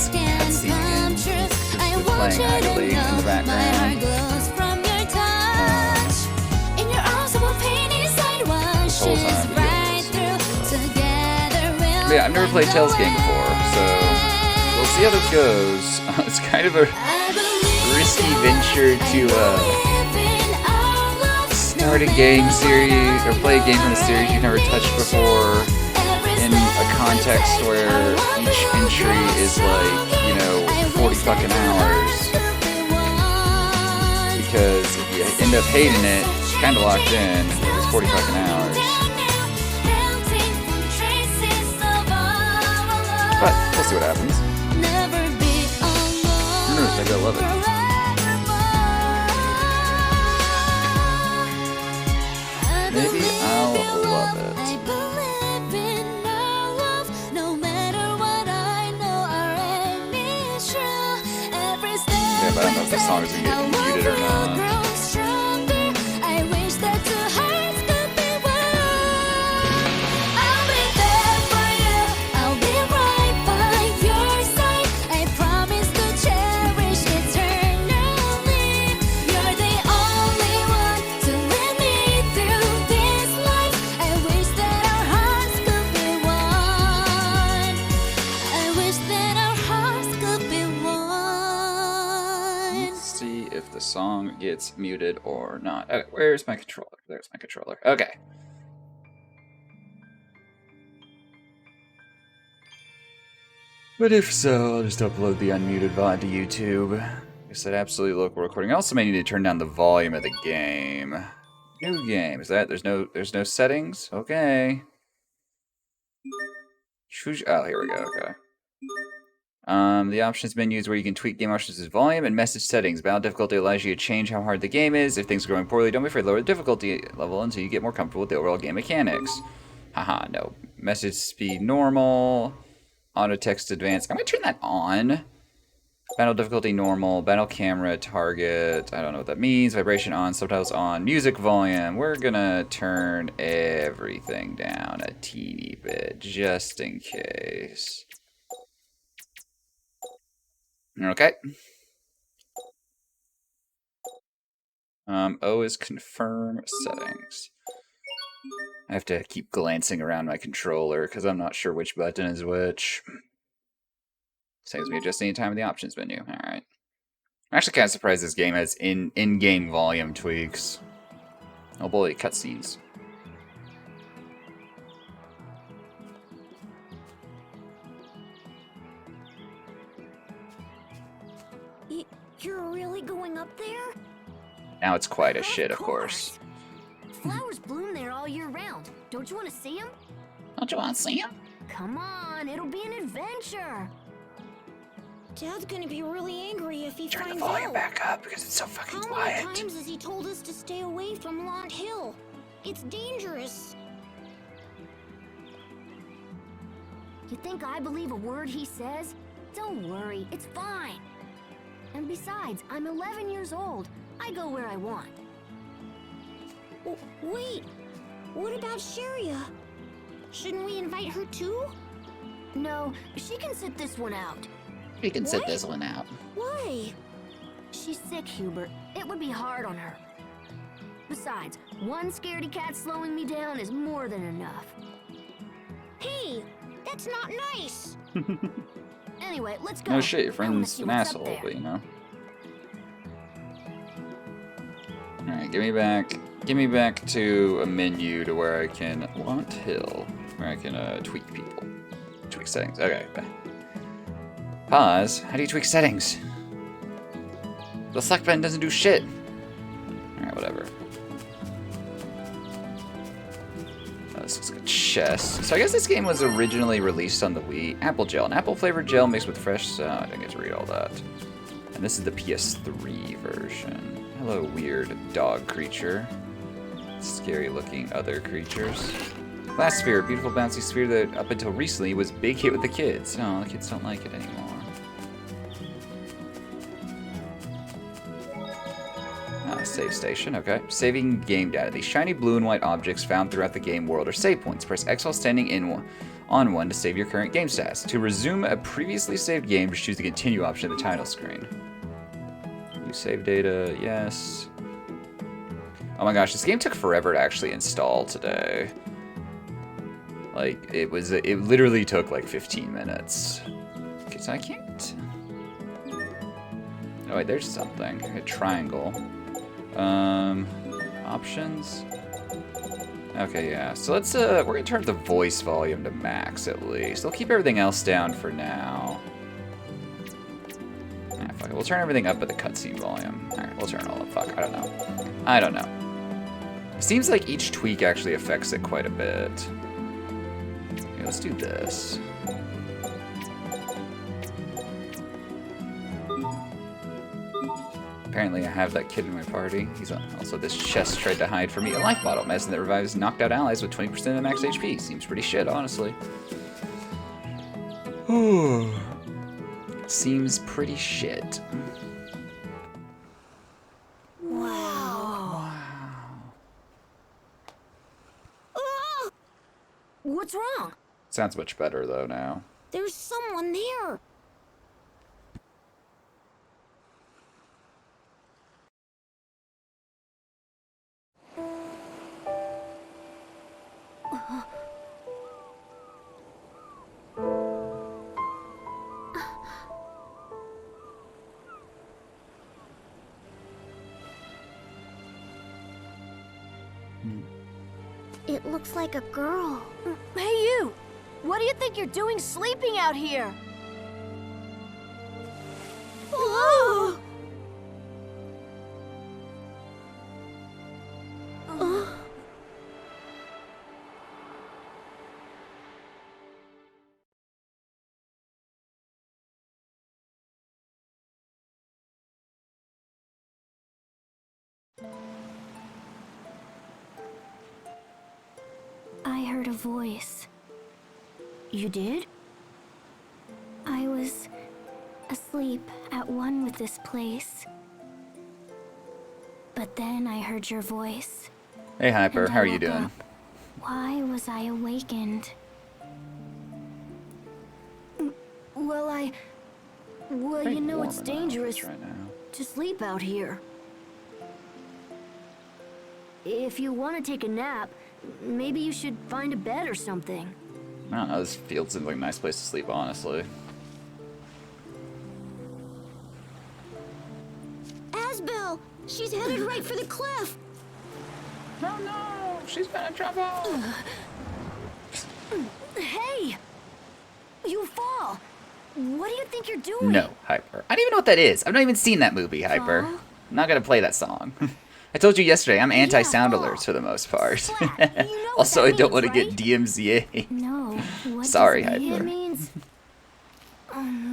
this cutscene just playing idly in the background. This whole time. But yeah, I've never played Tales game before, so we'll see how this goes. It's kind of a risky venture to start a game series or play a game from a series you've never touched before in a context where each entry is like, you know, 40 fucking hours. Because if you end up hating it, it's kind of locked in. It's 40 fucking hours. But we'll see what happens. Who knows, maybe I'll love it. Maybe I'll love it. Yeah, but I don't know if this song is going to get muted or not. Song gets muted or not. Okay, where's my controller? There's my controller. Okay. But if so, I'll just upload the unmuted VOD to YouTube. I said absolutely local recording. I also may need to turn down the volume of the game. New game. Is that there's no settings? Okay. Oh, here we go. Okay. The options menu is where you can tweak game options as volume and message settings. Battle difficulty allows you to change how hard the game is. If things are going poorly, don't be afraid to lower the difficulty level until you get more comfortable with the overall game mechanics. Haha, no. Message speed normal. Auto text advanced. I'm going to turn that on. Battle difficulty normal. Battle camera target. I don't know what that means. Vibration on. Subtitles on. Music volume. We're going to turn everything down a teeny bit just in case. Okay. O is confirm settings. I have to keep glancing around my controller because I'm not sure which button is which. Saves me adjust any time in the options menu. Alright. I'm actually kind of surprised this game has in-game volume tweaks. Oh boy, cutscenes. You're really going up there? Now it's quite a shit, of course. Flowers bloom there all year round. Don't you want to see them? Don't you want to see them? Come on, it'll be an adventure. Dad's gonna be really angry if he Turn finds the volume out. back up because it's so fucking quiet. How many times has he told us to stay away from Long Hill? It's dangerous. You think I believe a word he says? Don't worry, it's fine. And besides, I'm 11 years old. I go where I want. Wait, what about Sharia? Shouldn't we invite her too? No, she can sit this one out. We can sit this one out. Why? She's sick, Hubert. It would be hard on her. Besides, one scaredy cat slowing me down is more than enough. Hey, that's not nice. Anyway, let's go. No shit, your friend's an asshole, but you know. Alright, give me back to a menu to where I can want Hill, where I can tweak people. Tweak settings. Okay. Pause. How do you tweak settings? The select button doesn't do shit. Alright, whatever. This looks like a chest. So I guess this game was originally released on the Wii. Apple gel. An apple flavored gel mixed with fresh... I didn't get to read all that. And this is the PS3 version. Hello, weird dog creature. Scary looking other creatures. Glass sphere. Beautiful bouncy sphere that up until recently was a big hit with the kids. No, the kids don't like it anymore. Save station, okay. Saving game data. These shiny blue and white objects found throughout the game world are save points. Press X while standing in on 1 to save your current game status. To resume a previously saved game, just choose the continue option in the title screen. Use save data, yes. Oh my gosh, this game took forever to actually install today. Like, it literally took like 15 minutes. Okay, so I can't... Oh wait, there's something. A triangle. Options? Okay, yeah. So let's, we're gonna turn the voice volume to max at least. We'll keep everything else down for now. Ah, fuck it. We'll turn everything up at the cutscene volume. Alright, we'll turn it all up. Fuck, I don't know. Seems like each tweak actually affects it quite a bit. Okay, let's do this. Apparently I have that kid in my party. He's also this chest tried to hide from me. A life bottle medicine that revives knocked out allies with 20% of the max HP. Seems pretty shit, honestly. Seems pretty shit. Wow. Ah! What's wrong? Sounds much better though now. There's someone there. It looks like a girl. Hey, you! What do you think you're doing sleeping out here? Oh! I heard a voice. You did? I was asleep at one with this place. But then I heard your voice. Hey Hyper, and I how are you woke doing? up. Why was I awakened? Well, Pretty you know warm it's in my dangerous office right now. to sleep out here. If you want to take a nap, maybe you should find a bed or something. I don't know, this field seems like a nice place to sleep, honestly. Asbel! She's headed right for the cliff! Oh no, she's gonna jump off. Hey! You fall! What do you think you're doing? No, Hyper. I don't even know what that is. I've not even seen that movie, Hyper. Aw. I'm not gonna play that song. I told you yesterday, I'm anti-sound fall. alerts for the most part. Splat. You know what Also, that I don't means, want to right? get DMCA. No, what Sorry, does it mean? Hyper. It means...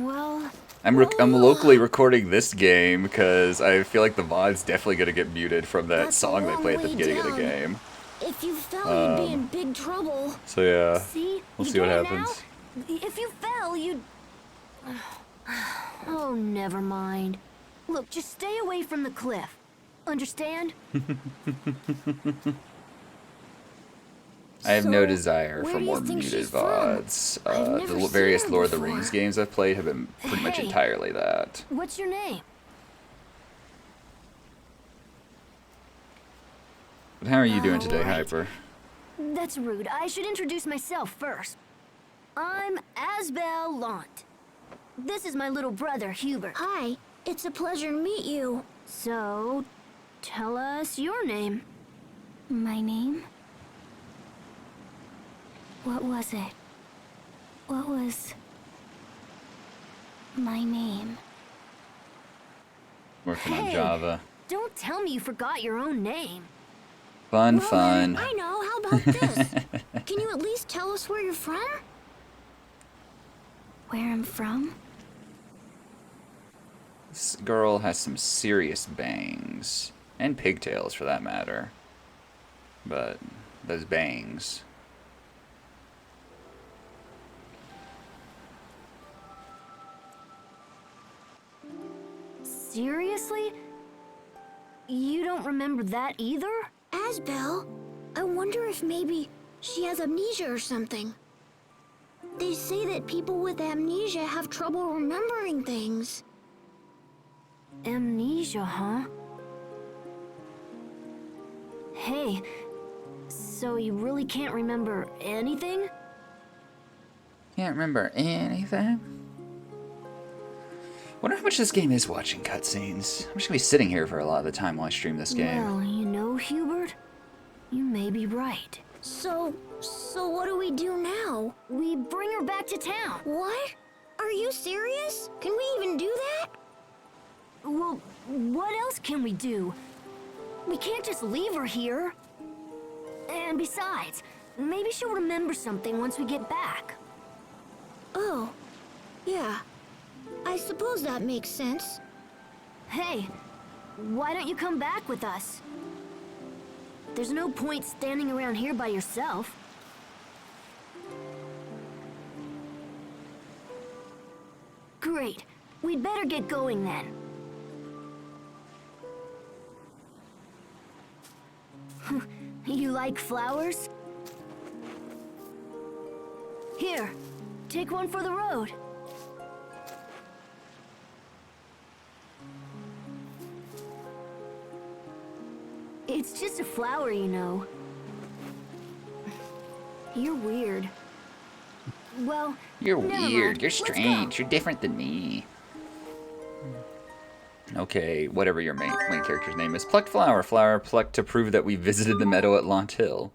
well... I'm locally recording this game because I feel like the VOD's definitely gonna get muted from that That's a song they long play at the way beginning of the down. game. If you fell, you'd be in big trouble. So yeah, See? we'll You see what get it happens. now? If you fell, you'd... Oh, never mind. Look, just stay away from the cliff. Understand? I have no So, desire where for do you more think muted she's from? VODs. I've never The seen various her Lord of the before. Rings games I've played have been pretty much Hey. entirely that. What's your name? But how are you doing today, Alright. Hyper? That's rude. I should introduce myself first. I'm Asbel Lant. This is my little brother, Hubert. Hi, it's a pleasure to meet you. So, tell us your name. My name? What was it? What was my name? Working on Hey. Java. Don't tell me you forgot your own name. Fun, Well, fun. I know. How about this? Can you at least tell us where you're from? Where I'm from? This girl has some serious bangs. And pigtails, for that matter. But those bangs. Seriously? You don't remember that either? Asbel, I wonder if maybe she has amnesia or something. They say that people with amnesia have trouble remembering things. Amnesia, huh? Hey, so you really can't remember anything? Can't remember anything. Wonder how much this game is watching cutscenes. I'm just gonna be sitting here for a lot of the time while I stream this game. Well, you know, Hubert, you may be right. So what do we do now? We bring her back to town. What? Are you serious? Can we even do that? Well, what else can we do? We can't just leave her here. And besides, maybe she'll remember something once we get back. Oh, yeah. I suppose that makes sense. Hey, why don't you come back with us? There's no point standing around here by yourself. Great. We'd better get going then. You like flowers? Here, take one for the road. It's just a flower, you know. You're weird. Well, You're never weird. mind. You're Let's go. strange. You're different than me. Okay, whatever your main character's name is. Plucked flower. Flower plucked to prove that we visited the meadow at Launt Hill.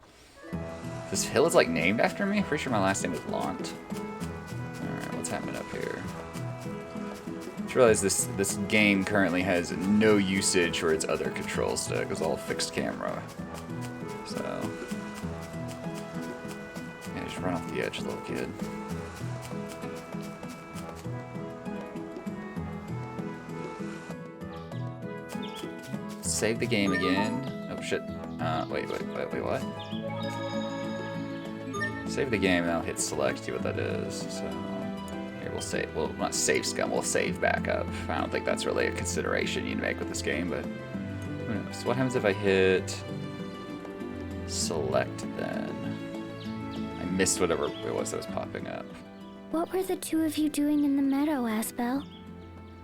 This hill is like named after me? Pretty sure my last name is Launt. Alright, what's happening up here? Just realized this game currently has no usage for its other control stick. It's all fixed camera. So yeah, just run off the edge, little kid. Save the game again. Oh shit. Wait, what? Save the game and I'll hit select, see what that is. So here we'll save. Well, not save scum, we'll save backup. I don't think that's really a consideration you make with this game, but who knows? What happens if I hit select then? I missed whatever it was that was popping up. What were the two of you doing in the meadow, Asbel?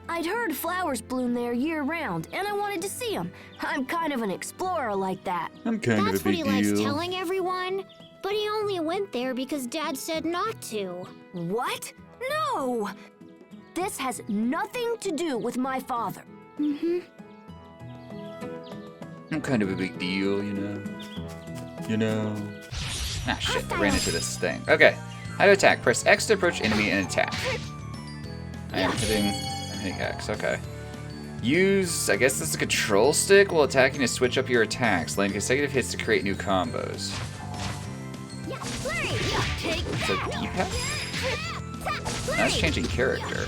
I'd heard flowers bloom there year-round, and I wanted to see them. I'm kind of an explorer like that. I'm kind That's what he likes telling everyone. But he only went there because Dad said not to. What? No! This has nothing to do with my father. I'm kind of a big deal, you know? You know? Ah, shit, I ran into this thing. Okay, how to attack. Press X to approach enemy and attack. I am hitting X, okay. Use, I guess this is a control stick while attacking to switch up your attacks, landing consecutive hits to create new combos. It's a D-pad? That's changing character.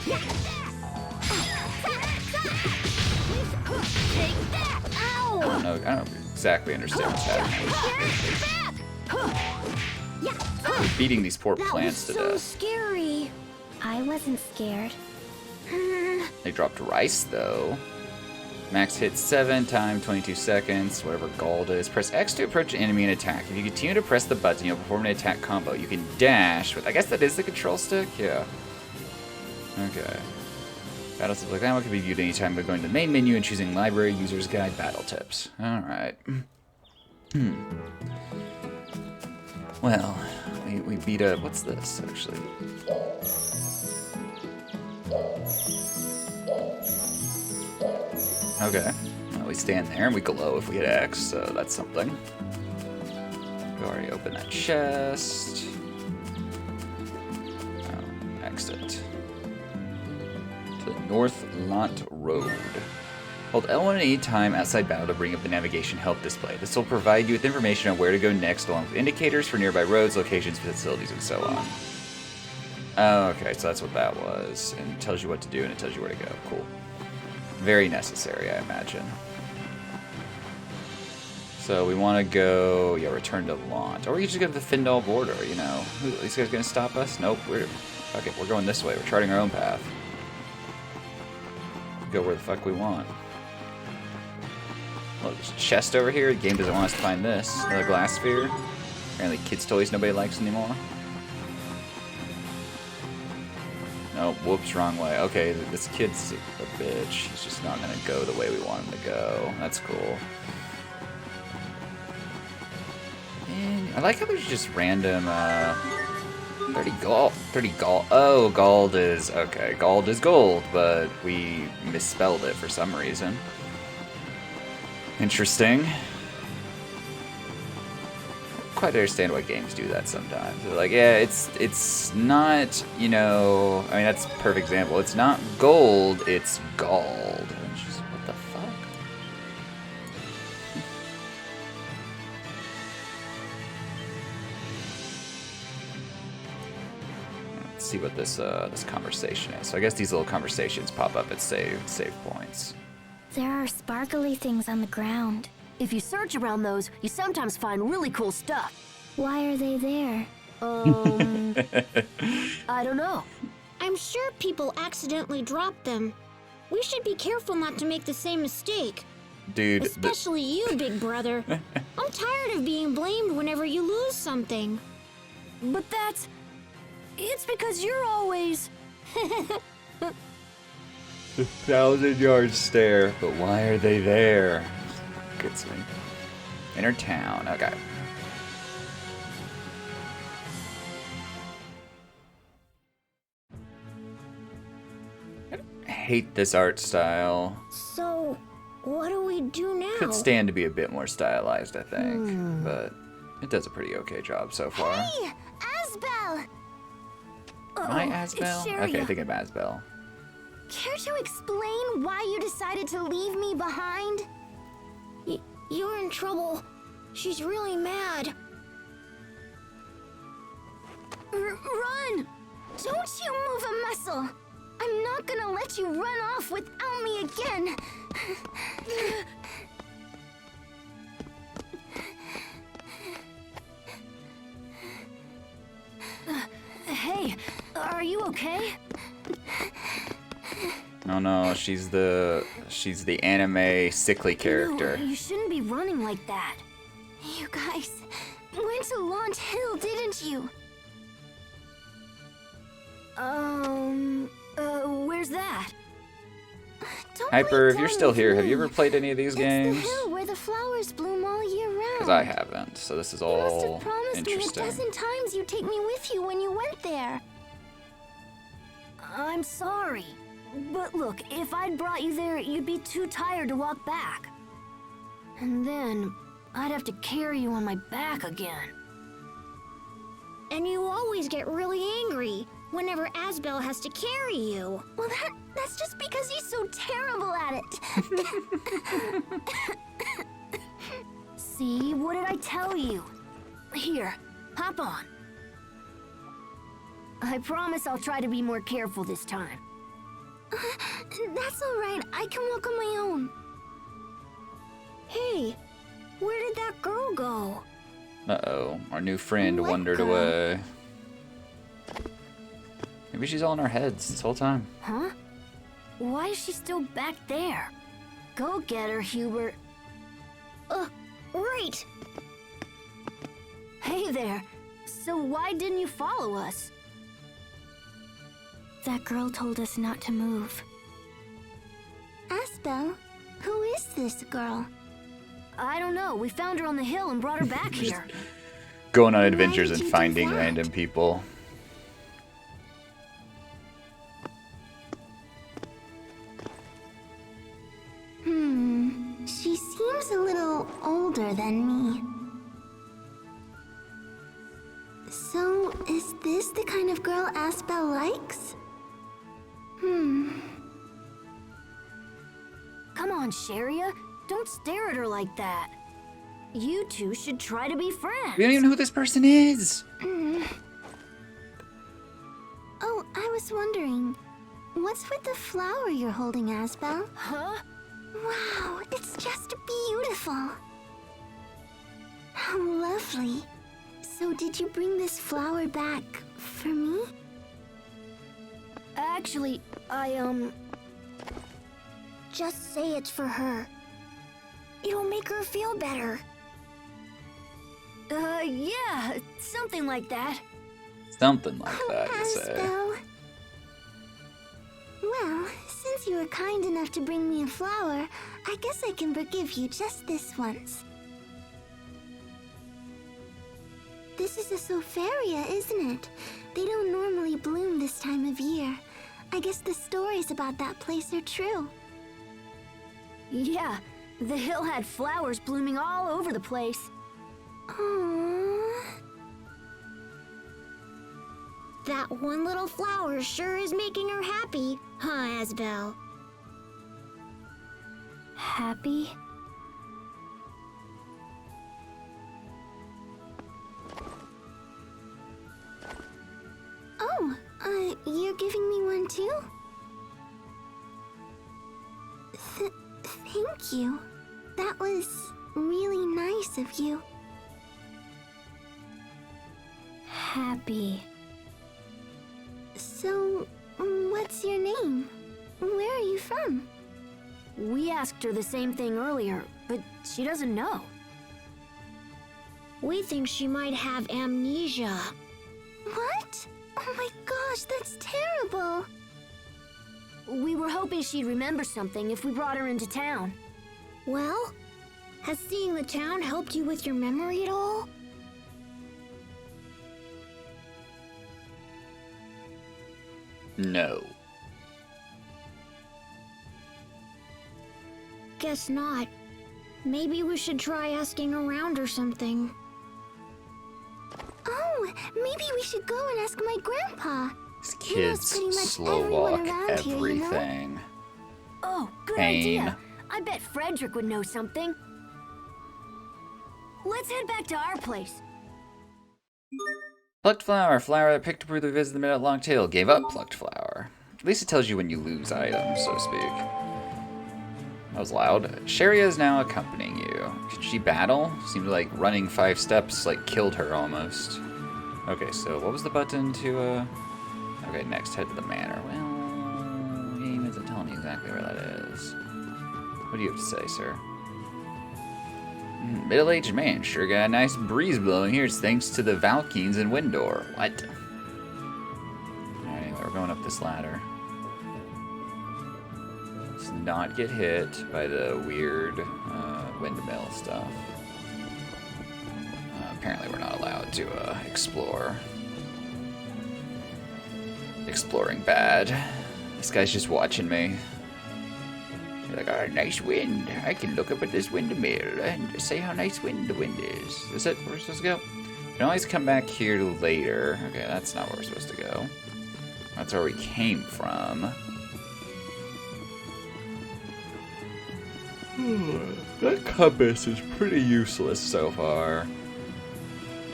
I don't exactly understand what's happening. We're beating these poor plants to so death. scary. I wasn't scared. They dropped rice though. Max hit 7 times 22 seconds, whatever gold is. Press X to approach an enemy and attack. If you continue to press the button, you'll perform an attack combo. You can dash with, I guess that is the control stick? Yeah. Okay. Battle tips like that one can be viewed anytime by going to the main menu and choosing Library, User's Guide, Battle Tips. Alright. Well, we beat up, what's this actually? Okay. Well, we stand there and we glow if we hit X, so that's something. We already opened that chest. Exit. To the North Launt Road. Hold L1 at any time outside battle to bring up the navigation help display. This will provide you with information on where to go next, along with indicators for nearby roads, locations, facilities, and so on. Oh, okay, so that's what that was. And it tells you what to do and it tells you where to go. Cool. Very necessary, I imagine. So we want to go, yeah, return to Launt. Or we can just go to the Findal border, you know. Are these guys going to stop us? Nope, we're going this way. We're charting our own path. Go where the fuck we want. Well, there's a chest over here. The game doesn't want us to find this. Another glass sphere. Apparently kids' toys nobody likes anymore. Oh, whoops, wrong way. Okay, this kid's a bitch. He's just not gonna go the way we want him to go. That's cool. And I like how there's just random, 30 gold. 30 gold. Oh, gold is... Okay, gold is gold, but we misspelled it for some reason. Interesting. Quite understand why games do that sometimes. They're like, yeah, it's not, you know, I mean, that's a perfect example. It's not gold, it's gald. And she's, what the fuck? Let's see what this this conversation is. So I guess these little conversations pop up at save points. There are sparkly things on the ground. If you search around those, you sometimes find really cool stuff. Why are they there? I don't know. I'm sure people accidentally drop them. We should be careful not to make the same mistake. Dude, Especially you, big brother. I'm tired of being blamed whenever you lose something. But that's... It's because you're always... the 1,000-yard stare, but why are they there? Gets me. Inner town, okay. I hate this art style. So, what do we do now? Could stand to be a bit more stylized, I think, but it does a pretty okay job so far. Hey, Asbel! My it's Asbel? Sharia. Okay, I think of Asbel. Care to explain why you decided to leave me behind? You're in trouble. She's really mad. Run! Don't you move a muscle! I'm not gonna let you run off without me again! Hey, are you okay? Oh no, she's the anime sickly character. No, you shouldn't be running like that. You guys went to Launch Hill, didn't you? Where's that? Don't Hyper, play if you're dumb still with here, have you me. ever played any of these It's games? the hill where the flowers bloom all year round. Because I haven't, so this is You must all have promised me a interesting. dozen times you'd take me with you when you went there. I'm sorry. But look, if I'd brought you there, you'd be too tired to walk back. And then, I'd have to carry you on my back again. And you always get really angry whenever Asbel has to carry you. Well, that's just because he's so terrible at it. See, what did I tell you? Here, hop on. I promise I'll try to be more careful this time. That's all right. I can walk on my own. Hey, where did that girl go? Uh-oh, our new friend What wandered girl? away. Maybe she's all in our heads this whole time. Huh? Why is she still back there? Go get her, Hubert. Right. Hey there. So why didn't you follow us? That girl told us not to move. Asbel, who is this girl? I don't know. We found her on the hill and brought her back here. Going on Why adventures did and you do finding that? random people. She seems a little older than me. So, is this the kind of girl Asbel likes? Come on, Sharia. Don't stare at her like that. You two should try to be friends. We don't even know who this person is. Oh, I was wondering, what's with the flower you're holding, Asbel? Huh? Wow, it's just beautiful. How lovely. So did you bring this flower back for me? Actually, Just say it's for her. It'll make her feel better. yeah, something like that. Something like that, you say. Asbel. Well, since you were kind enough to bring me a flower, I guess I can forgive you just this once. This is a Sofaria, isn't it? They don't normally bloom this time of year. I guess the stories about that place are true. Yeah, the hill had flowers blooming all over the place. Aww. That one little flower sure is making her happy, huh, Asbel? Happy? Oh, you're giving me one too? Thank you. That was really nice of you. Happy. So, what's your name? Where are you from? We asked her the same thing earlier, but she doesn't know. We think she might have amnesia. What? Oh my gosh, that's terrible. We were hoping she'd remember something if we brought her into town. Well, has seeing the town helped you with your memory at all? No. Guess not. Maybe we should try asking around or something. Oh, maybe we should go and ask my grandpa. These He knows kids pretty much slow everyone walk around here, you know? everything. Oh, good Pain. idea. I bet Frederick would know something. Let's head back to our place. Plucked flower. Flower that picked up with a visit the minute-long tail. Gave up plucked flower. At least it tells you when you lose items, so to speak. That was loud. Sharia is now accompanying you. Can she battle? Seems like running 5 steps like killed her almost. Okay, so what was the button to Okay, next head to the manor. Well, the game isn't telling me exactly where that is. What do you have to say, sir? Middle-aged man, sure got a nice breeze blowing here. It's thanks to the Valkynes in Windor. What? Alright, anyway, we're going up this ladder. Let's not get hit by the weird windmill stuff. Apparently we're not allowed to explore. Exploring bad. This guy's just watching me. Like, oh, nice wind. I can look up at this windmill and say how nice the wind is. Is that where we're supposed to go? We can always come back here later. Okay, that's not where we're supposed to go. That's where we came from. That compass is pretty useless so far.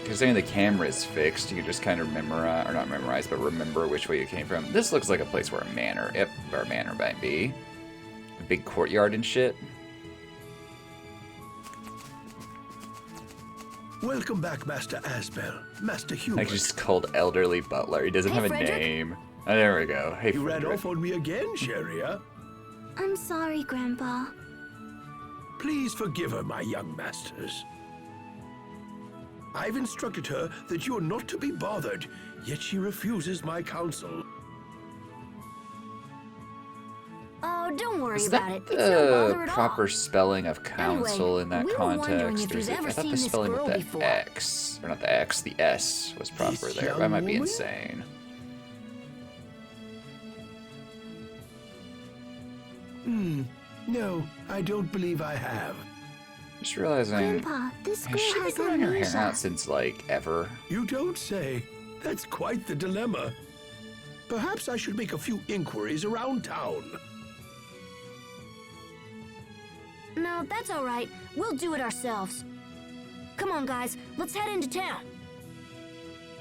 Considering the camera is fixed, you can just kind of memorize, or not memorize, but remember which way you came from. This looks like a place where a manor, or a manor might be. A big courtyard and shit. Welcome back, Master Asbel. Master Hubert. Like just called elderly butler. He doesn't Hey, have a Frederick. name. Oh, there we go. Hey, You ran Frederick. off on me again, Sharia. I'm sorry, Grandpa. Please forgive her, my young masters. I've instructed her that you're not to be bothered, yet she refuses my counsel. Oh, don't worry Is about that it. It's no bother the at proper all. spelling of counsel in that we were wondering context? if Or is you've it, ever I thought seen the this spelling girl with the before. X, or not the X, the S was proper This there. young I might be woman? insane. No, I don't believe I have. Just realizing, Grandpa, this girl has she been has growing her hair amnesia. out since like ever? You don't say. That's quite the dilemma. Perhaps I should make a few inquiries around town. No, that's all right. We'll do it ourselves. Come on, guys. Let's head into town.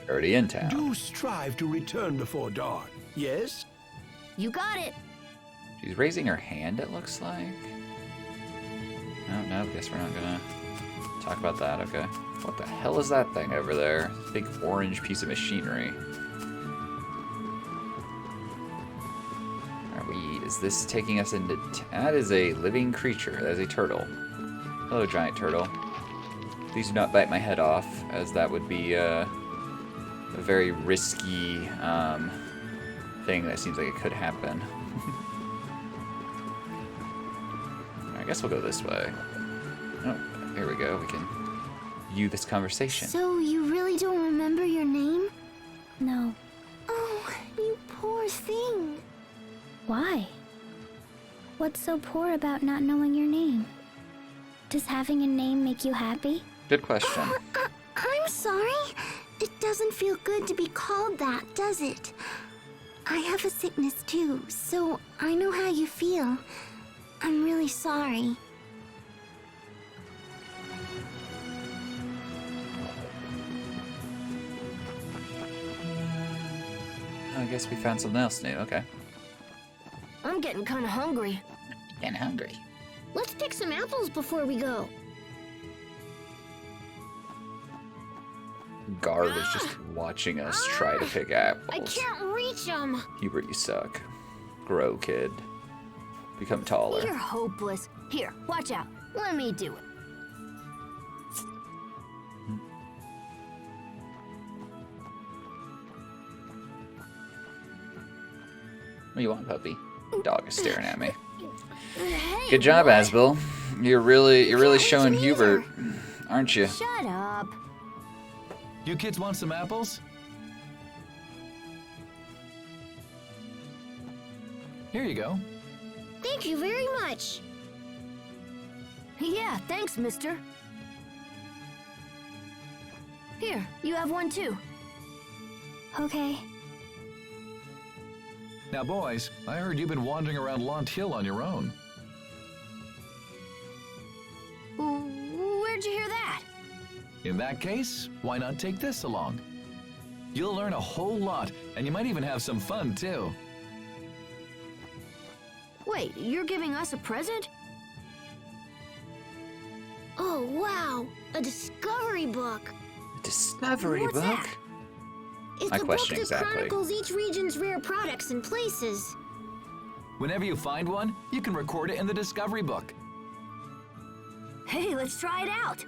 Already in town. Do strive to return before dawn, yes? You got it. She's raising her hand, it looks like. Oh, no, guess we're not gonna talk about that, okay. What the hell is that thing over there? Big orange piece of machinery. Are we, is this taking us into, that is a living creature, that is a turtle. Hello, giant turtle. Please do not bite my head off, as that would be a very risky thing that seems like it could happen. guess we'll go this way. Oh, here we go. We can view this conversation. So you really don't remember your name? No. Oh, you poor thing. Why? What's so poor about not knowing your name? Does having a name make you happy? Good question. I'm sorry. It doesn't feel good to be called that, does it? I have a sickness too, so I know how you feel. I'm really sorry. I guess we found something else new. Okay. I'm getting kind of hungry. Getting hungry. Let's pick some apples before we go. Garb is just watching us try to pick apples. I can't reach them. Hubert, you suck. Grow, kid. Become taller. You're hopeless. Here, watch out. Let me do it. What do you want, puppy? Dog is staring at me. Hey, Good job, boy. Asbel. You're really can't showing reach 'em Hubert, aren't you? Shut up. You kids want some apples? Here you go. Thank you very much. Yeah, thanks, mister. Here, you have one too. Okay. Now, boys, I heard you've been wandering around Launt Hill on your own. Where'd you hear that? In that case, why not take this along? You'll learn a whole lot, and you might even have some fun, too. Wait, you're giving us a present? Oh, wow. A discovery book. Discovery What's book? that? It's My a book question that exactly. chronicles each region's rare products and places. Whenever you find one, you can record it in the discovery book. Hey, let's try it out.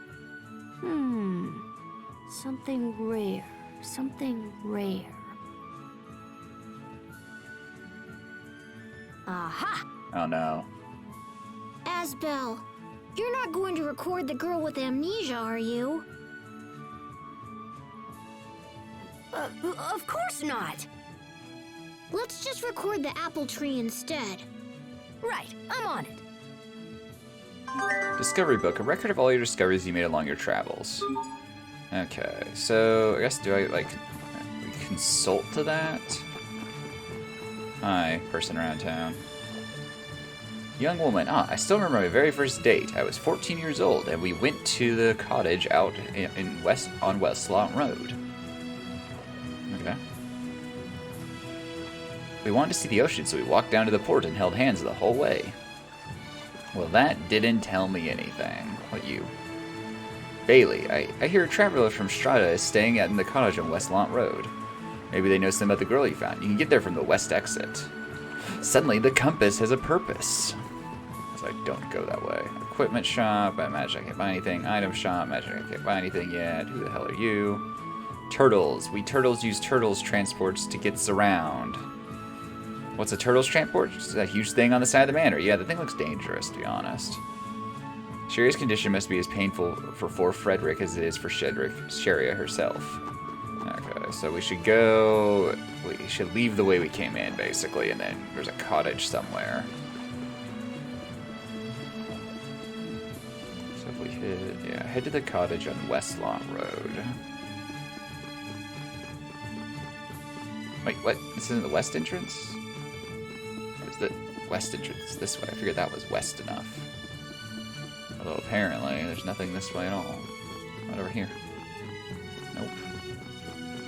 Something rare. Something rare. Aha! Oh no. Asbel, you're not going to record the girl with amnesia, are you? Of course not. Let's just record the apple tree instead. Right, I'm on it. Discovery book, a record of all your discoveries you made along your travels. Okay, so I guess do I like consult to that? Hi, person around town. Young woman. I still remember my very first date. I was 14 years old, and we went to the cottage out on West Lot Road. Okay. We wanted to see the ocean, so we walked down to the port and held hands the whole way. Well, that didn't tell me anything. What you? Bailey, I hear a traveler from Strata is staying in the cottage on West Lot Road. Maybe they know something about the girl you found. You can get there from the west exit. Suddenly, the compass has a purpose. So I don't go that way. Equipment shop, I imagine I can't buy anything. Item shop, I imagine I can't buy anything yet. Who the hell are you? Turtles. We turtles use turtles transports to get us around. What's a turtles transport? It's a huge thing on the side of the manor. Yeah, the thing looks dangerous, to be honest. Sherry's condition must be as painful for Frederick as it is for Sharia herself. Okay, so we should go... We should leave the way we came in, basically, and then there's a cottage somewhere. So if we head to the cottage on West Lot Road. Wait, what? This isn't the west entrance? Or is the west entrance this way? I figured that was west enough. Although apparently there's nothing this way at all. What over here? Nope.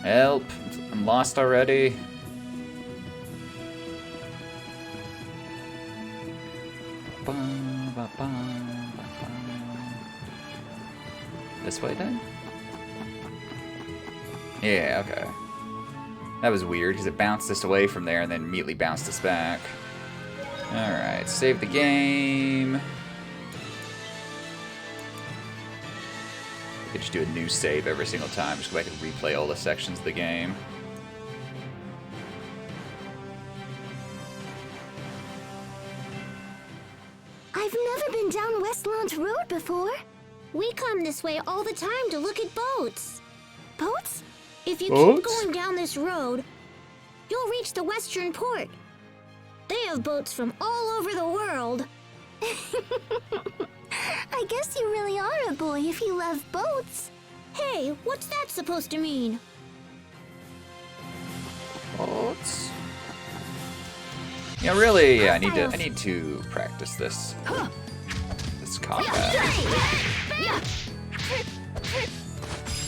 Help! I'm lost already. This way then? Yeah, okay. That was weird because it bounced us away from there and then immediately bounced us back. Alright, save the game. We could just do a new save every single time. Just go back and replay all the sections of the game. I've I've never been down Westlawn Road before. We come this way all the time to look at boats. Boats? If you keep Boats? going down this road, you'll reach the Western Port. They have boats from all over the world. I guess you really are a boy if you love boats. Hey, what's that supposed to mean? Boats. Yeah, really. I need to practice this. This combat.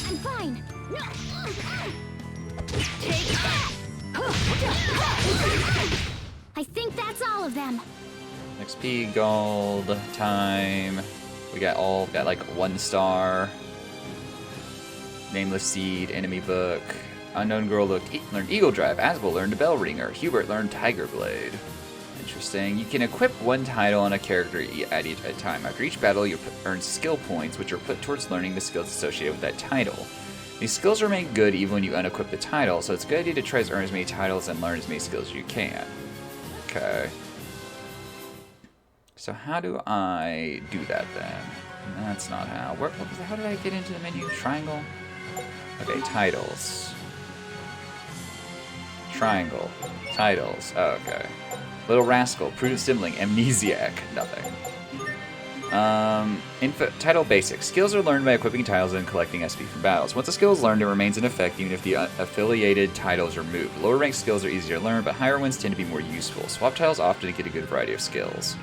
I'm fine. I think that's all of them. XP, gold, time. We got like 1 star. Nameless Seed, Enemy Book. Unknown Girl learned Eagle Drive. Asbel learned Bell Ringer. Hubert learned Tiger Blade. Interesting. You can equip 1 title on a character at a time. After each battle, you earn skill points, which are put towards learning the skills associated with that title. These skills remain good even when you unequip the title, so it's a good idea to try to earn as many titles and learn as many skills as you can. Okay. So how do I do that then? That's not how. How did I get into the menu? Triangle? Okay, titles. Triangle. Titles. Oh, okay. Little Rascal. Prudent Sibling. Amnesiac. Nothing. Title basics. Skills are learned by equipping titles and collecting SP from battles. Once a skill is learned, it remains in effect even if the affiliated title is removed. Lower ranked skills are easier to learn, but higher ones tend to be more useful. Swap titles often to get a good variety of skills.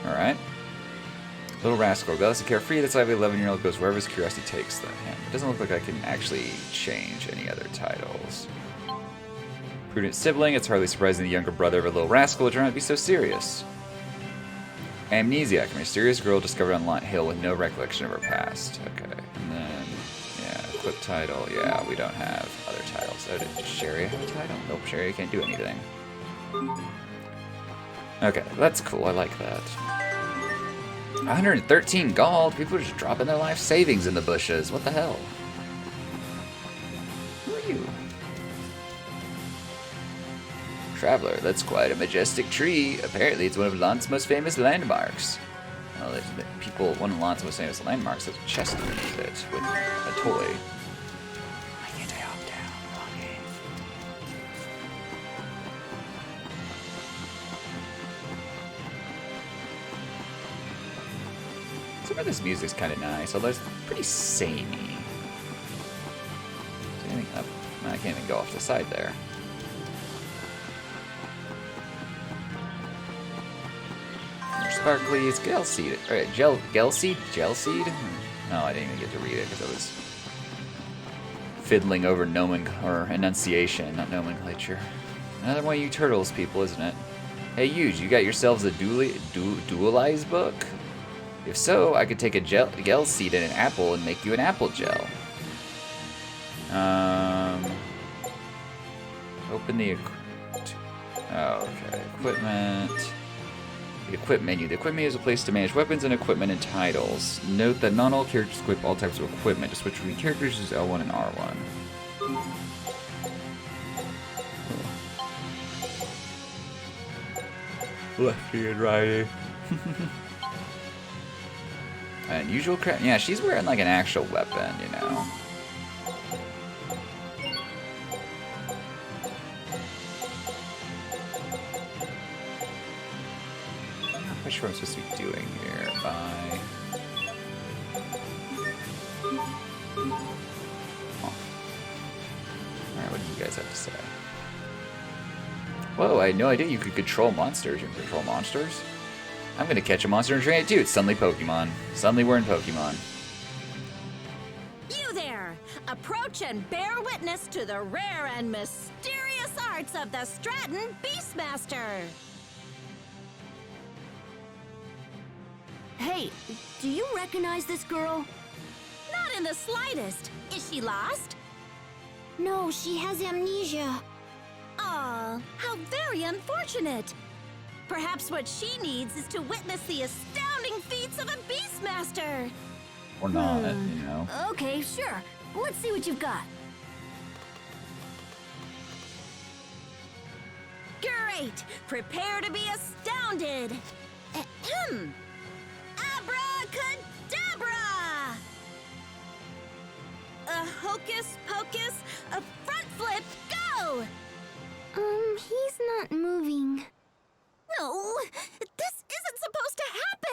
Alright. Little Rascal. Regardless of carefree, this lively 11-year-old goes wherever his curiosity takes him. It doesn't look like I can actually change any other titles. Prudent Sibling. It's hardly surprising the younger brother of a Little Rascal would turn out to be so serious. Amnesiac. A mysterious girl discovered on Lot Hill with no recollection of her past. Okay. And then, yeah, equip title. Yeah, we don't have other titles. Oh, did Sherry have a title? Nope, Sherry can't do anything. Okay, that's cool. I like that. 113 gold. People are just dropping their life savings in the bushes. What the hell? Who are you? Traveler. That's quite a majestic tree. Apparently, it's one of Lant's most famous landmarks. Well, one of Lant's most famous landmarks has a chest underneath it with a toy. Why can't I hop down? Come on, game. Some of this music's kind of nice, although it's pretty samey. Is there anything up? I can't even go off the side there. Sparkly, it's Gelseed. Alright, Gelseed? Gelseed? No, I didn't even get to read it because I was fiddling over enunciation, not nomenclature. Another one of you turtles people, isn't it? Hey, Huge, you got yourselves a dualize book? If so, I could take a Gelseed and an apple and make you an apple gel. Open the... okay, equipment... The equip menu. The equip menu is a place to manage weapons and equipment and titles. Note that not all characters equip all types of equipment. To switch between characters, use L1 and R1. Lefty and righty. Unusual crap. Yeah, she's wearing like an actual weapon, you know. What I'm supposed to be doing here. Bye. Oh. Alright, what do you guys have to say? Whoa, I had no idea you could control monsters. You can control monsters? I'm gonna catch a monster and train it too. It's suddenly Pokemon. Suddenly we're in Pokemon. You there! Approach and bear witness to the rare and mysterious arts of the Stratton Beastmaster! Hey, do you recognize this girl? Not in the slightest. Is she lost? No, she has amnesia. Aw, how very unfortunate. Perhaps what she needs is to witness the astounding feats of a Beastmaster. Or not, you know. Okay, sure. Let's see what you've got. Great! Prepare to be astounded! Ahem.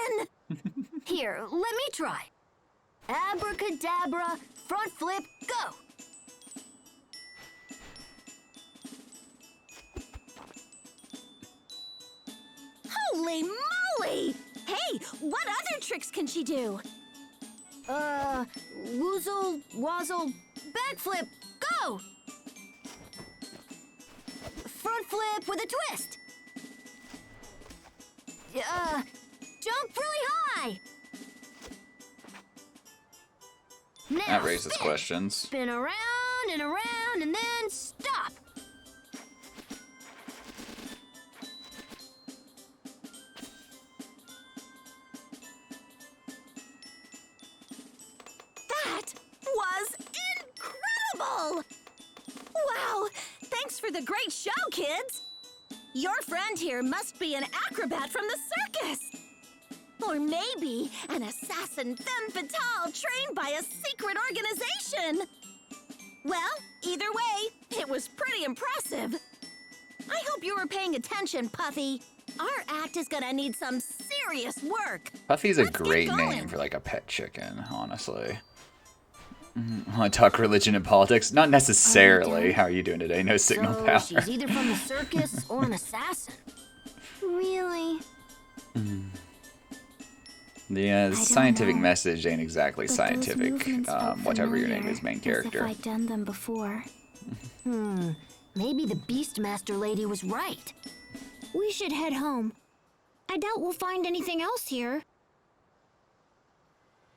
again! Here, let me try. Abracadabra, front flip, go! Holy moly! Hey, what other tricks can she do? Woozle, wazzle, backflip, go! Front flip with a twist. Jump really high. Now That raises spin. questions. Spin around and around and then stop. That was incredible! Wow, thanks for the great show, kids! Your friend here must be an acrobat from the circus! Or maybe an assassin femme fatale trained by a secret organization! Well, either way, it was pretty impressive. I hope you were paying attention, Puffy. Our act is gonna need some serious work. Puffy's a Let's get great going. name for like a pet chicken, honestly. Want to talk religion and politics? Not necessarily. How are you doing today? No signal So power. she's either from the circus or an assassin. Really? The scientific message ain't exactly But those scientific. movements felt Whatever your name familiar, is, main as character. if I'd done them before. Maybe the Beastmaster lady was right. We should head home. I doubt we'll find anything else here.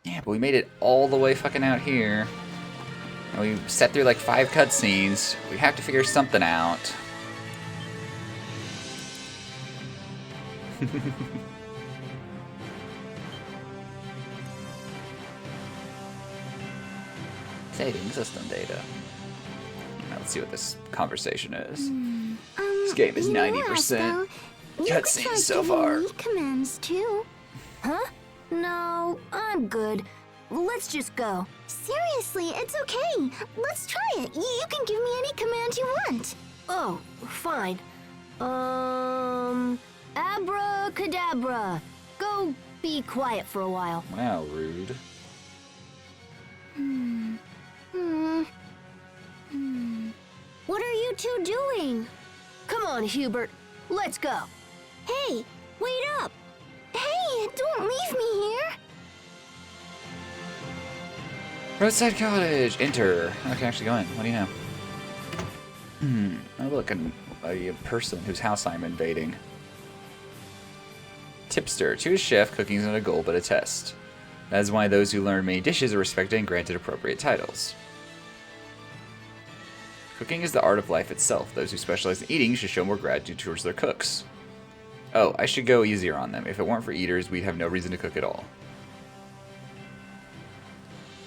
Yeah, but we made it all the way fucking out here. And we sat through like 5 cutscenes. We have to figure something out. Saving system data. Now let's see what this conversation is. This game is 90% cutscenes so far. Commands too. Huh? No, I'm good. Let's just go. Seriously, it's okay. Let's try it. You can give me any command you want. Oh, fine. Abracadabra. Go be quiet for a while. Wow, rude. What are you two doing? Come on, Hubert. Let's go. Hey, wait up. Hey, don't leave me here. Roadside cottage. Enter. Okay, actually go in. What do you know? Oh, look, a person whose house I'm invading. Tipster. To his chef, cooking isn't a goal but a test. That is why those who learn many dishes are respected and granted appropriate titles. Cooking is the art of life itself. Those who specialize in eating should show more gratitude towards their cooks. Oh, I should go easier on them. If it weren't for eaters, we'd have no reason to cook at all.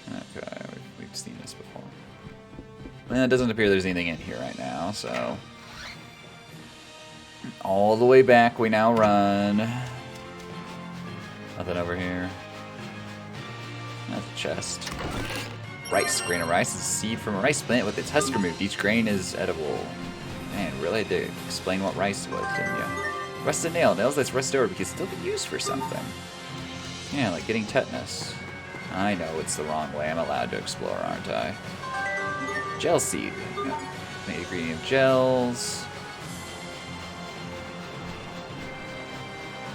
Okay, we've seen this before. Well, it doesn't appear there's anything in here right now, so... All the way back we now run. Nothing over here. That's a chest. Rice. Grain of rice is a seed from a rice plant with its husk removed. Each grain is edible. Man, really had to explain what rice was, didn't you? Rusted nail. Nails that's rusted over because still be used for something. Yeah, like getting tetanus. I know it's the wrong way. I'm allowed to explore, aren't I? Gel seed. Main ingredient of gels.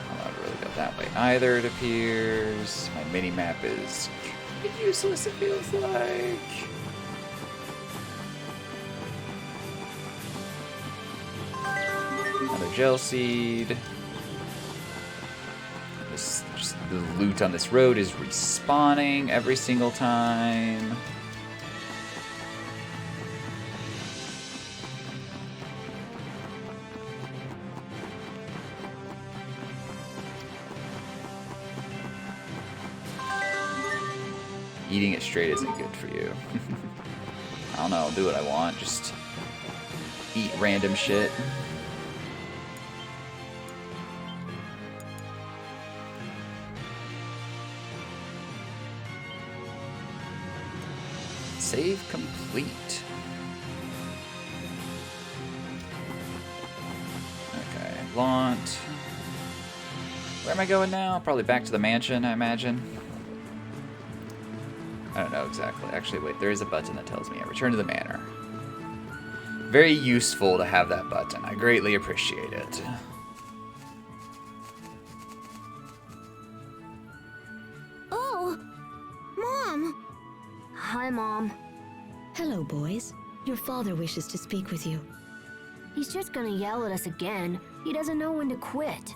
I'm not really go that way either, it appears. My mini map is useless, it feels like. Another gel seed. Just the loot on this road is respawning every single time. Eating it straight isn't good for you. I don't know, I'll do what I want, just eat random shit. Save complete. Okay, launch. Where am I going now? Probably back to the mansion, I imagine. I don't know exactly. Actually, wait, there is a button that tells me return to the manor. Very useful to have that button. I greatly appreciate it. Oh, Mom. Hi, Mom. Hello, boys. Your father wishes to speak with you. He's just gonna yell at us again. He doesn't know when to quit.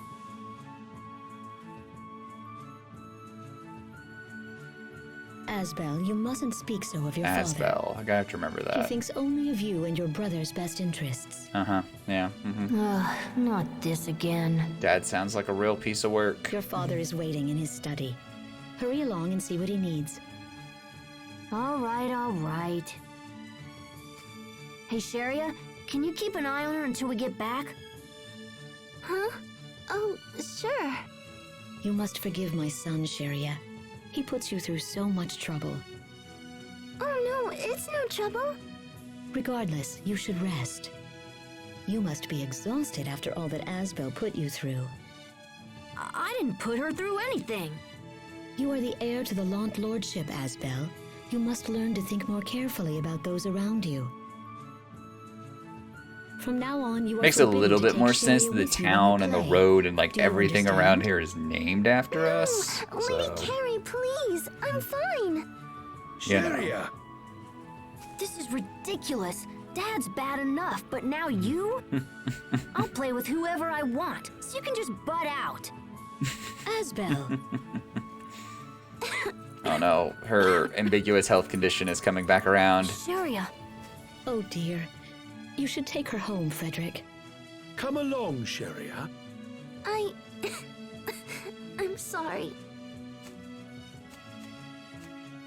Asbel, you mustn't speak so of your father. Asbel. I gotta have to remember He that. thinks only of you and your brother's best interests. Uh-huh. Yeah. Ugh, not this again. Dad sounds like a real piece of work. Your father is waiting in his study. Hurry along and see what he needs. All right, all right. Hey, Sharia, can you keep an eye on her until we get back? Huh? Oh, sure. You must forgive my son, Sharia. He puts you through so much trouble. Oh, no, it's no trouble. Regardless, you should rest. You must be exhausted after all that Asbel put you through. I didn't put her through anything. You are the heir to the Launt Lordship, Asbel. You must learn to think more carefully about those around you. From now on, you are Makes a forbidden little to bit take more Sharia sense that the with you when you town and the play. road and like Do you everything understand? around here is named after us. Lady So, Carrie, please. I'm fine. you know. Sharia! This is ridiculous. Dad's bad enough, but now you? I'll play with whoever I want, so you can just butt out. Asbel, Oh no, her ambiguous health condition is coming back around. Sharia, oh dear. You should take her home, Frederick. Come along, Sharia. I'm sorry.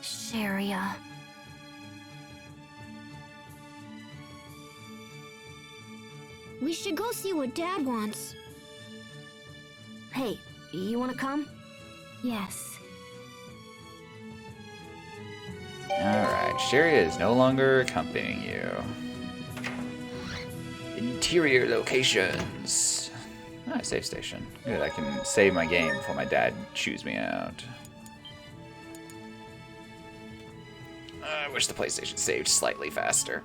Sharia. We should go see what Dad wants. Hey, you wanna come? Yes. Alright, Sharia is no longer accompanying you. Interior locations. Ah, save station. Good, I can save my game before my dad chews me out. I wish the PlayStation saved slightly faster.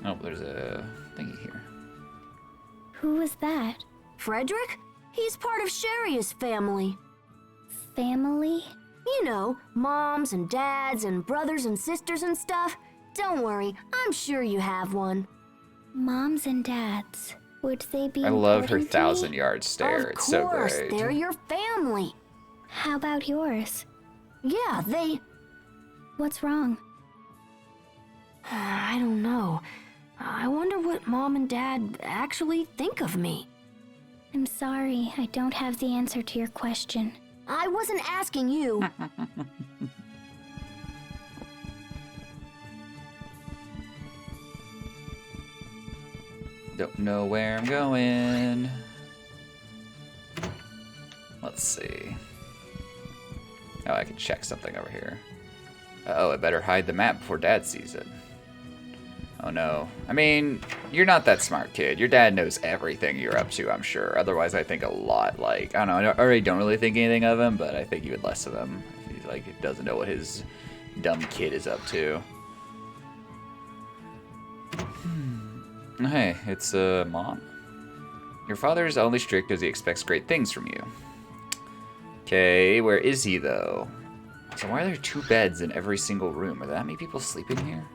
Oh, there's a thingy here. Who was that? Frederick? He's part of Sharia's family. Family? You know, moms and dads and brothers and sisters and stuff. Don't worry, I'm sure you have one. Moms and dads. Would they be I love her important to me? 1,000-yard stare. Of It's so course, great. they're your family. How about yours? Yeah, they... What's wrong? I don't know. I wonder what Mom and Dad actually think of me. I'm sorry, I don't have the answer to your question. I wasn't asking you. Don't know where I'm going. Let's see. Oh, I can check something over here. Oh, I better hide the map before Dad sees it. Oh no. I mean, you're not that smart, kid. Your dad knows everything you're up to, I'm sure. Otherwise, I think a lot, like, I don't know, I already don't really think anything of him, but I think even less of him if he, like, doesn't know what his dumb kid is up to. Hey, it's, Mom? Your father's only strict because he expects great things from you. Okay, where is he, though? So why are there 2 beds in every single room? Are there that many people sleeping here?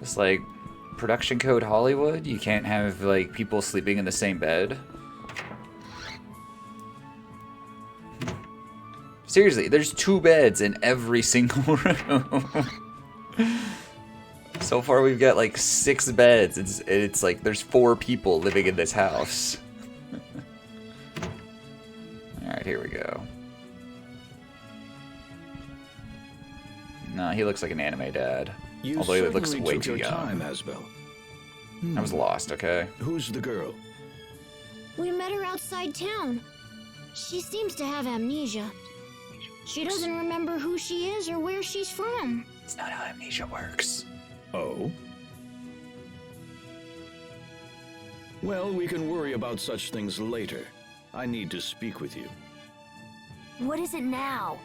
It's like production code Hollywood. You can't have like people sleeping in the same bed. Seriously, there's 2 beds in every single room. So far we've got like 6 beds. It's like there's 4 people living in this house. Alright, here we go. Nah, he looks like an anime dad. You Although he looks certainly way took too your young. time, Asbel. I was lost, okay? Who's the girl? We met her outside town. She seems to have amnesia. She doesn't remember who she is or where she's from. It's not how amnesia works. Oh? Well, we can worry about such things later. I need to speak with you. What is it now?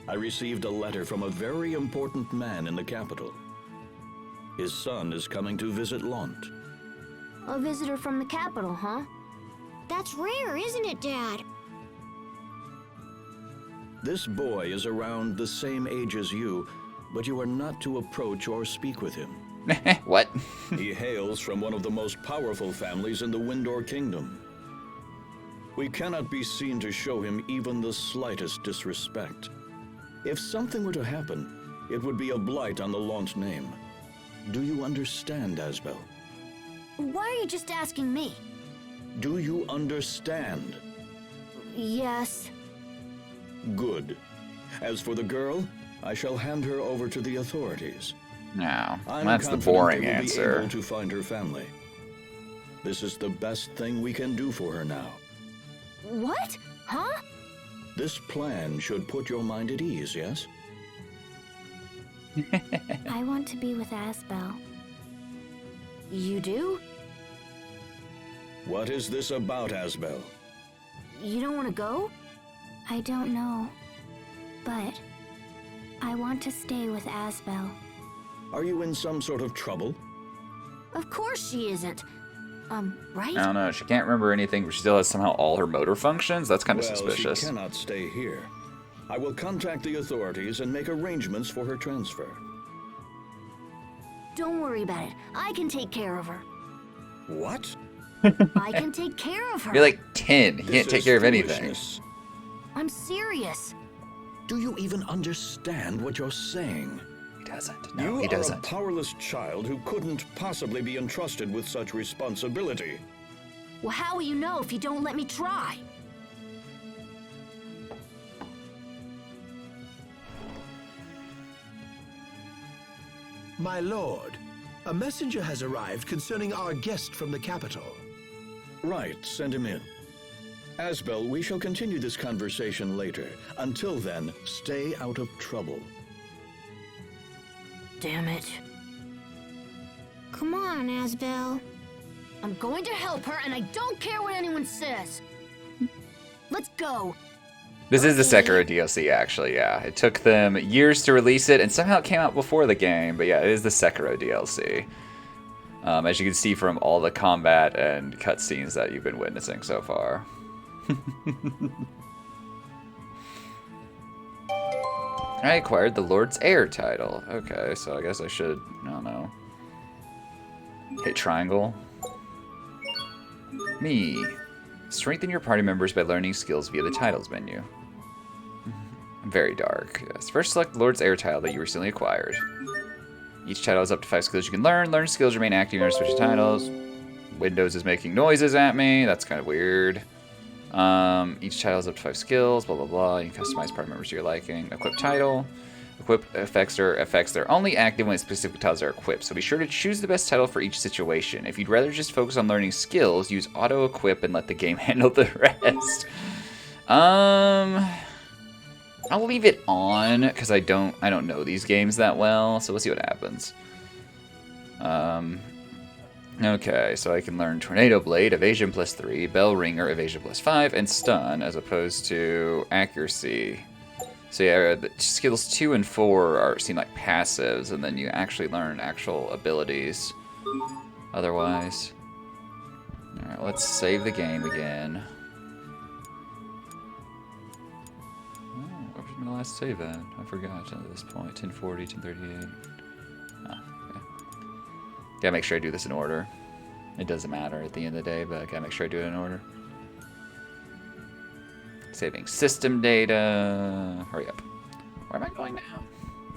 I received a letter from a very important man in the capital. His son is coming to visit Lont. A visitor from the capital, huh? That's rare, isn't it, Dad? This boy is around the same age as you, but you are not to approach or speak with him. What? He hails from one of the most powerful families in the Windor Kingdom. We cannot be seen to show him even the slightest disrespect. If something were to happen, it would be a blight on the Lont name. Do you understand, Asbel? Why are you just asking me? Do you understand? Yes. Good. As for the girl, I shall hand her over to the authorities. No, I'm that's the confident boring they will be answer. able to find her family. This is the best thing we can do for her now. What? Huh? This plan should put your mind at ease, yes? I want to be with Asbel. You do? What is this about, Asbel? You don't want to go? I don't know. But I want to stay with Asbel. Are you in some sort of trouble? Of course she isn't. Right? I don't know. She can't remember anything, but she still has somehow all her motor functions. That's kind of Well, suspicious. she cannot stay here. I will contact the authorities and make arrangements for her transfer. Don't worry about it. I can take care of her. What? I can take care of her. You're like 10. You This can't take is care of anything. foolishness. I'm serious. Do you even understand what you're saying? He doesn't. No, You he are doesn't. a powerless child who couldn't possibly be entrusted with such responsibility. Well, how will you know if you don't let me try? My lord, a messenger has arrived concerning our guest from the capital. Right, send him in. Asbel, we shall continue this conversation later. Until then, stay out of trouble. Damn it. Come on, Asbel. I'm going to help her, and I don't care what anyone says. Let's go. This is the Sekiro DLC, actually, yeah. It took them years to release it, and somehow it came out before the game, but yeah, it is the Sekiro DLC. As you can see from all the combat and cutscenes that you've been witnessing so far. I acquired the Lord's Heir title. Okay, so I guess I should, I don't know, hit triangle. Me. Strengthen your party members by learning skills via the titles menu. Very dark. Yes. First select the Lord's Heir title that you recently acquired. Each title has up to 5 skills you can learn. Learn skills remain active in switch titles. Windows is making noises at me. That's kind of weird. Each title has up to 5 skills, blah, blah, blah. You can customize party members to your liking. Equip title. Equip effects are effects that are only active when specific titles are equipped, so be sure to choose the best title for each situation. If you'd rather just focus on learning skills, use auto-equip and let the game handle the rest. I'll leave it on, because I don't know these games that well, so we'll see what happens. Okay, so I can learn Tornado Blade, Evasion +3, Bell Ringer, Evasion +5, and Stun, as opposed to Accuracy. So yeah, the skills 2 and 4 seem like passives, and then you actually learn actual abilities otherwise. Alright, let's save the game again. Where's my last save at? I forgot at this point. 1040, 1038. Oh, okay. Gotta make sure I do this in order. It doesn't matter at the end of the day, but I gotta make sure I do it in order. Saving system data. Hurry up. Where am I going now?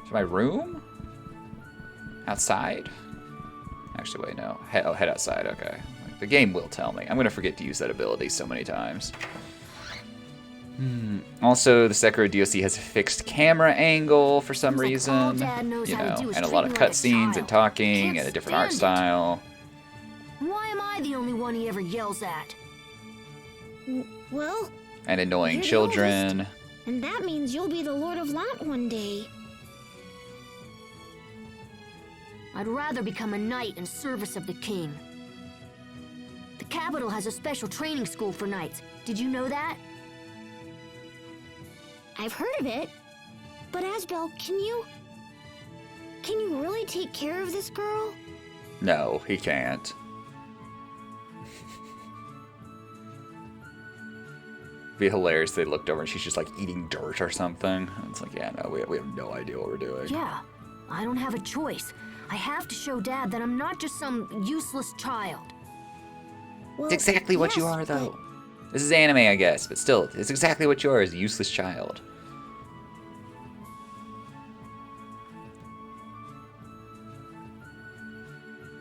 To my room? Outside? Actually, wait, no. Head outside, okay. The game will tell me. I'm gonna forget to use that ability so many times. Also, the Sekiro DLC has a fixed camera angle for some Seems like all reason. Dad knows You how to know, do is and a treat lot of me like a cutscenes and child. talking Can't and a different art stand it. style. Why am I the only one he ever yells at? Well, And annoying You're the children. and that means you'll be the Lord of Lant one day. I'd rather become a knight in service of the king. The capital has a special training school for knights. Did you know that? I've heard of it. But Asbel, can you really take care of this girl? No, he can't. Be hilarious if they looked over and she's just like eating dirt or something. And it's like, yeah, no, we have no idea what we're doing. Yeah, I don't have a choice. I have to show Dad that I'm not just some useless child. Well, It's exactly what you yes, are, though. This is anime, I guess, but still, it's exactly what you are as a useless child.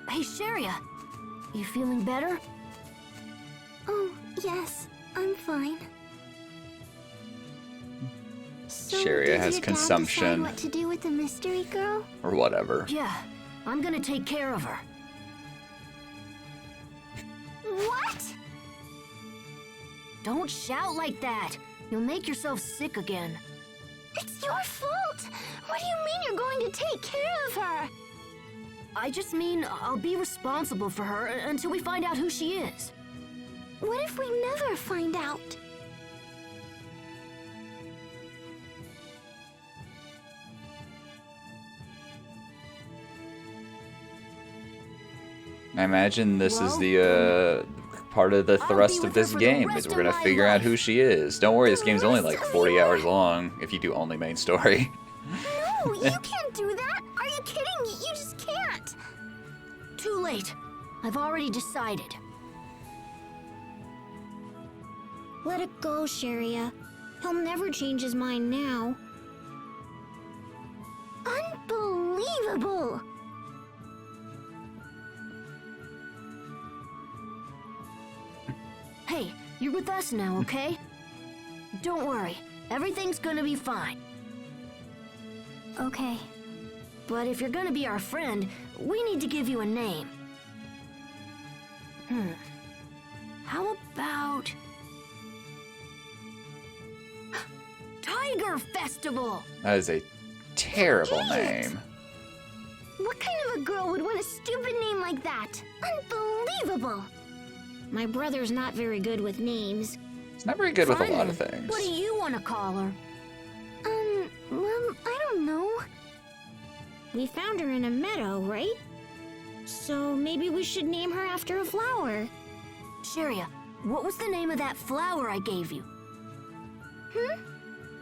Hey, Sharia, you feeling better? Oh, yes, I'm fine. So Sharia did has your dad consumption. decide what to do with the mystery girl? Or whatever. Yeah, I'm gonna take care of her. What? Don't shout like that. You'll make yourself sick again. It's your fault. What do you mean you're going to take care of her? I just mean I'll be responsible for her until we find out who she is. What if we never find out? I imagine this is Well, the part of the I'll thrust be of with her this for the game, rest is we're of gonna my figure out who life. she is. Don't worry, this The game's only like rest of 40 your hours life. long if you do only main story. No, you can't do that. Are you kidding? You just can't. Too late. I've already decided. Let it go, Sharia. He'll never change his mind now. Unbelievable! Hey, you're with us now, okay? Don't worry. Everything's gonna be fine. Okay. But if you're gonna be our friend, we need to give you a name. How about... Tiger Festival! That is a terrible Idiot. name. What kind of a girl would want a stupid name like that? Unbelievable! My brother's not very good with names. It's not very good with a Fine lot of then. things. What do you want to call her? Well, I don't know. We found her in a meadow, right? So maybe we should name her after a flower. Sharia, what was the name of that flower I gave you?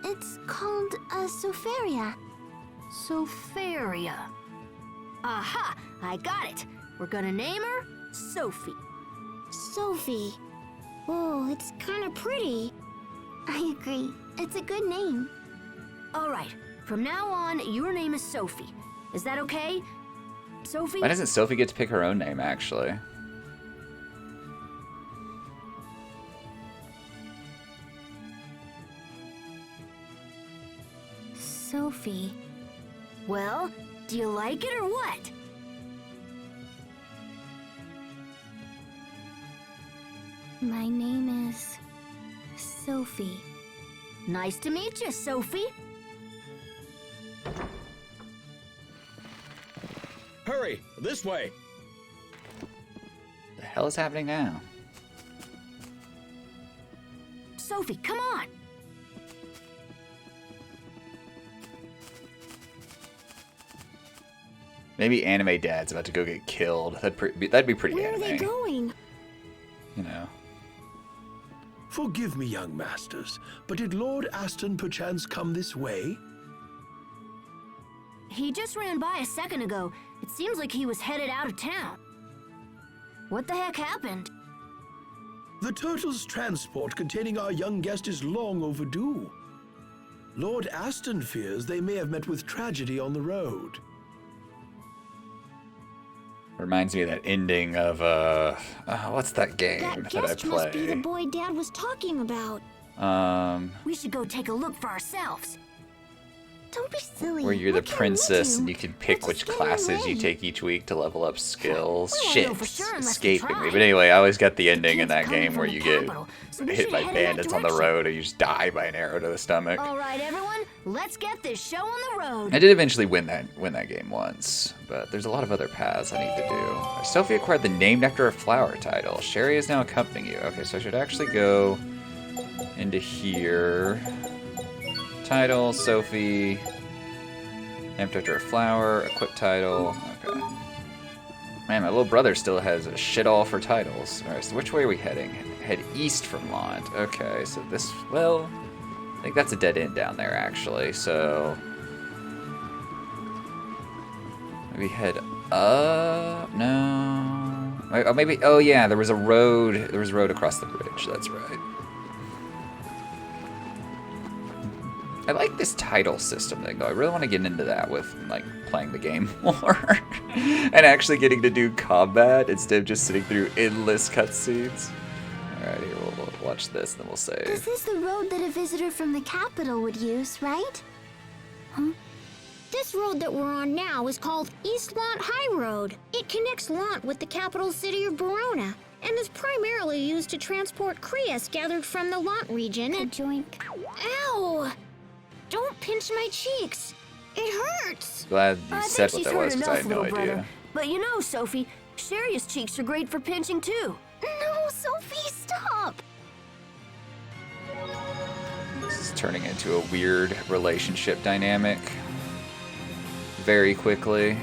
It's called a Sofaria. Sofaria. Aha! I got it. We're gonna name her Sophie. Sophie. Oh, it's kind of pretty. I agree. It's a good name. All right. From now on, your name is Sophie. Is that okay? Sophie? Why doesn't Sophie get to pick her own name, actually? Sophie. Well, do you like it or what? My name is Sophie. Nice to meet you, Sophie. Hurry! This way! The hell is happening now? Sophie, come on. Maybe Anime Dad's about to go get killed. That'd be pretty Where are anime. they going? You know. Forgive me, young masters, but did Lord Aston perchance come this way? He just ran by a second ago. It seems like he was headed out of town. What the heck happened? The turtle's transport containing our young guest is long overdue. Lord Aston fears they may have met with tragedy on the road. Reminds me of that ending of what's that game That that I guest must be the play? boy Dad was talking about. We should go take a look for ourselves. Don't be silly. Where you're the What can we princess do? and you can pick We're which just getting classes you ready. take each week to level up skills. We won't Shit, know for sure unless we escaping me. try. But anyway, I always got the The ending in kids are that coming game from where the you get capital, so we hit should by head in that bandits on the direction. road or you just die by an arrow to the stomach. All right, everyone, let's get this show on the road. I did eventually win that game once, but there's a lot of other paths I need to do. Sophie acquired the Named After a Flower title. Sherry is now accompanying you. Okay, so I should actually go into here. Title, Sophie. Named After a Flower, equip title. Okay. Man, my little brother still has a shit all for titles. Alright, so which way are we heading? Head east from Lont. Okay, so this, well, I think that's a dead end down there, actually, so maybe head up? No. Oh, maybe, oh yeah, there was a road across the bridge, that's right. I like this title system thing, though. I really want to get into that with, like, playing the game more. And actually getting to do combat instead of just sitting through endless cutscenes. Alright, here, we'll watch this, then we'll save. This is the road that a visitor from the capital would use, right? Huh? This road that we're on now is called East Lont High Road. It connects Lont with the capital city of Verona, and is primarily used to transport Crias gathered from the Lont region and... Joink. Ow! Don't pinch my cheeks. It hurts. Glad you I said think what she's that heard was, because I enough, had no little idea. brother. But you know, Sophie, Sherry's cheeks are great for pinching too. No, Sophie, stop. This is turning into a weird relationship dynamic very quickly.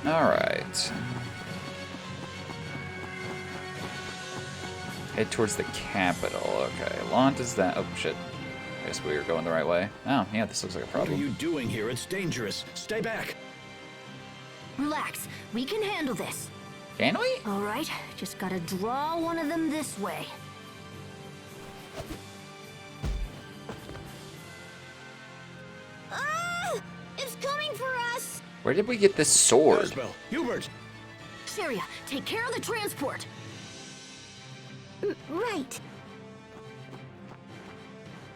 Alright. Head towards the capital. Okay, Lont is that. Oh, shit. I guess we were going the right way. Oh, yeah, this looks like a What are problem. you doing here? It's dangerous. Stay back. Relax, we can handle this. Can we? All right, just gotta draw one of them this way. Ah! It's coming for us. Where did we get this sword? Asbel, Hubert. Sheria, take care of the transport. Right.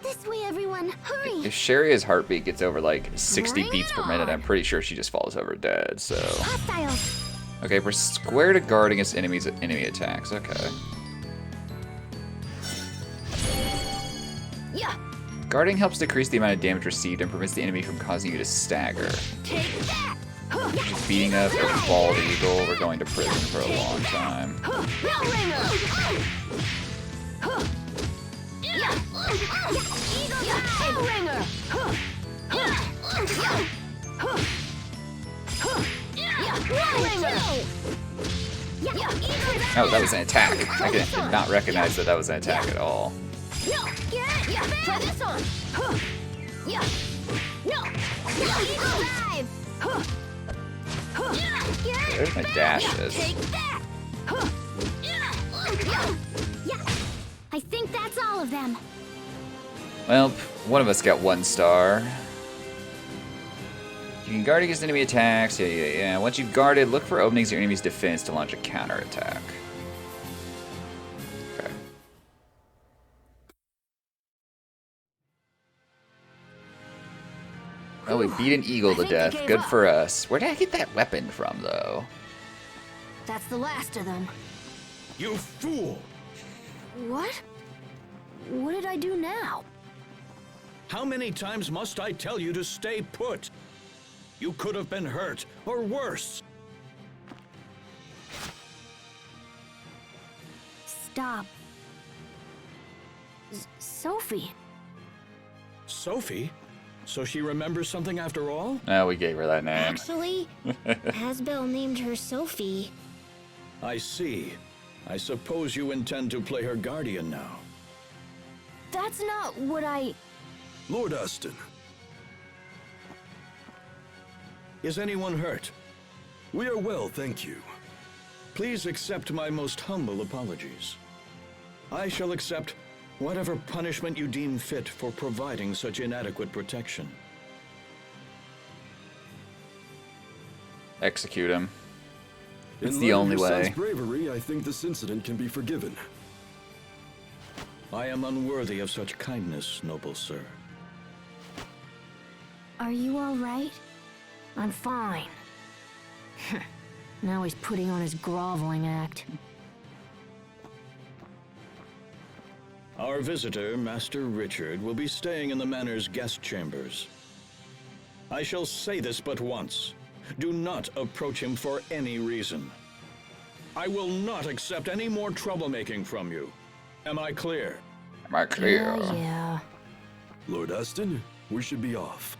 This way, everyone. Hurry. If Sheria's heartbeat gets over like 60 Bring beats it per minute, on. I'm pretty sure she just falls over dead, so... Hostiles. Okay, we're square to guard against enemy attacks. Okay. Yeah, Guarding helps decrease the amount of damage received and prevents the enemy from causing you to stagger. take that. Huh. Just beating up a bald eagle, we're going to prison for a long time. Huh. Bell ringer. Huh. Yeah. Eagle ringer. Huh. Huh. Yeah. Huh. Huh. Yeah. Bell ringer. Yeah. Eagle Oh, that was an attack. I did not recognize that was an attack at all. No. Get it. Yeah. Try this on. Huh. Yeah. No. Yeah. Eagle dive. Huh. Huh. Get it. There's my dashes. Take that. Huh. Yeah. I think that's all of them. Well, one of us got 1 star. You can guard against enemy attacks. Yeah. Once you've guarded, look for openings in your enemy's defense to launch a counterattack. Okay. Oh, we beat an eagle I to think they death. gave Good up. for us. Where did I get that weapon from, though? That's the last of them. You fool! What? What did I do now? How many times must I tell you to stay put? You could have been hurt, or worse. Stop. Sophie. Sophie? So she remembers something after all? Oh, we gave her that name. Actually, Asbel named her Sophie. I see. I suppose you intend to play her guardian now. That's not what I... Lord Aston, Is anyone hurt? we are well, thank you. Please accept my most humble apologies. I shall accept whatever punishment you deem fit for providing such inadequate protection. Execute him. It's In the light of only your way. son's bravery, I think this incident can be forgiven. I am unworthy of such kindness, noble sir. Are you all right? I'm fine. Now he's putting on his groveling act. Our visitor, Master Richard, will be staying in the manor's guest chambers. I shall say this but once. Do not approach him for any reason. I will not accept any more troublemaking from you. Am I clear? Am I clear? Yeah. Lord Aston, we should be off.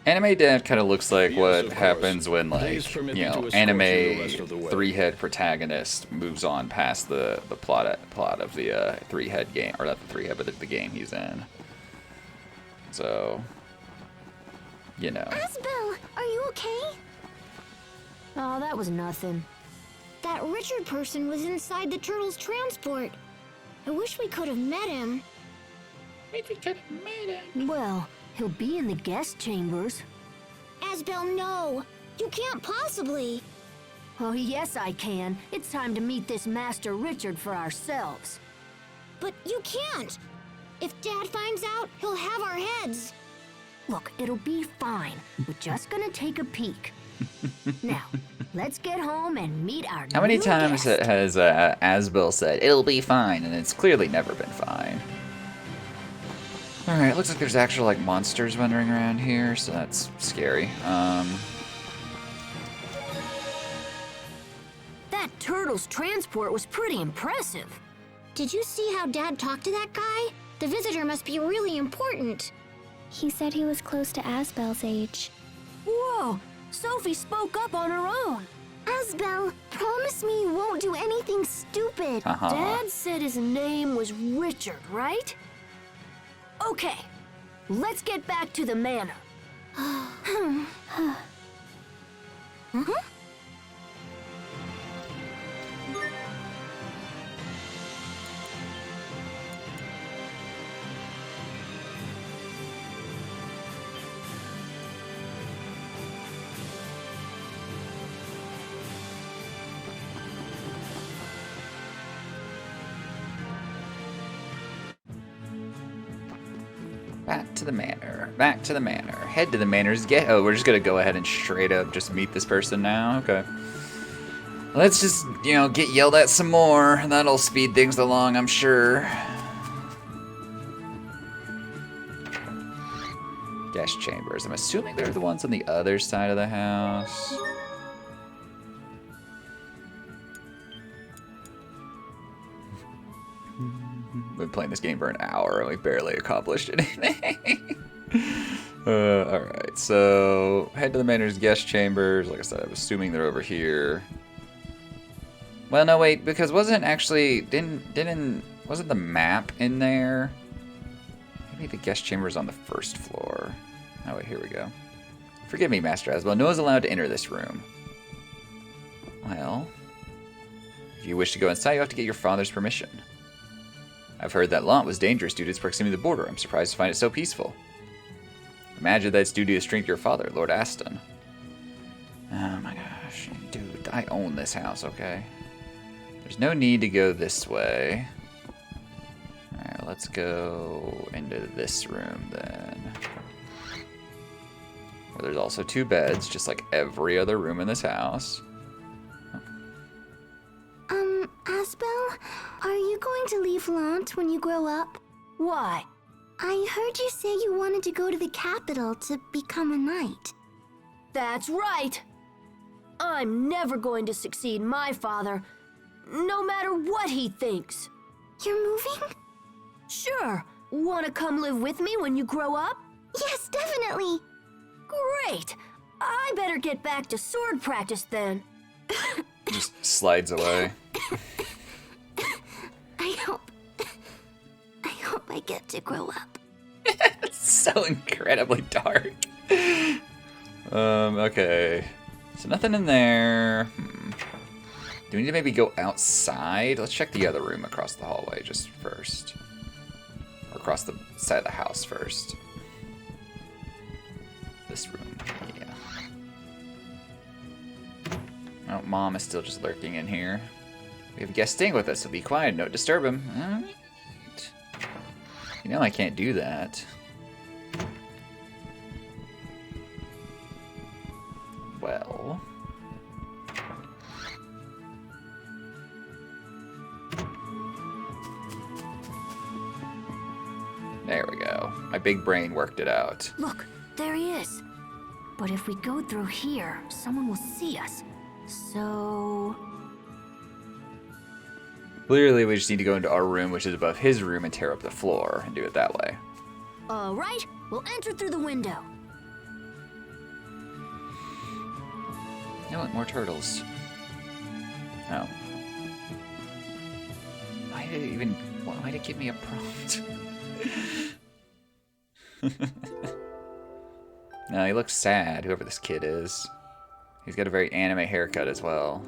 Anime Dad kind of looks like Yes, what of course. happens when, Please like, permit you me to know, escort you the anime rest of the way. three-head protagonist moves on past the plot of the three-head game, or not the three-head, but the game he's in. So, you know. Asbel, are you okay? Oh, that was nothing. That Richard person was inside the turtle's transport. I wish we could have met him. Well, he'll be in the guest chambers. Asbel, no. You can't possibly. Oh, yes, I can. It's time to meet this Master Richard for ourselves. But you can't. If Dad finds out, he'll have our heads. Look, it'll be fine. We're just gonna take a peek. Now, let's get home and meet our How many new times guest. has Asbel said, it'll be fine, and it's clearly never been fine. Alright, looks like there's actual, like, monsters wandering around here, so that's scary. That turtle's transport was pretty impressive. Did you see how Dad talked to that guy? The visitor must be really important. He said he was close to Asbel's age. Whoa! Sophie spoke up on her own. Asbel, promise me you won't do anything stupid. Uh-huh. Dad said his name was Richard, right? Okay, let's get back to the manor. Back to the manor. Back to the manor. Head to the manor's get. Oh, we're just gonna go ahead and straight up just meet this person now? Okay. Let's just, you know, get yelled at some more. That'll speed things along, I'm sure. Guest chambers. I'm assuming they're the ones on the other side of the house. Been playing this game for an hour and we barely accomplished anything. Alright, so head to the manor's guest chambers. Like I said, I'm assuming they're over here. Well, no, wait, because wasn't the map in there? Maybe the guest chamber's on the first floor. Oh wait, here we go. Forgive me, Master Asbel. No one's allowed to enter this room. Well, if you wish to go inside, you have to get your father's permission. I've heard that Lant was dangerous due to its proximity to the border. I'm surprised to find it so peaceful. Imagine that it's due to a strength to your father, Lord Aston. Oh my gosh. Dude, I own this house, okay? There's no need to go this way. Alright, let's go into this room then. Where there's also 2 beds, just like every other room in this house. Asbel, are you going to leave Lant when you grow up? Why? I heard you say you wanted to go to the capital to become a knight. That's right. I'm never going to succeed my father, no matter what he thinks. You're moving? Sure. Want to come live with me when you grow up? Yes, definitely. Great. I better get back to sword practice then. Just slides away. I hope I get to grow up. It's so incredibly dark. Okay. So nothing in there. Do we need to maybe go outside? Let's check the other room across the hallway just first. Or across the side of the house first. This room, yeah. Oh, Mom is still just lurking in here. We have a guest staying with us, so be quiet, don't disturb him. You know I can't do that. Well... There we go. My big brain worked it out. Look, there he is. But if we go through here, someone will see us. So... Clearly, we just need to go into our room, which is above his room, and tear up the floor, and do it that way. All right, we'll enter through the window. You know what? More turtles. Oh. Why did it even... Why did it give me a prompt? No, he looks sad, whoever this kid is. He's got a very anime haircut as well.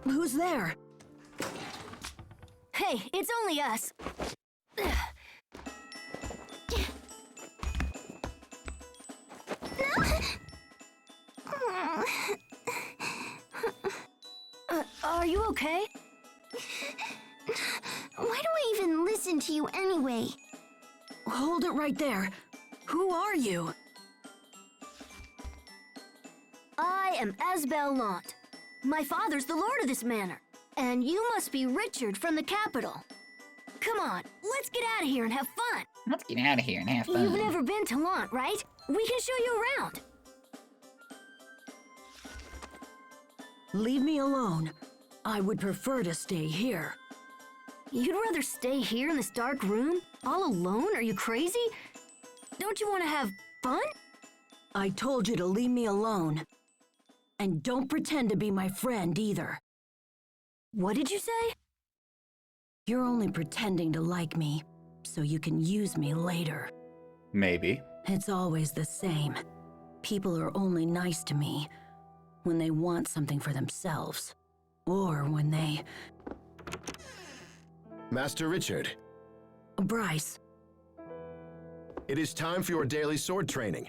Who's there? Hey, it's only us. Are you okay? Why do I even listen to you anyway? Hold it right there. Who are you? I am Asbel Lant. My father's the lord of this manor. And you must be Richard from the capital. Come on, let's get out of here and have fun. Let's get out of here and have fun. You've never been to Lant, right? We can show you around. Leave me alone. I would prefer to stay here. You'd rather stay here in this dark room? All alone? Are you crazy? Don't you want to have fun? I told you to leave me alone. And don't pretend to be my friend either. What did you say? You're only pretending to like me, so you can use me later. Maybe. It's always the same. People are only nice to me when they want something for themselves. Or when they... Master Richard, Bryce. it is time for your daily sword training.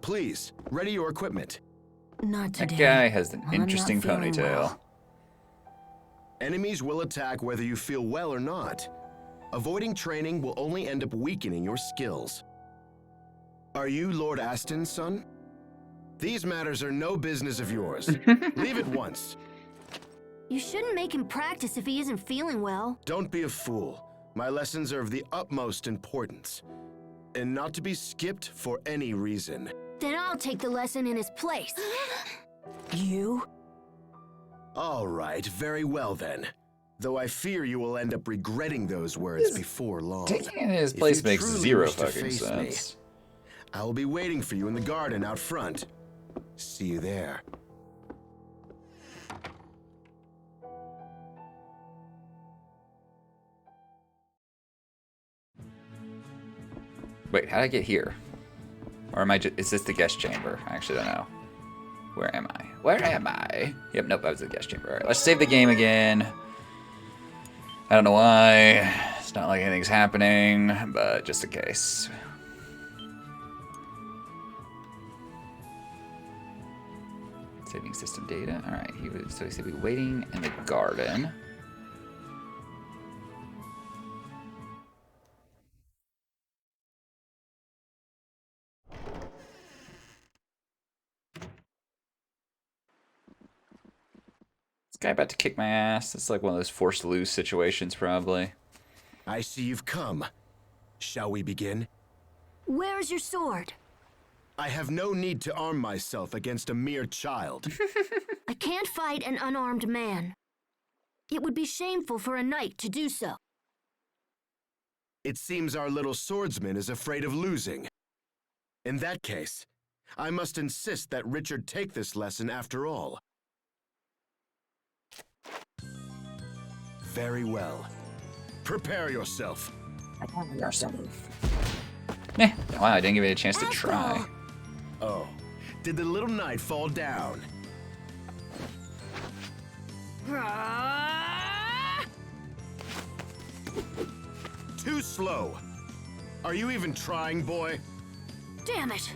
Please, ready your equipment. Not That today. guy has an I'm not interesting feeling ponytail. well. Enemies will attack whether you feel well or not. Avoiding training will only end up weakening your skills. Are you Lord Aston's son? These matters are no business of yours. Leave at once. You shouldn't make him practice if he isn't feeling well. Don't be a fool. My lessons are of the utmost importance, and not to be skipped for any reason. Then I'll take the lesson in his place. You? All right, very well then. Though I fear you will end up regretting those words before long. Taking it in his If place you makes truly zero wish to fucking face me, sense. I will be waiting for you in the garden out front. See you there. Wait, how did I get here? Or am I just... Is this the guest chamber? I actually don't know. Where am I? Where am I? Yep, nope, that was the guest chamber. Alright, let's save the game again. I don't know why. It's not like anything's happening, but just in case. Saving system data. Alright, so he said be waiting in the garden. This guy about to kick my ass. It's like one of those forced lose situations, probably. I see you've come. Shall we begin? Where's your sword? I have no need to arm myself against a mere child. I can't fight an unarmed man. It would be shameful for a knight to do so. It seems our little swordsman is afraid of losing. In that case, I must insist that Richard take this lesson after all. Very well. Prepare yourself. Wow, I didn't give it a chance to try. Oh, did the little knight fall down? Too slow. Are you even trying, boy? Damn it!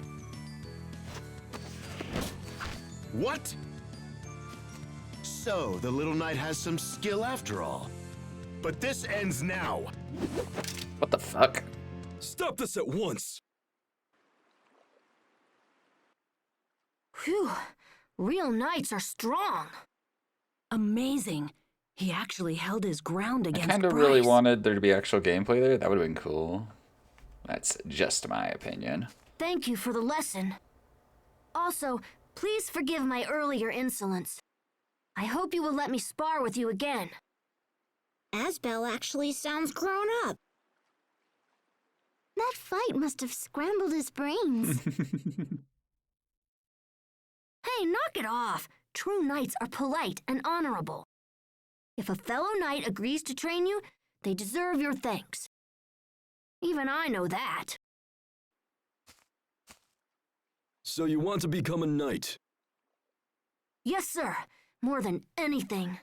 What? So, the little knight has some skill after all. But this ends now. What the fuck? Stop this at once! Phew. Real knights are strong. Amazing. He actually held his ground I against kind of Bryce. really wanted there to be actual gameplay there. That would have been cool. That's just my opinion. Thank you for the lesson. Also, please forgive my earlier insolence. I hope you will let me spar with you again. Asbel actually sounds grown up. That fight must have scrambled his brains. Hey, knock it off. True knights are polite and honorable. If a fellow knight agrees to train you, they deserve your thanks. Even I know that. So you want to become a knight? Yes, sir. More than anything.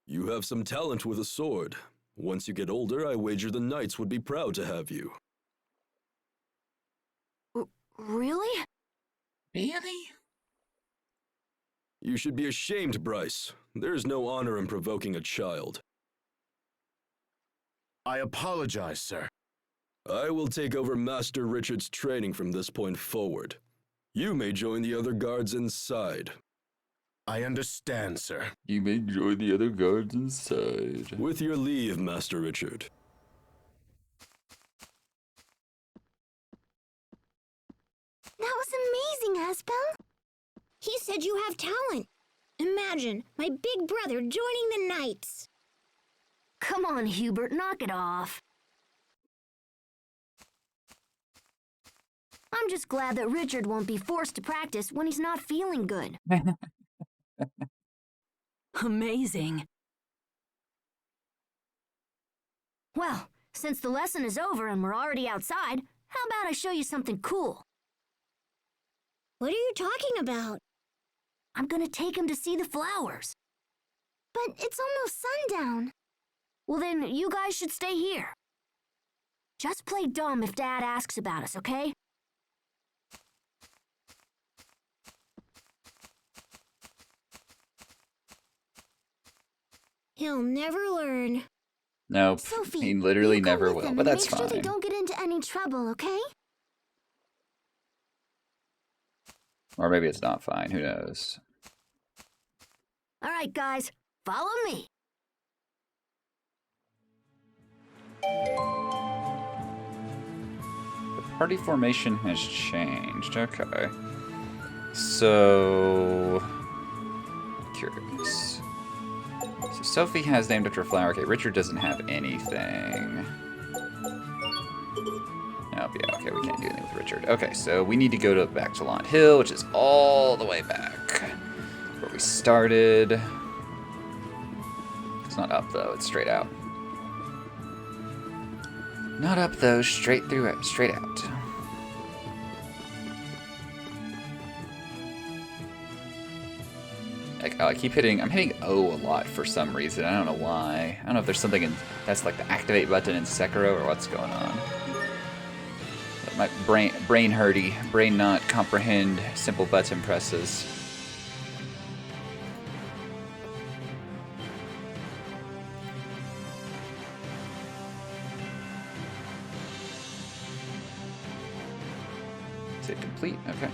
You have some talent with a sword. Once you get older, I wager the knights would be proud to have you. Really? Really? You should be ashamed, Bryce. There's no honor in provoking a child. I apologize, sir. I will take over Master Richard's training from this point forward. You may join the other guards inside. I understand, sir. You may join the other guards inside. With your leave, Master Richard. That was amazing, Asbel. He said you have talent. Imagine, my big brother joining the Knights. Come on, Hubert, knock it off. I'm just glad that Richard won't be forced to practice when he's not feeling good. Amazing. Well, since the lesson is over and we're already outside, how about I show you something cool? What are you talking about? I'm gonna take him to see the flowers. But it's almost sundown. Well, then you guys should stay here. Just play dumb if Dad asks about us, okay? He'll never learn. Nope. Sophie, He literally you go never with will, them but and that's make sure they fine. don't get into any trouble, okay? Or maybe it's not fine. Who knows? All right, guys, follow me. The party formation has changed. Okay. So... Curious. So Sophie has named after a flower. Okay, Richard doesn't have anything. Nope, yeah, okay, we can't do anything with Richard. Okay, so we need to go back to Lont Hill, which is all the way back where we started. It's not up, though. It's straight out. Not up, though. Straight through it. Straight out. I keep hitting... I'm hitting O a lot for some reason. I don't know why. I don't know if there's something in... That's like the activate button in Sekiro or what's going on. My brain hurty. Brain not comprehend simple button presses. Is it complete? Okay.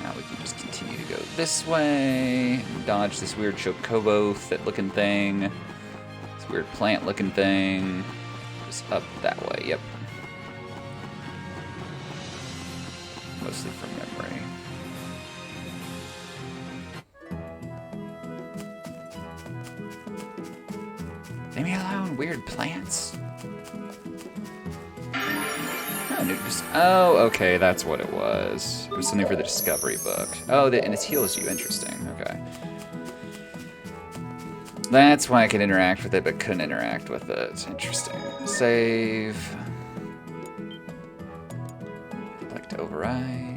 Now we can just continue to go this way. Dodge this weird chocobo looking thing. This weird plant looking thing. Just up that way, yep. Mostly from memory. Leave me alone, weird plants. Oh, okay, that's what it was. It was something for the Discovery book. Oh, and it heals you. Interesting. Okay. That's why I could interact with it, but couldn't interact with it. Interesting. Save. I'd like to overwrite.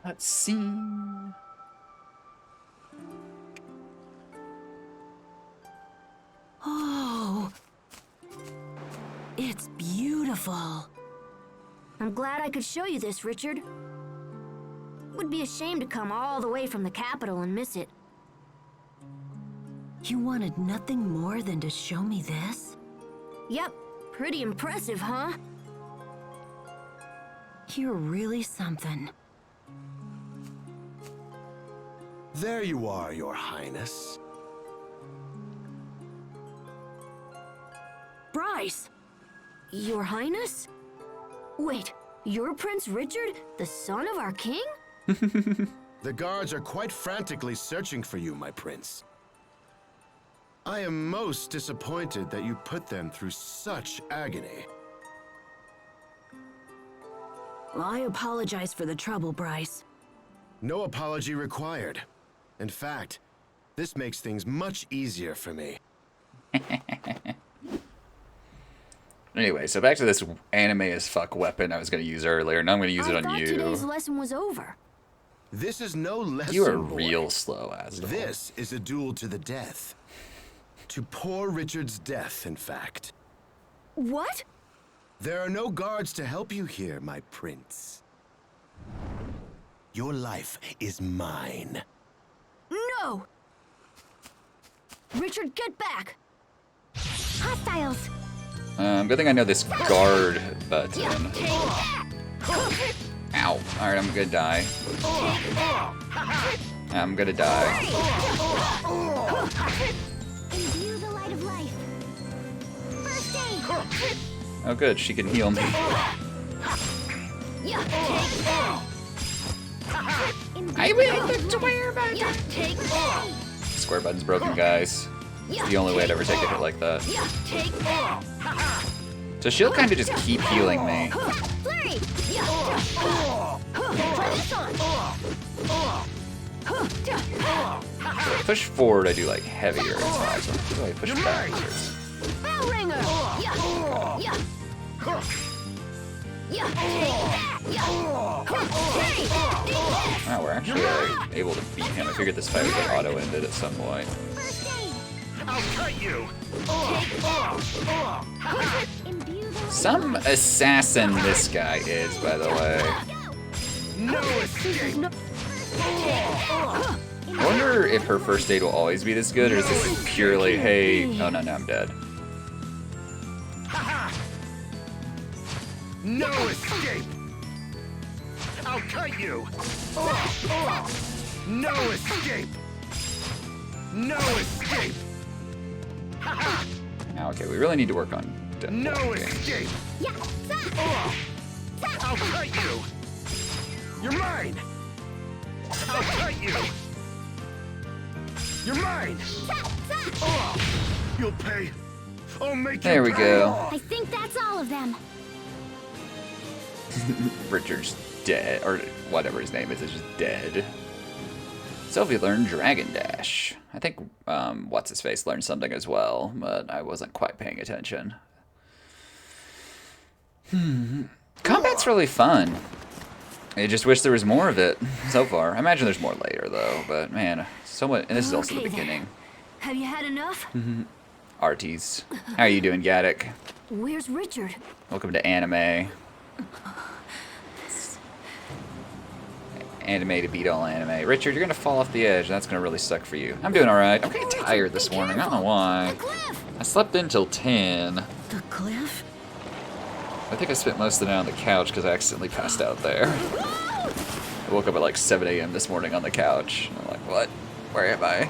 Let's see. It's beautiful. I'm glad I could show you this, Richard. Would be a shame to come all the way from the capital and miss it. You wanted nothing more than to show me this? Yep, pretty impressive, huh? You're really something. There you are, Your Highness. Bryce! Your Highness? Wait, you're Prince Richard, the son of our king? The guards are quite frantically searching for you, my prince. I am most disappointed that you put them through such agony. Well, I apologize for the trouble, Bryce. No apology required. In fact, this makes things much easier for me. Anyway, so back to this anime as fuck weapon I was going to use earlier. Now I'm going to use it on I thought you. today's lesson was over. This is no lesson, You are boy. real slow, Asdol. This is a duel to the death. To poor Richard's death, in fact. What? There are no guards to help you here, my prince. Your life is mine. No! Richard, get back! Hostiles! Good thing I know this guard button. Ow. Alright, I'm gonna die. I'm gonna die. Imbue the light of life. First aid! Oh good, she can heal me. I will the square button! Square button's broken, guys. It's the only way I'd ever take a hit like that. So she'll kind of just keep healing me. So I push forward, I do like heavier attacks. So I push backwards. Wow, we're actually able to beat him. I figured this fight would get auto-ended at some point. I'll cut you! Some assassin this guy is, by the way. No escape! I wonder if her first aid will always be this good, or is this purely, hey, oh no, I'm dead. No escape! I'll cut you! No escape! No escape! Now, okay, we really need to work on death No blocking. escape! I'll cut you! You're mine! I'll cut you! You're mine! You'll pay! I'll make There you we pay. go. I think that's all of them. Richard's dead, or whatever his name is just dead. Sophie learned Dragon Dash. I think, what's-his-face learned something as well, but I wasn't quite paying attention. Combat's really fun. I just wish there was more of it so far. I imagine there's more later, though, but man, so much, and this is also the Okay, then. beginning. Have you had enough? Arties. How are you doing, Gaddick? Where's Richard? Welcome to anime. Anime to beat all anime. Richard, you're gonna fall off the edge, and that's gonna really suck for you. I'm doing alright. I'm getting tired this morning. I don't know why. I slept in till 10. The cliff? I think I spent most of the night on the couch because I accidentally passed out there. I woke up at like 7 a.m. this morning on the couch. I'm like, what? Where am I?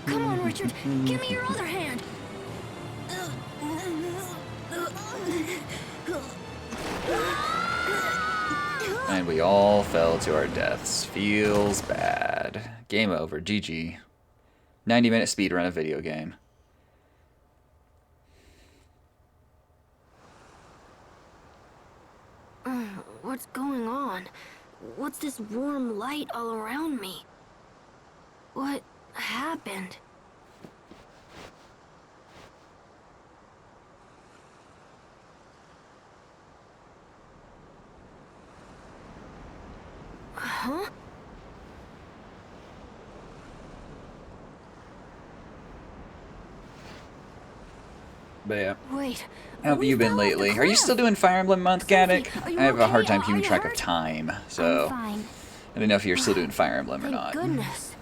Come on, Richard. Give me your other hand. And we all fell to our deaths. Feels bad. Game over. GG. 90-minute speedrun of video game. What's going on? What's this warm light all around me? What happened? Huh? But yeah. Wait. How have you been lately? Are you still doing Fire Emblem Month, Gaddick? I have a hard time keeping track of time, so Fine. I don't know if you're still doing Fire Emblem or Thank not. goodness.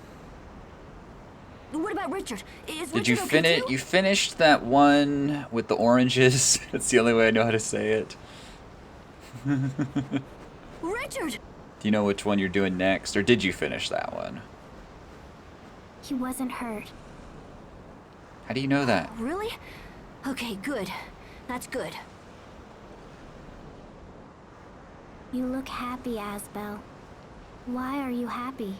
What about Richard? Is Did you Richard okay finish? too? You finished that one with the oranges? That's the only way I know how to say it. Richard! Do you know which one you're doing next, or did you finish that one? He wasn't hurt. How do you know that? Really? Okay, good. That's good. You look happy, Asbel. Why are you happy?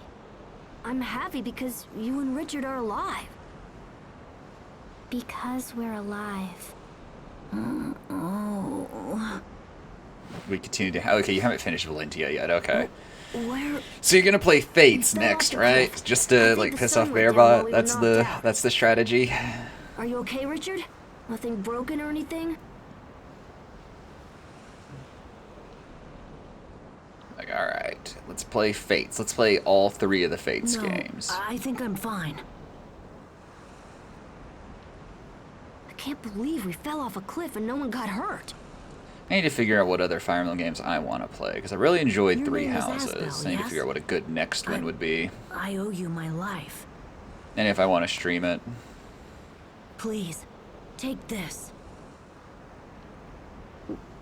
I'm happy because you and Richard are alive. Because we're alive. Oh. We continue to. Okay, you haven't finished Valentia yet. Okay. Where? So you're gonna play Fates We fell off next, the right? cliff. Just I to think like the piss sun off went down while Bearbot. we were That's knocked out. the strategy. Are you okay, Richard? Nothing broken or anything? Like, all right, let's play Fates. Let's play all 3 of the Fates No, games. I think I'm fine. I can't believe we fell off a cliff and no one got hurt. I need to figure out what other Fire Emblem games I want to play because I really enjoyed Your Three name is Houses. Asbel, I need to yes? figure out what a good next one would be, I owe you my life. and if I want to stream it. Please, take this.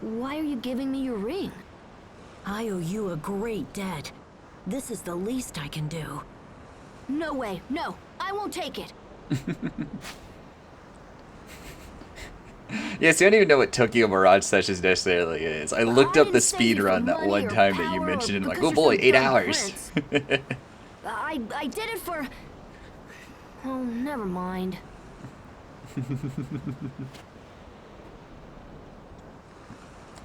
Why are you giving me your ring? I owe you a great debt. This is the least I can do. No way, no, I won't take it. Yeah, see, I don't even know what Tokyo Mirage Sessions necessarily is. I looked up the didn't say speed for run that money one or time that you power mentioned, or and I'm like, because oh you're boy, some 8 dumb hours. prince. I did it for... Oh, never mind.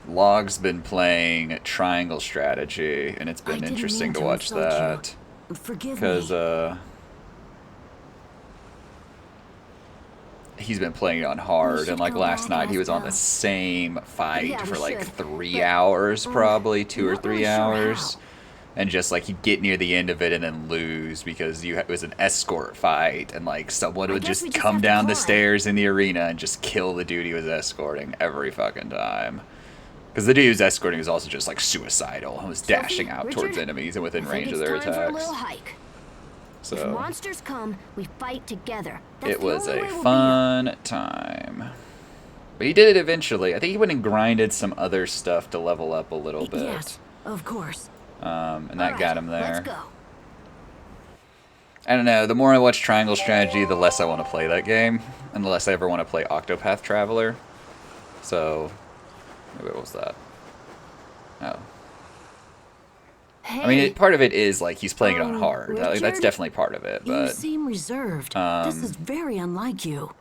Log's been playing Triangle Strategy, and it's been didn't interesting mean to to watch insult you. that. Forgive Because, me. he's been playing it on hard, should and like go last back night he as was on the well. same fight Yeah, we for like should. 3 But, hours, probably 2 or not 3 really sure hours. how. And just like he'd get near the end of it and then lose because it was an escort fight, and like someone would guess we just just come have to down the climb. stairs in the arena and just kill the dude he was escorting every fucking time. Because the dude he was escorting was also just like suicidal and was dashing out towards Richard, enemies and within I range think of their it's time for a attacks. little hike. If So monsters come, we fight together. That's it the was only a way we'll fun time. But he did it eventually. I think he went and grinded some other stuff to level up a little bit. Yes, of course. And that got him there. Let's go. I don't know, the more I watch Triangle Strategy, the less I want to play that game, and the less I ever want to play Octopath Traveler. So, what was that? Oh. Hey, I mean, part of it is, like, he's playing it on Oh, hard. That's Richard? definitely part of it, you but, seem reserved. This is very unlike you.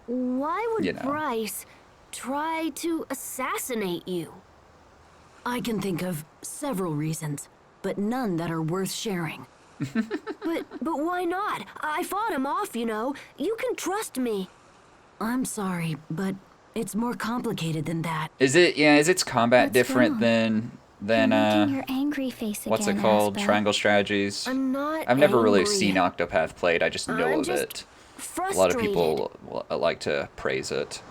Why would You know. Bryce try to assassinate you? I can think of several reasons, but none that are worth sharing. but why not? I fought him off, you know. You can trust me. I'm sorry, but it's more complicated than that. is its combat What's different wrong? than, You're making your angry face what's again, it called? Asbel. Triangle Strategies? I'm not I've never really angry. seen Octopath played, I just know I'm of just it. A frustrated. lot of people like to praise it.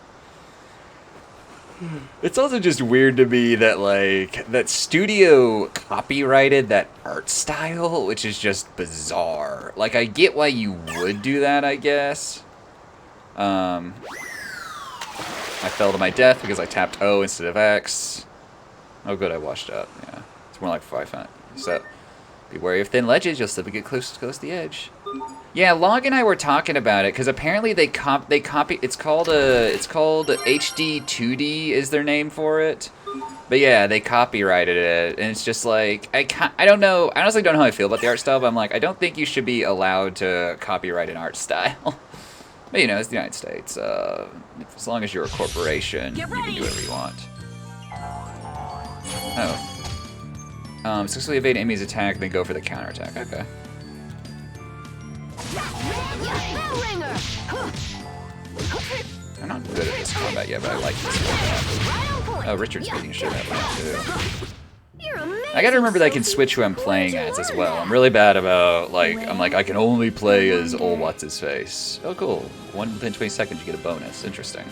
It's also just weird to me that, like, that studio copyrighted that art style, which is just bizarre. Like, I get why you would do that, I guess. I fell to my death because I tapped O instead of X. Oh, good, I washed up. Yeah, it's more like 5 feet. So, be wary of thin ledges. You'll slip and get close to the edge. Yeah, Log and I were talking about it because apparently they copy. It's called HD 2D is their name for it. But yeah, they copyrighted it, and it's just like I don't know. I honestly don't know how I feel about the art style. But I'm like, I don't think you should be allowed to copyright an art style. But you know, it's the United States. As long as you're a corporation, you can do whatever you want. Oh. Successfully evade enemy's attack, then go for the counterattack. Okay. I'm not good at this combat yet, but I like this combat. Oh, Richard's beating shit out of me, too. I gotta remember that I can switch who I'm playing as well. I'm really bad about, like, I can only play as old what's-his-face. Oh, cool. 1 within 20 seconds, you get a bonus. Interesting.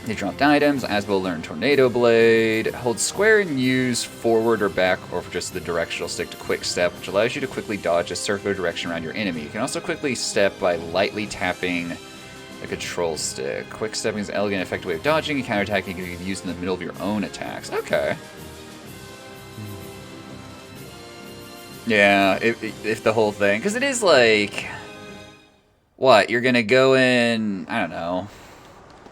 They dropped items. Asbel learned Tornado Blade. Hold square and use forward or back or just the directional stick to quick step, which allows you to quickly dodge a circular direction around your enemy. You can also quickly step by lightly tapping the control stick. Quick stepping is an elegant, effective way of dodging and counterattacking can be used in the middle of your own attacks. Okay. Yeah, if the whole thing, because it is like, what, you're gonna go in, I don't know,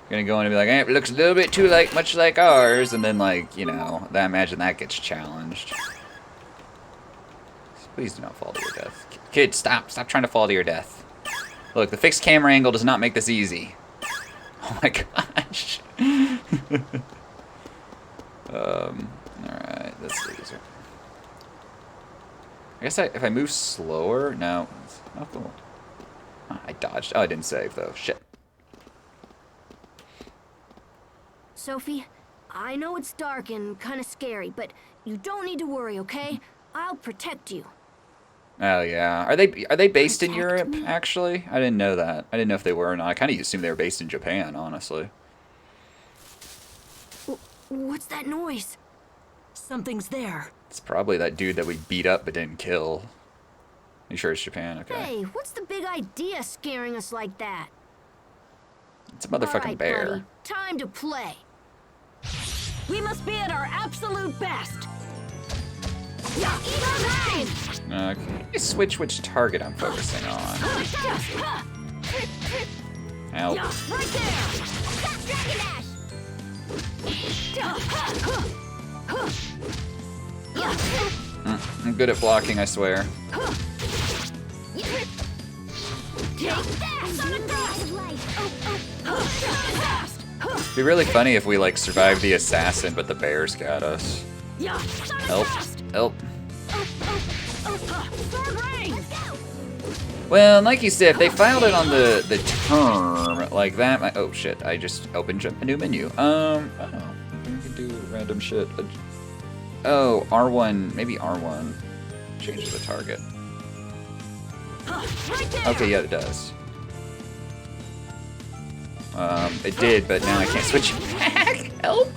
you're gonna go in and be like, it looks a little bit too much like ours, and then like, you know, I imagine that gets challenged. Please do not fall to your death. Kid, stop trying to fall to your death. Look, the fixed camera angle does not make this easy. Oh my gosh. Alright, let's see. I guess if I move slower, no. Oh, cool. Oh, I dodged. Oh, I didn't save, though. Shit. Sophie, I know it's dark and kind of scary, but you don't need to worry, okay? I'll protect you. Oh, yeah. Are they based in Europe, actually? I didn't know that. I didn't know if they were or not. I kind of assumed they were based in Japan, honestly. What's that noise? Something's there. It's probably that dude that we beat up but didn't kill. You sure it's Japan? Okay. Hey, what's the big idea scaring us like that? It's a motherfucking All right, bear. buddy, time to play. We must be at our absolute best. Okay. Switch which target I'm focusing on. Ow. Right there. I'm good at blocking, I swear. It'd be really funny if we like survived the assassin, but the bears got us. Help! Help! Well, like you said, if they filed it on the term like that, oh shit! I just opened a new menu. Oh, we can do random shit. Oh, R1, maybe R1 changes the target. Okay, yeah, it does. It did, but now I can't switch back. Help!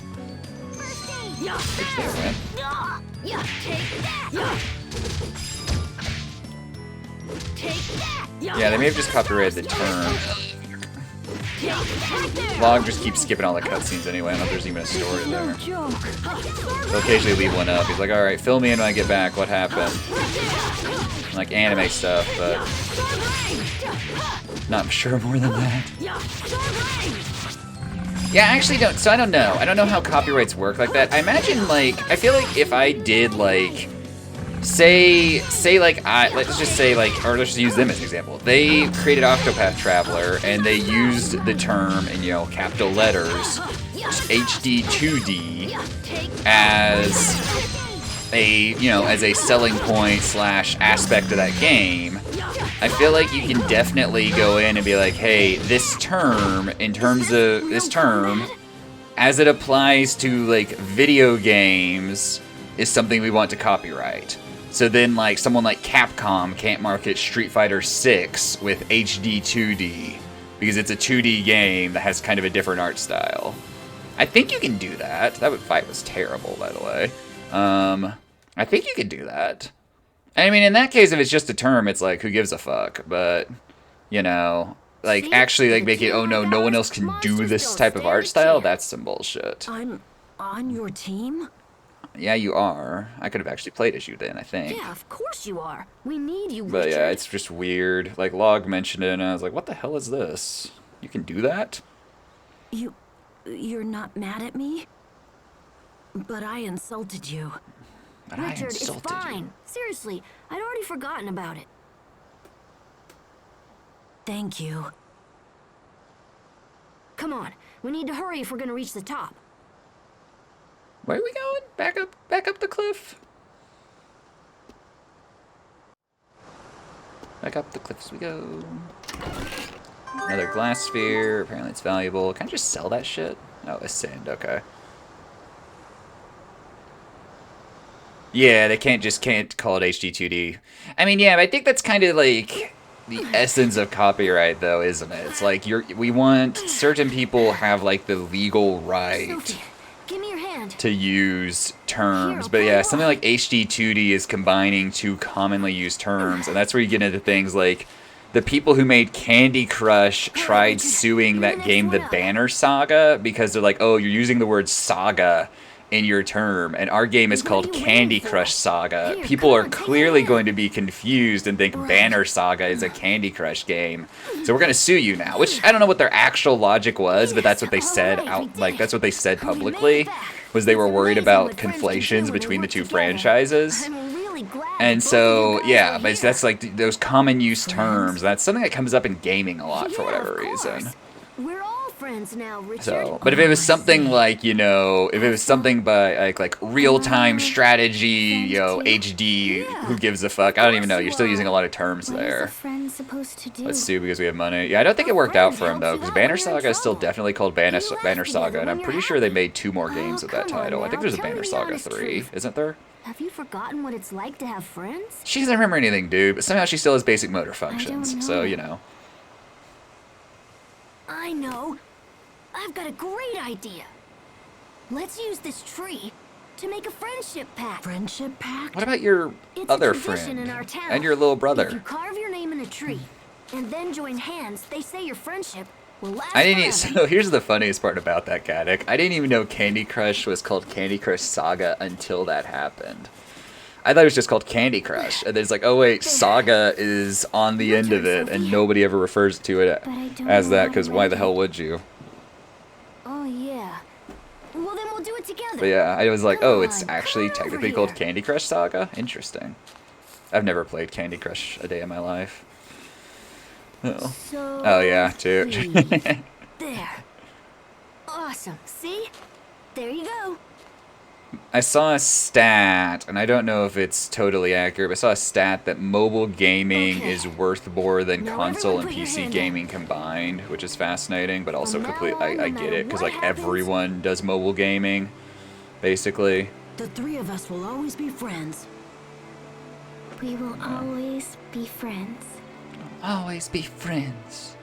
Switch there, man. Yeah, they may have just copyrighted the term. Log just keeps skipping all the cutscenes anyway. I don't know if there's even a story there. He'll occasionally leave one up. He's like, alright, fill me in when I get back. What happened? Like anime stuff, but not sure more than that. Yeah, I actually don't. So I don't know. I don't know how copyrights work like that. I imagine, like, I feel like if I did, like, say like let's just say like, or let's just use them as an example. They created Octopath Traveler and they used the term in, you know, capital letters HD 2D as a, you know, as a selling point / aspect of that game. I feel like you can definitely go in and be like, hey, this term, in terms of this term, as it applies to like video games, is something we want to copyright. So then, like, someone like Capcom can't market Street Fighter 6 with HD 2D because it's a 2D game that has kind of a different art style. I think you can do that. That fight was terrible, by the way. I think you could do that. I mean, in that case, if it's just a term, it's like, who gives a fuck? But, you know, like, actually, like, make it, oh no, no one else can do this type of art style? That's some bullshit. I'm on your team? Yeah, you are. I could have actually played as you then, I think. Yeah, of course you are. We need you, But Richard. yeah, it's just weird. Like, Log mentioned it, and I was like, what the hell is this? You can do that? You're not mad at me? But I insulted you. But Richard, I insulted it's fine. you. Seriously, I'd already forgotten about it. Thank you. Come on, we need to hurry if we're gonna reach the top. Where are we going? Back up the cliff? Back up the cliffs we go. Another glass sphere. Apparently it's valuable. Can I just sell that shit? Oh, ascend. Okay. Yeah, they can't call it HD2D. I mean, yeah, but I think that's kind of like, the essence of copyright, though, isn't it? It's like we want certain people have like the legal right Sophie, give me your hand. to use terms, but yeah, something like HD2D is combining two commonly used terms, and that's where you get into things like the people who made Candy Crush tried suing that game, The Banner Saga, because they're like, oh, you're using the word saga in your term, and our game is called Candy Crush Saga. People are clearly going to be confused and think Banner Saga is a Candy Crush game, so we're going to sue you now, which I don't know what their actual logic was, but that's what they said out, like that's what they said publicly, was they were worried about conflations between the two franchises. And so, yeah, but that's like those common use terms. That's something that comes up in gaming a lot for whatever reason. We're all friends now, Richard. So, but if it was something like, you know, if it was something by like real-time strategy, you know, HD, who gives a fuck? I don't even know. You're still using a lot of terms there. Friends supposed to do? Let's sue because we have money. Yeah, I don't think it worked out for him though, because Banner Saga is still definitely called Banner Saga, and I'm pretty sure they made 2 more games with that title. I think there's a Banner Saga 3, isn't there? Have you forgotten what it's like to have friends? She doesn't remember anything, dude, but somehow she still has basic motor functions, so, you know. I know. I've got a great idea. Let's use this tree to make a friendship pact. Friendship pact? What about your It's other a tradition friend in our town. and your little If you brother? carve your name in a tree and then join hands, they say your friendship will last I didn't. forever. So here's the funniest part about that, Gaddick. I didn't even know Candy Crush was called Candy Crush Saga until that happened. I thought it was just called Candy Crush, and then it's like, oh wait, Saga is on the end of it, and nobody ever refers to it as that, because why the hell would you? Oh yeah. Well then we'll do it together. But yeah, I was like, oh, it's actually technically called Candy Crush Saga? Interesting. I've never played Candy Crush a day in my life. Oh, oh yeah, too. There. Awesome. See? There you go. I saw a stat, and I don't know if it's totally accurate, but I saw a stat that mobile gaming is worth more than console and PC gaming combined, which is fascinating, but also I get it, because like everyone does mobile gaming, basically. The 3 of us will always be friends. We will always be friends. Always be friends.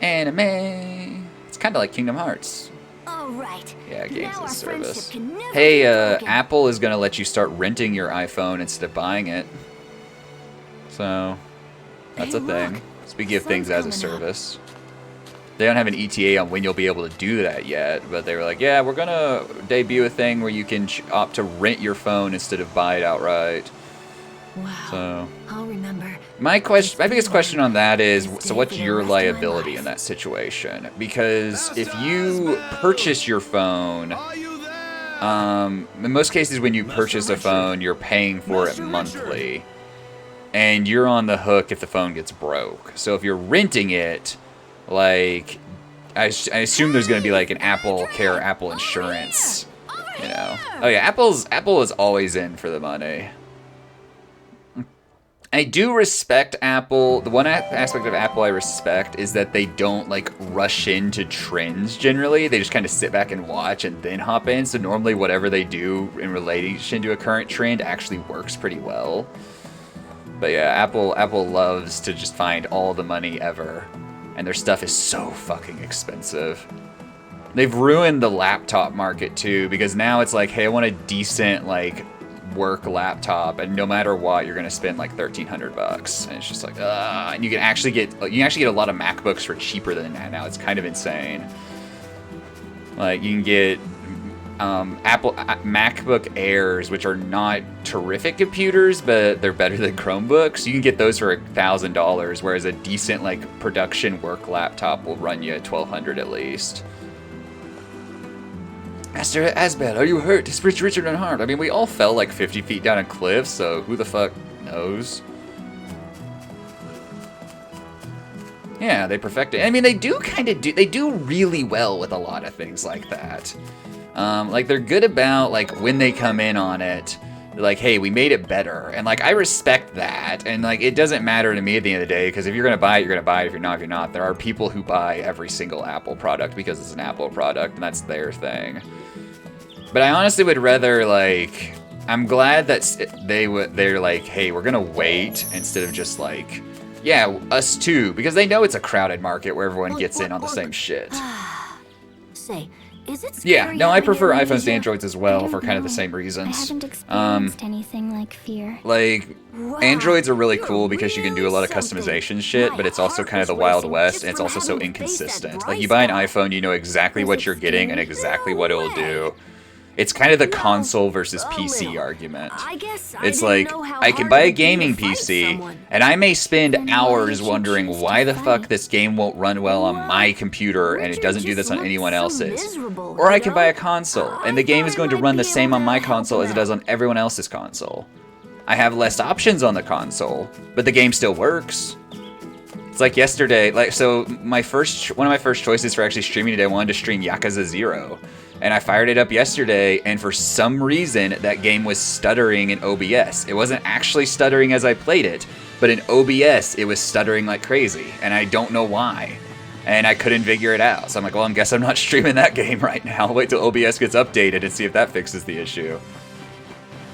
Anime. It's kind of like Kingdom Hearts. All right. Yeah, games Now as our service. friendship can never Hey, be broken. Apple is gonna let you start renting your iPhone instead of buying it. So, that's a thing. Speaking of things as a service. They don't have an ETA on when you'll be able to do that yet, but they were like, yeah, we're gonna debut a thing where you can opt to rent your phone instead of buy it outright. Wow. So, I'll remember. my biggest question on that is, so what's your liability in that situation? Because if you purchase your phone, in most cases when you purchase a phone, you're paying for it monthly, and you're on the hook if the phone gets broke. So if you're renting it, like, I assume there's going to be like an Apple Care, Apple Insurance, you know. Oh yeah, Apple is always in for the money. I do respect Apple. The one aspect of Apple I respect is that they don't like rush into trends generally. They just kind of sit back and watch and then hop in. So normally whatever they do in relation to a current trend actually works pretty well. But yeah, Apple loves to just find all the money ever. And their stuff is so fucking expensive. They've ruined the laptop market too, because now it's like, hey, I want a decent like work laptop, and no matter what, you're gonna spend like $1,300, and it's just like, and you can actually get a lot of MacBooks for cheaper than that now. It's kind of insane. Like you can get Apple MacBook Airs, which are not terrific computers, but they're better than Chromebooks. You can get those for $1,000, whereas a decent like production work laptop will run you $1,200 at least. Master Asbel, are you hurt? Is Richard unharmed? I mean, we all fell like 50 feet down a cliff, so who the fuck knows? Yeah, they perfected. I mean, they do really well with a lot of things like that. Like they're good about like when they come in on it, they're like, hey, we made it better, and like I respect that, and like it doesn't matter to me at the end of the day, because if you're gonna buy it, you're gonna buy it. If you're not, you're not. There are people who buy every single Apple product because it's an Apple product, and that's their thing. But I honestly would rather like, I'm glad that they're like, hey, we're gonna wait instead of just like Yeah, us too, because they know it's a crowded market where everyone gets in on the same shit. Say, is it scary? Yeah, no, I having prefer iPhones to amnesia? Androids as well for kind of the same I reasons. haven't experienced anything like fear. Like, Wow, Androids are really you're cool because you can do a lot of really something. customization shit, My but it's also heart kind of the was Wild racing West, just and it's from also so having to face that inconsistent. Like, Bryce you buy an guy. iPhone, you know exactly Was what it you're getting and scary? exactly No what it'll way. do. It's kind of the No, console versus a PC little. argument. I guess It's didn't like, know how I can hard buy it a would be to gaming fight PC, someone. and I may spend Then why hours did you wondering choose to why the fuck fight? this game won't run well on my computer and it Richard doesn't do just this on looked anyone so else's. miserable, Or you I can buy know? a console, I and the game thought is I going to might run the be same able on to my help console him as it does out. on everyone else's console. I have less options on the console, but the game still works. It's like yesterday, so one of my first choices for actually streaming today, I wanted to stream Yakuza 0. And I fired it up yesterday, and for some reason, that game was stuttering in OBS. It wasn't actually stuttering as I played it, but in OBS, it was stuttering like crazy, and I don't know why. And I couldn't figure it out. So I'm like, well, I guess I'm not streaming that game right now. I'll wait till OBS gets updated and see if that fixes the issue.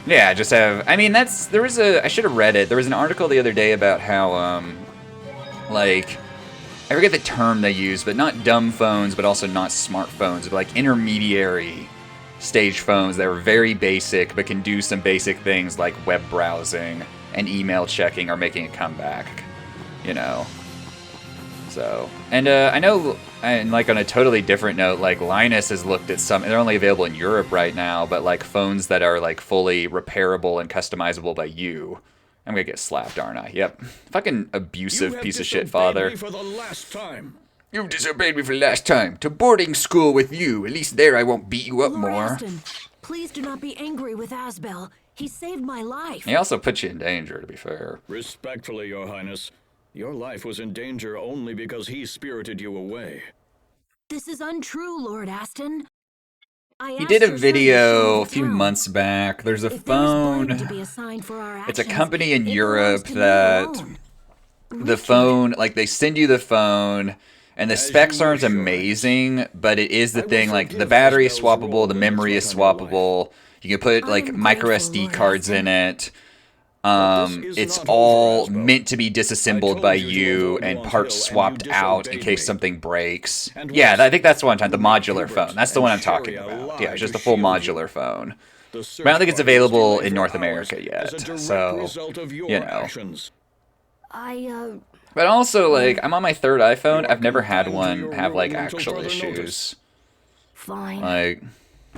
Yeah, I should have read it. There was an article the other day about how, I forget the term they use, but not dumb phones, but also not smartphones, but like intermediary stage phones that are very basic, but can do some basic things like web browsing and email checking or making a comeback, you know. So, and I know, and like on a totally different note, like Linus has looked at some, they're only available in Europe right now, but like phones that are like fully repairable and customizable by you. I'm gonna get slapped, aren't I? Yep. Fucking abusive piece of shit father. For the last time. You've disobeyed me for the last time. To boarding school with you. At least there I won't beat you up Lord more. Aston, please do not be angry with Asbel. He saved my life. He also put you in danger, to be fair. Respectfully, Your Highness, your life was in danger only because he spirited you away. This is untrue, Lord Aston. He did a video a few months back. There's a phone. It's a company in Europe that the phone, like they send you the phone, and the specs aren't amazing, but it is the thing, like the battery is swappable, the memory is swappable. You can put like micro SD cards in it. It's all meant to be disassembled by you and parts swapped out in case something breaks. Yeah, I think that's the one I'm talking, the modular phone. That's the one I'm talking about. Yeah, just the full modular phone. But I don't think it's available in North America yet. So, you know. But also, like, I'm on my third iPhone. I've never had one have, like, actual issues. Fine. Like,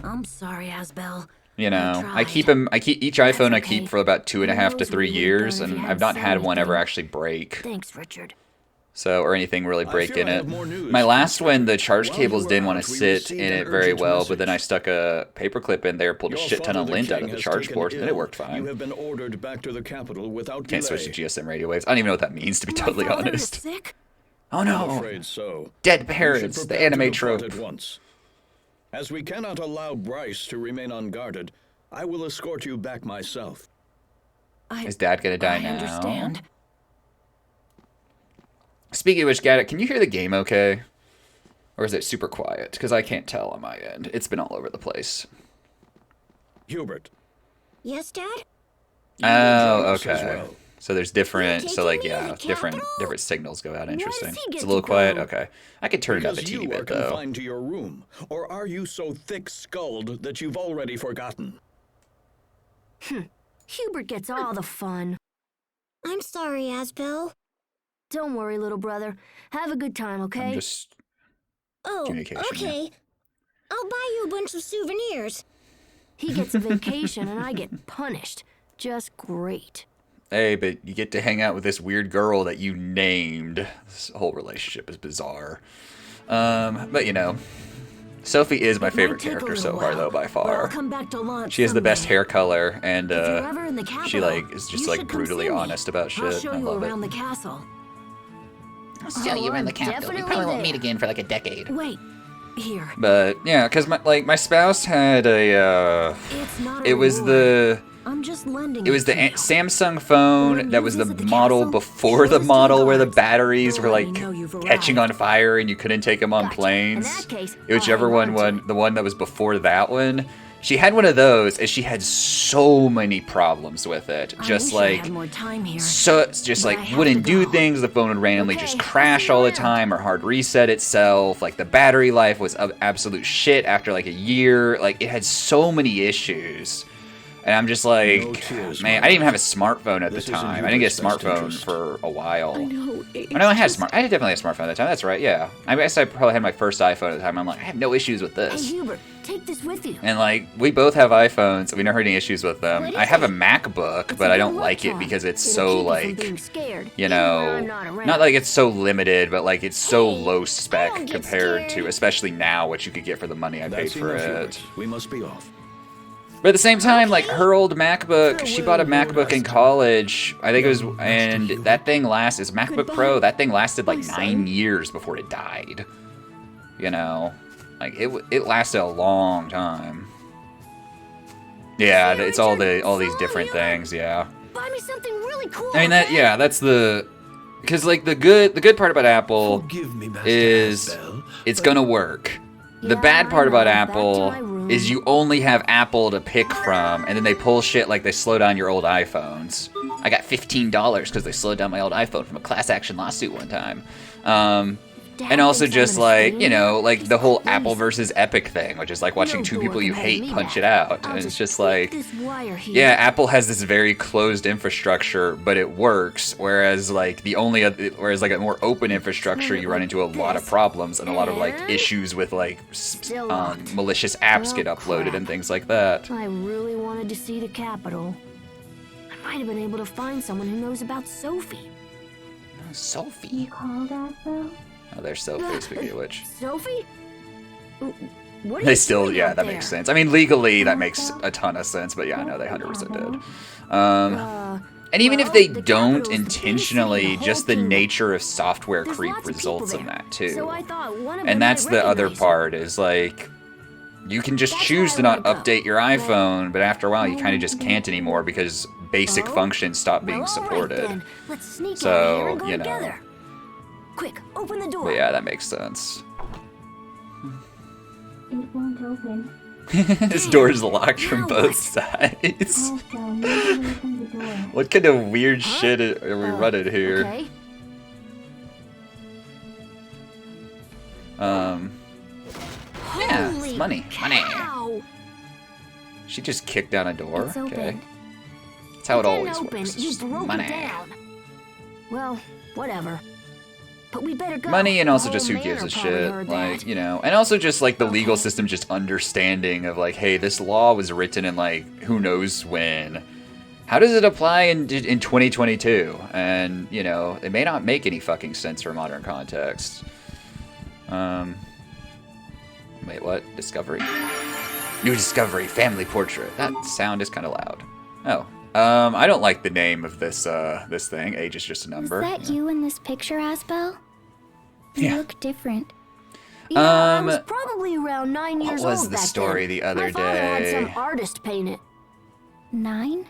I'm sorry, Asbel. you know, I keep each iPhone I keep for about 2.5 to 3 years, and I've not had one ever actually break. Thanks, Richard. So, or anything really break in it. My last one, the charge cables didn't want to sit in it very well, but then I stuck a paperclip in there, pulled a shit ton of lint out of the charge port, and then it worked fine. You have been ordered back to the capital without Can't delay. switch to GSM radio waves. I don't even know what that means, to be totally honest. Sick? Oh I'm no! afraid so. Dead You should parents, the prepare to anime depart trope. at once. As we cannot allow Bryce to remain unguarded, I will escort you back myself. Is Dad gonna die now? Understand. Speaking of which, Gadget, can you hear the game okay? Or is it super quiet? Because I can't tell on my end. It's been all over the place. Hubert. Yes, Dad? Oh, join us as okay. well. So there's different, You're so like, taking me to yeah, the different capital? signals go out. Interesting. he It's get a little to quiet? go? Okay. I could turn it up a Because teeny you are bit, though. confined to your room, or are you so thick-skulled that you've already forgotten? Hubert gets all the fun. I'm sorry, Asbel. Don't worry, little brother. Have a good time, okay? I'm just Oh, communication. yeah. okay. I'll buy you a bunch of souvenirs. He gets a vacation and I get punished. Just great. Hey, but you get to hang out with this weird girl that you named. This whole relationship is bizarre. But you know, Sophie is my favorite character so far, though, by I'll far. come back to launch She has the best someday. hair color, and If you're ever in the she capital, like is just you like should come brutally see me. honest about shit. I'll show I you love around it. the castle. Show you around the capital. We capital. probably won't meet again for like a decade. Wait, here. But yeah, because my spouse had a It's not a it was reward. the I'm just lending it was the to you. Samsung phone When that you was the visit the model castle, before show the us to model the where the guards. batteries They'll were let like me know you've catching arrived. on fire and you couldn't take them on Gotcha. In planes. that case, Whichever I'll one, hang on to the one that was before that one, She had one of those, and she had so many problems with it. Just I wish I like, had more time here. so it's just But I like have wouldn't to do go. things. The phone would randomly Okay, just I'll crash see you all the around. time or hard reset itself. Like the battery life was absolute shit after like a year. Like it had so many issues. And I'm just like, No tears, man, my I didn't even have a love. smartphone at the This is in time. I didn't get a Hubert's best smartphone interest. for a while. I know. I know I had I definitely had a smartphone at the time. That's right. Yeah. I guess I probably had my first iPhone at the time. I'm like, I have no issues with Hey, this. Hubert, take this with you. And like, we both have iPhones. We never had any issues with them. What I is have a it? MacBook, It's but a I good don't like it laptop. because it's It'll so keep you from like, being scared, you even when know, I'm not around. not like it's so limited, but like it's so Hey, low spec don't get compared to, scared. especially now, what you could get for the money I paid That's for enough, it. Hubert. We must be off. But at the same time, like her old MacBook, she bought a Farewell, Lord MacBook in Aston. college. I think it was, Young Master and Hubert. that thing is MacBook Goodbye, Pro. That thing lasted like my 9 son. years before it died. You know, like it lasted a long time. Yeah, it's all these different things. Yeah. Buy me something really cool. I mean that, okay? yeah, that's because like the good part about Apple Forgive me, Master is Asbel, it's but gonna work. The Yeah, bad I part about know. Back to Apple my room. is you only have Apple to pick from, and then they pull shit like they slow down your old iPhones. I got $15 because they slowed down my old iPhone from a class action lawsuit one time. Dad And also thinks I'm just gonna like, stay you know, here. like He's the whole crazy. Apple versus Epic thing, which is like watching No two door people you can hold hate me punch back. it out. I'll And it's just just tweak like, this wire here. yeah, Apple has this very closed infrastructure, but it works. Whereas like whereas like a more open infrastructure, you run into a lot of problems and a lot of like And issues with like still locked. malicious apps Oh, get uploaded crap. and things like that. I really wanted to see the Capitol. I might have been able to find someone who knows about Sophie. Sophie. Called Asbel? Oh, there's Sophie. Speaking of which, Sophie? What are they you still, doing yeah, out that there? makes sense. I mean, legally that makes a ton of sense, but yeah, I know they 100% did. And even if well, they the don't capital is the biggest city in intentionally, the just whole the kingdom. nature of software There's creep lots of people results in there. that too. So I thought one of them And that's might the other recognize you. part is like, you can just That's choose why to I not wanna go. update your iPhone, but after a while you kind of just can't anymore because basic Oh? functions stop being Well, all right supported. then. Let's sneak out So, of here and go you know. together. Quick, open the door. But yeah, that makes sense. It won't open. This door is locked from Now both what? sides. Asbel, move away from the door. What kind of weird Huh? shit are we running here? Okay. Yeah, it's Holy money. cow. She just kicked down a door. It's Okay. open. That's how it didn't always open. works. It's You just broke money. it down. Well, whatever. But we better go. Money and The also whole just who manor gives a probably shit. heard Like, that. you know, and also just like the legal Okay. system just understanding of like, hey, this law was written in like who knows when. How does it apply in 2022? And, you know, it may not make any fucking sense for modern context. Wait, what? Discovery? New discovery, family portrait. That sound is kind of loud. Oh. I don't like the name of this this thing. Age is just a number. Was that you in this picture, Asbel? You Yeah. look different. Yeah, I was Um, probably around 9 what years was old the back story then. the other My father had some day? artist paint it. 9?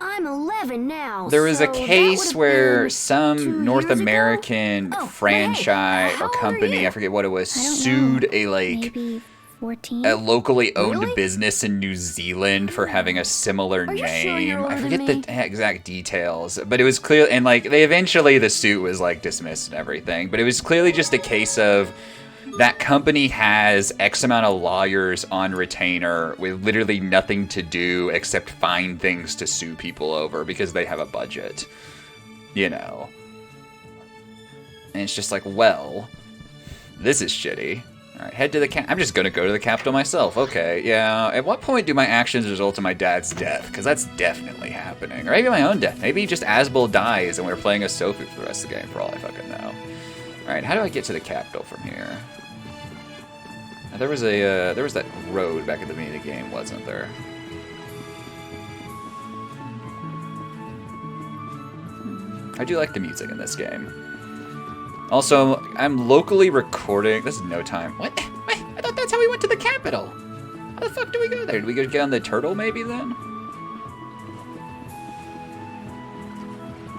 I'm 11 now. There was so a that case would've where been 2 some North years ago? American Oh, franchise hey, or how old are company, you? I forget what it was, I don't sued know. a like Maybe 14? a locally owned Really? business in New Zealand for having a similar Are you sure name. you're I older forget than the me? exact details, but it was clear, and like they eventually the suit was like dismissed and everything. But it was clearly just a case of that company has X amount of lawyers on retainer with literally nothing to do except find things to sue people over because they have a budget. You know. And it's just like, well, this is shitty. Alright, head to the I'm just gonna go to the Capitol myself. Okay, yeah. At what point do my actions result in my dad's death? Because that's definitely happening. Or maybe my own death. Maybe just Asbel dies and we're playing as Sophie for the rest of the game, for all I fucking know. Alright, how do I get to the Capitol from here? There was that road back at the beginning of the game, wasn't there? I do like the music in this game. Also, I'm locally recording. This is no time. What? Wait, I thought that's how we went to the Capitol. How the fuck do we go there? Did we go get on the turtle maybe then?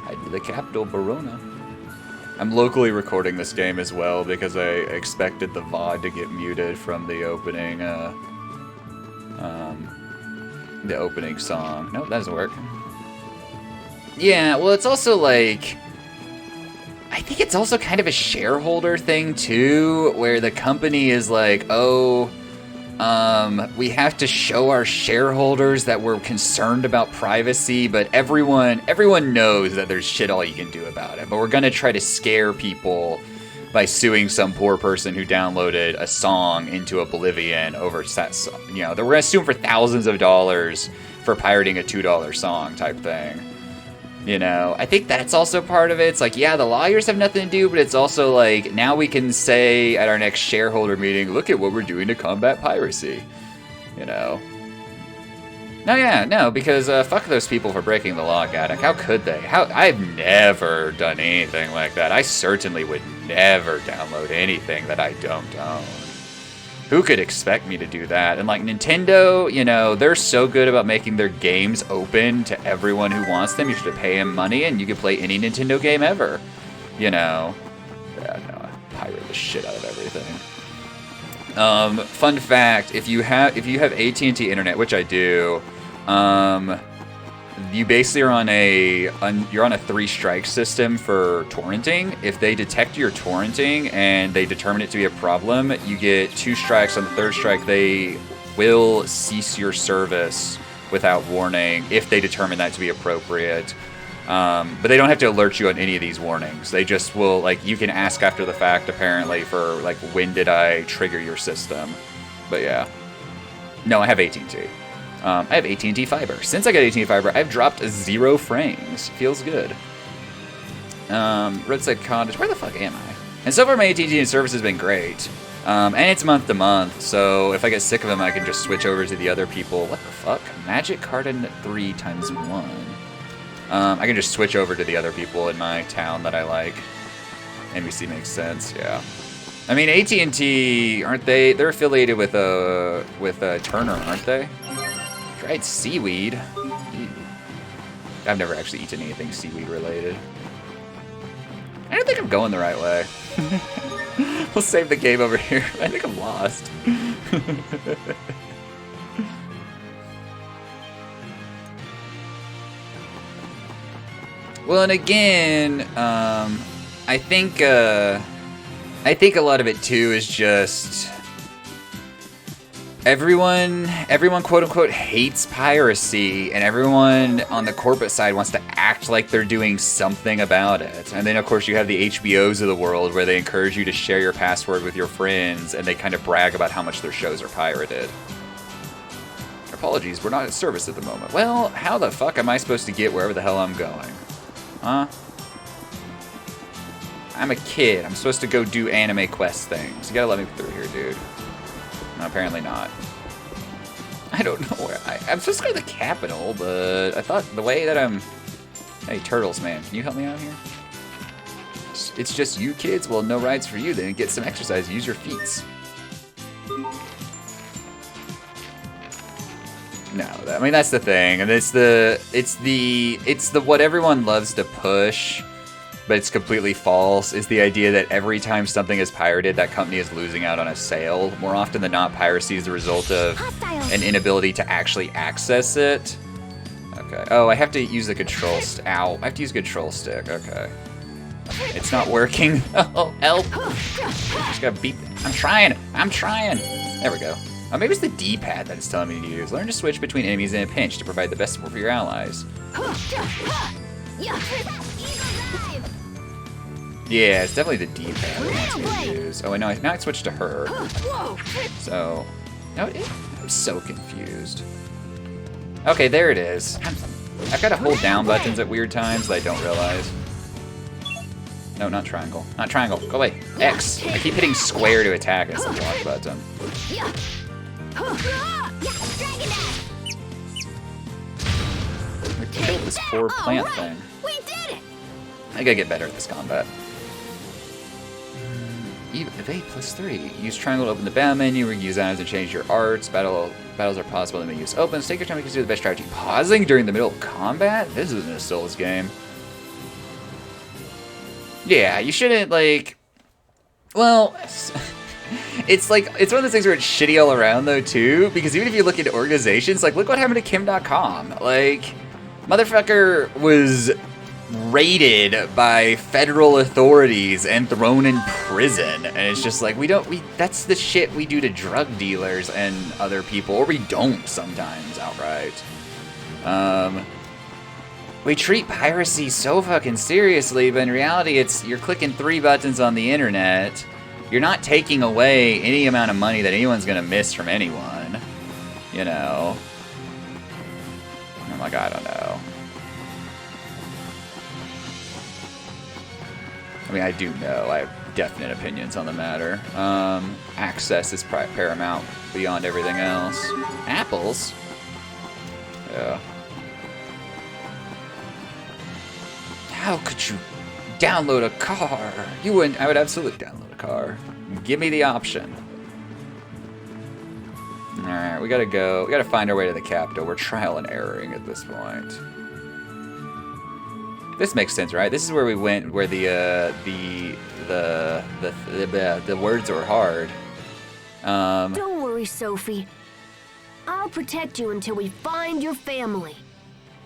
Head to the Capitol, Barona. I'm locally recording this game as well because I expected the VOD to get muted from the opening The opening song. Nope, that doesn't work. Yeah, well, it's also like... I think it's also kind of a shareholder thing, too, where the company is like, oh, we have to show our shareholders that we're concerned about privacy, but everyone knows that there's shit all you can do about it. But we're going to try to scare people by suing some poor person who downloaded a song into Oblivion over that song. You know, we're going to sue them for thousands of dollars for pirating a $2 song type thing. You know, I think that's also part of it. It's like, yeah, the lawyers have nothing to do, but it's also like, now we can say at our next shareholder meeting, look at what we're doing to combat piracy. You know? No, yeah, no, because fuck those people for breaking the law, Gaddock. How could they? I've never done anything like that. I certainly would never download anything that I don't own. Who could expect me to do that? And like Nintendo, you know, they're so good about making their games open to everyone who wants them. You should pay them money and you can play any Nintendo game ever. You know? Yeah, no, I pirate the shit out of everything. Fun fact, if you have AT&T internet, which I do, you basically are on a 3-strike system for torrenting. If they detect your torrenting and they determine it to be a problem, you get 2 strikes. On the 3rd strike, they will cease your service without warning if they determine that to be appropriate. But they don't have to alert you on any of these warnings. They just will, like, you can ask after the fact, apparently, for, like, when did I trigger your system? But yeah. No, I have AT&T. I have AT&T Fiber. Since I got AT&T Fiber, I've dropped 0 frames. Feels good. Roadside Cottage. Where the fuck am I? And so far, my AT&T service has been great. And it's month to month, so if I get sick of them, I can just switch over to the other people. What the fuck? Magic Garden 3 times 1. I can just switch over to the other people in my town that I like. NBC makes sense, yeah. I mean, AT&T, aren't they? They're affiliated with Turner, aren't they? Dried seaweed. I've never actually eaten anything seaweed related. I don't think I'm going the right way. We'll save the game over here. I think I'm lost. Well, and again, I think a lot of it too is just everyone quote unquote hates piracy, and everyone on the corporate side wants to act like they're doing something about it. And then of course you have the HBOs of the world where they encourage you to share your password with your friends, and they kind of brag about how much their shows are pirated. Apologies, we're not at service at the moment. Well, how the fuck am I supposed to get wherever the hell I'm going? Huh? I'm a kid. I'm supposed to go do anime quest things. You gotta let me through here, dude. No, apparently not. I don't know where I'm supposed to go to the capital, but I thought the way that I'm... Hey, Turtles, man. Can you help me out here? It's just you kids? Well, no rides for you then. Get some exercise. Use your feet. No, I mean, that's the thing. And it's the what everyone loves to push, but it's completely false, is the idea that every time something is pirated, that company is losing out on a sale. More often than not, piracy is the result of an inability to actually access it. Okay. Oh, I have to use the control stick. Ow. I have to use control stick. Okay. It's not working. Oh, help. Just gotta beat. I'm trying. There we go. Oh, maybe it's the D-pad that it's telling me to use. Learn to switch between enemies in a pinch to provide the best support for your allies. Yeah, it's definitely the D-pad that wants me to use. Oh, wait, no, now I switched to her. So, no, I'm so confused. Okay, there it is. I've got to hold down buttons at weird times that I don't realize. No, not triangle. Not triangle. Go away. X. I keep hitting square to attack as the block button. We killed this poor plant thing. We did it! I gotta get better at this combat. Evade +3. Use triangle to open the battle menu, or use items to change your arts. Battles are possible in the menus open. So take your time to consider the best strategy. Pausing during the middle of combat? This isn't a Souls game. Yeah, you shouldn't, like... Well, it's like, it's one of those things where it's shitty all around though too, because even if you look into organizations, like look what happened to Kim.com. Like, motherfucker was raided by federal authorities and thrown in prison, and it's just like, that's the shit we do to drug dealers and other people, or we don't sometimes outright. We treat piracy so fucking seriously, but in reality it's, you're clicking 3 buttons on the internet, you're not taking away any amount of money that anyone's gonna miss from anyone, you know. I'm like, I don't know. I mean, I do know. I have definite opinions on the matter. Access is paramount beyond everything else. Apples? Yeah. How could you download a car? You wouldn't. I would absolutely download a car. Give me the option. Alright, we gotta go. We gotta find our way to the capital. We're trial and erroring at this point. This makes sense, right? This is where we went, where the words were hard. Don't worry, Sophie. I'll protect you until we find your family.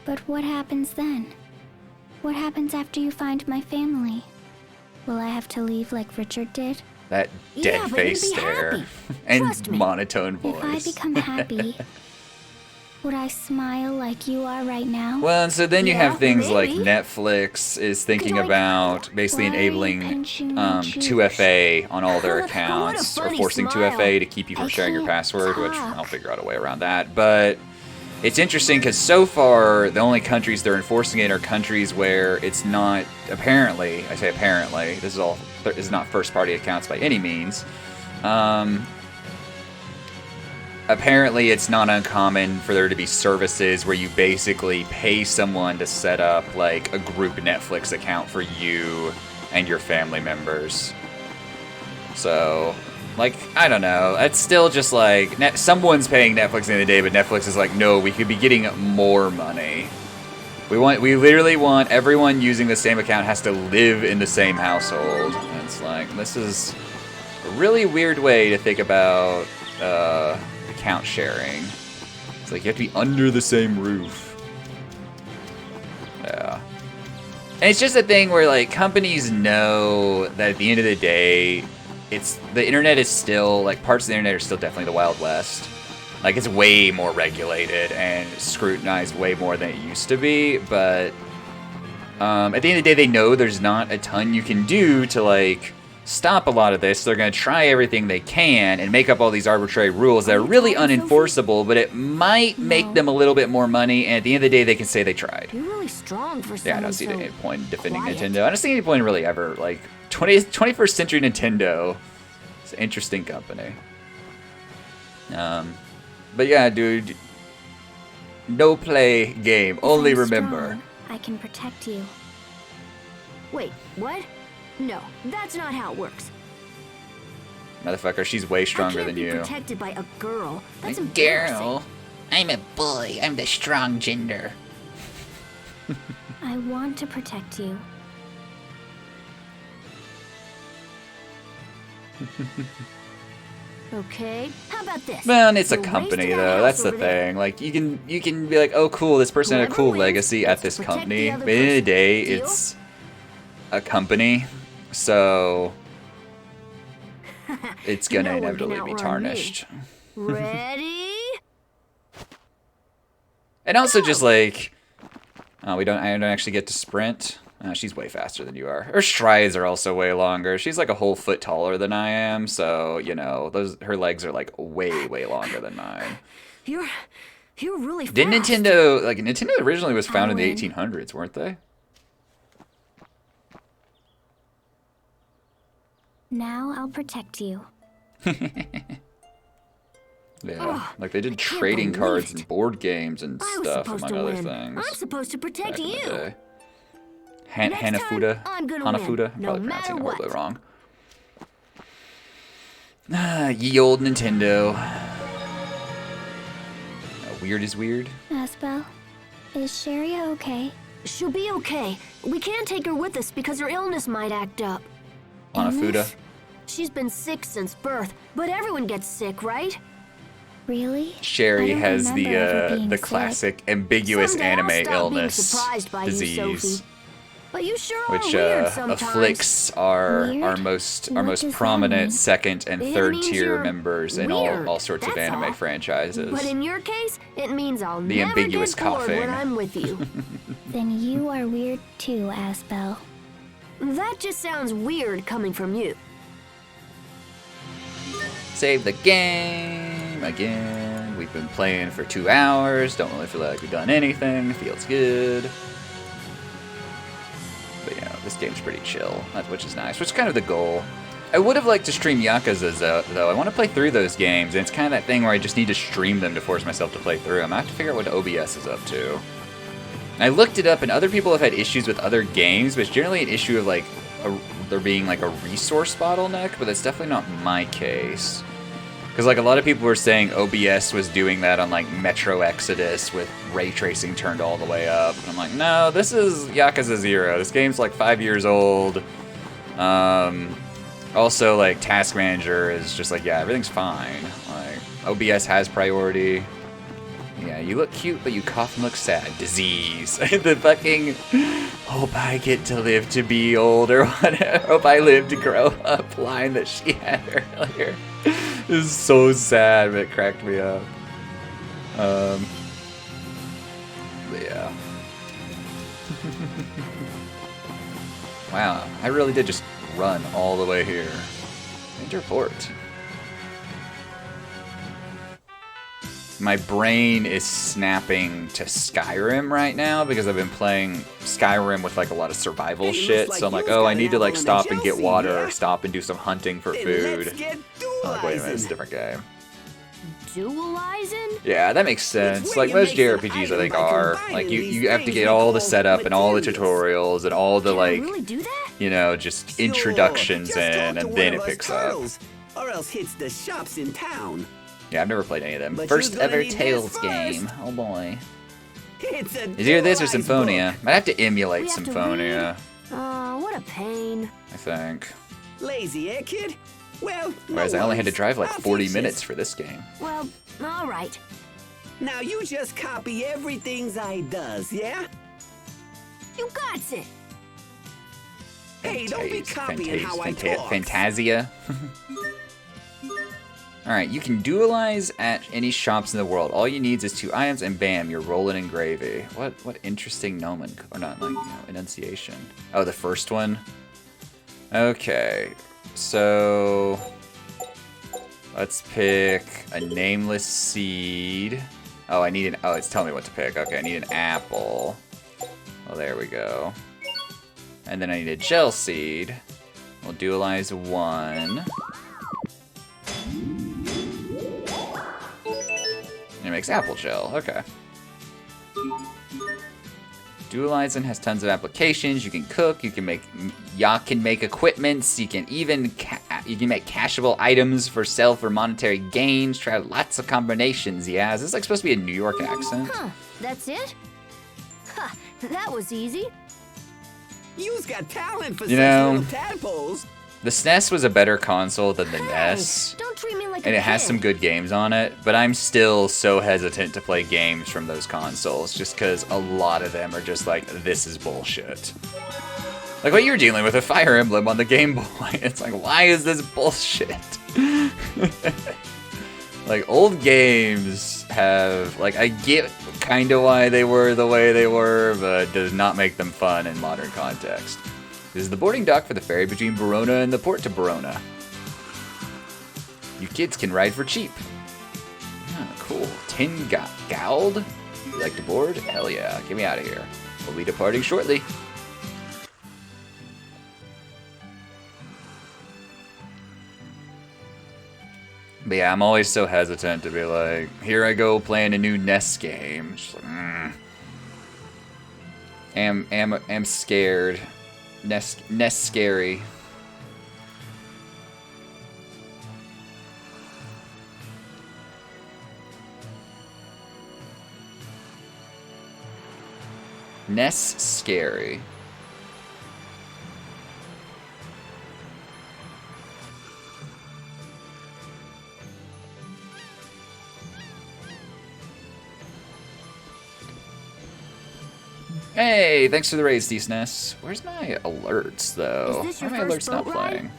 But what happens then? What happens after you find my family? Will I have to leave like Richard did? That dead face stare and monotone voice. If I become happy, would I smile like you are right now? Well, and so then you have things like Netflix is thinking about basically enabling 2FA on all their accounts, or forcing 2FA to keep you from sharing your password, which I'll figure out a way around that. But it's interesting because so far the only countries they're enforcing it are countries where it's not, apparently, I say apparently, this is not first-party accounts by any means. Apparently it's not uncommon for there to be services where you basically pay someone to set up like a group Netflix account for you and your family members. So, like, I don't know. It's still just like, someone's paying Netflix at the end of the day, but Netflix is like, no, we could be getting more money. We literally want everyone using the same account has to live in the same household. And it's like, this is a really weird way to think about, account sharing. It's like you have to be under the same roof. Yeah. And it's just a thing where like companies know that at the end of the day, the internet is still, like, parts of the internet are still definitely the Wild West. Like, it's way more regulated and scrutinized way more than it used to be, but at the end of the day, they know there's not a ton you can do to like stop a lot of this. They're going to try everything they can and make up all these arbitrary rules that are really unenforceable, but it might make them a little bit more money, and at the end of the day, they can say they tried. You're really strong for Yeah, I don't see any point in defending Nintendo. I don't see any point really ever. Like, 21st century Nintendo, it's an interesting company. But yeah, dude, no play game, only remember. I can protect you. Wait, what? No, that's not how it works. Motherfucker, she's way stronger than you. Protected by a girl. That's girl. I'm a boy. I'm the strong gender. I want to protect you. Okay, how about this? Man, it's a company though. That's the thing. Like you can be like, oh cool, this person had a cool legacy at this company. But at the end of the day, it's a company, so it's gonna inevitably be tarnished. Ready? And also just like, I don't actually get to sprint. She's way faster than you are. Her strides are also way longer. She's like a whole foot taller than I am, so you know, her legs are like way longer than mine. You're really fast. Didn't Nintendo originally was founded in the 1800s, weren't they? Now I'll protect you. Yeah, like they did trading cards and board games and stuff, among other things. I'm supposed to protect you. Hanafuda? Hanafuda? I'm probably pronouncing it horribly wrong. Ye old Nintendo. Weird is weird. Asbel, is Sheria okay? She'll be okay. We can't take her with us because her illness might act up. Hanafuda? She's been sick since birth, but everyone gets sick, right? Really? Sherry I don't has remember ever being the sick. classic ambiguous Someday I'll anime stop being illness surprised by you, disease, Sophie. But you sure are which weird sometimes. afflicts our Weird? most What does that prominent mean? second and It third means tier you're members in weird, all sorts of that's anime all. franchises. But in your case, it means I'll The never ambiguous get bored coughing. when I'm with you. Then you are weird too, Asbel. That just sounds weird coming from you. Save the game again. We've been playing for 2 hours. Don't really feel like we've done anything. Feels good. But yeah, this game's pretty chill, which is nice. Which is kind of the goal. I would have liked to stream Yakuza though. I want to play through those games, and it's kind of that thing where I just need to stream them to force myself to play through them. I have to figure out what OBS is up to. I looked it up, and other people have had issues with other games, but it's generally an issue of like there being like a resource bottleneck, but that's definitely not my case. Because like a lot of people were saying OBS was doing that on like Metro Exodus with ray tracing turned all the way up. And I'm like, no, this is Yakuza 0. This game's like 5 years old. Also, like Task Manager is just like, yeah, everything's fine. Like OBS has priority. Yeah, you look cute, but you cough and look sad. Disease. The fucking hope I get to live to be old or whatever. Hope I live to grow up line that she had earlier. This is so sad, but it cracked me up. But yeah. Wow, I really did just run all the way here. Interport. My brain is snapping to Skyrim right now because I've been playing Skyrim with like a lot of survival shit. So I'm like, oh, I need to like stop and get water or stop and do some hunting for food. I'm like, wait a minute, it's a different game. Dualizing? Yeah, that makes sense. Like most JRPGs I think are. Like you have to get all the setup and all the tutorials and all the like, Really do that? you know, just introductions in, and then it picks up. Or else hits the shops in town. Yeah, I've never played any of them. But First you're gonna ever need this Tales first. game. Oh boy. It's a It's either this or dualized Symphonia. book. Might have to emulate We have to Symphonia, What a pain. I think. Lazy, eh, kid? Well, Whereas no I only had to worries. drive like I'll 40 teach minutes this. for this game. Well, all right. Now you just copy everything I does, yeah? You got it. Hey, don't be copying how I talk. Fantasia. Alright, you can dualize at any shops in the world. All you need is 2 items and bam, you're rolling in gravy. What interesting or not, like, you know, enunciation. Oh, the first one? Okay, so let's pick a nameless seed. Oh, it's telling me what to pick. Okay, I need an apple. Well, there we go. And then I need a gel seed. We'll dualize 1. It makes apple gel. Okay. Dualizing has tons of applications. You can cook. You can make equipments. You can even make cashable items for sale for monetary gains. Try lots of combinations. Yeah, is this like supposed to be a New York accent? Huh, that's it? Huh, that was easy. You's got talent for You such know, little tadpoles. The SNES was a better console than the NES. Don't treat me like And a it has kid. some good games on it, but I'm still so hesitant to play games from those consoles just because a lot of them are just like, this is bullshit. Like what you're dealing with Fire Emblem on the Game Boy. It's like, why is this bullshit? Like, old games have, like, I get kind of why they were the way they were, but does not make them fun in modern context. This is the boarding dock for the ferry between Verona and the port to Verona. You kids can ride for cheap. Ah, cool. Tin Gald? You like to board? Hell yeah. Get me out of here. We'll be departing shortly. But yeah, I'm always so hesitant to be like, here I go playing a new NES game. Just like, am scared. NES scary. NES scary. Hey, thanks for the raise, DSNES. Where's my alerts, though? Is this Why your are my first alerts not boat ride? playing?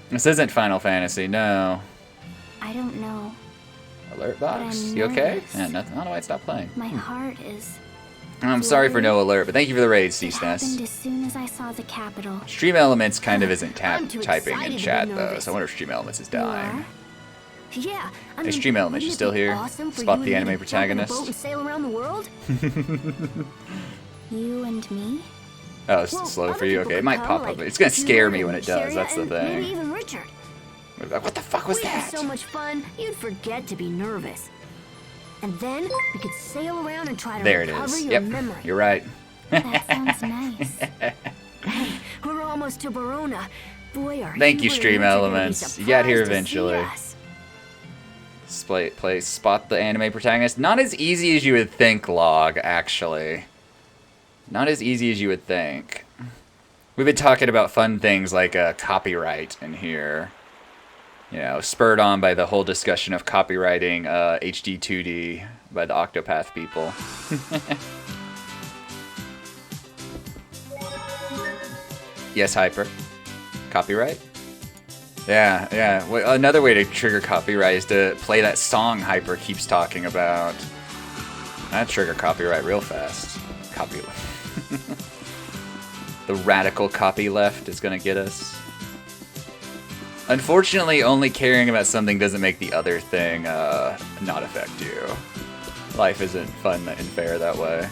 This isn't Final Fantasy, no. I don't know. Alert But box, I'm you okay? nervous. Yeah, nothing. I don't know why it's not playing. My heart is. I'm sorry for no alert, but thank you for the raise, It happened DSNES. as soon as I saw the capital. Stream Elements kind of isn't I'm too typing excited in to chat, be though, nervous. so I wonder if Stream Elements is You dying. are? Yeah, I Hey, mean, Stream Elements, you wouldn't it still be here? awesome for Spot you the and me anime to jump in a boat protagonist. and sail around the world? You and me? Oh, it's Well, slow other for you? people Okay, it could might come, pop like up. It's gonna you scare me and when it does, Sharia that's the and Maybe thing. even Richard. What the fuck was We'd have that? so much fun, you'd forget to be nervous. And then we could sail around and try to There it recover is. your Yep, memory. you're right. That sounds nice. Hey, we're almost to Verona. Boy, are Thank you, Hubert and Stream Richard gonna be Elements. You got here surprised to see eventually. us. Play spot the anime protagonist. Not as easy as you would think, Log, actually. Not as easy as you would think. We've been talking about fun things like copyright in here. You know, spurred on by the whole discussion of copywriting HD 2D by the Octopath people. Yes, Hyper. Copyright? Yeah, yeah. Another way to trigger copyright is to play that song Hyper keeps talking about. That'd trigger copyright real fast. Copy. The radical copy left is gonna get us. Unfortunately, only caring about something doesn't make the other thing not affect you. Life isn't fun and fair that way.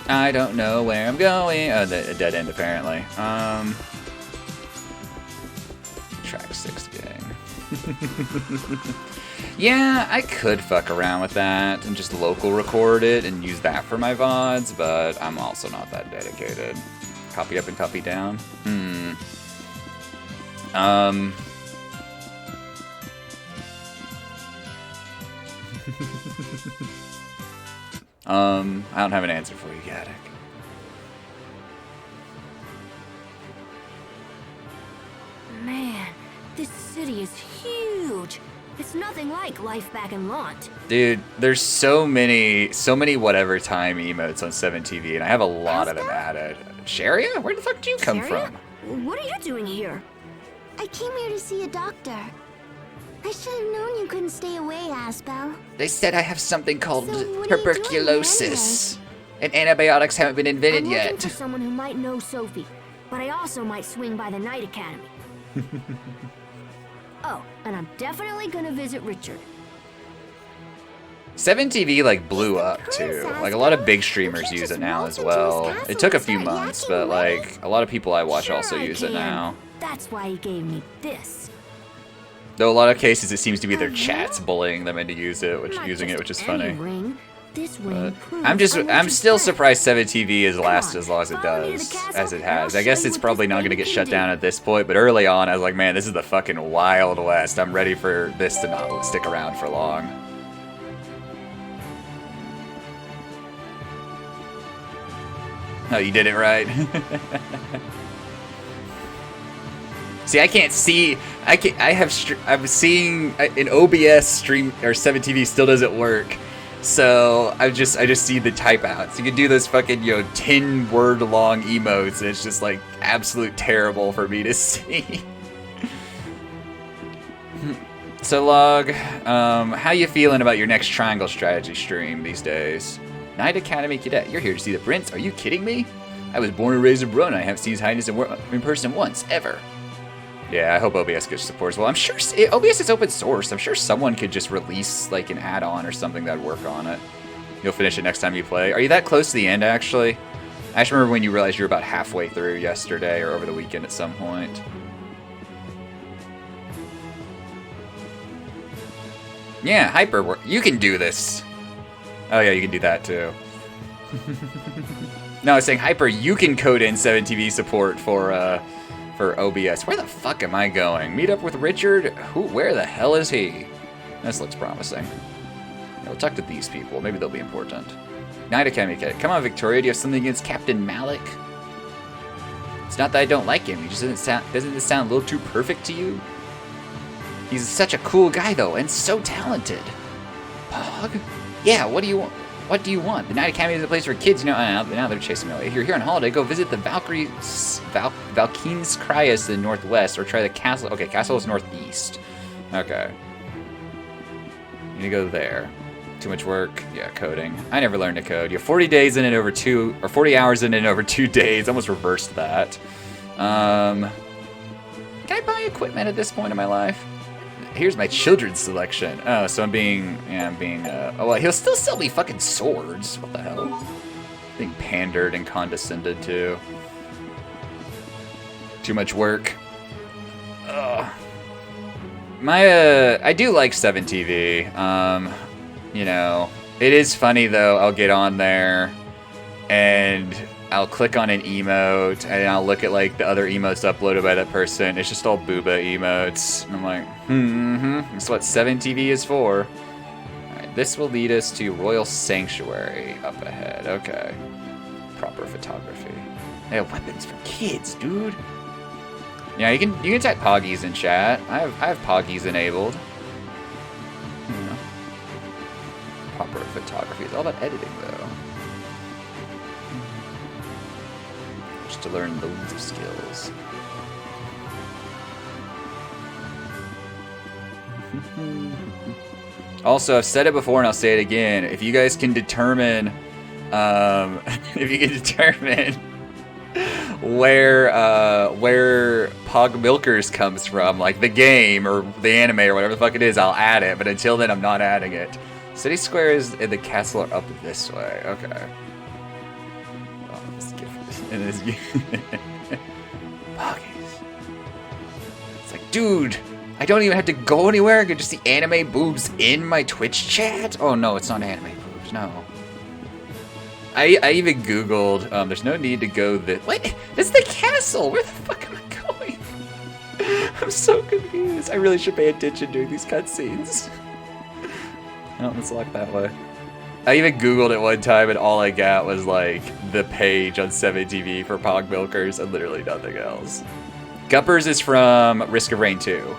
I don't know where I'm going. Oh, a dead end apparently. Track 6 gang. Yeah, I could fuck around with that and just local record it and use that for my VODs, but I'm also not that dedicated. Copy up and copy down? I don't have an answer for you, Gaddick. Man, this city is huge. It's nothing like life back in Lont. Dude, there's so many whatever time emotes on 7TV, and I have a lot of them added. Sharia? Where the fuck did you come Sharia? from? What are you doing here? I came here to see a doctor. I should have known you couldn't stay away, Asbel. They said I have something called So what are you doing here tuberculosis, and antibiotics haven't been invented I'm looking yet. for someone who might know Sophie, but I also might swing by the Night Academy. Oh, and I'm definitely gonna visit Richard. 7TV like blew up too. Like a lot of big streamers use it now as well. It took a few months, but like a lot of people I watch also I use it can. now. That's why he gave me this. Though a lot of cases it seems to be their chats bullying them into using it, which is Any funny. ring. This ring proves I'm still Richard's surprised 7TV has lasted as long as it follow me to the does, castle, as it and I'll has. I show guess you it's what probably this not ring gonna get can shut do. down at this point, but early on I was like, man, this is the fucking Wild West. I'm ready for this to not stick around for long. No, you did it right. See, I can't see. I'm seeing an OBS stream or 7TV still doesn't work. So I just see the type outs. You can do those fucking 10-word long emotes, and it's just like absolute terrible for me to see. So Log, how you feeling about your next Triangle Strategy stream these days? Knight Academy Cadet, you're here to see the prince? Are you kidding me? I was born and raised in Verona. I haven't seen His Highness in person once, ever. Yeah, I hope OBS gets support as well. I'm sure OBS is open source. I'm sure someone could just release like an add-on or something that'd work on it. You'll finish it next time you play. Are you that close to the end, actually? I just remember when you realized you were about halfway through yesterday or over the weekend at some point. Yeah, Hyper, you can do this. Oh yeah, you can do that too. No, I was saying, Hyper, you can code in 7TV support for OBS. Where the fuck am I going? Meet up with Richard? Where the hell is he? This looks promising. We'll talk to these people. Maybe they'll be important. Knight Academy Cadet. Come on, Victoria. Do you have something against Captain Malik? It's not that I don't like him. He just doesn't this sound a little too perfect to you? He's such a cool guy, though, and so talented. Pog? Yeah, what do you want? What do you want? The Night Academy is a place for kids. Now they're chasing me away. If you're here on holiday, go visit the Valkynskryas in the northwest, or try the castle. Okay, castle is northeast. Okay. You need to go there. Too much work. Yeah, coding. I never learned to code. You have 40 days in it over 40 hours in it over 2 days. Almost reversed that. Can I buy equipment at this point in my life? Here's my children's selection. Oh, so I'm being, oh, well, he'll still sell me fucking swords. What the hell? Being pandered and condescended to. Too much work. Ugh. I do like 7TV. You know, it is funny though. I'll get on there and I'll click on an emote and I'll look at like the other emotes uploaded by that person. It's just all booba emotes. And I'm like, that's what 7TV is for. Alright, this will lead us to Royal Sanctuary up ahead. Okay. Proper photography. They have weapons for kids, dude. Yeah, you can type Poggies in chat. I have Poggies enabled. Yeah. Proper photography. It's all about editing though. Just to learn loads of skills. Also, I've said it before and I'll say it again. If you guys can determine, where Pog Milkers comes from, like the game or the anime or whatever the fuck it is, I'll add it. But until then, I'm not adding it. City Squares and the castle are up this way. Okay. Oh, this gift. And this Poggies. It's like, dude, I don't even have to go anywhere. I can just see anime boobs in my Twitch chat. Oh no, it's not anime boobs. No. I even googled. There's no need to go this. What? This is the castle. Where the fuck am I going? I'm so confused. I really should pay attention during these cutscenes. Oh, it's locked that way. I even googled it one time and all I got was like the page on 7TV for Pog Milkers and literally nothing else. Guppers is from Risk of Rain 2.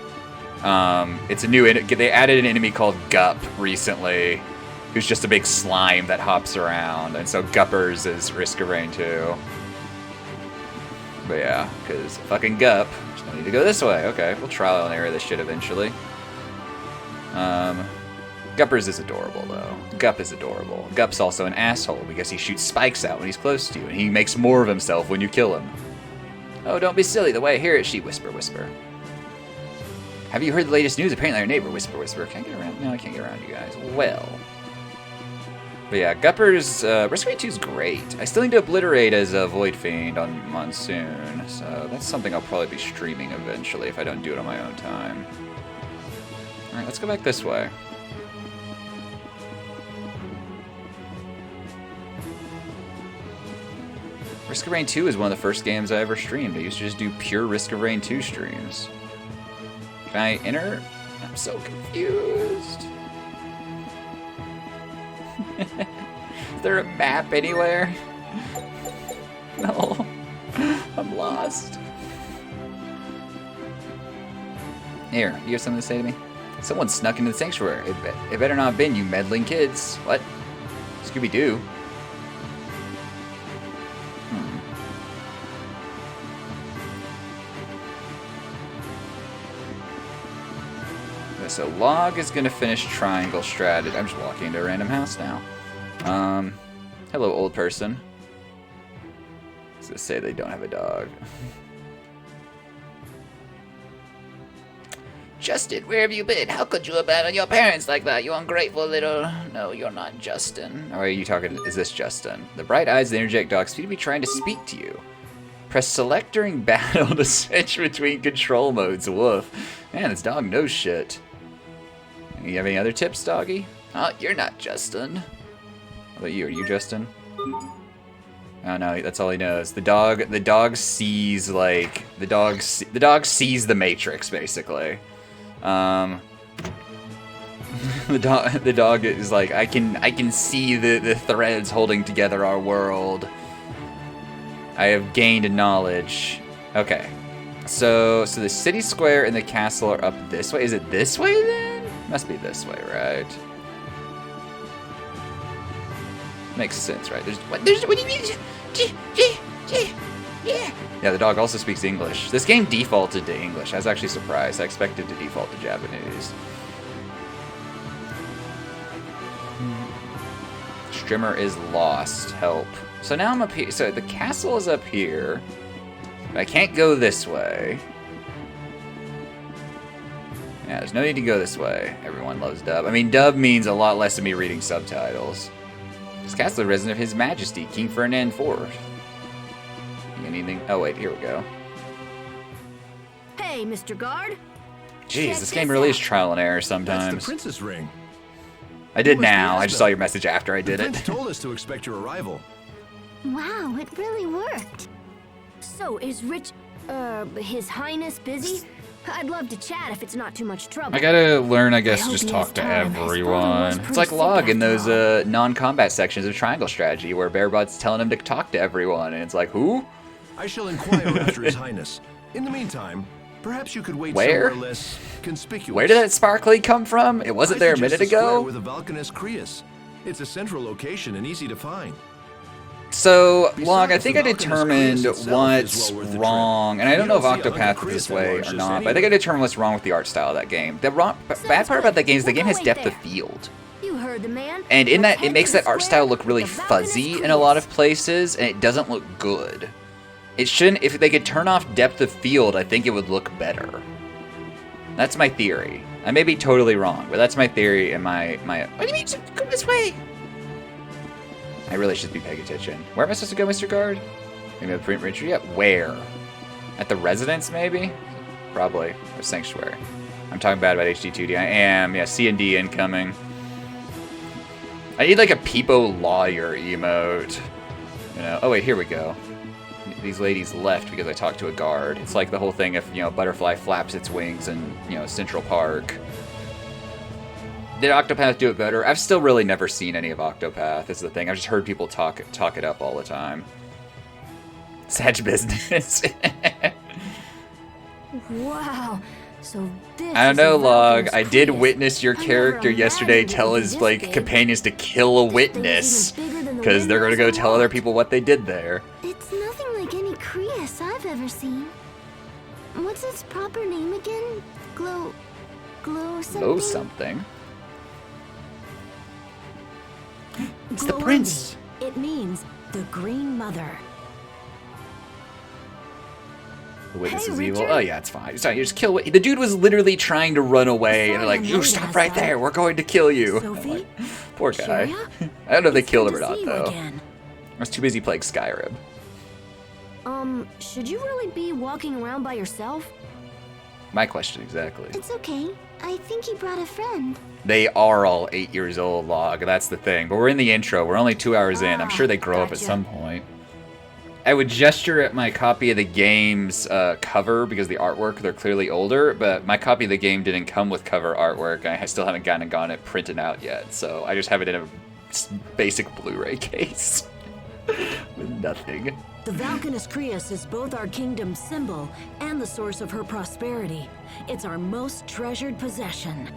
It's a new. They added an enemy called Gup recently, who's just a big slime that hops around, and so Guppers is Risk of Rain 2. But yeah, because fucking Gup. Just don't need to go this way. Okay, we'll trial and error this shit eventually. Guppers is adorable, though. Gup is adorable. Gup's also an asshole because he shoots spikes out when he's close to you, and he makes more of himself when you kill him. Oh, don't be silly. The way I hear it, she whisper, whisper. Have you heard the latest news? Apparently our neighbor whisper, whisper. Can I get around? No, I can't get around you guys. Well. But yeah, Guppers, Risk of Rain 2 is great. I still need to obliterate as a Void Fiend on Monsoon, so that's something I'll probably be streaming eventually if I don't do it on my own time. Alright, let's go back this way. Risk of Rain 2 is one of the first games I ever streamed. I used to just do pure Risk of Rain 2 streams. Can I enter? I'm so confused. Is there a map anywhere? No. I'm lost. Here, you have something to say to me? Someone snuck into the sanctuary. It better not have been you meddling kids. What? Scooby-Doo. So Log is gonna finish triangle strategy. I'm just walking into a random house now. Hello, old person. I was gonna say they don't have a dog. Justin, where have you been? How could you abandon your parents like that? You ungrateful little... No, you're not Justin. Or are you talking... Is this Justin? The bright eyes of the interject dog seem to be trying to speak to you. Press select during battle to switch between control modes. Woof. Man, this dog knows shit. You have any other tips, doggy? Oh, you're not Justin. How about you? Are you Justin? Oh no, that's all he knows. The dog sees like the dog sees the Matrix basically. The dog is like I can see the threads holding together our world. I have gained knowledge. Okay. So the city square and the castle are up this way. Is it this way then? Must be this way, right? Makes sense, right? What do you mean? Yeah, the dog also speaks English. This game defaulted to English. I was actually surprised. I expected to default to Japanese. Strimmer is lost. Help. So now I'm up here. So the castle is up here. I can't go this way. Yeah, there's no need to go this way. Everyone loves dub. I mean, dub means a lot less to me reading subtitles. This castle is resident of His Majesty, King Ferdinand IV. Anything? Oh wait, here we go. Hey, Mr. Guard. Jeez, this game really is trial and error sometimes. That's the princess ring. I did now. I just saw your message after I did The it. prince told us to expect your arrival. Wow, it really worked. So, is His Highness busy? I'd love to chat if it's not too much trouble. I gotta learn, I guess, I to just hope he talk has to time. His father was everyone. It's pretty like sick Log in after those non-combat sections of Triangle Strategy where Bearbot's telling him to talk to everyone, and it's like, who? I shall inquire after His Highness. In the meantime, perhaps you could wait Where? somewhere less conspicuous. Where did that sparkly come from? It wasn't there a minute ago? With the Valkanus Creus. It's a central location and easy to find. So, Log, I Besides, think the I Valkanus determined Creus itself is what's well worth the wrong, trip. and I don't know if You don't see Octopath other is this Creus way or anywhere, not, just but I think I determined what's wrong with the art style of that game. The bad part about that game is the game has depth of field. You heard the man. And in Let's that, it head makes to the that art square style look really with the Valkanus fuzzy in a lot of Creus. places, and it doesn't look good. It shouldn't, if they could turn off depth of field, I think it would look better. That's my theory. I may be totally wrong, but that's my theory and my what do you mean, go this way? I really should be paying attention. Where am I supposed to go, Mr. Guard? Maybe the print retreat yet? Where? At the residence, maybe? Probably. Or Sanctuary. I'm talking bad about HD2D. I am. Yeah, C&D incoming. I need like a Peepo lawyer emote. You know. Oh wait, here we go. These ladies left because I talked to a guard. It's like the whole thing if, you know, a butterfly flaps its wings in, you know, Central Park. Did Octopath do it better? I've still really never seen any of Octopath, is the thing. I've just heard people talk it up all the time. Sad business. Wow. So this I don't is the know, Log. Valkanus I did Creus. witness your I never character yesterday imagined it tell would be his, this like, big. companions to kill a This thing is witness. even bigger than the Because they're going to go windows tell on other it. people what they did there. It's nothing like any Creus I've ever seen. What's its proper name again? Glow something? Know something. It's the Gloendi. prince. It means the Green Mother. The witness Hey, is evil. Richard. Oh yeah, it's fine. Sorry, you just kill. The dude was literally trying to run away, and they're like, "You stop right there. We're going to kill you." I'm Sophie? like, poor guy. Sharia? I don't know if they It's killed good him or to not see you though. again. I was too busy playing Skyrim. Should you really be walking around by yourself? My question exactly. It's okay. I think he brought a friend. They are all 8 years old, Log. That's the thing. But we're in the intro. We're only 2 hours in. I'm sure they grow up at gotcha. some point. I would gesture at my copy of the game's cover because the artwork, they're clearly older, but my copy of the game didn't come with cover artwork. I still haven't gotten it printed out yet, so I just have it in a basic Blu-ray case with nothing. The Valkanus Creus is both our kingdom's symbol and the source of her prosperity. It's our most treasured possession.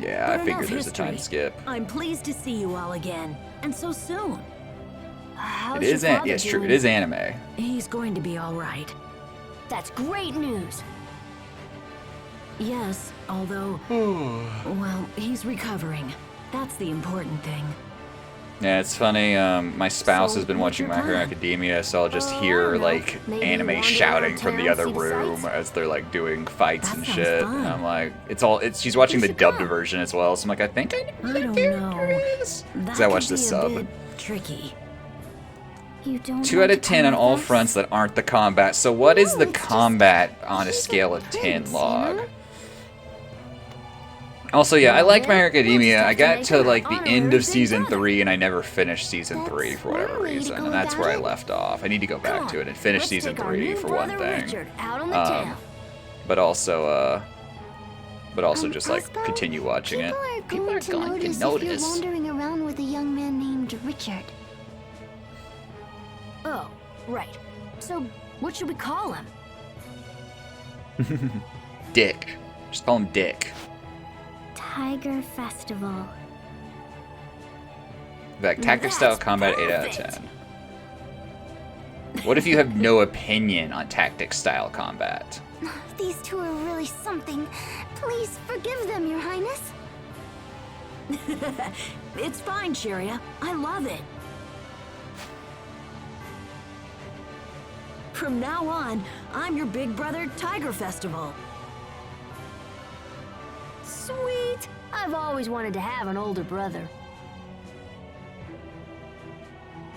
Yeah, But I figured enough there's a time history. skip. I'm pleased to see you all again, and so soon. How's It is, your father yes, true. doing? It is anime. He's going to be all right. That's great news. Yes, although, well, he's recovering. That's the important thing. Yeah, it's funny. My spouse So, has been what's watching your My Hero plan? Academia, so I'll just I hear don't know. like Maybe anime wander shouting around from the town, other see the room sights? as they're like doing fights That and sounds shit. fun. And I'm like, she's watching the should dubbed come. version as well. So I'm like, I think I know who I that don't character know. is. That Because I watched could the be a sub. bit tricky. You don't 2 want out of to 10 come on with all us? fronts that aren't the combat. So what is No, the it's just- combat on a he's a scale of 10, prince, you Log? know? Also, yeah, I liked My Hero We'll just Academia. have I to got make to an like the honorary end of big season brother. 3, and I never finished season 3 That's for whatever one way to reason, go and that's about where I it. left off. I need to go back Come to on, it and finish let's season take our 3 new for one brother thing. Richard out on the Um, town. But also just like Asbel, continue watching it. People are going to notice if you're wandering around with a young man named Richard. Oh, right. So, what should we call him? Dick. Just call him Dick. Tiger Festival. Like tactic style combat, 8 out of 10. What if you have no opinion on tactic style combat? These two are really something. Please forgive them, Your Highness. It's fine, Cheria. I love it. From now on, I'm your big brother Tiger Festival. Sweet! I've always wanted to have an older brother.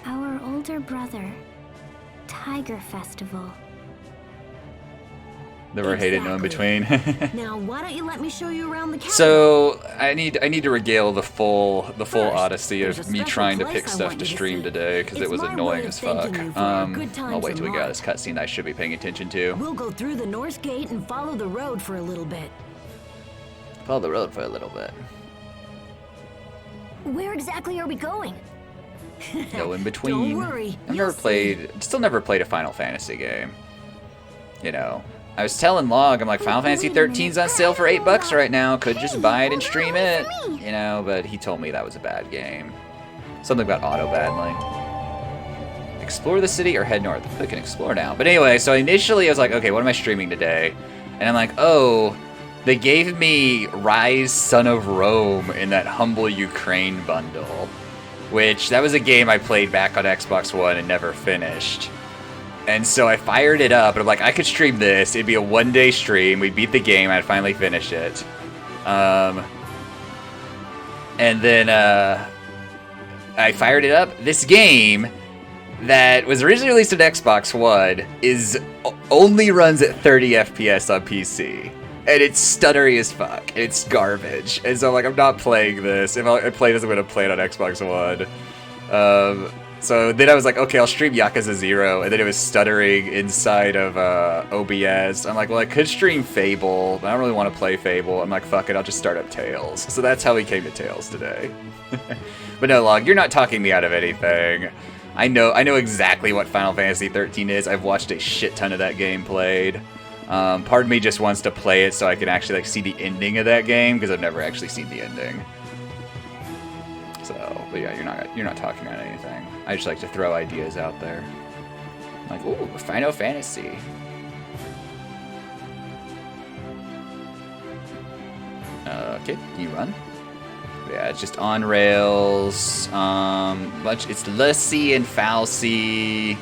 Our older brother. Tiger Festival. Never hated no in between. Now, why don't you let me show you around the castle? So I need to regale the full First, odyssey there's of a me special trying to place pick I stuff want to you to stream see. today because it It's was my annoying way of as fuck. thanking you for our good times I'll wait till we in got life. this cutscene that I should be paying attention to. We'll go through the North Gate and follow the road for a little bit. Follow the road for a little bit. Where exactly are we going? No in between. Don't worry, Still never played a Final Fantasy game. You know, I was telling Log, I'm like, Final Fantasy 13's on sale for $8 right now. Could just buy it and stream it. You know, but he told me that was a bad game. Something about auto battling. Explore the city or head north. I can explore now. But anyway, so initially I was like, okay, what am I streaming today? And I'm like, oh, they gave me Rise Son of Rome in that Humble Ukraine bundle. Which, that was a game I played back on Xbox One and never finished. And so I fired it up, and I'm like, I could stream this. It'd be a one-day stream. We'd beat the game. I'd finally finish it. And then I fired it up. This game that was originally released on Xbox One only runs at 30 FPS on PC. And it's stuttery as fuck. And it's garbage. And so I'm like, I'm not playing this. If I play this, I'm going to play it on Xbox One. So then I was like, okay, I'll stream Yakuza 0. And then it was stuttering inside of OBS. I'm like, well, I could stream Fable, but I don't really want to play Fable. I'm like, fuck it, I'll just start up Tales. So that's how we came to Tales today. But no, Log, you're not talking me out of anything. I know exactly what Final Fantasy 13 is. I've watched a shit ton of that game played. Part of me just wants to play it so I can actually like see the ending of that game because I've never actually seen the ending. So, but yeah, you're not talking about anything. I just like to throw ideas out there. Like, ooh, Final Fantasy. Okay, can you run? Yeah, it's just on rails. It's Lucy and Falsey.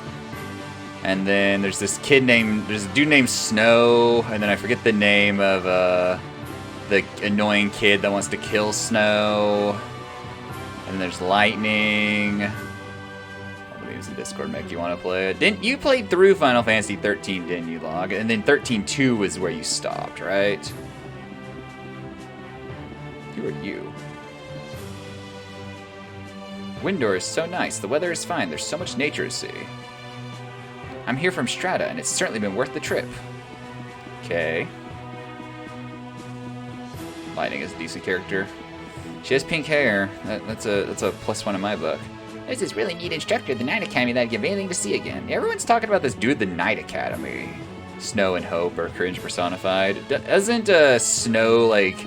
And then there's a dude named Snow, and then I forget the name of the annoying kid that wants to kill Snow. And then there's Lightning. I'll use the Discord make you want to play it. You played through Final Fantasy 13, didn't you, Log? And then 13-2 was where you stopped, right? Who are you? Windor is so nice. The weather is fine. There's so much nature to see. I'm here from Strata, and it's certainly been worth the trip. Okay. Lightning is a decent character. She has pink hair. That's a +1 in my book. There's this really neat instructor at the Night Academy that'd give anything to see again. Everyone's talking about this dude at the Night Academy. Snow and Hope are cringe personified. Doesn't Snow like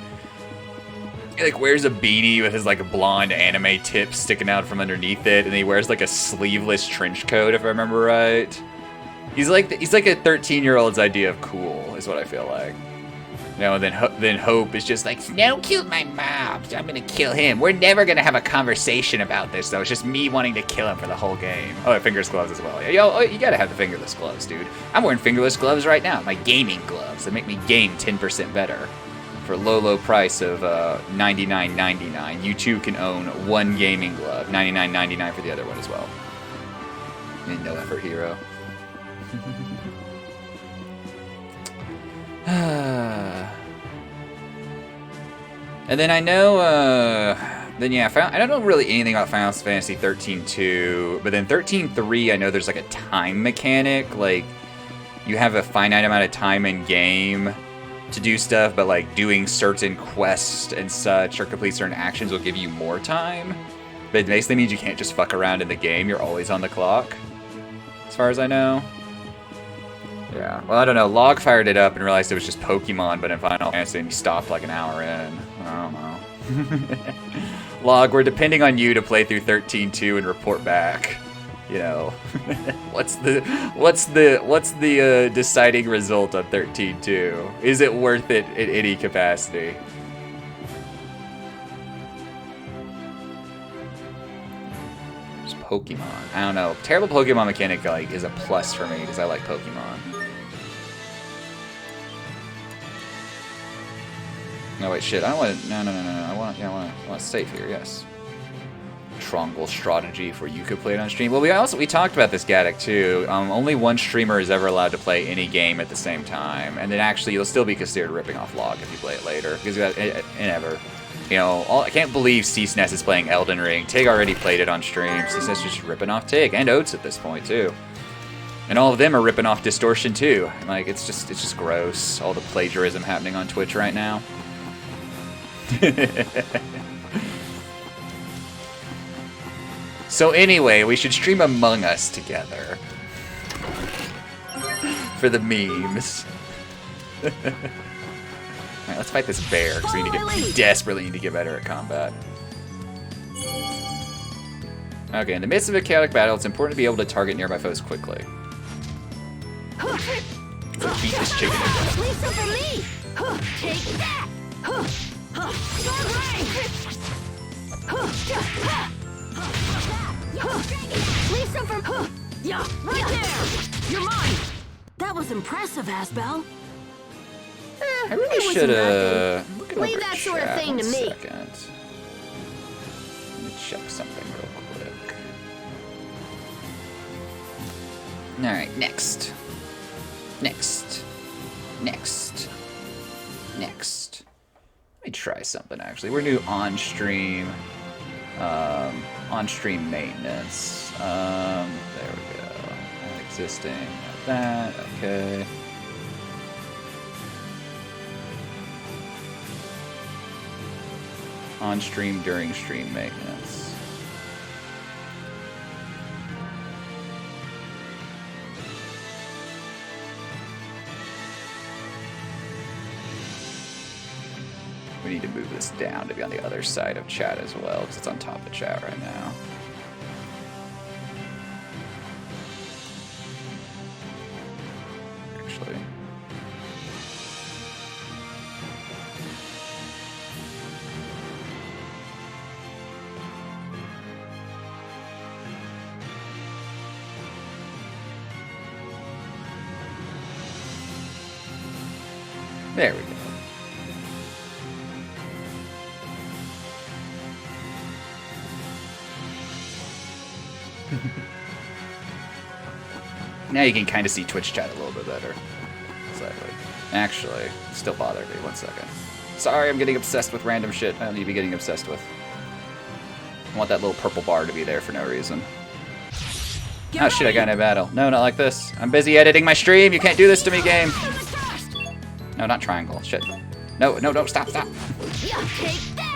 wears a beanie with his like blonde anime tip sticking out from underneath it, and he wears like a sleeveless trench coat, if I remember right. He's like a 13-year-old's idea of cool, is what I feel like. You know, and then Hope is just like, Snow killed my mom, so I'm gonna kill him. We're never gonna have a conversation about this, though. It's just me wanting to kill him for the whole game. Oh, fingers gloves as well. Yo, you gotta have the fingerless gloves, dude. I'm wearing fingerless gloves right now. My gaming gloves that make me game 10% better. For a low price of $99.99. You too can own one gaming glove. $99.99 for the other one as well. And no effort hero. And then I know, I don't know really anything about Final Fantasy 13-2, but then 13-3, I know there's like a time mechanic, like you have a finite amount of time in game to do stuff, but like doing certain quests and such or complete certain actions will give you more time. But it basically means you can't just fuck around in the game, you're always on the clock, as far as I know. Yeah, well, I don't know. Log fired it up and realized it was just Pokemon, but in Final Fantasy, and he stopped like an hour in. I don't know. Log, we're depending on you to play through 13.2 and report back. You know, what's the deciding result on 13.2? Is it worth it in any capacity? Just Pokemon. I don't know. Terrible Pokemon mechanic like is a plus for me because I like Pokemon. No wait, shit. I don't want to. No. I want to save here. Yes. Trongle strategy for you could play it on stream. Well, we talked about this, Gaddick, too. Only one streamer is ever allowed to play any game at the same time, and then actually you'll still be considered ripping off Log if you play it later, because ever. You know, I can't believe CSNES is playing Elden Ring. Tig already played it on stream. CSNES is just ripping off Tig and Oats at this point too, and all of them are ripping off Distortion too. Like it's just gross. All the plagiarism happening on Twitch right now. So anyway, we should stream Among Us together. For the memes. Alright, let's fight this bear, because we desperately need to get better at combat. Okay, in the midst of a chaotic battle, it's important to be able to target nearby foes quickly. Beat this chicken to death. Lisa for me! Take that! Lisa from Yeah, right there! You're mine! That was impressive, Asbel. I really should Leave that sort of thing to me. Let me check something real quick. Alright, next. Let me try something actually. We're new on-stream maintenance. There we go. Existing, that, okay. On stream during stream maintenance. We need to move this down to be on the other side of chat as well, because it's on top of chat right now. Actually. There we go. Now you can kind of see Twitch chat a little bit better. Slightly. Actually, still bother me. 1 second. Sorry, I'm getting obsessed with random shit I don't need to be getting obsessed with. I want that little purple bar to be there for no reason. Oh shit, I got in a battle. No, not like this. I'm busy editing my stream. You can't do this to me, game. No, not triangle. Shit. No, stop.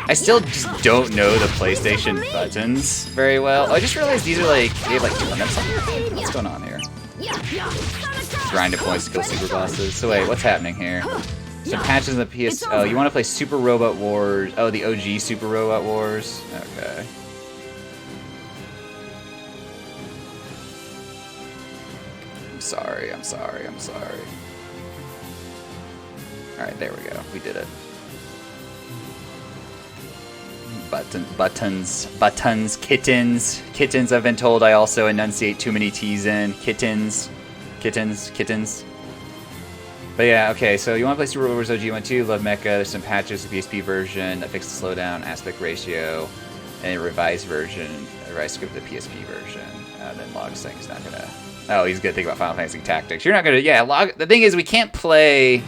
I still just don't know the PlayStation buttons very well. Oh, I just realized these are like, they have like 2 limits on them. What's going on here? Grinding points to kill super bosses. So wait, what's happening here? Some patches in the PS... Oh, you want to play Super Robot Wars. Oh, the OG Super Robot Wars. Okay. I'm sorry. Alright, there we go. We did it. Buttons, kittens. Kittens, I've been told I also enunciate too many T's in. Kittens. But yeah, okay, so you want to play Super Robot Wars OG 1-2, Love Mecha, there's some patches, the PSP version that fixed the slowdown, aspect ratio, and a revised version, a revised script of the PSP version. Then Log's saying he's not gonna... Oh, he's gonna think about Final Fantasy Tactics. You're not gonna... Yeah, Log... The thing is, we can't play...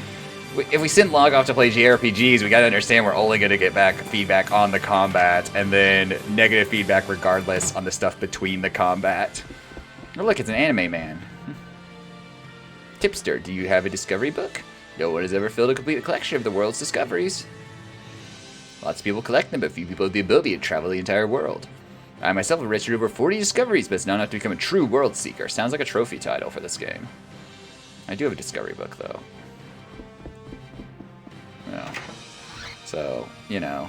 If we send Log off to play JRPGs, we gotta understand we're only gonna get back feedback on the combat, and then negative feedback regardless on the stuff between the combat. Oh look, it's an anime man. Tipster, do you have a discovery book? No one has ever filled a complete collection of the world's discoveries. Lots of people collect them, but few people have the ability to travel the entire world. I myself have registered over 40 discoveries, but it's not enough to become a true world seeker. Sounds like a trophy title for this game. I do have a discovery book, though. So, you know.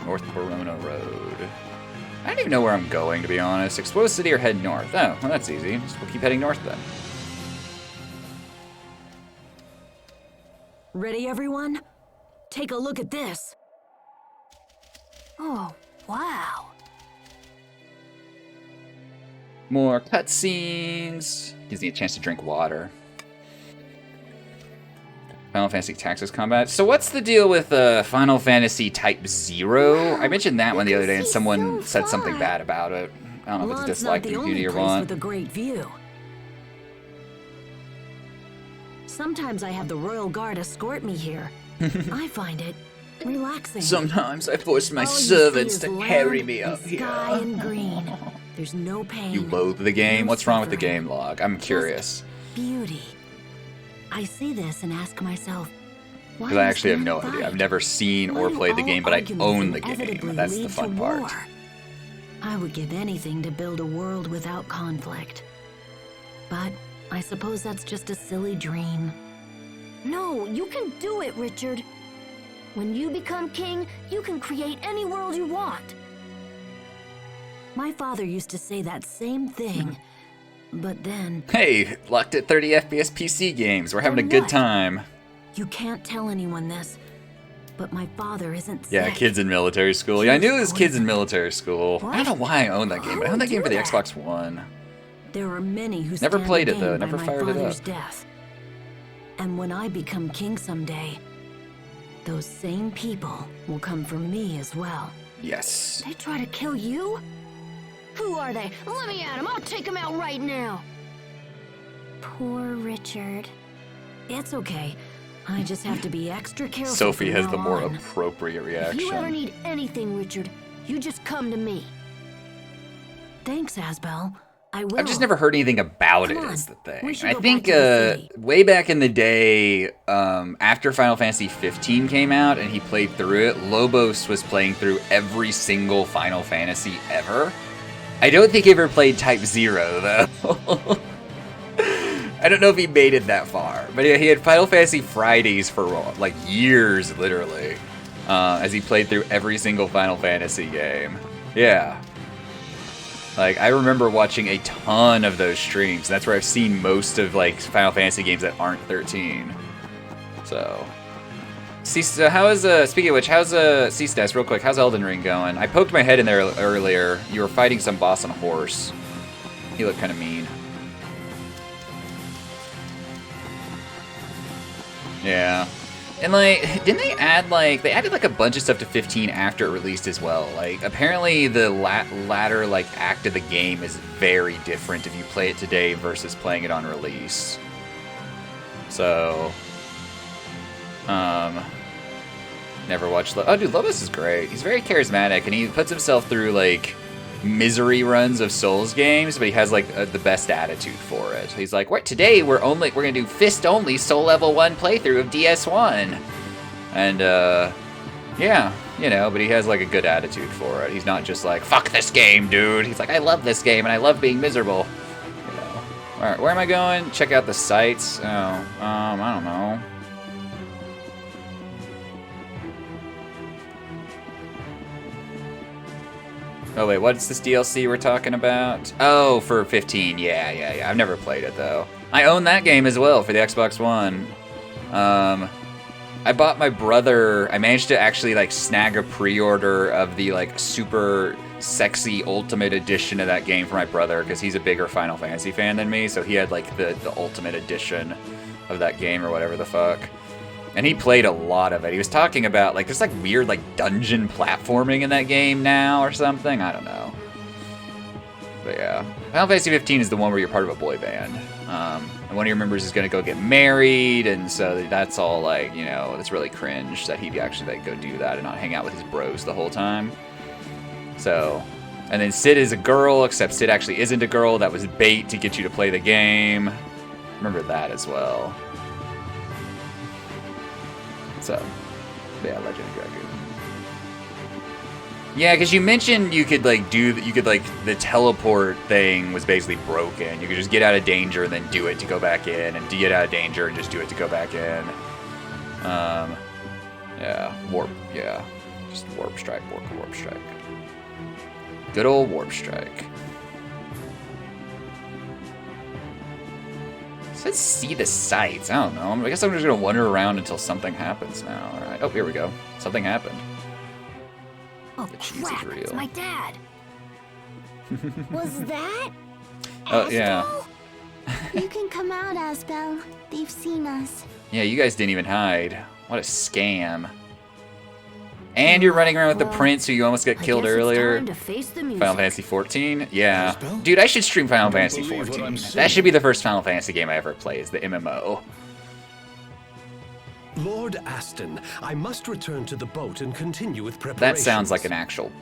North Verona Road. I don't even know where I'm going, to be honest. Explore the city or head north? Oh, well, that's easy. We'll keep heading north then. Ready, everyone? Take a look at this. Oh, wow. More cutscenes. Gives me a chance to drink water. Final Fantasy Tactics Combat. So what's the deal with Final Fantasy Type 0? I mentioned that one the other day and someone said something bad about it. I don't know if it's disliked the community or what. With a great view. Sometimes I have the Royal Guard escort me here. I find it relaxing. Sometimes I force my All you servants see is to land carry me and up here. Sky and green. There's no pain. You loathe the game? no What's wrong with the suffering, game log? I'm curious. Beauty. I see this and ask myself, why Because I must actually have men no fight? idea. I've never seen Why or do played the all game, but I arguments own the inevitably game. That's the lead fun to part. war? I would give anything to build a world without conflict. But I suppose that's just a silly dream. No, you can do it, Richard. When you become king, you can create any world you want. My father used to say that same thing. But then, Hey, locked at 30 FPS PC games. We're having a Then good what? time. you can't tell anyone this, but my father isn't Yeah, sick. kids in military school. Yeah, I knew it was kids in military school. I don't know why I own that game, but I own that game for the Xbox One. There are many who Never stand played to it, though. gain by Never my fired it father's up. death. And when I become king someday, those same people will come for me as well. Yes. They try to kill you? Who are they? Let me at them. I'll take them out right now. Poor Richard. It's okay. I just have to be extra careful. Sophie from has the now more on. appropriate If you ever reaction. need anything, Richard, you just come to me. Thanks, Asbel. I will. I've just never heard anything about it, Come on, is the thing. we should I go think back to the city. way back in the day, after Final Fantasy 15 came out and he played through it, Lobos was playing through every single Final Fantasy ever. I don't think he ever played Type 0, though. I don't know if he made it that far. But yeah, he had Final Fantasy Fridays for like years, literally, as he played through every single Final Fantasy game. Yeah. Like, I remember watching a ton of those streams. That's where I've seen most of, like, Final Fantasy games that aren't 13. So. See, so how is, speaking of which, how's, C-Stats, real quick, how's Elden Ring going? I poked my head in there earlier. You were fighting some boss on a horse. He looked kind of mean. Yeah. And, like, didn't they add, like, they added, like, a bunch of stuff to 15 after it released as well. Like, apparently the latter, like, act of the game is very different if you play it today versus playing it on release. So, never watched, oh, dude, Lobos is great. He's very charismatic, and he puts himself through, like, misery runs of Souls games, but he has, like, the best attitude for it. He's like, what, today we're gonna do fist-only Soul Level 1 playthrough of DS1. And, yeah, you know, but he has, like, a good attitude for it. He's not just like, fuck this game, dude. He's like, I love this game, and I love being miserable. You know. Alright, where am I going? Check out the sites. Oh, I don't know. Oh wait, what's this DLC we're talking about? Oh, for 15, yeah. I've never played it though. I own that game as well for the Xbox One. I bought my brother, I managed to actually like snag a pre-order of the like super sexy ultimate edition of that game for my brother because he's a bigger Final Fantasy fan than me, so he had like the ultimate edition of that game or whatever the fuck. And he played a lot of it. He was talking about, like, there's, like, weird, like, dungeon platforming in that game now or something. I don't know. But, yeah. Final Fantasy 15 is the one where you're part of a boy band. And one of your members is going to go get married, and so that's all, like, you know, it's really cringe that he'd actually, like, go do that and not hang out with his bros the whole time. So, and then Cid is a girl, except Cid actually isn't a girl. That was bait to get you to play the game. Remember that as well. So, yeah, Legend of Dragoon. Yeah, because you mentioned you could, like, the teleport thing was basically broken. You could just get out of danger and then do it to go back in, and get out of danger and just do it to go back in. Yeah, warp. Yeah, just warp strike, warp strike. Good old warp strike. It says see the sights. I don't know. I guess I'm just gonna wander around until something happens now. All right. Oh, here we go. Something happened. Oh, The cheese crap, is real. it's my dad. Was that? Oh yeah. You can come out, Asbel. They've seen us. Yeah, you guys didn't even hide. What a scam. And you're running around with the prince who you almost got killed earlier. Time to face the music. Final Fantasy 14? Yeah. Dude, I should stream Final Fantasy believe what 14. I'm That should be the first Final Fantasy game I ever play, is the MMO. Lord Aston, I must return to the boat and continue with That preparations. sounds like an actual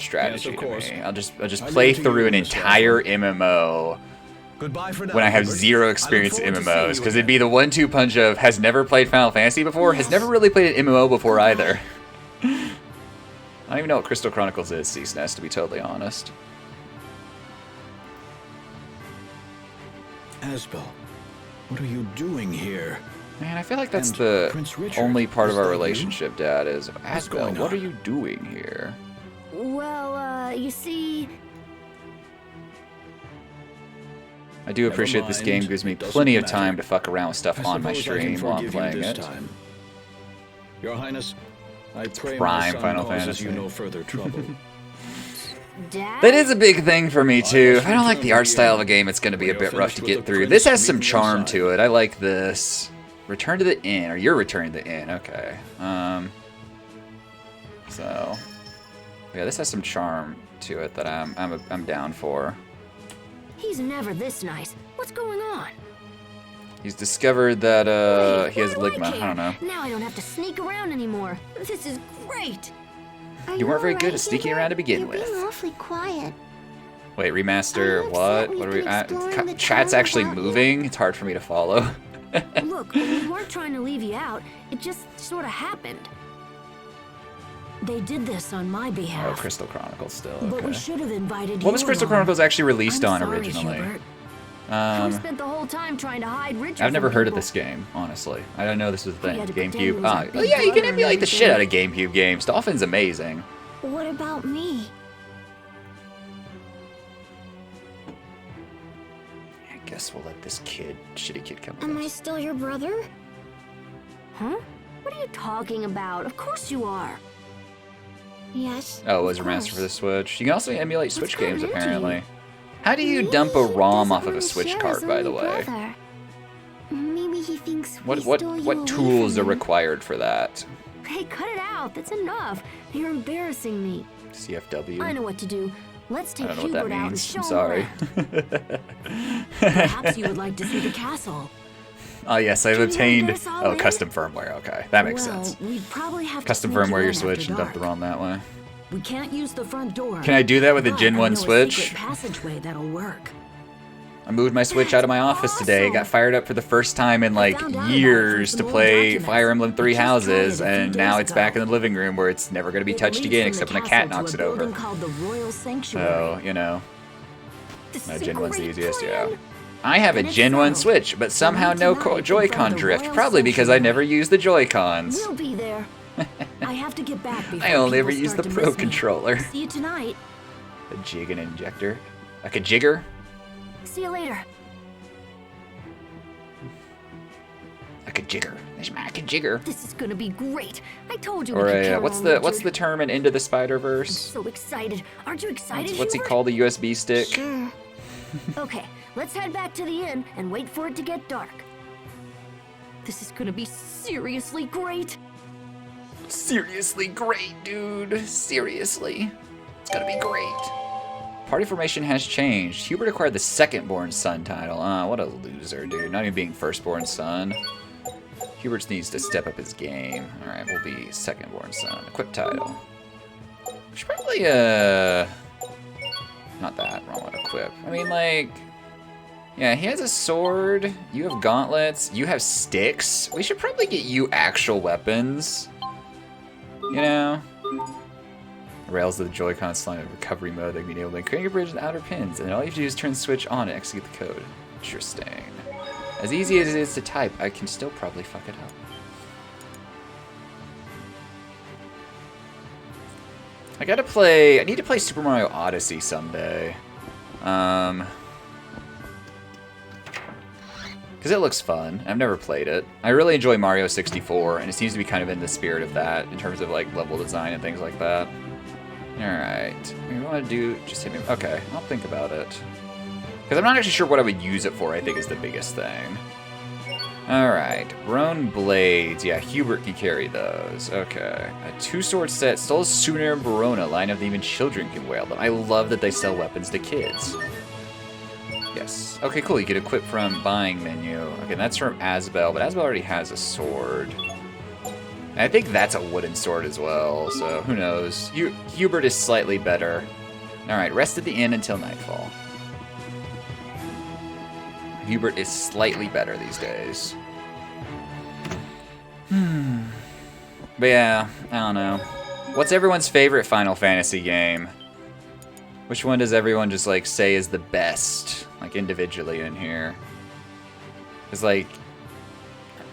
strategy of to course. me. I'll just I play leave it to through you, an Mr. entire MMO Goodbye for now, when I have Hubert. zero I look experience in forward to seeing MMOs, you because it'd again. be the 1-2 punch of has never played Final Fantasy before, has never really played an MMO before either. I don't even know what Crystal Chronicles is, Ceaseness, to be totally honest. Asbel, what are you doing here? Man, I feel like that's And the Prince Richard, only part of is our that you? relationship, Dad, is Asbel, going what on? are you doing here? Well, you see, I do Never appreciate this game mind, gives me it doesn't plenty of matter. time to fuck around with stuff I on my suppose I can stream while I'm forgive you playing this it. time. Your Highness, I pray prime my son Final causes Fantasy. you no further trouble. Dad. That is a big thing for me too. guess If I don't we like turn the art to style you of a game, it's going to be a when you're bit rough to finished with get the through. prince This has some meeting charm inside. to it. I like this. Return to the inn, or you're returning to the inn. Okay. So yeah, this has some charm to it that I'm down for. He's never this nice. What's going on? He's discovered that Wait, he has what do Ligma. I don't know. Now I don't have to sneak around anymore. This is great. Are You weren't very good alright, at sneaking Hubert? around to begin You're with. being awfully quiet. Wait, Are remaster you what? upset What are we've we? been exploring the Chat's town actually without you? moving. It's hard for me to follow. Look, we weren't trying to leave you out. It just sort of happened. They did this on my Oh, behalf. Crystal Chronicles still. But we Okay. should have invited you What was Crystal along. Chronicles actually released I'm on sorry, originally? Hubert. We spent the whole time trying to hide Richard. I've never from heard of people. this game, honestly. I didn't know this was a We thing. had to pretend he GameCube. was our Ah, big oh yeah, you can brother and emulate the shit out of everything. GameCube games. Dolphin's amazing. What about me? I guess we'll let this shitty kid come Am with I us. still your brother? Huh? What are you talking about? Of course you are. Yes. Oh, it was of remastered for the course. Switch. You can also emulate Switch gotten games, into you? apparently. How do you Maybe dump a he ROM doesn't off of a wanna Switch share card, his by the only way? brother. Maybe he thinks we What stole you away tools from are him. required for that? Hey, cut it out. That's enough. You're embarrassing me. CFW. I know what to do. Let's I take don't know what that Hubert out and means. show I'm him sorry. around. Perhaps you would like to see the castle. Oh yes, I've Can you obtained. get us all Oh, in? custom firmware. Okay, that makes well, sense. We'd probably have Custom to sneak firmware you your in Switch after and dump the dark. ROM that way. We can't use the front door. Can I do that with a but Gen I 1 know a Switch? secret passageway that'll work. I moved my Switch out of my office today, got awesome. fired up for the first time in like found out about it years from to some old play documents. Fire Emblem Three I just tried Houses, it a few and now days it's back ago. in the living room where it's never going to be It touched leads again from except the when a cat castle knocks to it a over. building called the Royal Sanctuary. So, you know, This no, is a Gen 1's the great easiest, yeah. plan. I have a Then it's Gen 1 settled. Switch, but somehow meet no tonight in Joy-Con front of the drift, Royal probably because I Sanctuary. never use the Joy-Cons. We'll be there. I have to get back before I only ever people use the start to Pro miss me. Controller. See you tonight. A jig and injector. Like a jigger? See you later. Like a jigger. There's my like a jigger. This is gonna be great. I told you. Or we could a, count what's on the Richard. term in Into the Spider-Verse? So excited. Aren't you excited? What's he Hubert? called? A USB stick? Sure. Okay, let's head back to the inn and wait for it to get dark. This is gonna be seriously great. Seriously great, dude. Seriously. It's gonna be great. Party formation has changed. Hubert acquired the second-born son title. What a loser, dude. Not even being first-born son. Hubert needs to step up his game. Alright, we'll be second-born son. Equip title. We should probably, not that. Wrong one. Equip. I mean, like... Yeah, he has a sword. You have gauntlets. You have sticks. We should probably get you actual weapons. You know? Rails of the Joy-Con slide recovery mode that can be enabled by creating a bridge and outer pins, and then all you have to do is turn the switch on and execute the code. Interesting. As easy as it is to type, I can still probably fuck it up. I need to play Super Mario Odyssey someday. Because it looks fun. I've never played it. I really enjoy Mario 64, and it seems to be kind of in the spirit of that in terms of like level design and things like that. Alright. You want to do... just hit me... okay, I'll think about it. Because I'm not actually sure what I would use it for, I think is the biggest thing. Alright. Roan Blades. Yeah, Hubert can carry those. Okay. A 2-sword set. Still Souvenir and Barona. Line of them, even children can wield them. I love that they sell weapons to kids. Yes. Okay, cool. You get equip from buying menu. Okay, that's from Asbel, but Asbel already has a sword. And I think that's a wooden sword as well, so who knows. Hubert is slightly better. Alright, rest at the inn until nightfall. Hubert is slightly better these days. But yeah, I don't know. What's everyone's favorite Final Fantasy game? Which one does everyone just like say is the best? Like individually in here. It's like...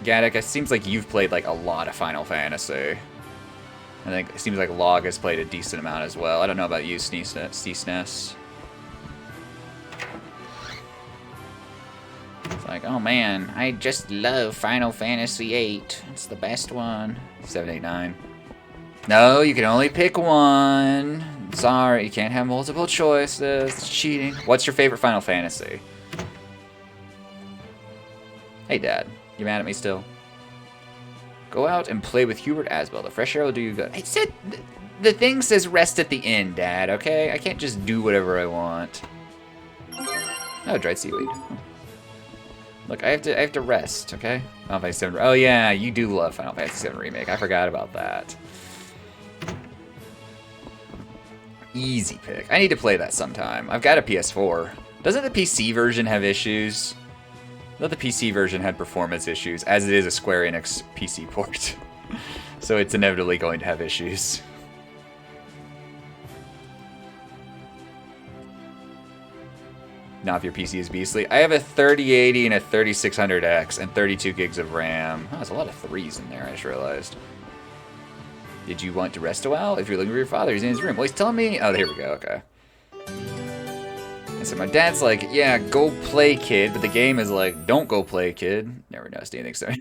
Gaddock, it seems like you've played like a lot of Final Fantasy. I think it seems like Log has played a decent amount as well. I don't know about you, Sneesness. It's like, oh man, I just love Final Fantasy VIII. It's the best one. 789. No, you can only pick one. Sorry, you can't have multiple choices. It's cheating. What's your favorite Final Fantasy? Hey, Dad. You mad at me still? Go out and play with Hubert Asbel. The fresh air will do you good. I said... the thing says rest at the inn, Dad, okay? I can't just do whatever I want. Oh, dried seaweed. Look, I have to rest, okay? Final Fantasy VII. Oh yeah, you do love Final Fantasy VII Remake. I forgot about that. Easy pick. I need to play that sometime. I've got a PS4. Doesn't the PC version have issues? I thought the PC version had performance issues, as it is a Square Enix PC port. So it's inevitably going to have issues. Now if your PC is beastly. I have a 3080 and a 3600X and 32 gigs of RAM. Oh, there's a lot of 3s in there, I just realized. Did you want to rest a while? If you're looking for your father, he's in his room. Well, he's telling me... oh, here we go, okay. And so my dad's like, yeah, go play, kid. But the game is like, don't go play, kid. Never noticed anything, sorry.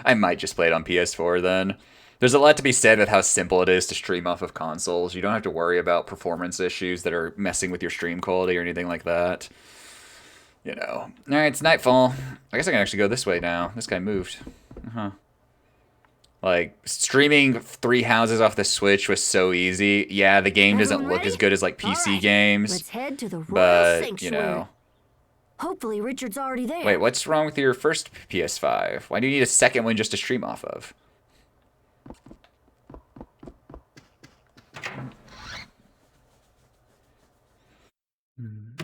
I might just play it on PS4 then. There's a lot to be said with how simple it is to stream off of consoles. You don't have to worry about performance issues that are messing with your stream quality or anything like that. You know. Alright, it's nightfall. I guess I can actually go this way now. This guy moved. Uh-huh. Like, streaming 3 houses off the Switch was so easy. Yeah, the game doesn't look as good as, like, PC games. Let's head to the Royal but, Sanctuary. you know. Hopefully Richard's already there. Wait, what's wrong with your first PS5? Why do you need a second one just to stream off of?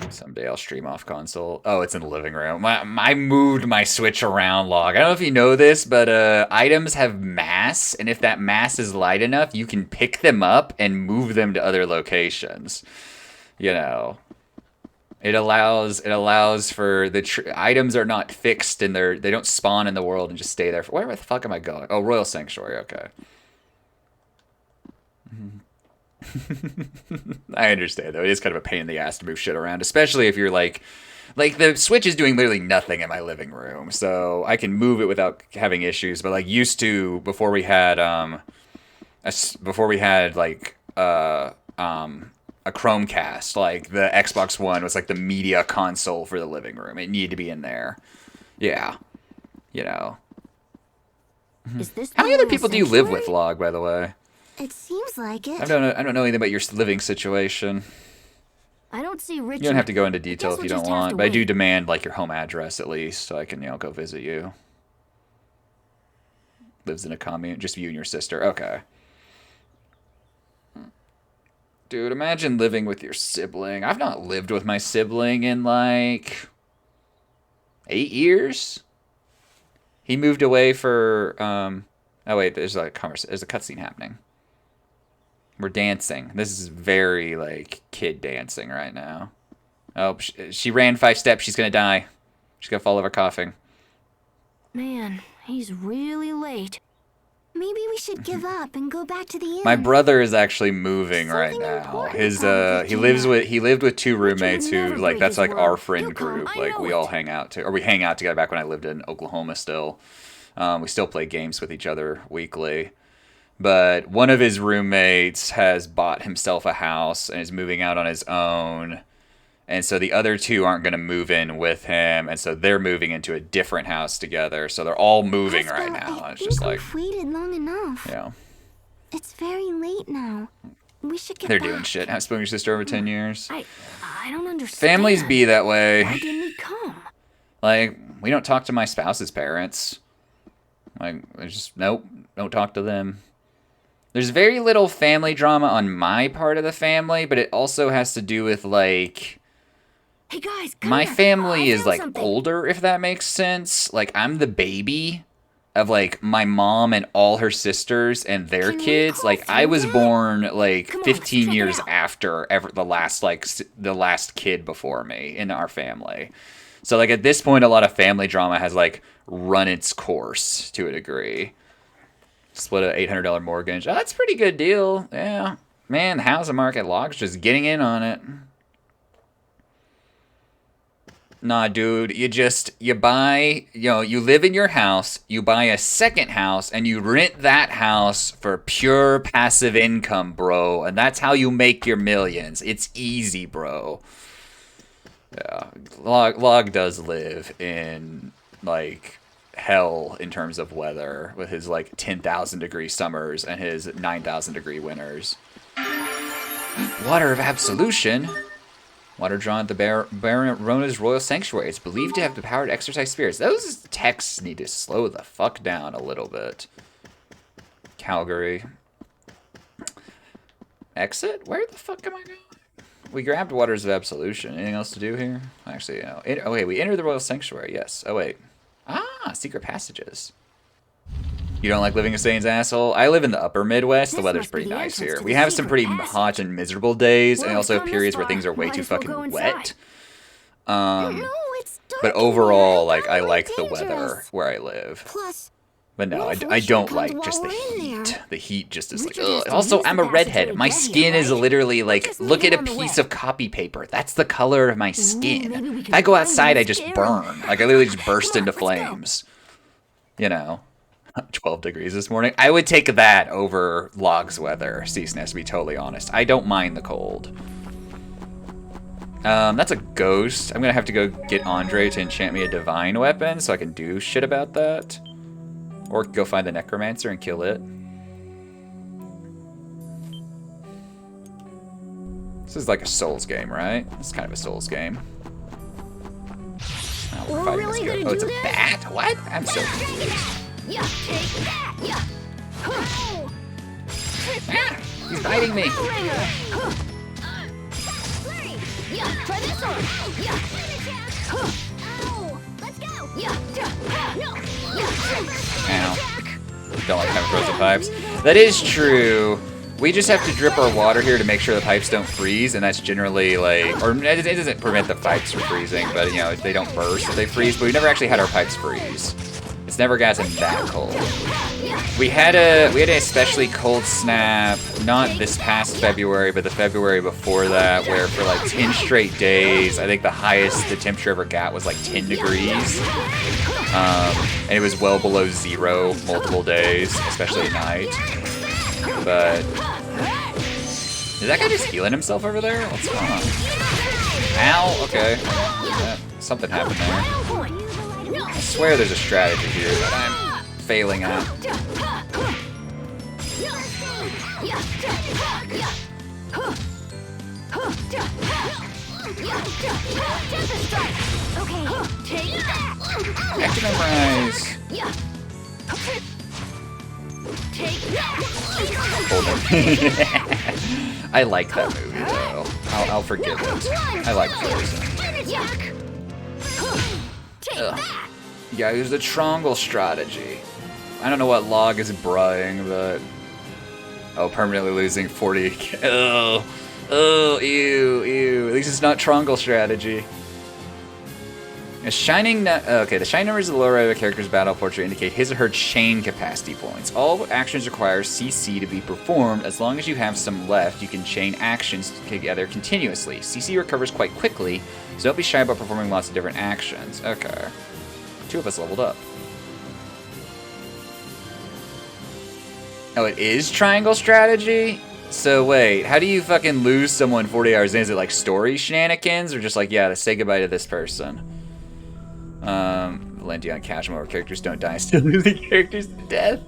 Someday I'll stream off console. Oh, it's in the living room. I moved my Switch around, Log. I don't know if you know this, but items have mass, and if that mass is light enough, you can pick them up and move them to other locations. You know, it allows for the items are not fixed and they don't spawn in the world and just stay there. Where the fuck am I going? Oh, Royal Sanctuary. Okay. I understand though. It is kind of a pain in the ass to move shit around, especially if you're like the Switch is doing literally nothing in my living room, so I can move it without having issues. But like used to before we had like a Chromecast, like the Xbox One was like the media console for the living room. It needed to be in there. Yeah, you know. Is this how many other people do you live with, Log? By the way. It seems like it. I don't know anything about your living situation. I don't see Richard. You don't have to go into detail if we'll you don't want, but I do demand like your home address at least, so I can go visit you. Lives in a commune, just you and your sister. Okay. Dude, imagine living with your sibling. I've not lived with my sibling in like 8 years. He moved away for oh wait, there's a cutscene happening. We're dancing. This is very, like, kid dancing right now. Oh, she ran 5 steps. She's gonna die. She's gonna fall over coughing. Man, he's really late. Maybe we should give up and go back to the inn. My brother is actually moving right now. His he lived with two roommates who like that's like our friend group. Like we all hang out or we hang out together back when I lived in Oklahoma still. We still play games with each other weekly. But one of his roommates has bought himself a house and is moving out on his own. And so the other two aren't going to move in with him. And so they're moving into a different house together. So they're all moving right now. It's just like, we've waited long enough. yeah. It's very late now. We should get They're back. doing shit. Haven't spoken to your sister over 10 years. I don't understand. Families be that way. Why didn't he come? Like, we don't talk to my spouse's parents. Like, there's just, nope, don't talk to them. There's very little family drama on my part of the family, but it also has to do with, like... Hey guys, my family is, like, older, if that makes sense. Like, I'm the baby of, like, my mom and all her sisters and their kids. Like, I was born, like, 15 years after the last kid before me in our family. So, like, at this point, a lot of family drama has, like, run its course to a degree. Split a $800 mortgage. Oh, that's a pretty good deal. Yeah. Man, the housing market, Log's just getting in on it. Nah, dude, you buy, you live in your house, you buy a second house, and you rent that house for pure passive income, bro. And that's how you make your millions. It's easy, bro. Yeah, Log does live in, like, hell in terms of weather with his, like, 10,000 degree summers and his 9,000 degree winters. Water of Absolution. Water drawn at the Barona's Royal Sanctuary. It's believed to have the power to exorcise spirits. Those texts need to slow the fuck down a little bit. Calgary. Exit? Where the fuck am I going? We grabbed Waters of Absolution. Anything else to do here? Actually, no. Oh, wait. We entered the Royal Sanctuary. Yes. Oh, wait. Ah, secret passages. You don't like living in Satan's asshole? I live in the upper Midwest. The weather's pretty nice here. We have some pretty hot and miserable days, and also periods where things are way too fucking wet. But overall, like, I like the weather where I live. But no, I don't like just the heat. The heat just is like, ugh. Also, I'm a redhead. My skin is literally like, look at a piece of copy paper. That's the color of my skin. If I go outside, I just burn. Like, I literally just burst into flames. You know. 12 degrees this morning. I would take that over Log's weather, Ceaseness, to be totally honest. I don't mind the cold. That's a ghost. I'm gonna have to go get Andre to enchant me a divine weapon so I can do shit about that. Or go find the necromancer and kill it. This is like a Souls game, right? It's kind of a Souls game. Oh, we're fighting this ghost. Oh, it's a bat? What? I'm so confused. Yeah, take that. Yeah. He's biting me. Yeah, try this one. Yeah. Let's go. Yeah. Ow. Don't like having frozen pipes. That is true. We just have to drip our water here to make sure the pipes don't freeze, and that's generally like, or it doesn't prevent the pipes from freezing, but they don't burst if they freeze. But we never actually had our pipes freeze. It's never gotten that cold. We had a especially cold snap, not this past February, but the February before that, where for like 10 straight days, I think the highest the temperature ever got was like 10 degrees. And it was well below zero multiple days, especially at night. But is that guy just healing himself over there? What's going on? Ow, okay. Yeah, something happened there. I swear there's a strategy here that I'm failing at. I have to memorize. Hold on. I like that movie though. I'll forgive it. I like Frozen. Ugh. Yeah, use the triangle strategy. I don't know what Log is braying, but... Oh, permanently losing 40... Oh, ew. At least it's not triangle strategy. The shining numbers of the lower right of a character's battle portrait indicate his or her chain capacity points. All actions require CC to be performed. As long as you have some left, you can chain actions together continuously. CC recovers quite quickly, so don't be shy about performing lots of different actions. Okay. 2 of us leveled up. Oh, it is triangle strategy? So wait, how do you fucking lose someone 40 hours in? Is it like story shenanigans, or just like, yeah, to say goodbye to this person? Valenti on Cashmo, where characters don't die, still losing characters to death?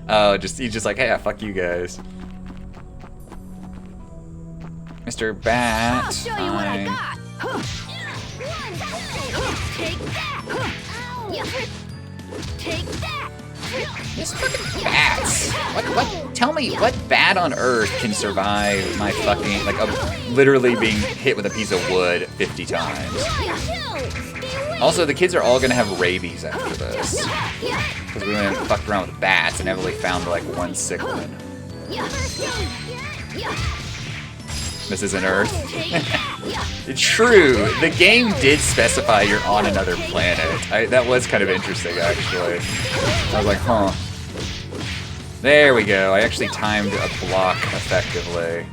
Oh, he's just like, hey, fuck you guys. Mr. Bat. I'll show you what I got. Take that. Take that. These fucking bats. What? Tell me, what bat on Earth can survive my fucking, like, literally being hit with a piece of wood 50 times? Also, the kids are all gonna have rabies after this. Because we went and fucked around with bats and never really found, like, one sick one. This isn't Earth. It's true. The game did specify you're on another planet. That was kind of interesting, actually. I was like, huh. There we go. I actually timed a block effectively.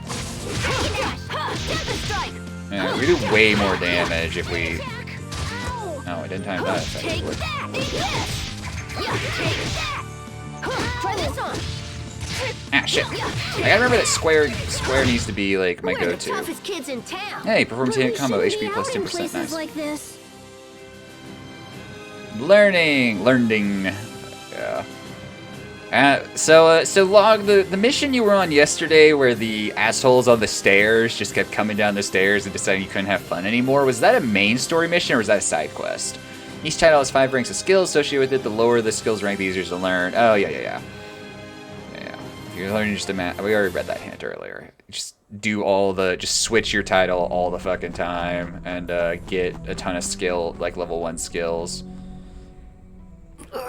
Yeah, we do way more damage if we... No, I didn't time that effectively. Ah, shit. I gotta remember that square needs to be, like, my go-to. Hey, perform hit combo, HP plus 10%, nice. Like this. Learning. Yeah. So Log, the mission you were on yesterday where the assholes on the stairs just kept coming down the stairs and deciding you couldn't have fun anymore, was that a main story mission or was that a side quest? Each title has 5 ranks of skills associated with it. The lower the skills rank, the easier to learn. Oh, yeah. You're learning just we already read that hint earlier. Just just switch your title all the fucking time and get a ton of skill, like level 1 skills.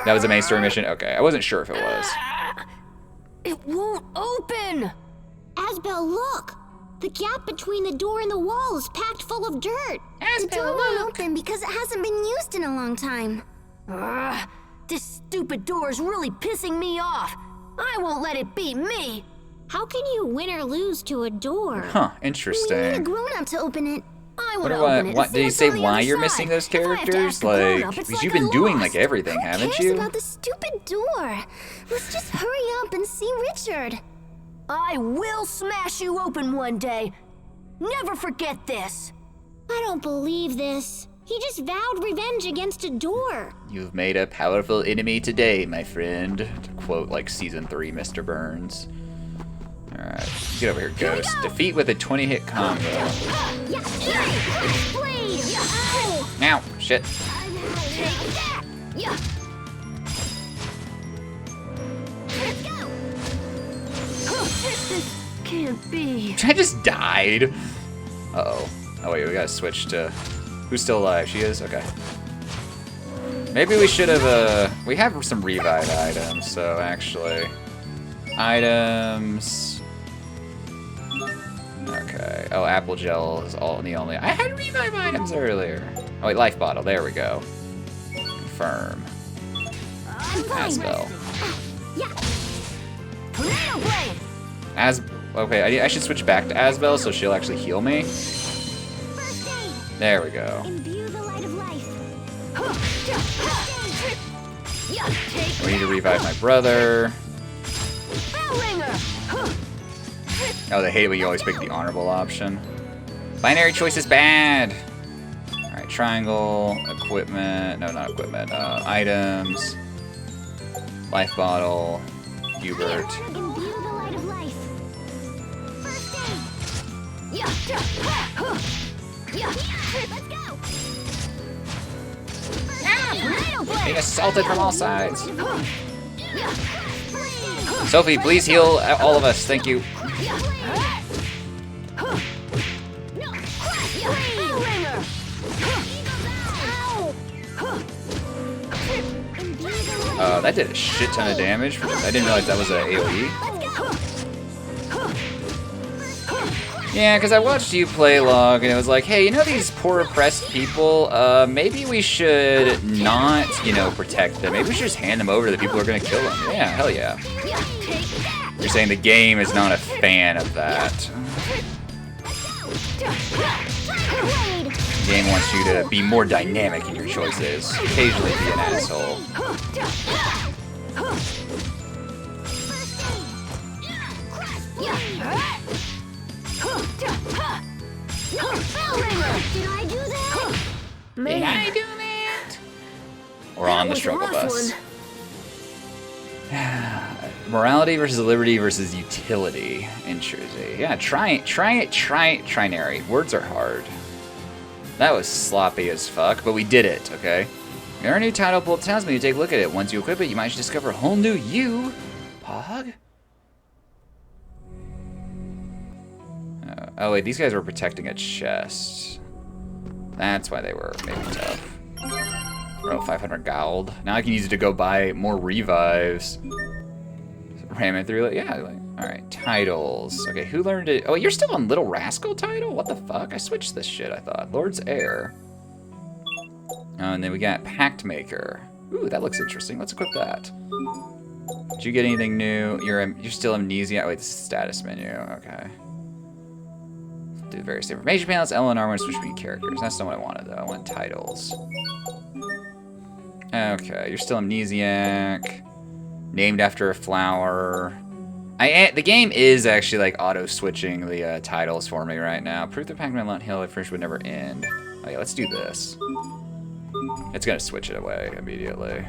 That was a main story mission? Okay, I wasn't sure if it was. It won't open! Asbel, look! The gap between the door and the wall is packed full of dirt. Asbel, the door look! won't open because it hasn't been used in a long time. This stupid door is really pissing me off. I won't let it beat me. How can you win or lose to a door? Huh, interesting. We need a grown-up to open it. I want to open it. What did he say? Why you're missing those characters? Like, because you've been doing like everything, haven't you? Who cares about the stupid door? Let's just hurry up and see Richard. I will smash you open one day. Never forget this. I don't believe this. He just vowed revenge against a door. You've made a powerful enemy today, my friend. To quote, like, Season 3 Mr. Burns. Alright, get over here, Ghost. Defeat with a 20-hit combo. Now, shit. This can't be. I just died. Uh-oh. Oh, wait, we gotta switch to... Who's still alive? She is? Okay. Maybe we should have, we have some revive items, so actually... Items... Okay. Oh, apple gel is the only... I had revive items earlier. Oh, wait, life bottle. There we go. Confirm. Asbel. Okay, I should switch back to Asbel so she'll actually heal me. There we go. Imbue the light of life. We need to revive my brother. Oh, they hate it when you always pick the honorable option. Binary choice is bad. Alright, triangle, equipment. No, not equipment. Items. Life bottle. Hubert. Imbue the light of life. Let's go. Being assaulted from all sides. Sophie, please heal all of us. Thank you. That did a shit ton of damage. I didn't realize that was an AoE. Yeah, because I watched you play log, and it was like, hey, you know these poor oppressed people? Maybe we should not, you know, protect them. Maybe we should just hand them over to the people who are going to kill them. Yeah, hell yeah. You're saying the game is not a fan of that. The game wants you to be more dynamic in your choices. Occasionally be an asshole. Did I do that? Did I do that? We're on the struggle bus. Morality versus liberty versus utility. Interesting. Yeah, trinary. Words are hard. That was sloppy as fuck, but we did it, okay? Our new title pull tells me to take a look at it. Once you equip it, you might discover a whole new you. Pog? Oh wait, these guys were protecting a chest. That's why they were maybe tough. Bro, 500 gold. Now I can use it to go buy more revives. Ram it through, yeah. Like, all right, titles. Okay, who learned it? Oh, you're still on Little Rascal title? What the fuck? I switched this shit, I thought. Lord's Heir. Oh, and then we got Pact Maker. Ooh, that looks interesting. Let's equip that. Did you get anything new? You're still Amnesia. Wait, this is status menu. Okay. Do various information panels. Eleanor wants to switch between characters. That's not what I wanted, though. I want titles. Okay, you're still Amnesiac. Named after a flower. The game is actually like auto-switching the titles for me right now. Proof that Pac-Man Lunt Hill at first would never end. Oh yeah, let's do this. It's gonna switch it away immediately.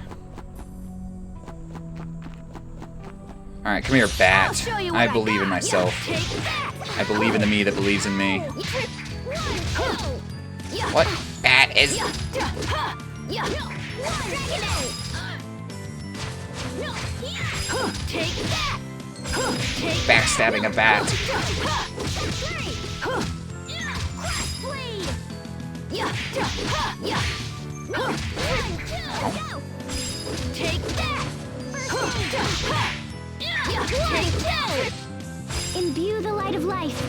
Alright, come here, Bat. I believe in myself. I believe in the me that believes in me. What? Bat is... Backstabbing a bat. Imbue the light of life.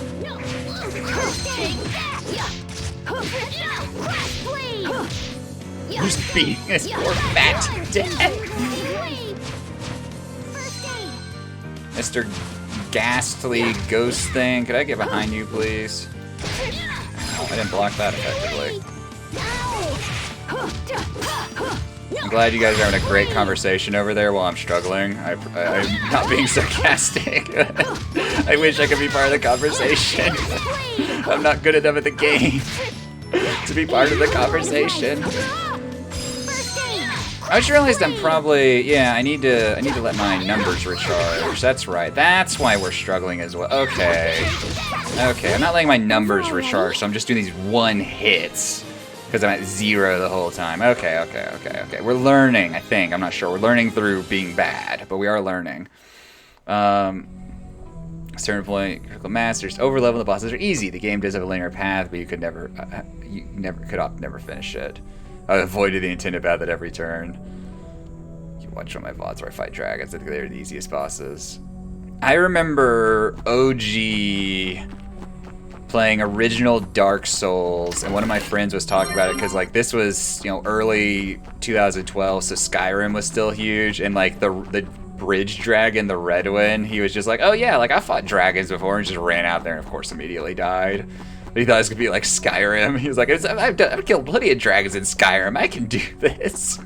Who's beating this poor bat to death? Mr. Ghastly Ghost Thing, could I get behind you, please? Oh, I didn't block that effectively. I'm glad you guys are having a great conversation over there while I'm struggling. I'm not being sarcastic. I wish I could be part of the conversation. I'm not good enough at the game to be part of the conversation. I just realized I'm probably, yeah, I need to let my numbers recharge. That's right. That's why we're struggling as well. Okay. Okay, I'm not letting my numbers recharge, so I'm just doing these one hits because I'm at 0 the whole time. Okay. We're learning, I think. I'm not sure. We're learning through being bad, but we are learning. Certain point, critical masters, overlevel the bosses are easy. The game does have a linear path, but you could never finish it. I avoided the intended path at every turn. You can watch one of my VODs where I fight dragons. I think they're the easiest bosses. I remember OG playing original Dark Souls, and one of my friends was talking about it because like this was, you know, early 2012, so Skyrim was still huge, and like the bridge dragon, the red one, he was just like, oh yeah, like I fought dragons before, and just ran out there and of course immediately died. But he thought it was gonna be like Skyrim. He was like, I've killed plenty of dragons in Skyrim. I can do this.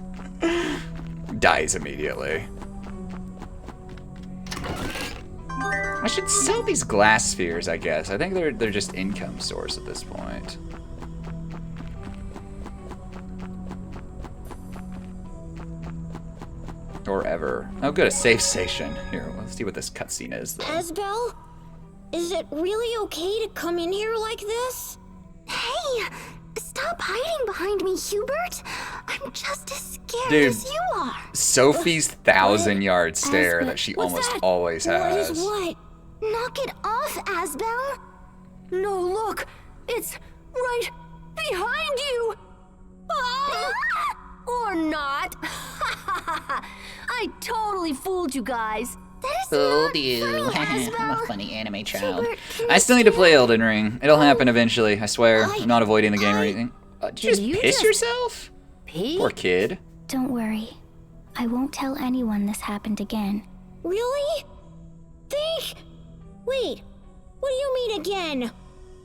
Dies immediately. I should sell these glass spheres, I guess. I think they're just income source at this point. Or ever. Oh good, a safe station. Here, let's see what this cutscene is though. Asbel? Is it really okay to come in here like this? Hey! Stop hiding behind me, Hubert! I'm just as scared Dude, as you are! Sophie's 1,000-yard stare that she almost always has. What is what? Knock it off, Asbel! No, look! It's right behind you! Ah! Or not. I totally fooled you guys. That Fooled you. I'm a funny anime child. I still need to play Elden Ring. It'll happen eventually, I swear. I'm not avoiding the game or anything. Did you just piss yourself? Poor kid. Don't worry. I won't tell anyone this happened again. Really? Think? Wait, what do you mean again?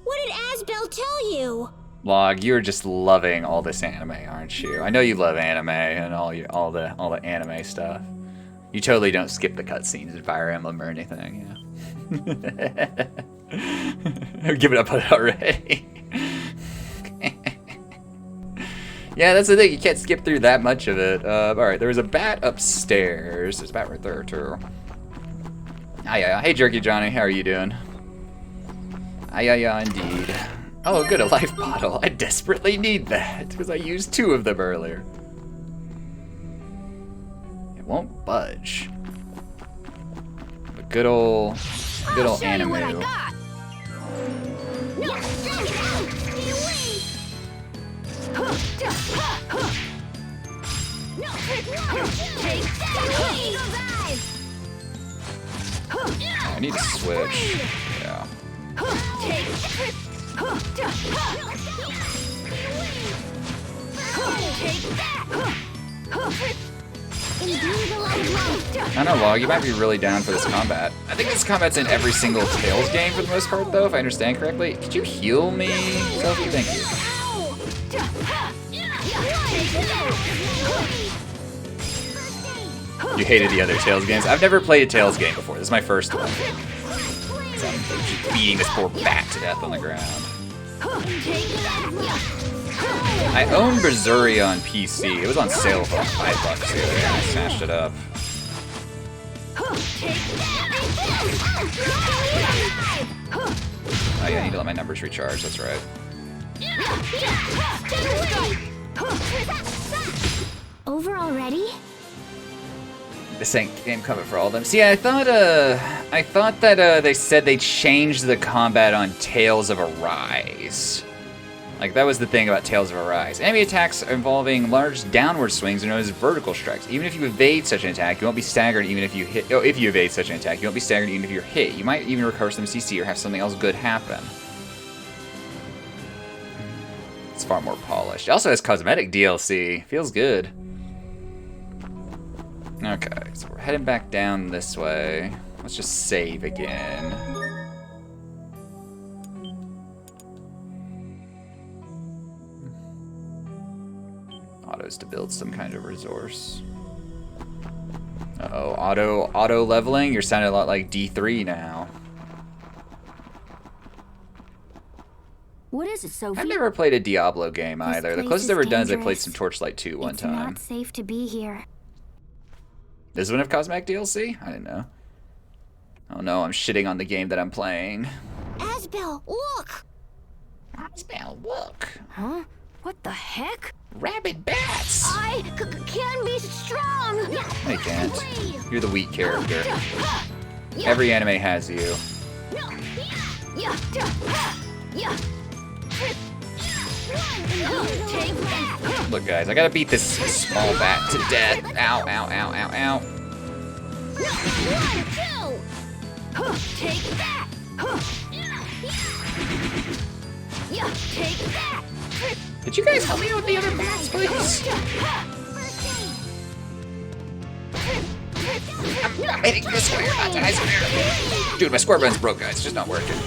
What did Asbel tell you? Log, you're just loving all this anime, aren't you? I know you love anime and all the anime stuff. You totally don't skip the cutscenes in Fire Emblem or anything, yeah. I've given up on it already. Yeah, that's the thing. You can't skip through that much of it. All right, there was a bat upstairs. There's a bat right there too. Yeah. Hey, Jerky Johnny, how are you doing? Yeah, indeed. Oh, good, a life bottle. I desperately need that because I used 2 of them earlier. It won't budge. But good old anime. I need to switch. Yeah. I don't know, Log, you might be really down for this combat. I think this combat's in every single Tales game for the most part, though, if I understand correctly. Could you heal me, Sophie? Thank you. You hated the other Tales games? I've never played a Tales game before. This is my first one. So I'm just beating this poor bat to death on the ground. I own Berseria on PC. It was on sale for like $5 the other day, and I smashed it up. Oh yeah, I need to let my numbers recharge, that's right. Over already? This ain't game coming for all of them. See, I thought that they said they changed the combat on Tales of Arise. Like, that was the thing about Tales of Arise. Enemy attacks involving large downward swings are known as vertical strikes. Even if you evade such an attack, you won't be staggered even if you hit. Oh, if you evade such an attack, you won't be staggered even if you're hit. You might even recover some CC or have something else good happen. It's far more polished. It also has cosmetic DLC. Feels good. Okay, so we're heading back down this way. Let's just save again. Autos to build some kind of resource. Uh-oh, auto leveling? You're sounding a lot like D3 now. What is it, Sophie? I've never played a Diablo game either. The closest I've ever done is I played some Torchlight 2 one It's time. not safe to be here. Does one have cosmetic DLC? I didn't know. Oh no, I'm shitting on the game that I'm playing. Asbel, look! Asbel, look! Huh? What the heck? Rabid bats! I can be strong! I can't. You're the weak character. Every anime has you. Look, guys, I gotta beat this small bat to death. Ow, ow, ow, ow, ow. Take that! Take that! Did you guys help me with the other bats, please? I'm hitting this way, guys. Dude, my square button's broke, guys. It's just not working.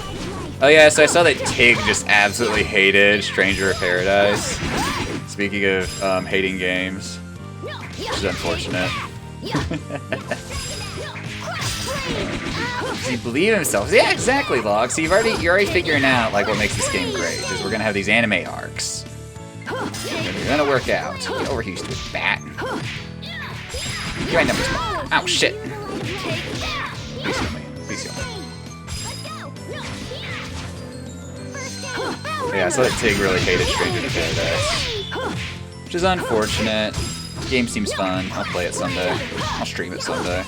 Oh yeah, so I saw that Tig just absolutely hated Stranger of Paradise. Speaking of hating games, which is unfortunate. Does he believe himself? Yeah, exactly, Log. So you're already figuring out like what makes this game great. Is we're gonna have these anime arcs. They're gonna work out. Get over here, stupid bat. Give my numbers back. Oh shit. Please heal me. Please heal me. Yeah, so that Tig really hated Stranger of Paradise. Which is unfortunate. The game seems fun. I'll play it someday. I'll stream it someday.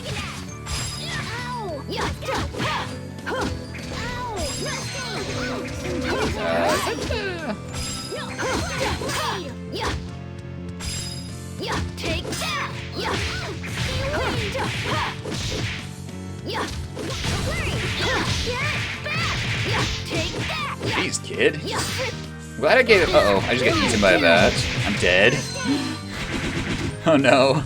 Yeah. Hurry. Get back. Yeah. Take that. Yeah. Jeez, kid. Yeah. Glad I gave it. Uh-oh, I just got eaten by a bat. I'm dead. Oh no.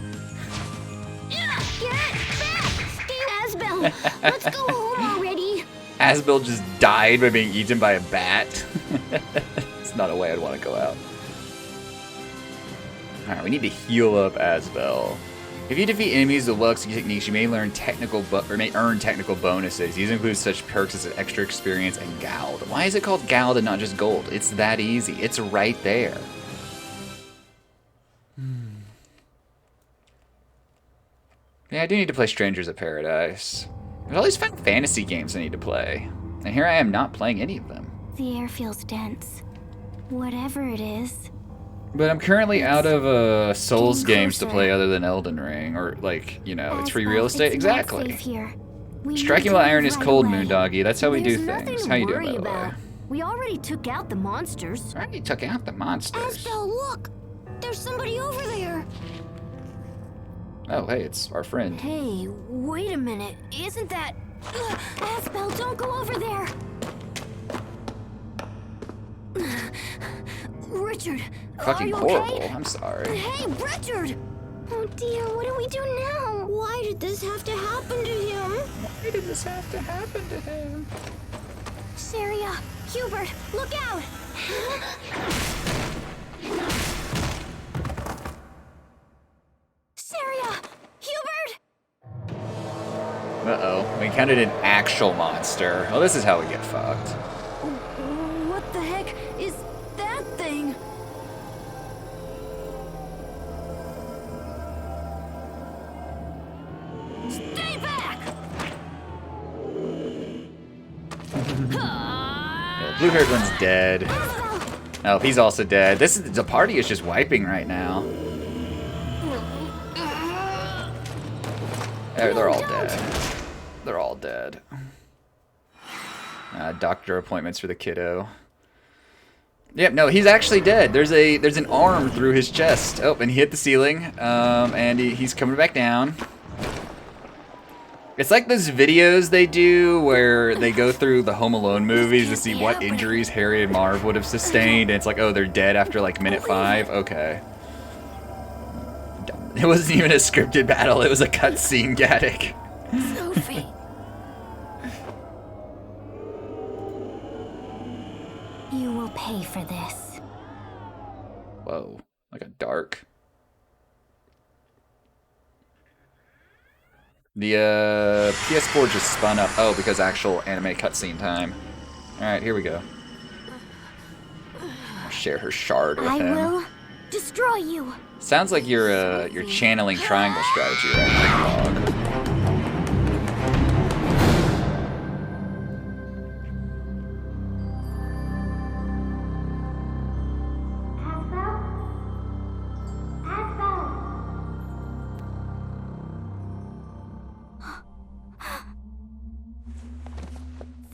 Asbel, let's go home already. Asbel just died by being eaten by a bat. It's not a way I'd want to go out. Alright, we need to heal up Asbel. If you defeat enemies with well-executed techniques, you may earn technical bonuses. These include such perks as extra experience and Gald. Why is it called Gald and not just gold? It's that easy. It's right there. Yeah, I do need to play Strangers of Paradise. There's all these Final Fantasy games I need to play. And here I am not playing any of them. The air feels dense. Whatever it is. But I'm currently out of Souls games to play other than Elden Ring. Or, like, you know, it's free real estate. Exactly. Striking while iron is cold, Moondoggy. That's how we do things. How you doing, by the way? We already took out the monsters. Already took out the monsters. Asbel, look! There's somebody over there! Oh, hey, it's our friend. Hey, wait a minute. Isn't that... Asbel, don't go over there! Richard, Fucking are you horrible. okay? I'm sorry. Hey, Richard! Oh dear, what do we do now? Why did this have to happen to him? Why did this have to happen to him? Saria, Hubert, look out! Saria! Hubert! Uh-oh. We encountered an actual monster. Oh, this is how we get fucked. What the heck is that thing? Stay back! Blue-haired one's dead. Oh, he's also dead. The party is just wiping right now. They're all dead. They're all dead. Doctor appointments for the kiddo. Yep, no, he's actually dead. There's an arm through his chest. Oh, and he hit the ceiling. And he's coming back down. It's like those videos they do where they go through the Home Alone movies to see what injuries Harry and Marv would have sustained. And it's like, oh, they're dead after like minute 5. Okay. It wasn't even a scripted battle. It was a cutscene, Gaddick. Sophie. You will pay for this. Whoa, like a dark. The PS4 just spun up. Oh, because actual anime cutscene time. Alright, here we go. I'll share her shard with him. I will destroy you. Sounds like you're channeling triangle strategy right now, dog.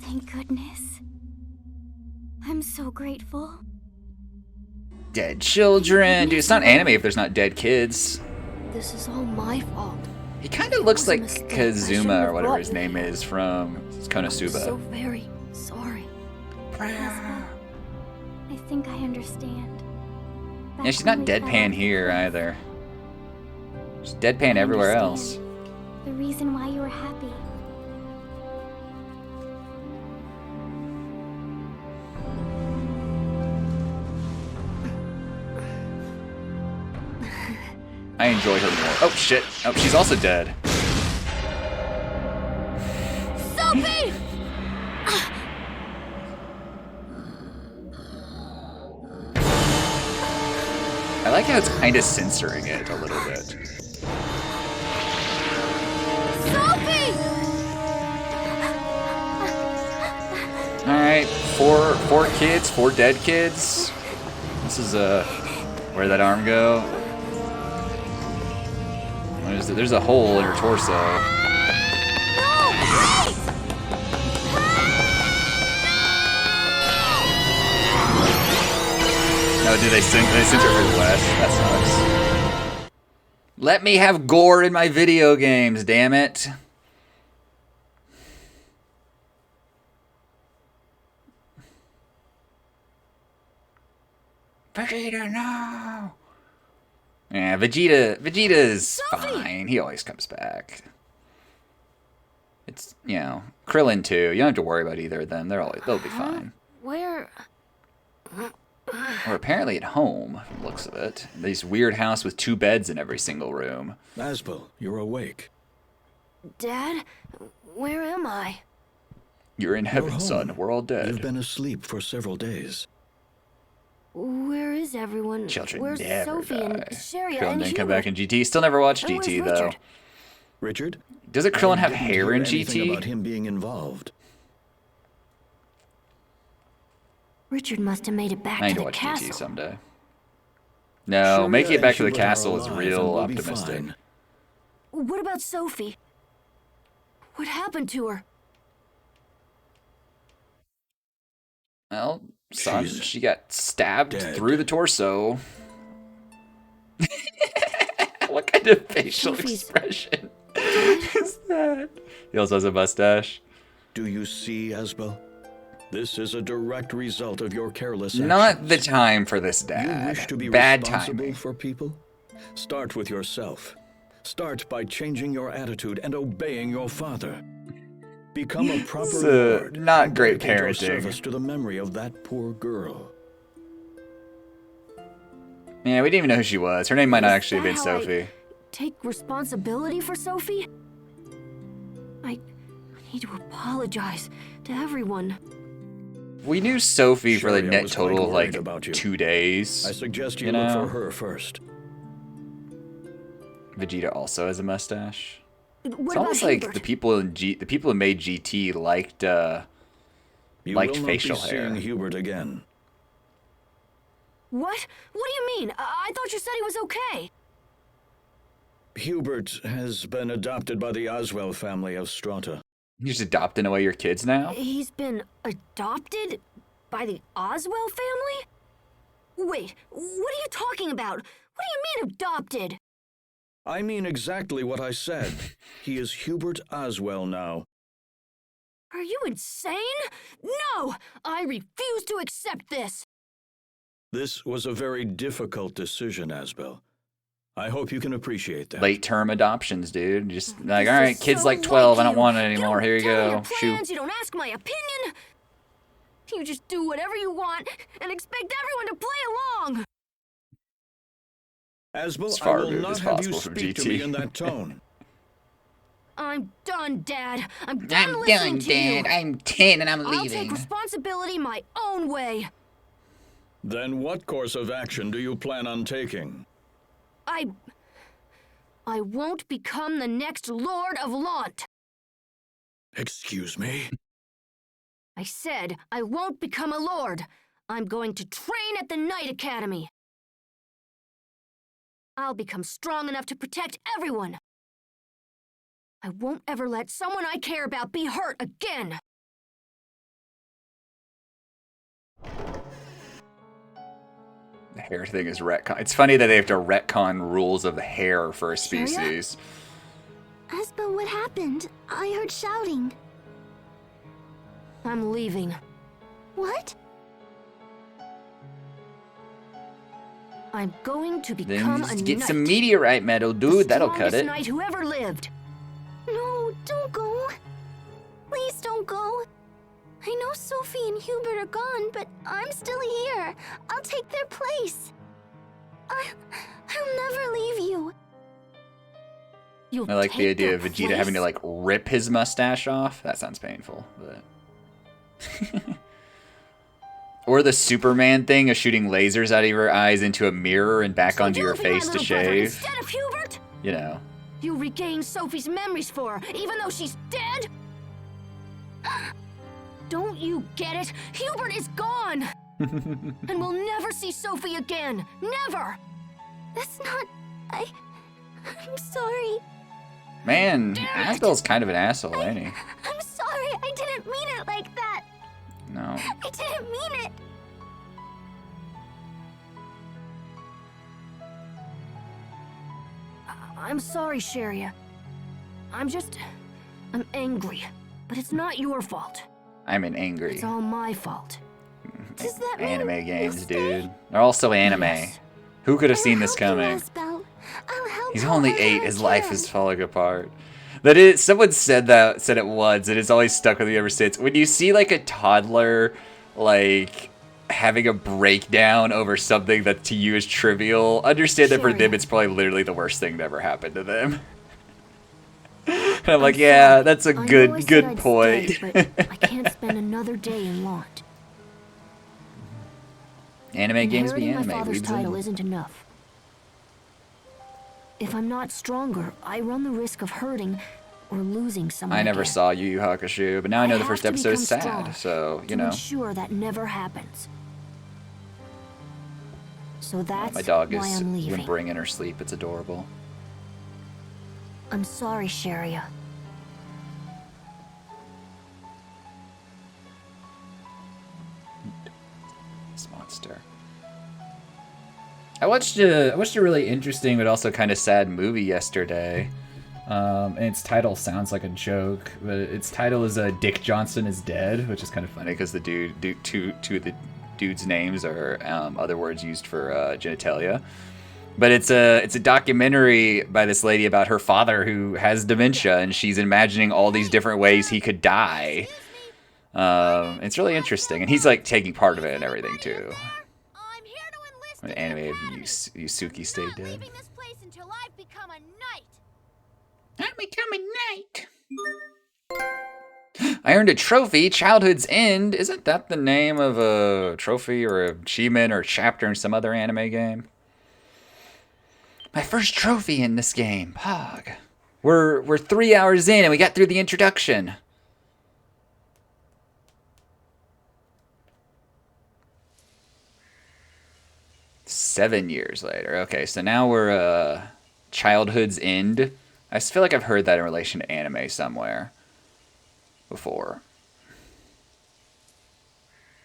Thank goodness. I'm so grateful. Dead children. Dude, it's not anime if there's not dead kids. This is all my fault. He kind of looks like Kazuma or whatever his name is from Konosuba. So very sorry. I think I understand. Yeah, she's not deadpan here either. She's deadpan everywhere else. The reason why you were happy. I enjoy her more. Oh shit. Oh, she's also dead. Sophie! I like how it's kind of censoring it a little bit. Sophie! Alright, four kids, 4 dead kids. This is where'd that arm go? What is it? There's a hole in her torso. No, wait! No, did they censor her West? That sucks. Let me have gore in my video games, damn it. Vegeta, no! Yeah, Vegeta's fine. He always comes back. It's, you know, Krillin too. You don't have to worry about either of them. They'll be fine. Where? Or apparently at home, from the looks of it. This weird house with 2 beds in every single room. Asbel, you're awake. Dad? Where am I? You're in heaven, son. We're all dead. You've been asleep for several days. Where is everyone? Children Where's never Sophie die. and Sharia Krillin and didn't come Hubert? back in GT. Still never watched And where's GT, though. Richard? Richard? Doesn't Krillin I have didn't hair hear in anything GT? about him being involved. Richard must have made it back I need to to the watch castle. GT someday. No, Sharia making it and back to the Hubert are castle is alive real and will be optimistic. fine. What about Sophie? What happened to her? Well, son, She's she got stabbed dead. through the torso. What kind of facial Sophie's expression is that? He also has a mustache. Do you see, Asbel? This is a direct result of your careless actions. Not the time for this, You Dad. wish to be Bad responsible timing. for people? Start with yourself. Start by changing your attitude and obeying your father. Become a proper It's, lord. not and great dedicate your parenting. service to the memory of that poor girl. Yeah, we didn't even know who she was. Her name might not Is actually have been that how I Sophie. Take responsibility for Sophie? I need to apologize to everyone. We knew Sophie for the Sharia net was total quite of worried like about you. 2 days. I suggest you you look know? for her first. Vegeta also has a mustache. What It's about almost like Hubert? the people who made GT liked You liked will not facial be hair. seeing Hubert again. What? What do you mean? I thought you said he was okay. Hubert has been adopted by the Oswell family of Strata. You're just adopting away your kids now? He's been adopted by the Oswell family? Wait, what are you talking about? What do you mean adopted? I mean exactly what I said. He is Hubert Oswell now. Are you insane? No! I refuse to accept this! This was a very difficult decision, Asbel. I hope you can appreciate that. Late term adoptions, dude. Just like, This all is right, kid's so like 12, I don't you. want it anymore. Here you Tell me go. your Shoot. plans, you don't ask my opinion. You just do whatever you want and expect everyone to play along. Asbel, As I far will removed not as have you possible from speak to GT. me in that tone. I'm done, Dad. I'm done listening to you. I'm 10 and I'm I'll take responsibility my own way. Then what course of action do you plan on taking? I won't become the next Lord of Lant. Excuse me? I said I won't become a lord. I'm going to train at the Knight Academy. I'll become strong enough to protect everyone. I won't ever let someone I care about be hurt again. The hair thing is retcon. It's funny that they have to retcon rules of the hair for a species. Asbel, what happened? I heard shouting. I'm leaving. What? I'm going to Then become a just get knight. some meteorite metal, dude. That'll cut Strongest it. knight who ever lived. No, don't go. Please don't go. I know Sophie and Hubert are gone, but I'm still here. I'll take their place. I'll never leave you. You'll I like the take idea their of Vegeta having to place? like rip his mustache off. That sounds painful, but. Or the Superman thing of shooting lasers out of your eyes into a mirror and back onto your You'll be my face to little brother shave. Instead of Hubert, You know. you regain Sophie's memories for her, even though she's dead? Don't you get it? Hubert is gone! And we'll never see Sophie again. Never! That's not... I'm sorry. Man, Asbel's kind of an asshole, ain't he? I'm sorry. I didn't mean it like that. No. I didn't mean it. I'm sorry, Sharia. I'm angry. But it's not your fault. I'm an angry. It's all my fault. Does that mean Anime games, you'll stay? dude. They're all so anime. Yes. Who could have seen I'll this help you, coming? Asbel. I'll help He's however only I 8. His life can. is falling apart. That is, someone said it once, and it's always stuck with me ever since. When you see like a toddler, like having a breakdown over something that to you is trivial, understand that for them Sharia. it's probably literally the worst thing that ever happened to them. And I'm like, yeah, that's a I know I good said I'd point. stay, but I can't spend another day in Want. Anime games be Inheriting my anime. father's weebs title in. isn't enough. If I'm not stronger, I run the risk of hurting or losing someone I never again. saw Yu Yu Hakusho, but now I know the have first to episode is become sad, strong so, you to know. ensure that never happens. So that's My dog why is I'm leaving. whimpering in her sleep. It's adorable. I'm sorry, Sharia. This monster. I watched a really interesting but also kind of sad movie yesterday. And its title sounds like a joke, but its title is Dick Johnson is Dead, which is kind of funny because the two of the dudes' names are other words used for genitalia. But it's a documentary by this lady about her father who has dementia, and she's imagining all these different ways he could die. It's really interesting, and he's like taking part of it and everything too. I'm here to enlist An in anime your of cause. Yusuke stayed Not dead. leaving this place until I've become a knight. I earned a trophy, Childhood's End. Isn't that the name of a trophy or an achievement or chapter in some other anime game? My first trophy in this game, Pog. We're 3 hours in and we got through the introduction. Seven years later. Okay, so now we're Childhood's End. I feel like I've heard that in relation to anime somewhere before.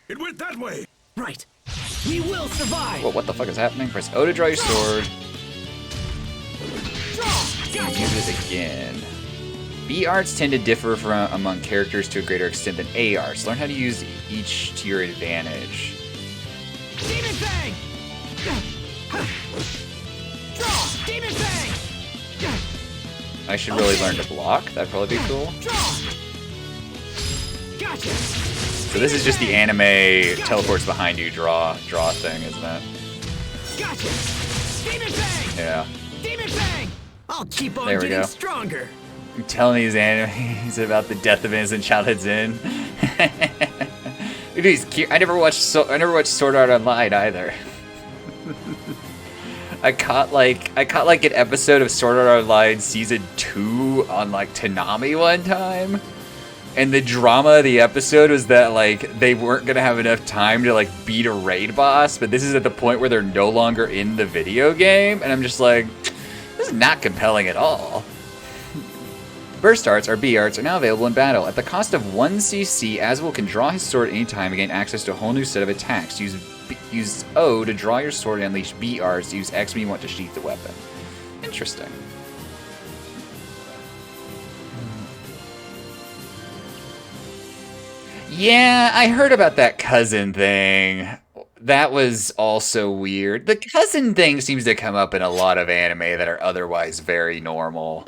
It went that way. Right. We will survive. Whoa, what the fuck is happening? Press O to draw your sword. And use it again. B arts tend to differ from among characters to a greater extent than A arts. Learn how to use each to your advantage. Demon Fang! Draw! Demon Fang! I should really learn to block. That'd probably be cool. Gotcha! So this is just the anime teleports behind you draw thing, isn't it? Gotcha! Demon Fang! Yeah. Demon Fang! I'll keep on There we getting go. stronger. I'm telling these animes about the death of innocent childhood's in. Dude, he's cute. I never watched Sword Art Online either. I caught like an episode of Sword Art Online season 2 on like Toonami one time. And the drama of the episode was that like they weren't gonna have enough time to like beat a raid boss, but this is at the point where they're no longer in the video game, and I'm just like, this is not compelling at all. Burst arts, or B arts, are now available in battle. At the cost of 1 CC, Asbel can draw his sword anytime and gain access to a whole new set of attacks. Use O to draw your sword and unleash B arts. Use X when you want to sheath the weapon. Interesting. Yeah, I heard about that cousin thing. That was also weird. The cousin thing seems to come up in a lot of anime that are otherwise very normal.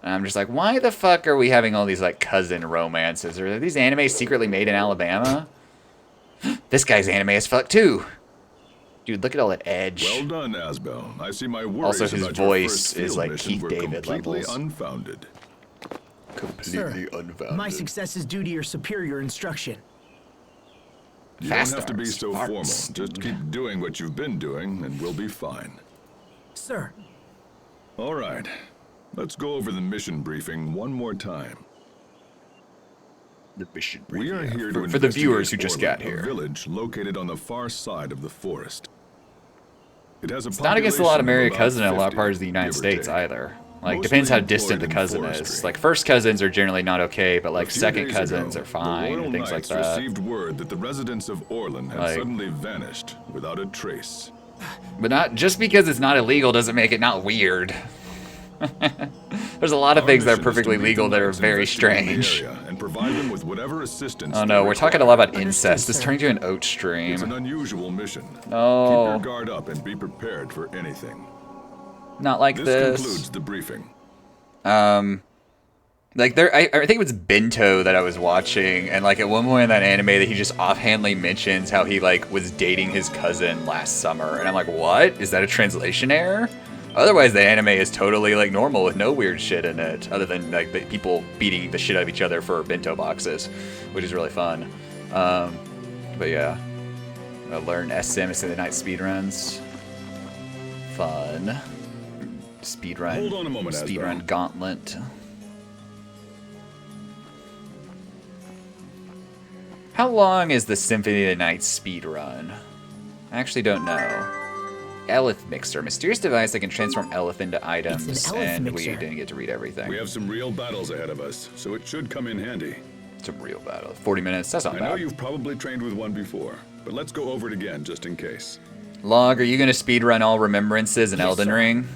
And I'm just like, why the fuck are we having all these like cousin romances? Are these animes secretly made in Alabama? This guy's anime as fuck too. Dude, look at all that edge. Well done, Asbel. I see my worries Also, his about your voice first is field like mission Keith were David completely levels. unfounded. Completely unfounded. My success is due to your superior instruction. You Fast don't have to be arts, so arts. formal. Just keep doing what you've been doing, and we'll be fine. Sir. All right. Let's go over the mission briefing one more time. The mission We are here to for the viewers who investigate just got Orland, here. A village located on the far side of the forest. It has a It's not against the law to marry a population cousin in of a lot of about parts of the 50, United give or States take. either. Like, Mostly depends how employed distant the in cousin is. forestry. Like, first cousins are generally not okay, but like A few second days cousins ago, are fine the and Royal things like Knights that. received word that the residents of Orland had Like- suddenly vanished without a trace. But not just because it's not illegal doesn't make it not weird. There's a lot of things that are Our mission is to perfectly meet legal the that are knights very investigating the strange. area and provide them with whatever assistance. Oh no, we're talking a lot about incest. This turning to an oat stream. It's an unusual mission. No. Keep your guard up and be prepared for anything. Not like this. This concludes the briefing. Like I think it was Bento that I was watching, and like at one point in that anime that he just offhandedly mentions how he like was dating his cousin last summer, and I'm like, what? Is that a translation error? Otherwise, the anime is totally like normal with no weird shit in it, other than like the people beating the shit out of each other for bento boxes, which is really fun. But yeah, I learned SM in the night speedruns. Fun. Speedrun. Hold on a moment, Speedrun Asbel. gauntlet. How long is the Symphony of the Night speedrun? I actually don't know. Elith Mixer. Mysterious device that can transform Elith into items, Elith and mixer. we didn't get to read everything. We have some real battles ahead of us, so it should come in handy. Some real battles. 40 minutes, that's not I know bad. you've probably trained with one before, but let's go over it again just in case. Log, are you going to speedrun all Remembrances in Elden Ring?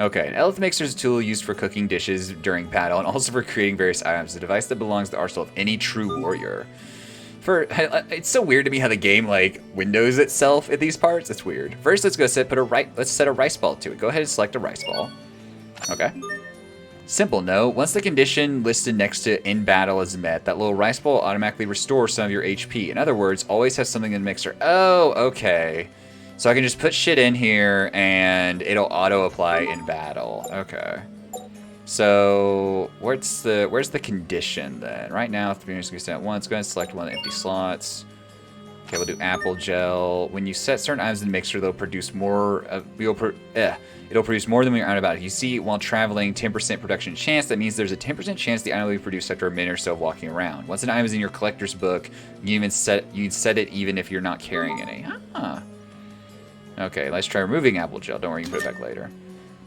Okay, an Elith Mixer is a tool used for cooking dishes during battle and also for creating various items. A device that belongs to the arsenal of any true warrior. It's so weird to me how the game like windows itself at these parts. It's weird. First, let's go let's set a rice ball to it. Go ahead and select a rice ball. Okay. Simple note, once the condition listed next to in battle is met, that little rice ball automatically restores some of your HP. In other words, always have something in the mixer. Oh, okay. So I can just put shit in here and it'll auto apply in battle. Okay. So where's the condition then? Right now, if you're going to stand at once, go ahead and select one of the empty slots. Okay, we'll do apple gel. When you set certain items in the mixer, they'll produce more. It'll produce more than we earn about it. You see, while traveling, 10% production chance. That means there's a 10% chance the item will be produced after a minute or so of walking around. Once an item is in your collector's book, you'd set it even if you're not carrying any. Huh. Okay, let's try removing apple gel. Don't worry, you can put it back later.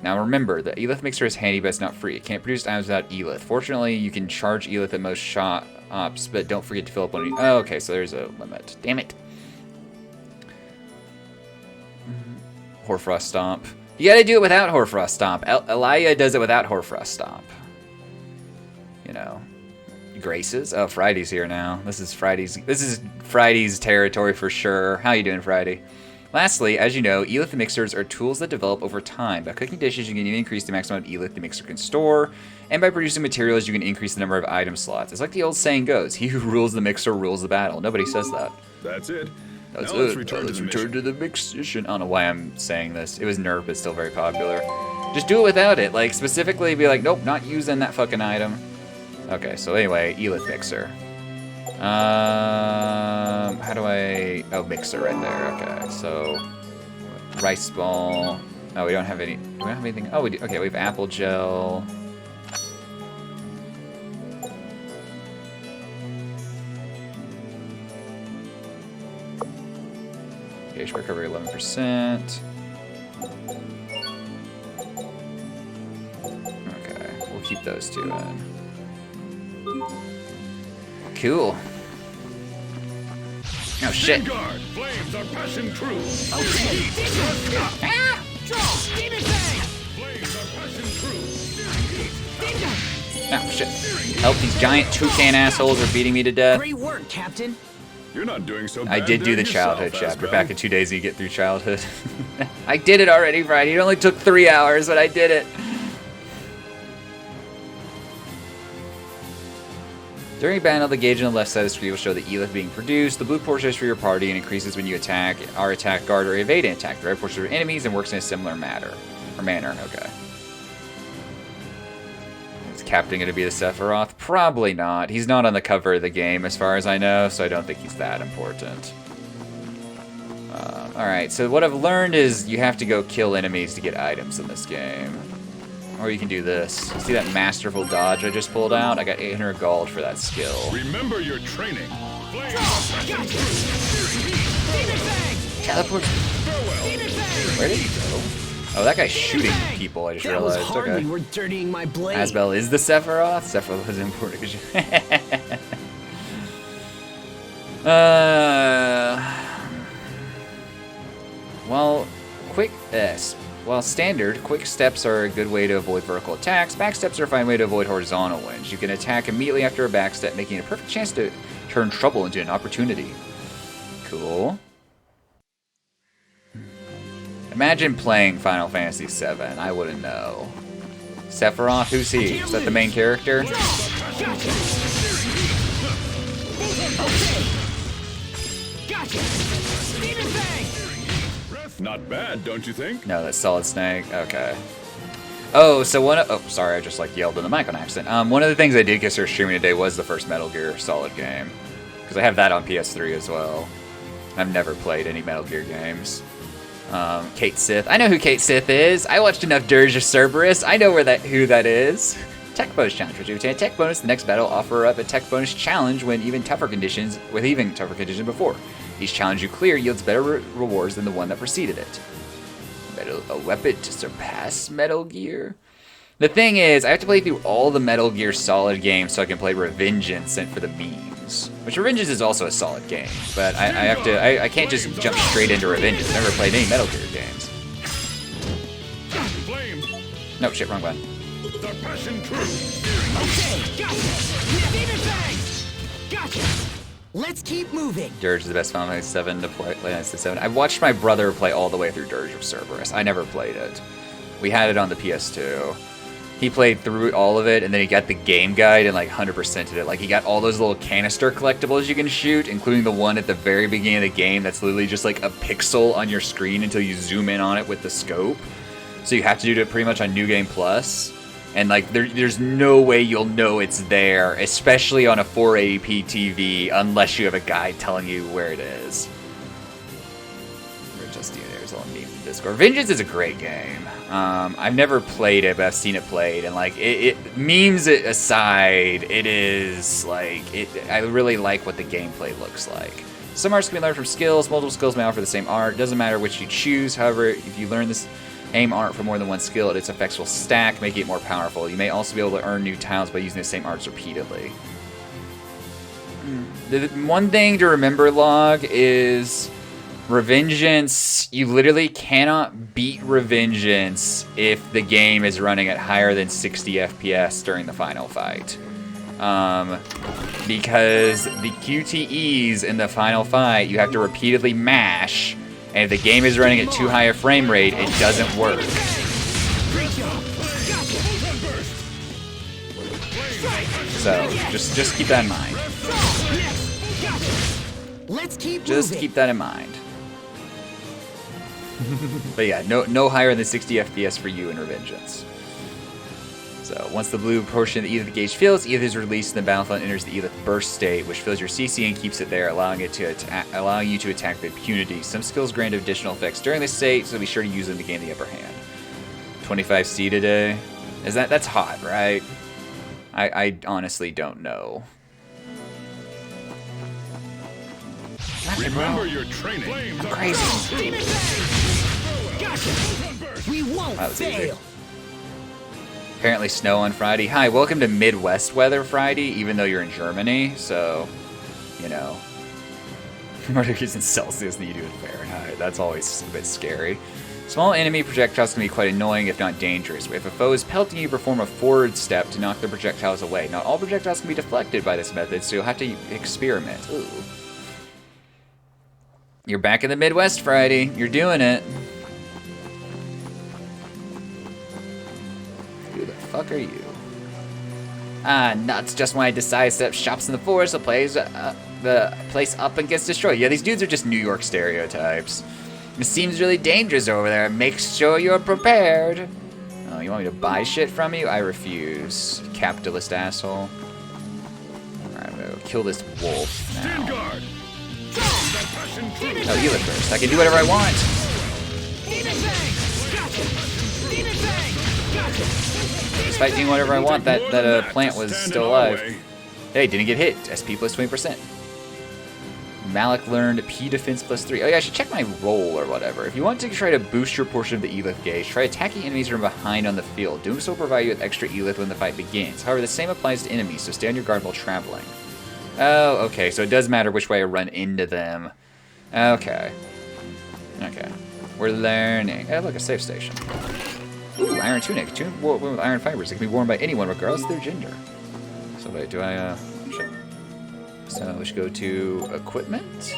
Now remember, the Elith mixer is handy, but it's not free. It can't produce items without Elith. Fortunately, you can charge Elith at most shops, but don't forget to fill up one of you. Oh, okay, so there's a limit. Damn it. Hoarfrost Stomp. You gotta do it without Hoarfrost Stomp. Elia does it without Hoarfrost Stomp. You know. Graces. Oh, Friday's here now. This is Friday's territory for sure. How you doing, Friday? Lastly, as you know, Elith mixers are tools that develop over time. By cooking dishes, you can even increase the maximum of Elith the mixer can store, and by producing materials, you can increase the number of item slots. It's like the old saying goes, he who rules the mixer rules the battle. Nobody says that. That's it. That's now it. let's return to the mixation. I don't know why I'm saying this. It was nerf, but still very popular. Just do it without it. Like, specifically be like, nope, not using that fucking item. Okay, so anyway, Elith mixer. How do I... Oh, mixer right there. Okay, so... Rice ball. Oh, we don't have any... Do we have anything? Oh, we do. Okay, we have apple gel. Okay, recovery 11%. Okay, we'll keep those two in. Cool. Oh shit. Vanguard, flames are passing through. Oh shit. Help, these giant toucan assholes are beating me to death. Great work, Captain. You're not doing so bad. I did do the yourself, childhood chapter. Asbel. Back in 2 days you get through childhood. I did it already, Friday. It only took 3 hours, but I did it. During battle, the gauge on the left side of the screen will show the Elith being produced. The blue portion is for your party and increases when you attack, are attack, guard, or evade an attack. The red portion is for enemies and works in a similar manner. Okay. Is Captain going to be the Sephiroth? Probably not. He's not on the cover of the game as far as I know, so I don't think he's that important. Alright, so what I've learned is you have to go kill enemies to get items in this game. Or you can do this. See that masterful dodge I just pulled out? I got 800 gold for that skill. Remember your training. Teleport. Where did he go? Oh, that guy's shooting people, I just That was realized. hardly Okay. worth dirtying my blade. Asbel is the Sephiroth? Sephiroth is important. Well, quick While standard, quick steps are a good way to avoid vertical attacks, back steps are a fine way to avoid horizontal ones. You can attack immediately after a back step, making it a perfect chance to turn trouble into an opportunity. Cool. Imagine playing Final Fantasy VII. I wouldn't know. Sephiroth, who's he? Is that the main character? Not bad, don't you think? No, that's Solid Snake. Okay. Oh, so oh, sorry, I just like yelled in the mic on accident. One of the things I did consider streaming today was the first Metal Gear Solid game, because I have that on PS3 as well. I've never played any Metal Gear games. Kate Sith. I know who Kate Sith is. I watched enough Dirge of Cerberus. I know who that is. Tech bonus challenge. When you obtain a tech bonus, the next battle offer up a tech bonus challenge with even tougher conditions before. Each challenge you clear yields better rewards than the one that preceded it. A weapon to surpass Metal Gear. The thing is, I have to play through all the Metal Gear Solid games so I can play Revengeance and for the memes. Which Revengeance is also a solid game, but I can't just jump straight into Revengeance. I've never played any Metal Gear games. No, shit, wrong button. Let's keep moving. Dirge is the best Final Fantasy 7 to play Fantasy 7. I've watched my brother play all the way through Dirge of Cerberus. I never played it. We had it on the PS2. He played through all of it, and then he got the game guide and like 100%ed it. Like he got all those little canister collectibles you can shoot, including the one at the very beginning of the game that's literally just like a pixel on your screen until you zoom in on it with the scope. So you have to do it pretty much on New Game Plus. And like there's no way you'll know it's there, especially on a 480p TV, unless you have a guide telling you where it is. We're just doing there's all memes in Discord. Vengeance is a great game. I've never played it, but I've seen it played, and like it memes aside, it is like I really like what the gameplay looks like. Some arts can be learned from skills. Multiple skills may offer the same art. Doesn't matter which you choose. However, if you learn this aim art for more than one skill, its effects will stack, making it more powerful. You may also be able to earn new tiles by using the same arts repeatedly. The one thing to remember, Log, is Revengeance, you literally cannot beat Revengeance if the game is running at higher than 60 FPS during the final fight. Because the QTEs in the final fight, you have to repeatedly mash, and if the game is running at too high a frame rate, it doesn't work. So, just keep that in mind. Just keep that in mind. But yeah, no higher than 60 FPS for you in Revengeance. So once the blue portion of the Aelith gauge fills, Aelith is released, and the battlefield enters the Aelith burst state, which fills your CC and keeps it there, allowing you to attack with impunity. Some skills grant additional effects during this state, so be sure to use them to gain the upper hand. 25C today. That's hot, right? I honestly don't know. Remember your training. I'm crazy. We won't fail. Apparently snow on Friday. Hi, welcome to Midwest weather Friday, even though you're in Germany, so, you know. More degrees in Celsius than you do in Fahrenheit. That's always a bit scary. Small enemy projectiles can be quite annoying, if not dangerous. If a foe is pelting you, perform a forward step to knock the projectiles away. Not all projectiles can be deflected by this method, so you'll have to experiment. Ooh. You're back in the Midwest Friday. You're doing it. Who the fuck are you? Ah, nuts. Just when I decide to set up shops in the forest, the place up and gets destroyed. Yeah, these dudes are just New York stereotypes. It seems really dangerous over there. Make sure you're prepared. Oh, you want me to buy shit from you? I refuse. Capitalist asshole. Alright, I'm gonna go kill this wolf now. Oh, heal it first. I can do whatever I want. Despite doing whatever I want, that plant was still alive. Hey, didn't get hit. SP plus 20%. Malik learned P defense plus 3. Oh yeah, I should check my roll or whatever. If you want to try to boost your portion of the Aelith gauge, try attacking enemies from behind on the field. Doing so will provide you with extra Aelith when the fight begins. However, the same applies to enemies, so stay on your guard while traveling. Oh, okay, so it does matter which way I run into them. Okay. Okay. We're learning. Hey, look, a safe station. Ooh, iron tunic. Tunic worn with iron fibers. It can be worn by anyone, regardless of their gender. So wait, do I, shit. So we should go to equipment.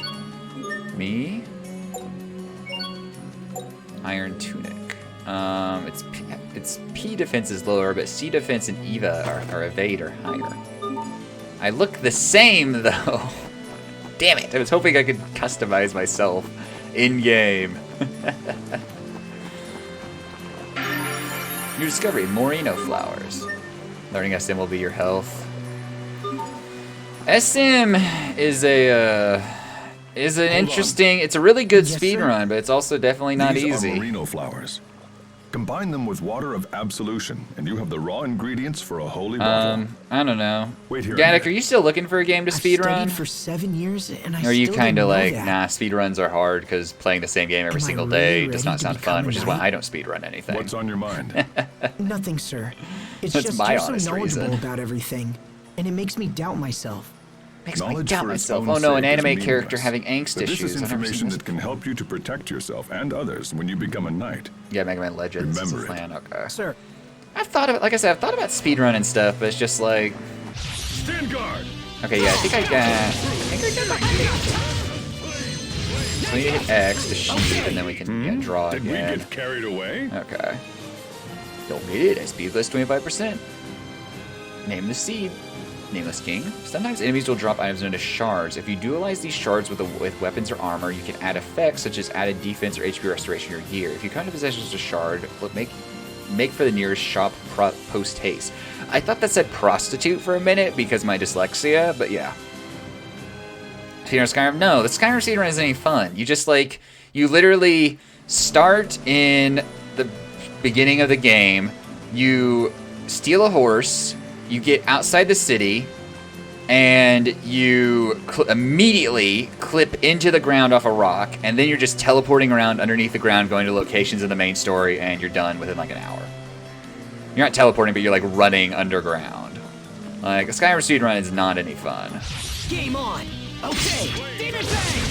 Me. Iron tunic. Its P defense is lower, but C defense and EVA or evade are higher. I look the same though. Damn it! I was hoping I could customize myself in game. New discovery: Moreno flowers. Learning SM will be your health. SM is an interesting. It's a really good speed run, but it's also definitely not easy. These are Moreno flowers. Combine them with water of absolution, and you have the raw ingredients for a holy bottle. I don't know. Wait here. Gaddock, are you still looking for a game to speedrun? For 7 years, and I or are you still kind of didn't know like, that. nah, speedruns are hard because playing the same game every single day does not sound fun, which is why I don't speedrun anything. What's on your mind? Nothing, sir. It's That's just my you're so honest knowledgeable reason. about everything, and it makes me doubt myself. Makes me Knowledge doubt for its myself. own Oh no, an sake is anime character meaningless. having angst But issues. This is I've never seen information this. that can help you to protect yourself and others when you become a knight. Yeah, Mega Man Legends. Remember is a it. plan. Okay. Sir. I've thought about, like I said, I've thought about speedrun and stuff, but it's just like. Stand guard. Okay, yeah, I think I got So we need to hit X to shoot, and then we can yeah, draw Did we again. get carried away? Okay. Don't get it. SP plus 25%. Name the seed. Nameless King. Sometimes enemies will drop items known as shards. If you dualize these shards with weapons or armor, you can add effects such as added defense or HP restoration to your gear. If you come to possession of a shard, make for the nearest shop post haste. I thought that said prostitute for a minute because my dyslexia, but yeah. Speedrun Skyrim? No, the Skyrim speedrun isn't any fun. You just like, you literally start in the beginning of the game, you steal a horse, you get outside the city, and you immediately clip into the ground off a rock, and then you're just teleporting around underneath the ground, going to locations in the main story, and you're done within like an hour. You're not teleporting, but you're like running underground. Like, a Skyrim speedrun is not any fun. Game on. Okay. Demon Bang.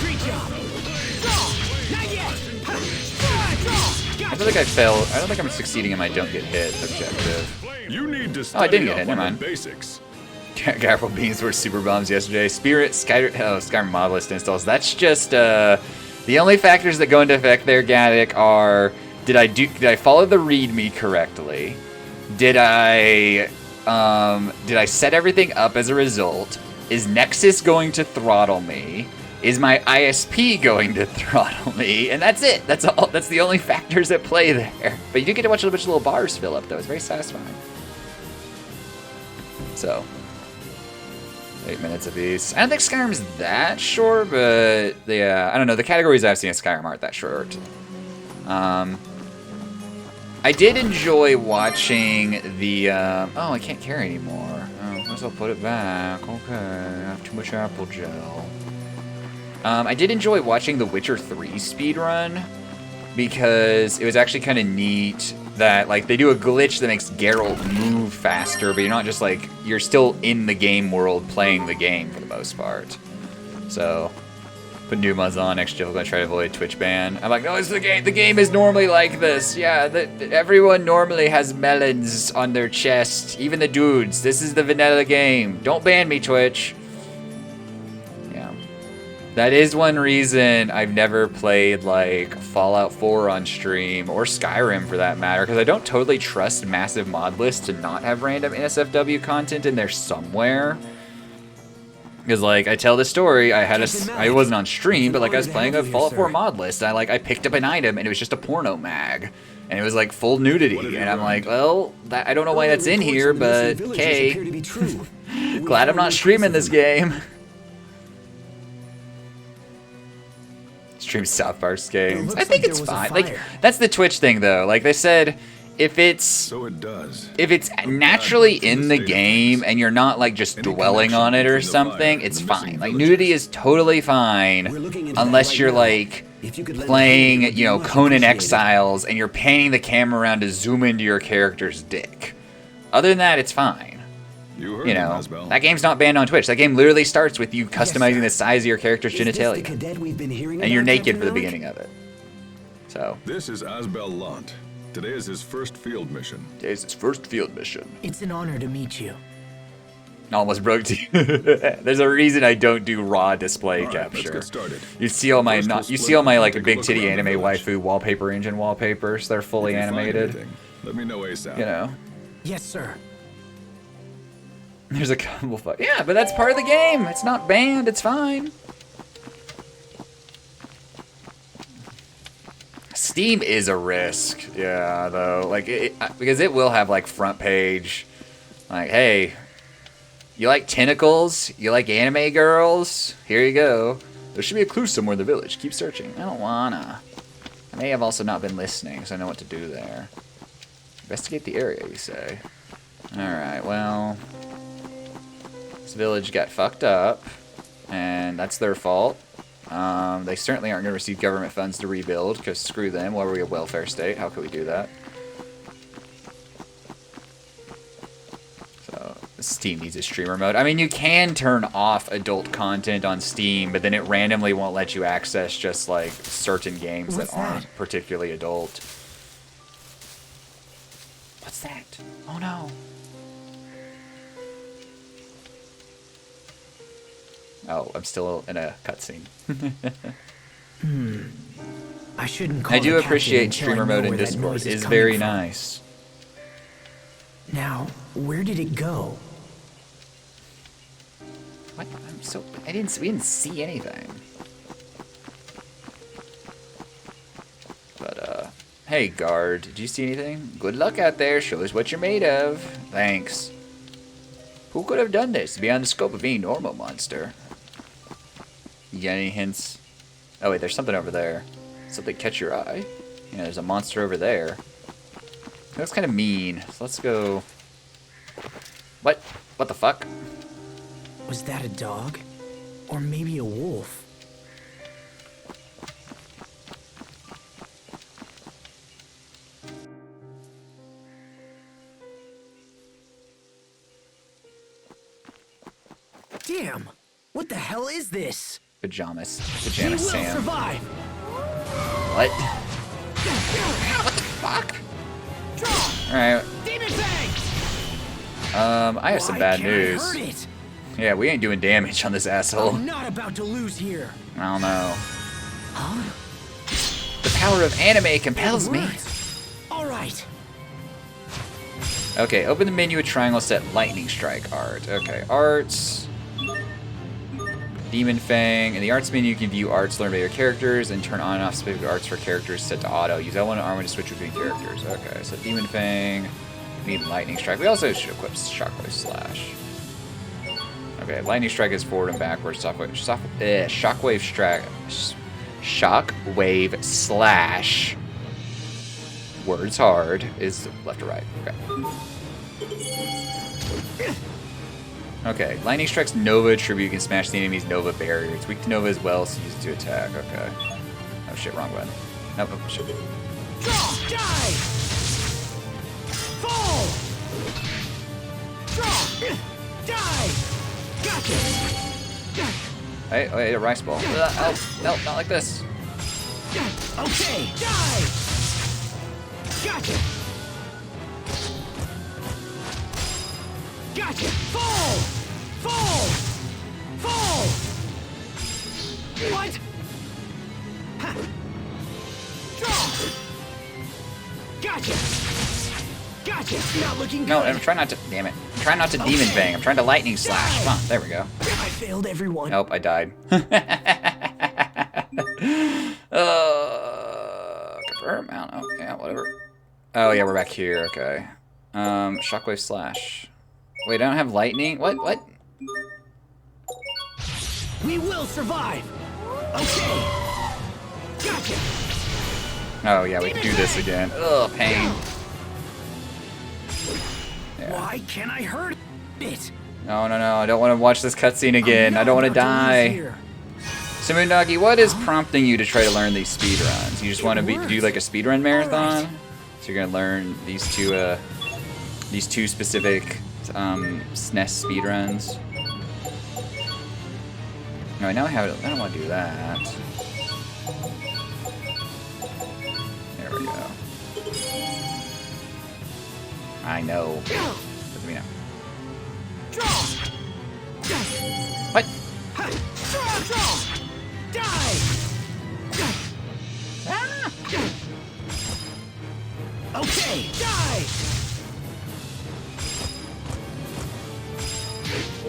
Great job. Draw. Not yet. Draw. I feel like I failed. I don't think I'm succeeding in my don't get hit objective. You need to Oh, I study didn't get up hit. Never on mind. the basics. Garfield Beans were super bombs yesterday. Spirit, Skyrim mod list installs. That's just the only factors that go into effect there, Gaddock, are did I follow the README correctly? Did I set everything up as a result? Is Nexus going to throttle me? Is my ISP going to throttle me? And that's it. That's all. That's the only factors at play there. But you do get to watch a bunch of little bars fill up, though. It's very satisfying. So, 8 minutes apiece. I don't think Skyrim's that short, but yeah, I don't know. The categories I've seen in Skyrim aren't that short. I did enjoy watching the. Oh, I can't carry anymore. Oh, I guess I'll put it back. Okay, I have too much apple gel. I did enjoy watching the Witcher 3 speedrun because it was actually kind of neat that like they do a glitch that makes Geralt move faster, but you're not just like you're still in the game world playing the game for the most part. So put new mods on next year. I'm gonna try to avoid Twitch ban. I'm like, no, it's the game. The game is normally like this. Yeah, everyone normally has melons on their chest, even the dudes. This is the vanilla game. Don't ban me, Twitch. That is one reason I've never played like Fallout 4 on stream, or Skyrim for that matter, because I don't totally trust massive mod lists to not have random NSFW content in there somewhere. Because like I tell the story, I wasn't on stream, but like I was playing a Fallout 4 mod list. And I picked up an item and it was just a porno mag, and it was like full nudity, and I'm like, well, I don't know why that's in here, but okay. Glad I'm not streaming this game. Stream South Park's games. I think it's fine. Like that's the Twitch thing though. Like they said, if it's naturally in the game and you're not like just dwelling on it or something, it's fine. Like nudity is totally fine unless you're like playing, you know, Conan Exiles and you're panning the camera around to zoom into your character's dick. Other than that, it's fine. You know, that game's not banned on Twitch. That game literally starts with you customizing the size of your character's genitalia. And you're naked for the beginning of it. So. This is Asbel Lant. Today is his first field mission. Today's his first field mission. It's an honor to meet you. Almost broke to you. There's a reason I don't do raw display capture. Let's get started. You see all my like big titty anime waifu wallpaper engine wallpapers. They're fully animated. Let me know ASAP. You know. Yes, sir. There's a couple. Yeah, but that's part of the game. It's not banned. It's fine. Steam is a risk. Yeah, though. Like because it will have like front page. Like, hey, you like tentacles? You like anime girls? Here you go. There should be a clue somewhere in the village. Keep searching. I don't wanna. I may have also not been listening, so I know what to do there. Investigate the area, you say. Alright, well. This village got fucked up, and that's their fault. They certainly aren't going to receive government funds to rebuild, because screw them. Why were we a welfare state? How could we do that? So, Steam needs a streamer mode. I mean, you can turn off adult content on Steam, but then it randomly won't let you access just, like, certain games that aren't particularly adult. What's that? Oh, no. Oh, I'm still in a cutscene. I shouldn't call I do the appreciate captain until streamer I know mode in where that Discord. noise It is coming very from. nice. Now, where did it go? What? We didn't see anything. But hey guard, did you see anything? Good luck out there. Show us what you're made of. Thanks. Who could have done this? Beyond the scope of any normal monster. You got any hints? Oh wait, there's something over there. Something catch your eye. Yeah, there's a monster over there. That's kind of mean. So let's go. What? What the fuck? Was that a dog? Or maybe a wolf? Damn! What the hell is this? Pajamas. He Pajamas will Sam. survive! What? What the fuck? Alright. I have some bad news. Yeah, we ain't doing damage on this asshole. I'm not about to lose here. I don't know. Huh? The power of anime compels me. All right. Okay, open the menu with triangle, set lightning strike art. Okay, arts. Demon Fang. In the arts menu, you can view arts learned by your characters and turn on and off specific arts for characters set to auto. Use L1 and R1 to switch between characters. Okay, so Demon Fang. We need lightning strike. We also should equip Shockwave Slash. Okay, lightning strike is forward and backwards. Shockwave strike. Shockwave Slash. Words hard is left to right. Okay. Okay, lightning strike's Nova attribute can smash the enemy's Nova barrier. It's weak to Nova as well, so use it to attack. Okay. Oh shit, wrong button. Nope, oh shit. Die! Fall! Draw! Die! Gotcha! Hey, oh, hey, a rice ball. Oh, no, not like this. Okay, die! Gotcha! Gotcha! Fall! Fall! Fall! What? Ha. Draw! Gotcha! Gotcha! Not looking good. No, I'm trying not to. Damn it. I'm trying not to Demon Fang. I'm trying to Lightning Slash. Come on, there we go. I failed everyone. Nope, I died. Confirm? I don't know. Yeah, whatever. Oh, yeah, we're back here. Okay. Shockwave Slash. Wait, I don't have lightning? What? We will survive. Okay. Gotcha. Oh, yeah, we can do this again. Ugh, pain. Yeah. Why can't I hurt it? No, I don't want to watch this cutscene again. I don't want to die. So, Moondoggy, what is prompting you to try to learn these speedruns? You just want to do like a speedrun marathon? So you're going to learn these two specific SNES speedruns. No, I know how to, I don't want to do that. There we go. I know. Doesn't mean what? Okay, die!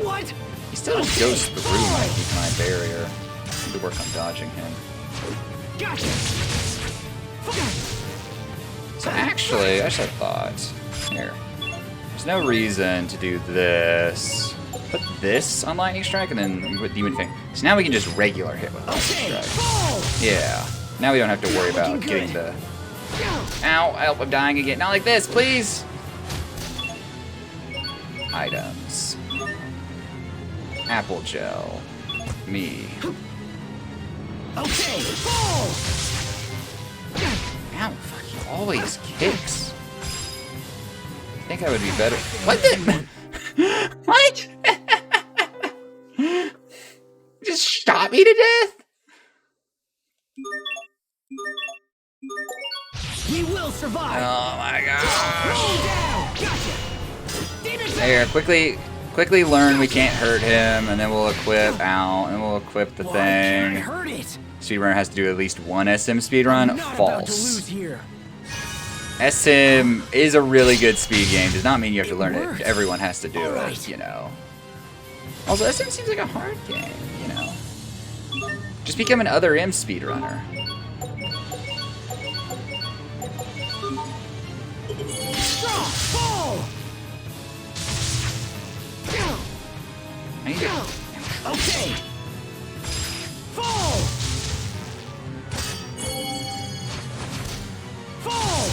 What? He still just goes through my barrier. I need to work on dodging him. Gotcha. So actually, I just had a thought. Here. There's no reason to do this. Put this on Lightning Strike and then you put Demon Fang. So now we can just regular hit with Lightning Strike. Yeah. Now we don't have to worry about getting the... Ow, help, I'm dying again. Not like this, please! Items. Apple gel. Me. Okay, Ow, fuck, he always kicks. I think I would be better. What the? What? Just shot me to death? he will survive. Oh my gosh. Roll down. Gotcha. Demon There, quickly learn we can't hurt him, and then we'll equip out, and we'll equip the thing. hurt it. Speedrunner has to do at least one SM speedrun. Not about to False. lose here. SM is a really good speed game. Does not mean you have to learn it. Everyone has to do it, you know. Also, SM seems like a hard game, you know. Just become an other M speedrunner. Strong. Fall. I need to... Okay. Fall. Fall.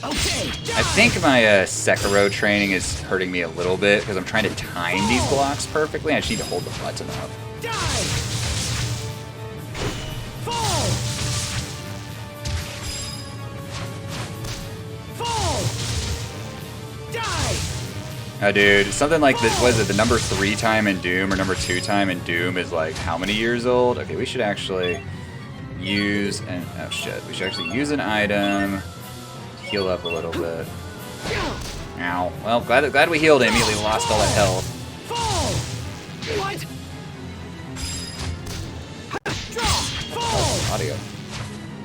Okay. I think my Sekiro training is hurting me a little bit because I'm trying to time these blocks perfectly. I just need to hold the button up. Die. Fall. Fall. Die. Oh, dude, something like this. Was it the number 3 time in Doom or number 2 time in Doom is like how many years old? Okay, we should actually use an oh shit. We should actually use an item. Heal up a little bit. Ow. Well, glad we healed him. Immediately lost all that health. Fall. What? Draw. Fall. Audio.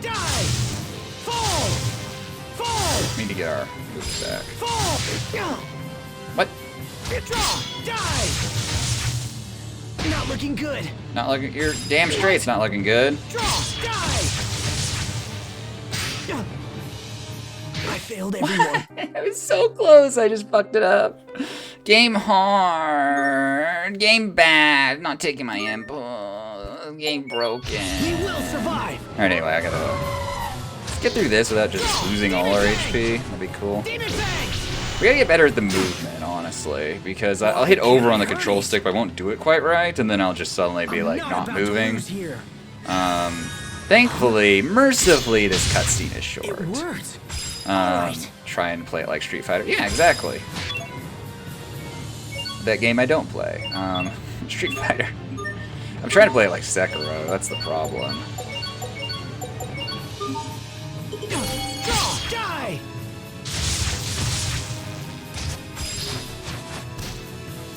Die. Fall. Fall. We need to get our moves back. Fall. What? Draw. Die. Not looking good. Not looking. You're damn straight. It's not looking good. Draw. Die. I failed everyone. I was so close. I just fucked it up. Game hard. Game bad. Not taking my input. Game broken. We will survive. Alright, anyway, I gotta let's get through this without just losing all our HP. That'd be cool. We gotta get better at the movement, honestly, because I'll hit over on the control stick, but I won't do it quite right, and then I'll just suddenly be like not moving. Thankfully, mercifully, this cutscene is short. Try and play it like Street Fighter. Yeah, exactly. That game I don't play. Street Fighter. I'm trying to play it like Sekiro. That's the problem. Die.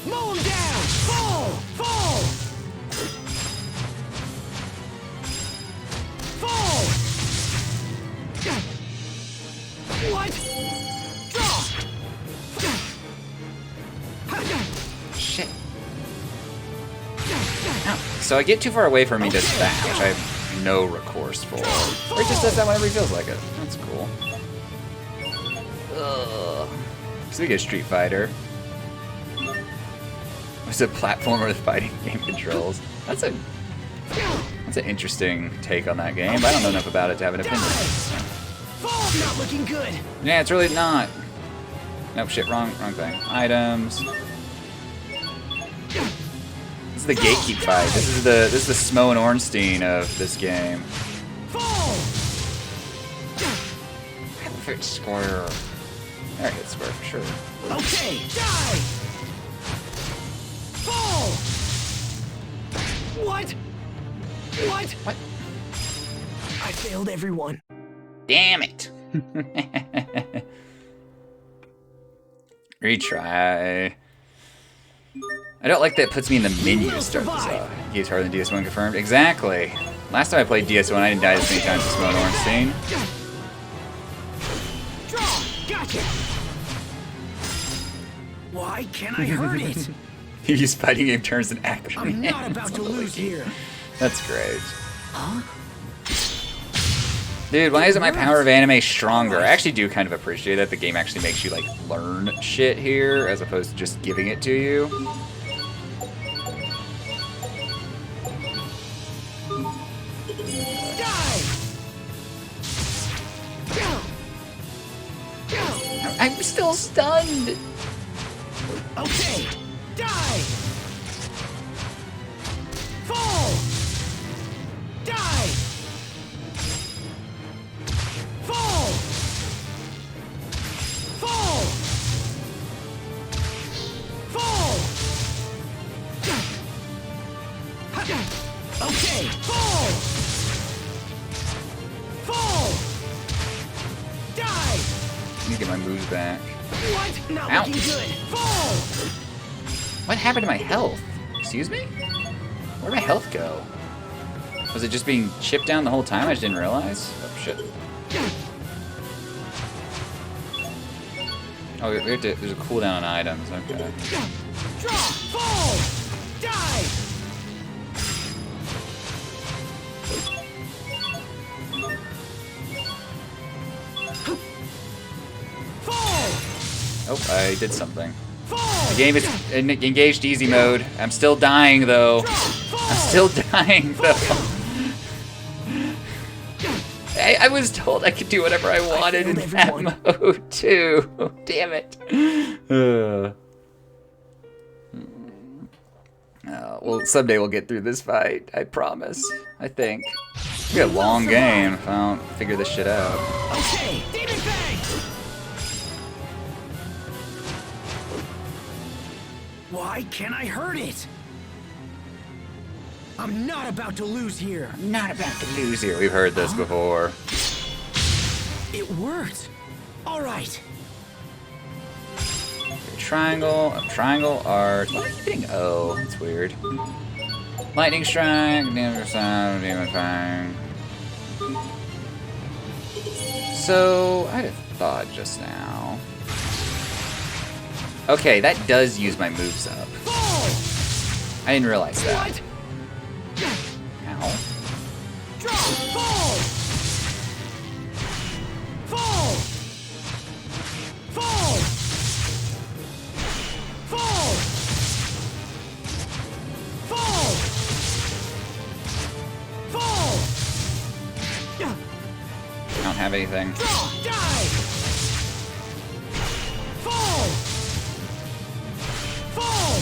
Mow him down. Fall. Fall. Fall. What? Draw. Shit. Ow. So I get too far away from me, does that, which I have no recourse for. Or he just does that whenever he feels like it. That's cool. Ugh. So we get Street Fighter. It's a platformer with fighting game controls. That's an interesting take on that game. I don't know enough about it to have an opinion. So. Not looking good. Yeah, it's really not. Nope, shit, wrong thing. Items. This is the gatekeep fight. This is the Smo and Ornstein of this game. I hit square. I hit square for sure. Okay, die! Fall! What? What? What? I failed everyone. Damn it! Retry. I don't like that it puts me in the menu to start this out. Game's harder than DS1 confirmed. Exactly. Last time I played DS1, I didn't die as many times as Simone Ornstein. Gotcha! Why can't I hurt it? Use fighting game terms and acronyms. I'm not about to lose here. That's great. Huh? Dude, why isn't my power of anime stronger? I actually do kind of appreciate that the game actually makes you, like, learn shit here, as opposed to just giving it to you. I'm still stunned! Okay, die! Fall! Die! Fall! Fall! Fall! Okay, fall! Fall! Die! Let me get my moves back. What? Not Ow. looking good. Fall! What happened to my health? Excuse me? Where'd my health go? Was it just being chipped down the whole time? I just didn't realize? Oh, shit. Oh, we have to, there's a cooldown on items. Okay. Draw! Fall! Die! Oh, I did something. The game is in engaged easy mode. I'm still dying, though. I'm still dying, though. I was told I could do whatever I wanted in that mode, too. Damn it. Well, someday we'll get through this fight. I promise. I think. It's gonna be a long game if I don't figure this shit out. Okay, Demon Fang! Why can't I hurt it? I'm not about to lose here. I'm not about to lose here. We've heard this before. It worked. All right. Triangle, art. Why am I hitting O? That's weird. Lightning strike, damage sound, demon fang. So, I had a thought just now. Okay, that does use my moves up. I didn't realize that. Ow. Fall! Fall! Fall! Fall! Fall! Fall! I don't have anything. Die! Fall! Fall!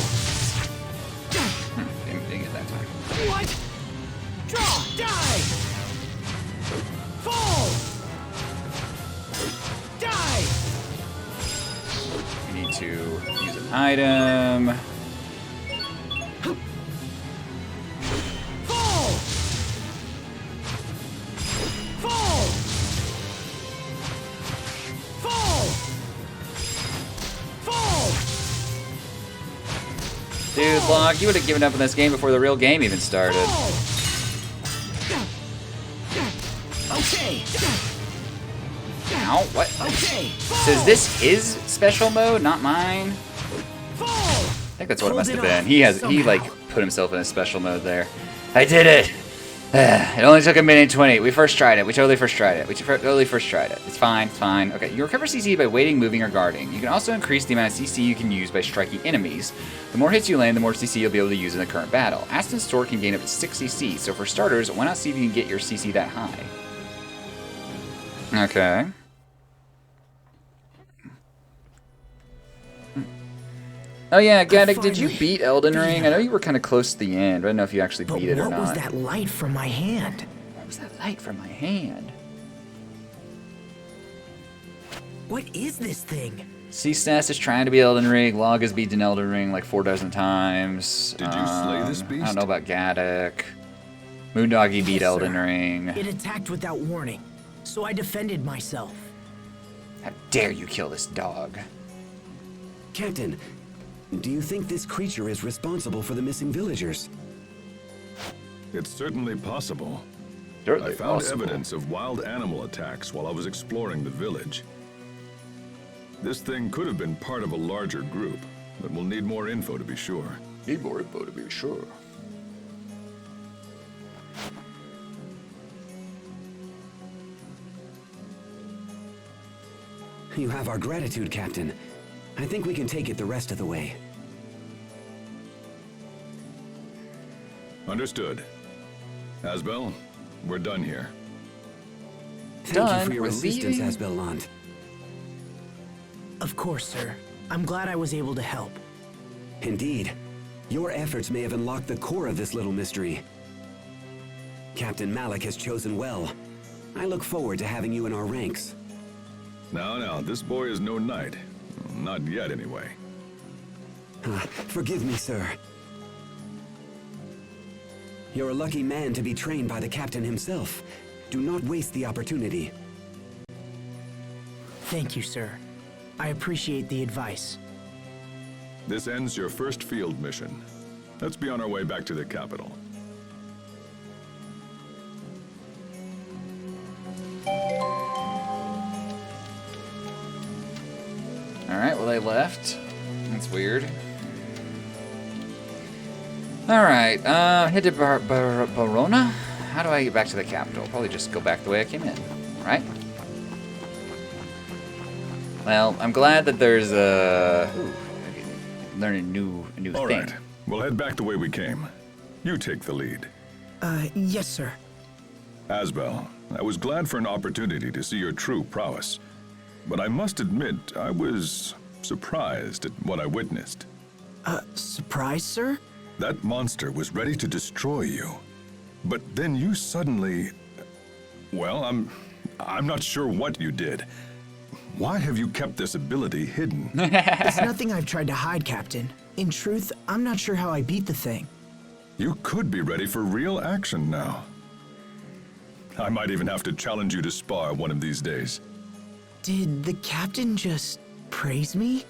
Didn't get that time. What? Draw! Die! Fall! Die! We need to use an item. Fall! Fall! Fall! Fall! Dude, Locke, you would have given up on this game before the real game even started. Okay. Ow, what? Okay. So is this his special mode, not mine? I think that's what it must have been. He like put himself in a special mode there. I did it! It only took a minute and 20. We first tried it. We totally first tried it. It's fine, it's fine. Okay, you recover CC by waiting, moving, or guarding. You can also increase the amount of CC you can use by striking enemies. The more hits you land, the more CC you'll be able to use in the current battle. Aston's sword can gain up to 6 CC, so for starters, why not see if you can get your CC that high? Okay. Oh yeah, Gaddick, did you beat Elden Ring? I know you were kind of close to the end, but I don't know if you actually beat it or not. What was that light from my hand? What was that light from my hand? What is this thing? C-Stas is trying to be Elden Ring. Log has beaten Elden Ring like 4 dozen times. Did you slay this beast? I don't know about Gaddock. Moondoggy beat Elden Ring. It attacked without warning, so I defended myself. How dare you kill this dog? Captain, do you think this creature is responsible for the missing villagers? It's certainly possible. Certainly I found possible. evidence of wild animal attacks while I was exploring the village. This thing could have been part of a larger group, but we'll need more info to be sure. Need more info to be sure. You have our gratitude, Captain. I think we can take it the rest of the way. Understood. Asbel, we're done here. Thank you for your We're assistance, leaving. Asbel Lant. Of course, sir. I'm glad I was able to help. Indeed. Your efforts may have unlocked the core of this little mystery. Captain Malik has chosen well. I look forward to having you in our ranks. Now, this boy is no knight. Not yet, anyway. Forgive me, sir. You're a lucky man to be trained by the captain himself. Do not waste the opportunity. Thank you, sir. I appreciate the advice. This ends your first field mission. Let's be on our way back to the capital. Alright, well they left. That's weird. Alright, head to Barona? How do I get back to the capital? Probably just go back the way I came in, right? Well, I'm glad that there's a... learn a new All thing. right, we'll head back the way we came. You take the lead. Yes, sir. Asbel, I was glad for an opportunity to see your true prowess. But I must admit, I was surprised at what I witnessed. Surprise, sir? That monster was ready to destroy you. But then you suddenly... Well, I'm not sure what you did. Why have you kept this ability hidden? It's nothing I've tried to hide, Captain. In truth, I'm not sure how I beat the thing. You could be ready for real action now. I might even have to challenge you to spar one of these days. Did the captain just praise me?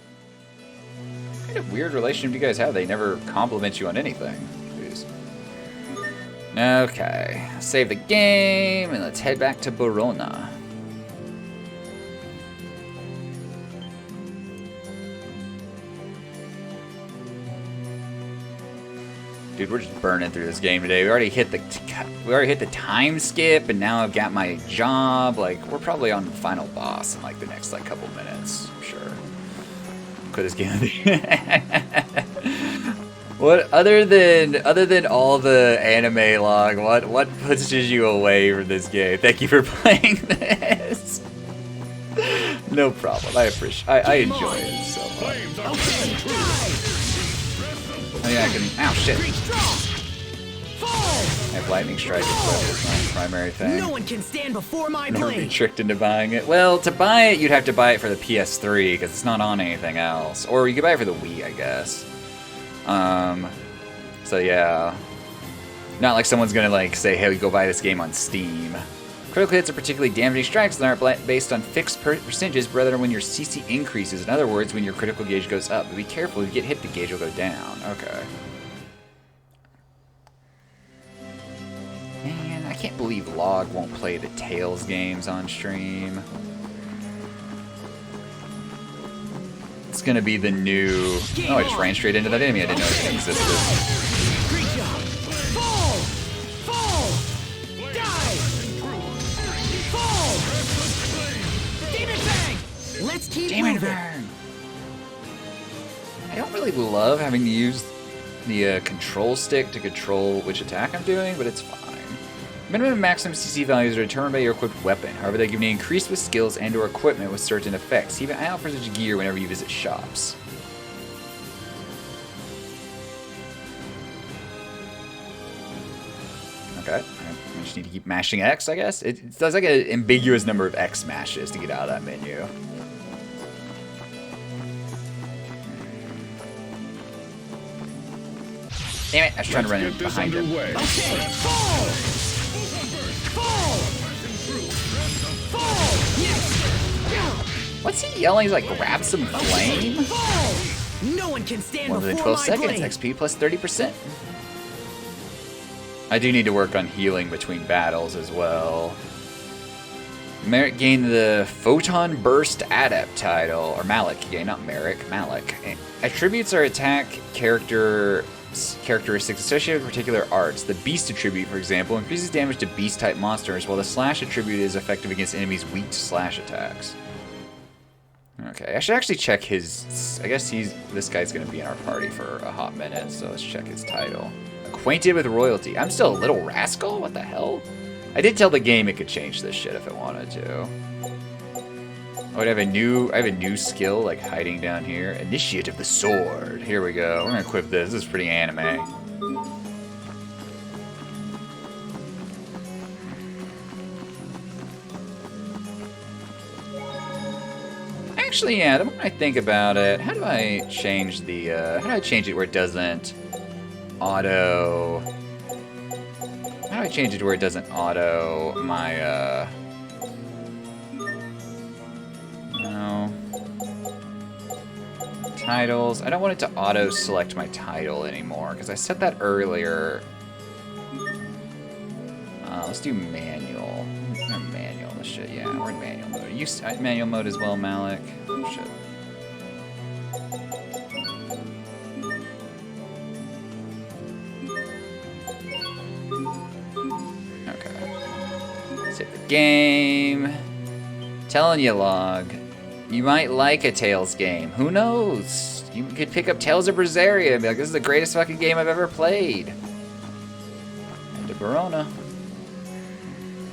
What kind of weird relationship do you guys have? They never compliment you on anything. Jeez. Okay, save the game and let's head back to Barona. Dude, we're just burning through this game today. We already hit the time skip, and now I've got my job. Like, we're probably on the final boss in like the next couple minutes, I'm sure. Quit this game. What other than all the anime log? What pushes you away from this game? Thank you for playing this. No problem. I enjoy it so much. Oh yeah, I can. Ow, shit. I have lightning strike as my primary thing. No one can stand before my Never be blade. tricked into buying it. Well, to buy it, you'd have to buy it for the PS3 because it's not on anything else, or you could buy it for the Wii, I guess. So yeah, not like someone's gonna like say, "Hey, go buy this game on Steam." Critical hits are particularly damaging strikes that aren't based on fixed percentages, rather than when your CC increases. In other words, when your critical gauge goes up. But be careful, if you get hit, the gauge will go down. Okay. Man, I can't believe Log won't play the Tales games on stream. It's gonna be the new... Oh, I just ran straight into that enemy. I didn't know it existed. Let's keep Demon moving. Burn! I don't really love having to use the control stick to control which attack I'm doing, but it's fine. Minimum and maximum CC values are determined by your equipped weapon. However, they can be increased with skills and or equipment with certain effects. Keep an eye out for such gear whenever you visit shops. Okay, I just need to keep mashing X, I guess. It does like an ambiguous number of X smashes to get out of that menu. Damn it, I was trying to run in Get this behind him. underway. Okay, fall! Fall! Fall! Yes! What's he yelling? He's like, grab some flame? Fall! No one can stand More than before 12 my seconds, blade. XP plus 30%. I do need to work on healing between battles as well. Merrick gained the Photon Burst Adept title, or Malik gained, not Merrick, Malik. Attributes are attack characteristics associated with particular arts. The Beast attribute, for example, increases damage to Beast-type monsters, while the Slash attribute is effective against enemies weak to Slash attacks. Okay, I should actually check his... I guess this guy's going to be in our party for a hot minute, so let's check his title. Acquainted with royalty. I'm still a little rascal? What the hell? I did tell the game it could change this shit if it wanted to. Oh, I have a new skill, like hiding down here. Initiate of the Sword. Here we go. We're gonna equip this. This is pretty anime. Actually, yeah, the more I think about it, how do I change the, how do I change it where it doesn't auto... How do I change it to where it doesn't auto my, no. Titles. I don't want it to auto-select my title anymore, because I said that earlier. Let's do manual. We're in manual this shit. Yeah, we're in manual mode. You manual mode as well, Malik? Oh, shit. Save the game. Telling you, Log. You might like a Tales game. Who knows? You could pick up Tales of Berseria and be like, this is the greatest fucking game I've ever played. And to Verona.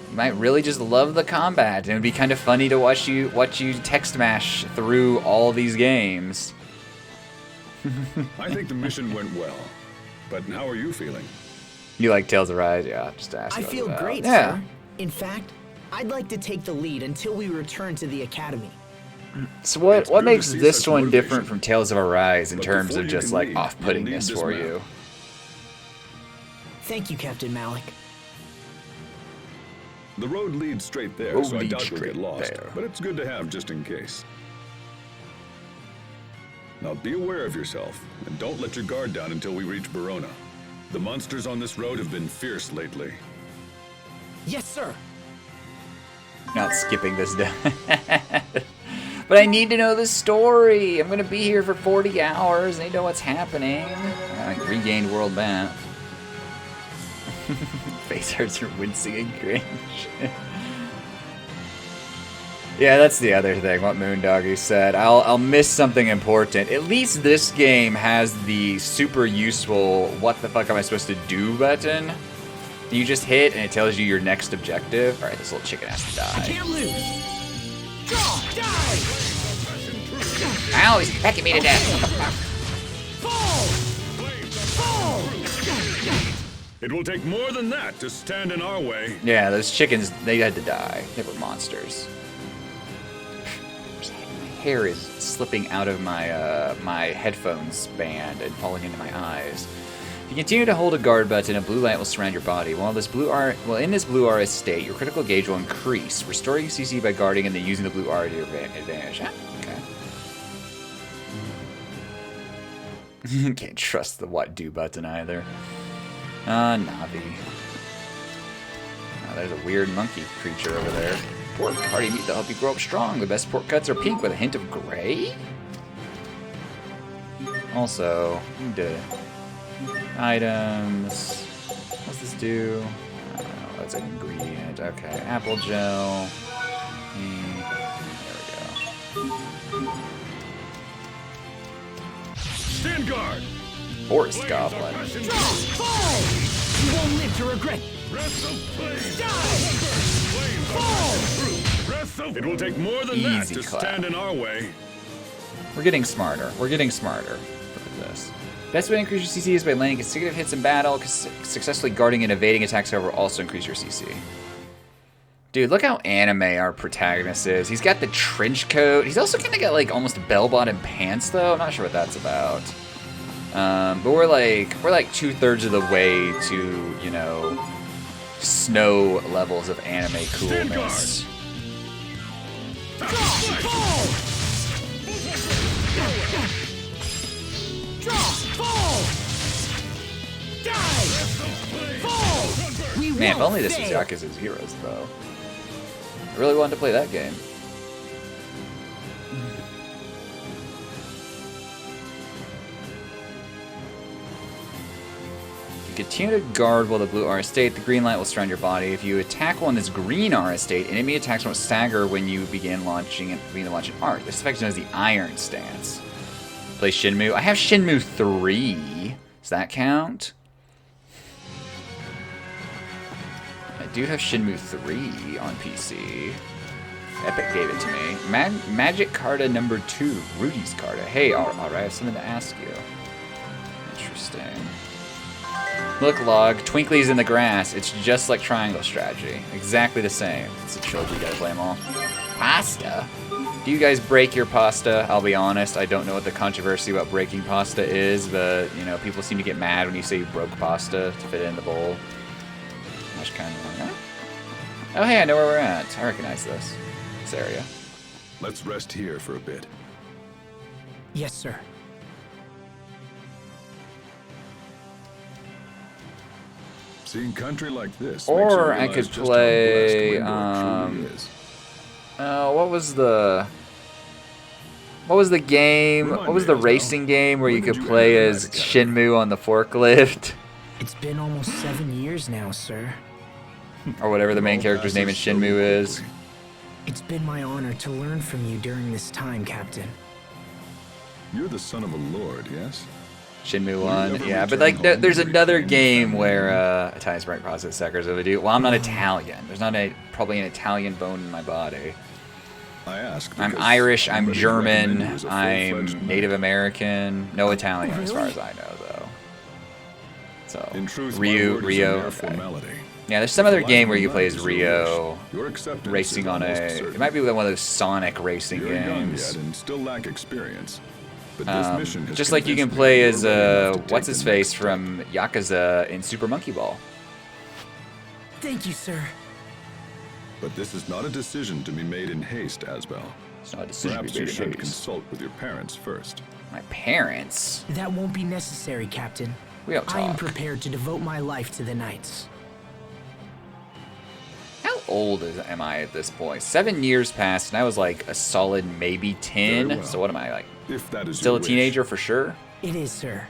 You might really just love the combat, and it would be kind of funny to watch you text mash through all these games. I think the mission went well, but how are you feeling? You like Tales of Rise? Yeah, just ask. I feel great, yeah. sir. In fact, I'd like to take the lead until we return to the academy. So what makes this one different from Tales of Arise in terms of just like off-puttingness for you? Thank you, Captain Malik. The road leads straight there, Road so I leads doubt you'll straight get lost. there. But it's good to have just in case. Now be aware of yourself, and don't let your guard down until we reach Verona. The monsters on this road have been fierce lately. Yes, sir. Not skipping this down. But I need to know the story. I'm gonna be here for 40 hours. I need to know what's happening. I regained world map. Face hurts are wincing and cringe. Yeah, that's the other thing, what Moondoggy said. I'll miss something important. At least this game has the super useful what the fuck am I supposed to do button. You just hit and it tells you your next objective. Alright, this little chicken has to die. I can't lose. Draw, die. Ow, he's pecking me to death. Fall. Fall. It will take more than that to stand in our way. Yeah, those chickens, they had to die. They were monsters. My hair is slipping out of my my headphones band and falling into my eyes. If you continue to hold a guard button, a blue light will surround your body. While in this blue aura state, your critical gauge will increase, restoring CC by guarding and then using the blue aura to your advantage. Ah, okay. Can't trust the what do button either. Navi. There's a weird monkey creature over there. Pork, hearty meat to help you grow up strong. The best pork cuts are pink with a hint of gray. Also, need to items. What's this do? I don't know. That's an ingredient. Okay, apple gel. There we go. Stand guard. Forest goblin. Draw. Fall. You won't live to regret. It will take more than that Easy to clap. stand in our way. We're getting smarter. We're getting smarter. Look at this. Best way to increase your CC is by landing consecutive hits in battle. Successfully guarding and evading attacks, however, will also increase your CC. Dude, look how anime our protagonist is. He's got the trench coat. He's also kind of got like almost bell-bottom pants, though. I'm not sure what that's about. But we're like 2/3 of the way to, you know, snow levels of anime coolness. Man, if only this was Yakuza Zeroes, though. I really wanted to play that game. You continue to guard while the blue aura state. The green light will surround your body. If you attack while in this green aura state, enemy attacks won't stagger when you begin to launch an arc. This effect is known as the Iron Stance. Play Shenmue. I have Shenmue 3. Does that count? I do have Shenmue 3 on PC. Epic gave it to me. Magic Carta number 2. Rudy's Carta. Hey, alright, I have something to ask you. Interesting. Look, Log. Twinkly's in the grass. It's just like Triangle Strategy. Exactly the same. It's a trilogy. You gotta play them all. Pasta? Do you guys break your pasta? I'll be honest, I don't know what the controversy about breaking pasta is, but, you know, people seem to get mad when you say you broke pasta to fit it in the bowl. That's kind of like, oh, hey, I know where we're at. I recognize this area. Let's rest here for a bit. Yes, sir. Seeing country like this Or makes you I could realize just how play, blessed Windor truly is. what was the game? What was the racing game where you could play as Shenmue on the forklift? It's been almost 7 years now, sir. Or whatever the main character's name in Shenmue is. It's been my honor to learn from you during this time, Captain. You're the son of a lord, yes? Shenmue 1, yeah, but like there's another game where Italian Sprite process suckers overdue. Well, I'm not Italian. There's not probably an Italian bone in my body. I ask. I'm Irish. I'm German. I'm Native American. No Italian, as far as I know, though. So in truth, Rio. Okay. Yeah, there's some other game where you play as Rio, racing on a. It might be one of those Sonic racing You're young games. yet and still lack experience. But this mission has Just like you can convinced me play you're as ready enough to take what's the his face next from Yakuza in Super Monkey Ball. Thank you, sir. But this is not a decision to be made in haste, Asbel. It's not a decision Perhaps to be you made in should haste. consult with your parents first. My parents? That won't be necessary, Captain. We don't I am talk. prepared to devote my life to the Knights. How old am I at this point? 7 years passed, and I was like a solid maybe 10. Very well. So what am I, like, If that is still your a wish. teenager for sure? It is, sir.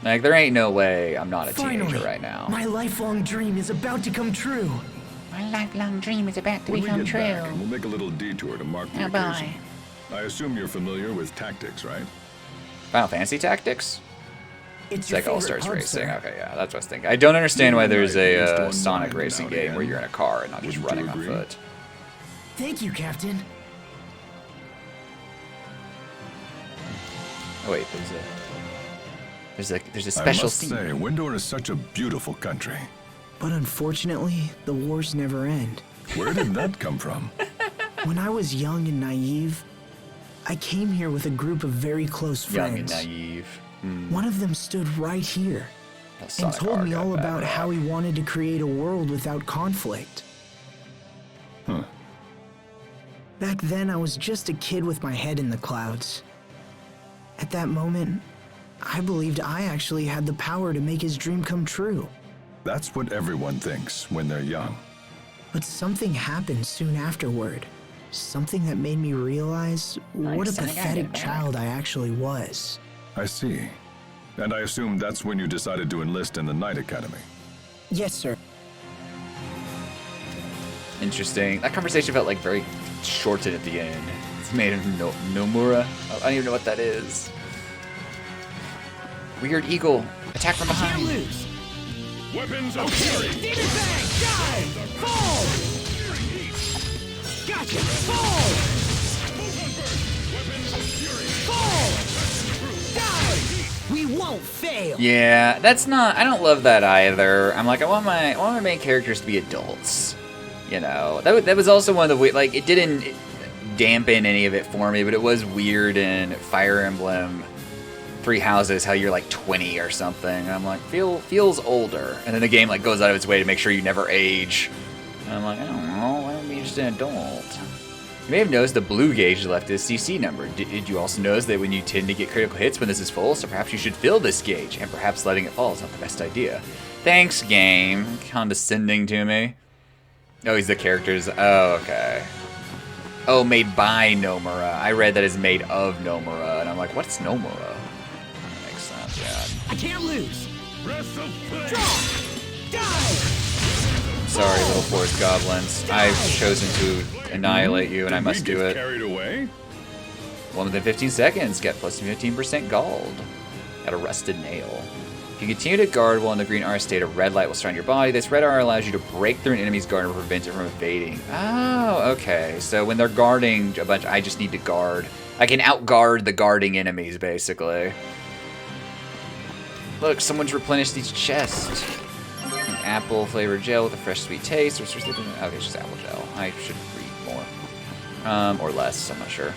Like, there ain't no way I'm not a Finally, teenager right now. my lifelong dream is about to come true. My lifelong dream is about to When we become get true. back, we'll make a little detour to mark the Oh occasion. boy. I assume you're familiar with tactics, right? Final Fantasy Tactics? It's It's your like All favorite Stars pub, Racing. sir. Okay, yeah, that's what I was thinking. I don't understand why there's Right, used to a unwind Sonic every racing now and game where again. you're in a car and not just Wouldn't running you on agree? foot. Thank you, Captain. Oh wait, there's a special I must scene. say, Windor is such a beautiful country. But unfortunately, the wars never end. Where did that come from? When I was young and naive, I came here with a group of very close Young and friends. naive. One of them stood right here and Sonic told R me got all bad about rap. how he wanted to create a world without conflict. Huh. Back then, I was just a kid with my head in the clouds. At that moment, I believed I actually had the power to make his dream come true. That's what everyone thinks when they're young. But something happened soon afterward. Something that made me realize what a something I pathetic did, child I actually was. I see. And I assume that's when you decided to enlist in the Knight Academy. Yes, sir. Interesting. That conversation felt like very shortened at the end. It's made of Nomura. I don't even know what that is. Weird eagle. Attack from behind. lose. Weapons of fury! Demon Bang! Die! Fall! Gotcha! Fall! Fall! Die! We won't fail! Yeah, that's not. I don't love that either. I'm like, I want my main characters to be adults. You know, that was also one of the like it didn't dampen any of it for me, but it was weird in Fire Emblem Three Houses how you're like 20 or something. And I'm like, feels older. And then the game like goes out of its way to make sure you never age. And I'm like, I don't know, why don't we be just an adult? You may have noticed the blue gauge left is CC number. Did you also notice that when you tend to get critical hits when this is full, so perhaps you should fill this gauge, and perhaps letting it fall is not the best idea. Thanks, game. Condescending to me. Oh, he's the characters. Oh, okay. Oh, made by Nomura. I read that as made of Nomura, and I'm like, what's Nomura? That makes sense, yeah. I can't lose. Draw! Die! Sorry, little forest goblins. I've chosen to annihilate you, and I must do it. Carried away? 1 within 15 seconds. Get plus 15% gold. Got a rusted nail. If you continue to guard while in the green R state, a red light will surround your body. This red R allows you to break through an enemy's guard and prevent it from evading. Oh, okay. So when they're guarding a bunch, I just need to guard. I can outguard the guarding enemies, basically. Look, someone's replenished these chests. An apple flavored gel with a fresh sweet taste. Okay, it's just apple gel. I should read more. Or less, I'm not sure.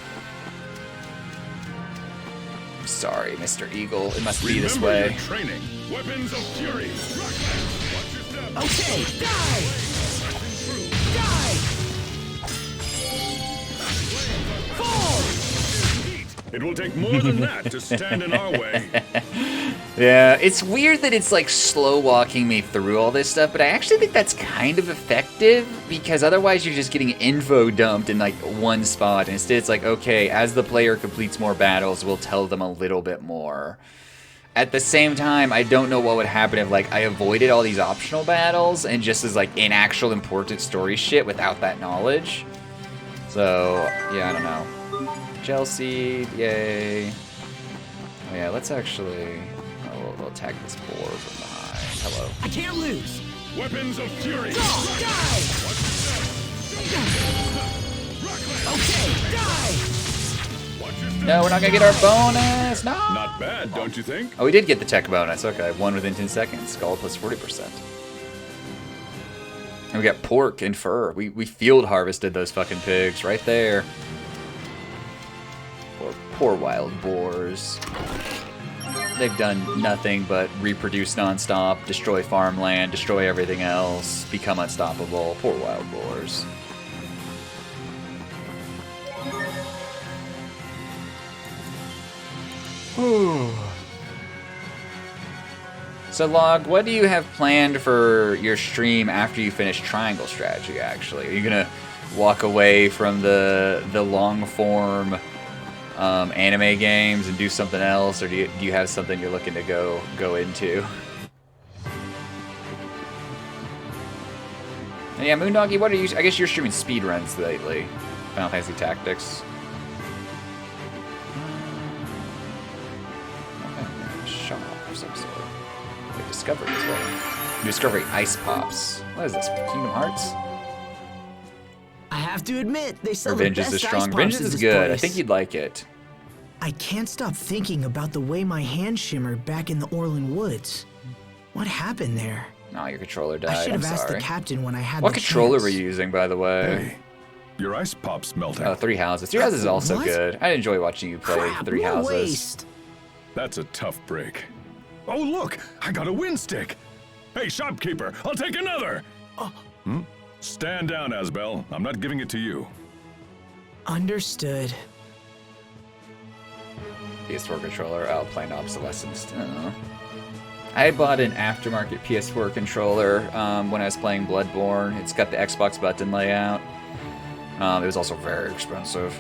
I'm sorry, Mr. Eagle. It must be this way. Your training. Weapons of fury. Okay, die! Die! Fall! It will take more than that to stand in our way. Yeah, it's weird that it's like slow walking me through all this stuff, but I actually think that's kind of effective because otherwise you're just getting info dumped in like one spot. Instead, it's like, okay, as the player completes more battles, we'll tell them a little bit more. At the same time, I don't know what would happen if like I avoided all these optional battles and just as like in actual important story shit without that knowledge. So, yeah, I don't know. Gel seed, yay. Oh, yeah, let's actually... Oh, we'll attack this boar from behind. Hello. I can't lose. Weapons of fury. Die! Okay, die! No, we're not gonna get our bonus. No. Not bad, don't you think? Oh, we did get the tech bonus. Okay, 1 within 10 seconds. Skull plus 40%. And we got pork and fur. We field harvested those fucking pigs right there. Poor wild boars. They've done nothing but reproduce nonstop, destroy farmland, destroy everything else, become unstoppable. Poor wild boars. Ooh. So, Log, what do you have planned for your stream after you finish Triangle Strategy, actually? Are you going to walk away from the long-form anime games and do something else, or do you have something you're looking to go into? And yeah, Moondoggy, what are you? I guess you're streaming speedruns lately. Final Fantasy Tactics. Shop of some sort. Wait, Discovery as well. Discovery Ice Pops. What is this? Kingdom Hearts? I have to admit, they sell Revenge the is best strong. ice pops Revenge in is this good. place. I think you'd like it. I can't stop thinking about the way my hand shimmered back in the Orland Woods. What happened there? Oh, your controller died. I should have I'm asked sorry. the captain when I had What the controller chance. were you using, by the way? Hey, your ice pop's melting. Oh, Three Houses. Three Houses is also What? good. I enjoy watching you play Crap, Three what a Houses. waste. That's a tough break. Oh, look! I got a wind stick! Hey, shopkeeper, I'll take another! Stand down, Asbel. I'm not giving it to you. Understood. PS4 controller. Oh, planned obsolescence. I don't know. I bought an aftermarket PS4 controller when I was playing Bloodborne. It's got the Xbox button layout. It was also very expensive.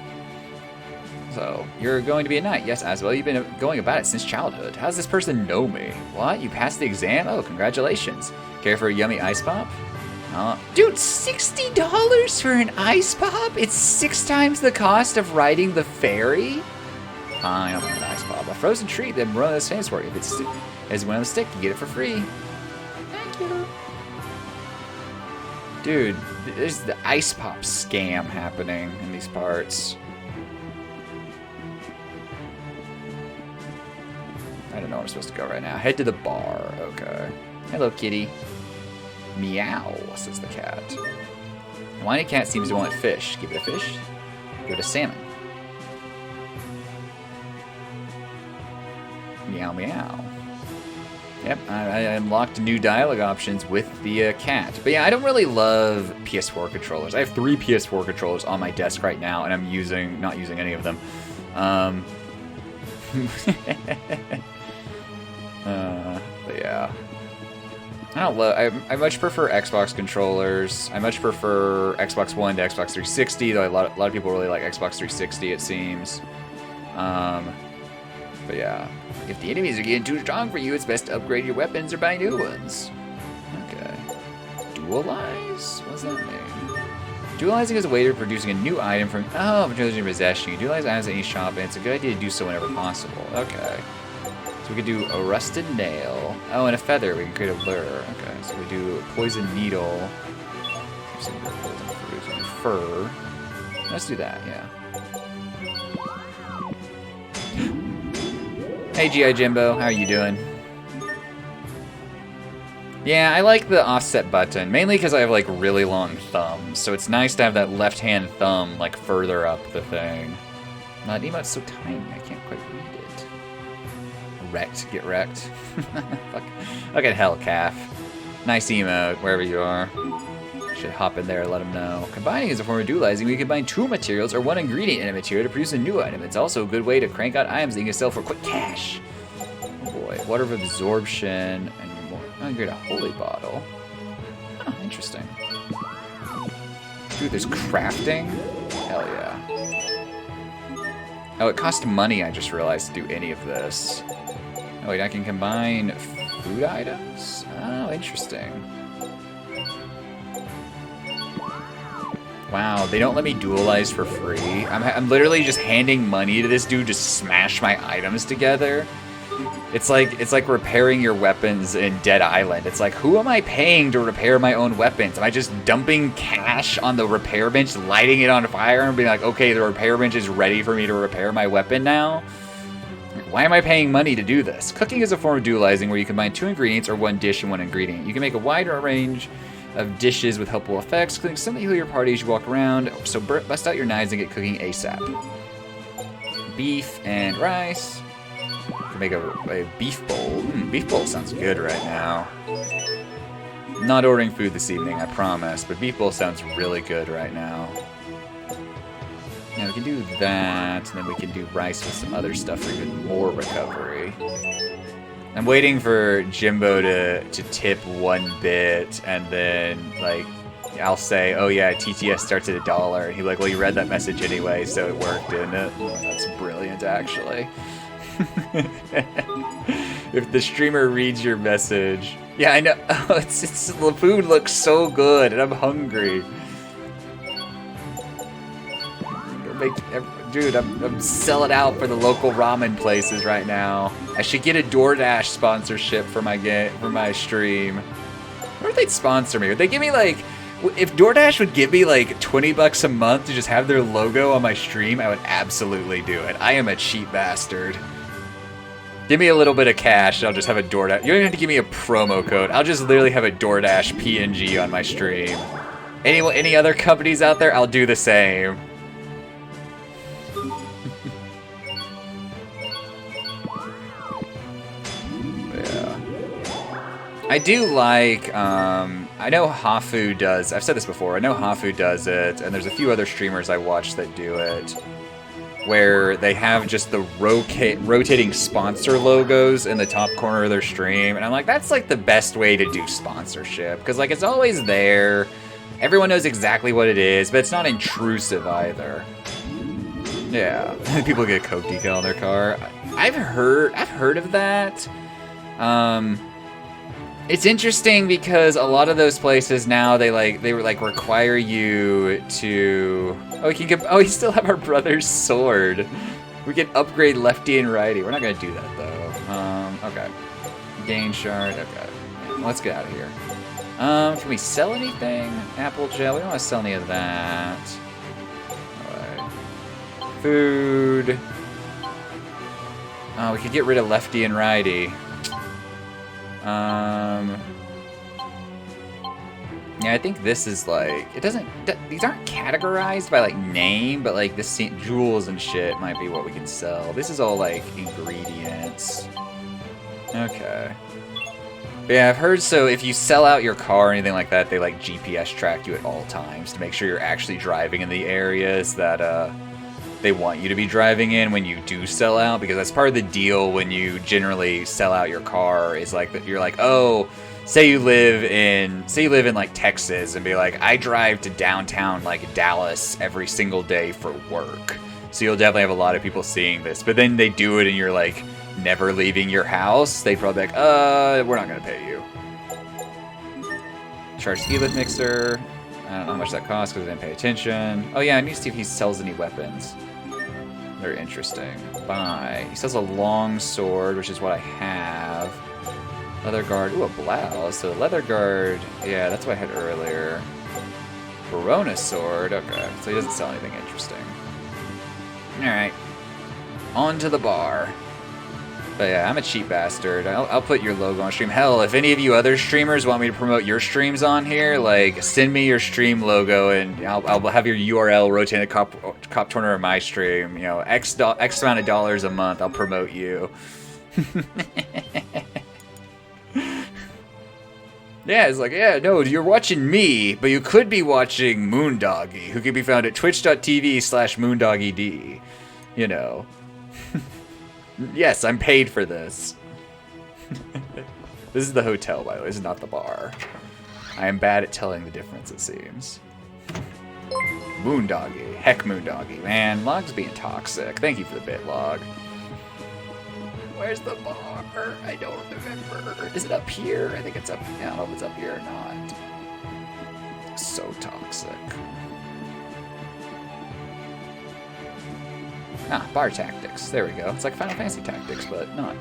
So, you're going to be a knight. Yes, Aswell, you've been going about it since childhood. How does this person know me? What? You passed the exam? Oh, congratulations. Care for a yummy ice pop? Dude, $60 for an ice pop? It's 6 times the cost of riding the ferry? Fine, I'll get an ice pop. A frozen treat that Morona is famous for. If it's one on the stick, you get it for free. Thank you. Dude, there's the ice pop scam happening in these parts. I don't know where I'm supposed to go right now. Head to the bar. Okay. Hello, kitty. Meow, says the cat. Whiny cat seems to want fish. Give it a fish. Give it a salmon. Meow meow. Yep, I unlocked new dialogue options with the cat. But yeah, I don't really love PS4 controllers. I have 3 PS4 controllers on my desk right now, and I'm not using any of them. But yeah. I much prefer Xbox controllers. I much prefer Xbox One to Xbox 360, though a lot of people really like Xbox 360, it seems. But yeah, if the enemies are getting too strong for you, it's best to upgrade your weapons or buy new ones. Okay. Dualize? What does that mean? Dualizing is a way of producing a new item from your possession. You dualize items at any shop, and it's a good idea to do so whenever possible. Okay. So we could do a rusted nail. Oh, and a feather. We can create a lure. Okay, so we do a poison needle. Some poison fruit and fur. Let's do that, yeah. Hey, G.I. Jimbo. How are you doing? Yeah, I like the offset button, mainly because I have, like, really long thumbs. So it's nice to have that left-hand thumb, like, further up the thing. That emote's so tiny, I can't quite read it. Wrecked. Get wrecked. Fucking hell, calf. Nice emote, wherever you are. Should hop in there and let them know. Combining is a form of dualizing. We combine 2 materials or 1 ingredient in a material to produce a new item. It's also a good way to crank out items that you can sell for quick cash. Oh boy. Water of absorption and more. Oh, you get a holy bottle. Oh, interesting. Dude, there's crafting? Hell yeah. Oh, it costs money, I just realized, to do any of this. Oh, wait, I can combine food items? Oh, interesting. Wow, they don't let me dualize for free. I'm literally just handing money to this dude to smash my items together. It's like repairing your weapons in Dead Island. It's like, who am I paying to repair my own weapons? Am I just dumping cash on the repair bench, lighting it on fire, and being like, okay, the repair bench is ready for me to repair my weapon now? Why am I paying money to do this? Cooking is a form of dualizing where you combine 2 ingredients or 1 dish and 1 ingredient. You can make a wider range of dishes with helpful effects, including something to heal your party as you walk around. So bust out your knives and get cooking ASAP. Beef and rice. You can make a beef bowl. Beef bowl sounds good right now. I'm not ordering food this evening, I promise, but beef bowl sounds really good right now. Now we can do that, and then we can do rice with some other stuff for even more recovery. I'm waiting for Jimbo to tip 1 bit, and then, like, I'll say, oh yeah, TTS starts at $1, and he'll be like, well, you read that message anyway, so it worked, didn't it? Oh, that's brilliant, actually. If the streamer reads your message... Yeah, I know. Oh, the food looks so good, and I'm hungry. Dude, I'm selling out for the local ramen places right now. I should get a DoorDash sponsorship for my stream. What if they'd sponsor me? Would they give me like, if DoorDash would give me like $20 a month to just have their logo on my stream, I would absolutely do it. I am a cheap bastard. Give me a little bit of cash, and I'll just have a DoorDash. You don't even have to give me a promo code. I'll just literally have a DoorDash PNG on my stream. Any other companies out there, I'll do the same. I do like, I know Hafu does, I've said this before, I know Hafu does it, and there's a few other streamers I watch that do it, where they have just the rotating sponsor logos in the top corner of their stream, and I'm like, that's like the best way to do sponsorship, because like it's always there, everyone knows exactly what it is, but it's not intrusive either. Yeah, people get a Coke decal on their car. I've heard of that. It's interesting because a lot of those places now they require you to. Oh, we still have our brother's sword. We can upgrade lefty and righty. We're not gonna do that though. Okay. Gain shard. Okay. Let's get out of here. Can we sell anything? Apple gel. We don't want to sell any of that. All right. Food. Oh, we could get rid of lefty and righty. Yeah, I think this is like, it doesn't, these aren't categorized by like name, but like this jewels and shit might be what we can sell. This is all like ingredients. Okay. Yeah, I've heard so if you sell out your car or anything like that, they like GPS track you at all times to make sure you're actually driving in the areas that they want you to be driving in when you do sell out, because that's part of the deal when you generally sell out your car is like that you're like, oh, say you live in like Texas and be like, I drive to downtown like Dallas every single day for work. So you'll definitely have a lot of people seeing this, but then they do it and you're like never leaving your house. They probably like, we're not gonna pay you. Charge Elith Mixer. I don't know how much that costs because I didn't pay attention. Oh yeah, I need to see if he sells any weapons. They're interesting. Buy. He sells a long sword, which is what I have. Leather guard. Ooh, a blouse. So leather guard. Yeah, that's what I had earlier. Verona sword. Okay, so he doesn't sell anything interesting. Alright. On to the bar. But yeah, I'm a cheap bastard. I'll put your logo on stream. Hell, if any of you other streamers want me to promote your streams on here, like, send me your stream logo and I'll have your URL rotate the cop corner of my stream. You know, X amount of dollars a month, I'll promote you. Yeah, it's like, yeah, no, you're watching me, but you could be watching Moondoggy, who can be found at twitch.tv/moondoggyd. You know. Yes, I'm paid for this. This is the hotel, by the way. This is not the bar. I am bad at telling the difference, it seems. Moondoggy. Heck, Moondoggy. Man, Log's being toxic. Thank you for the bit, Log. Where's the bar? I don't remember. Is it up here? I think it's up. I don't know if it's up here or not. So toxic. Ah, bar tactics. There we go. It's like Final Fantasy Tactics, but not.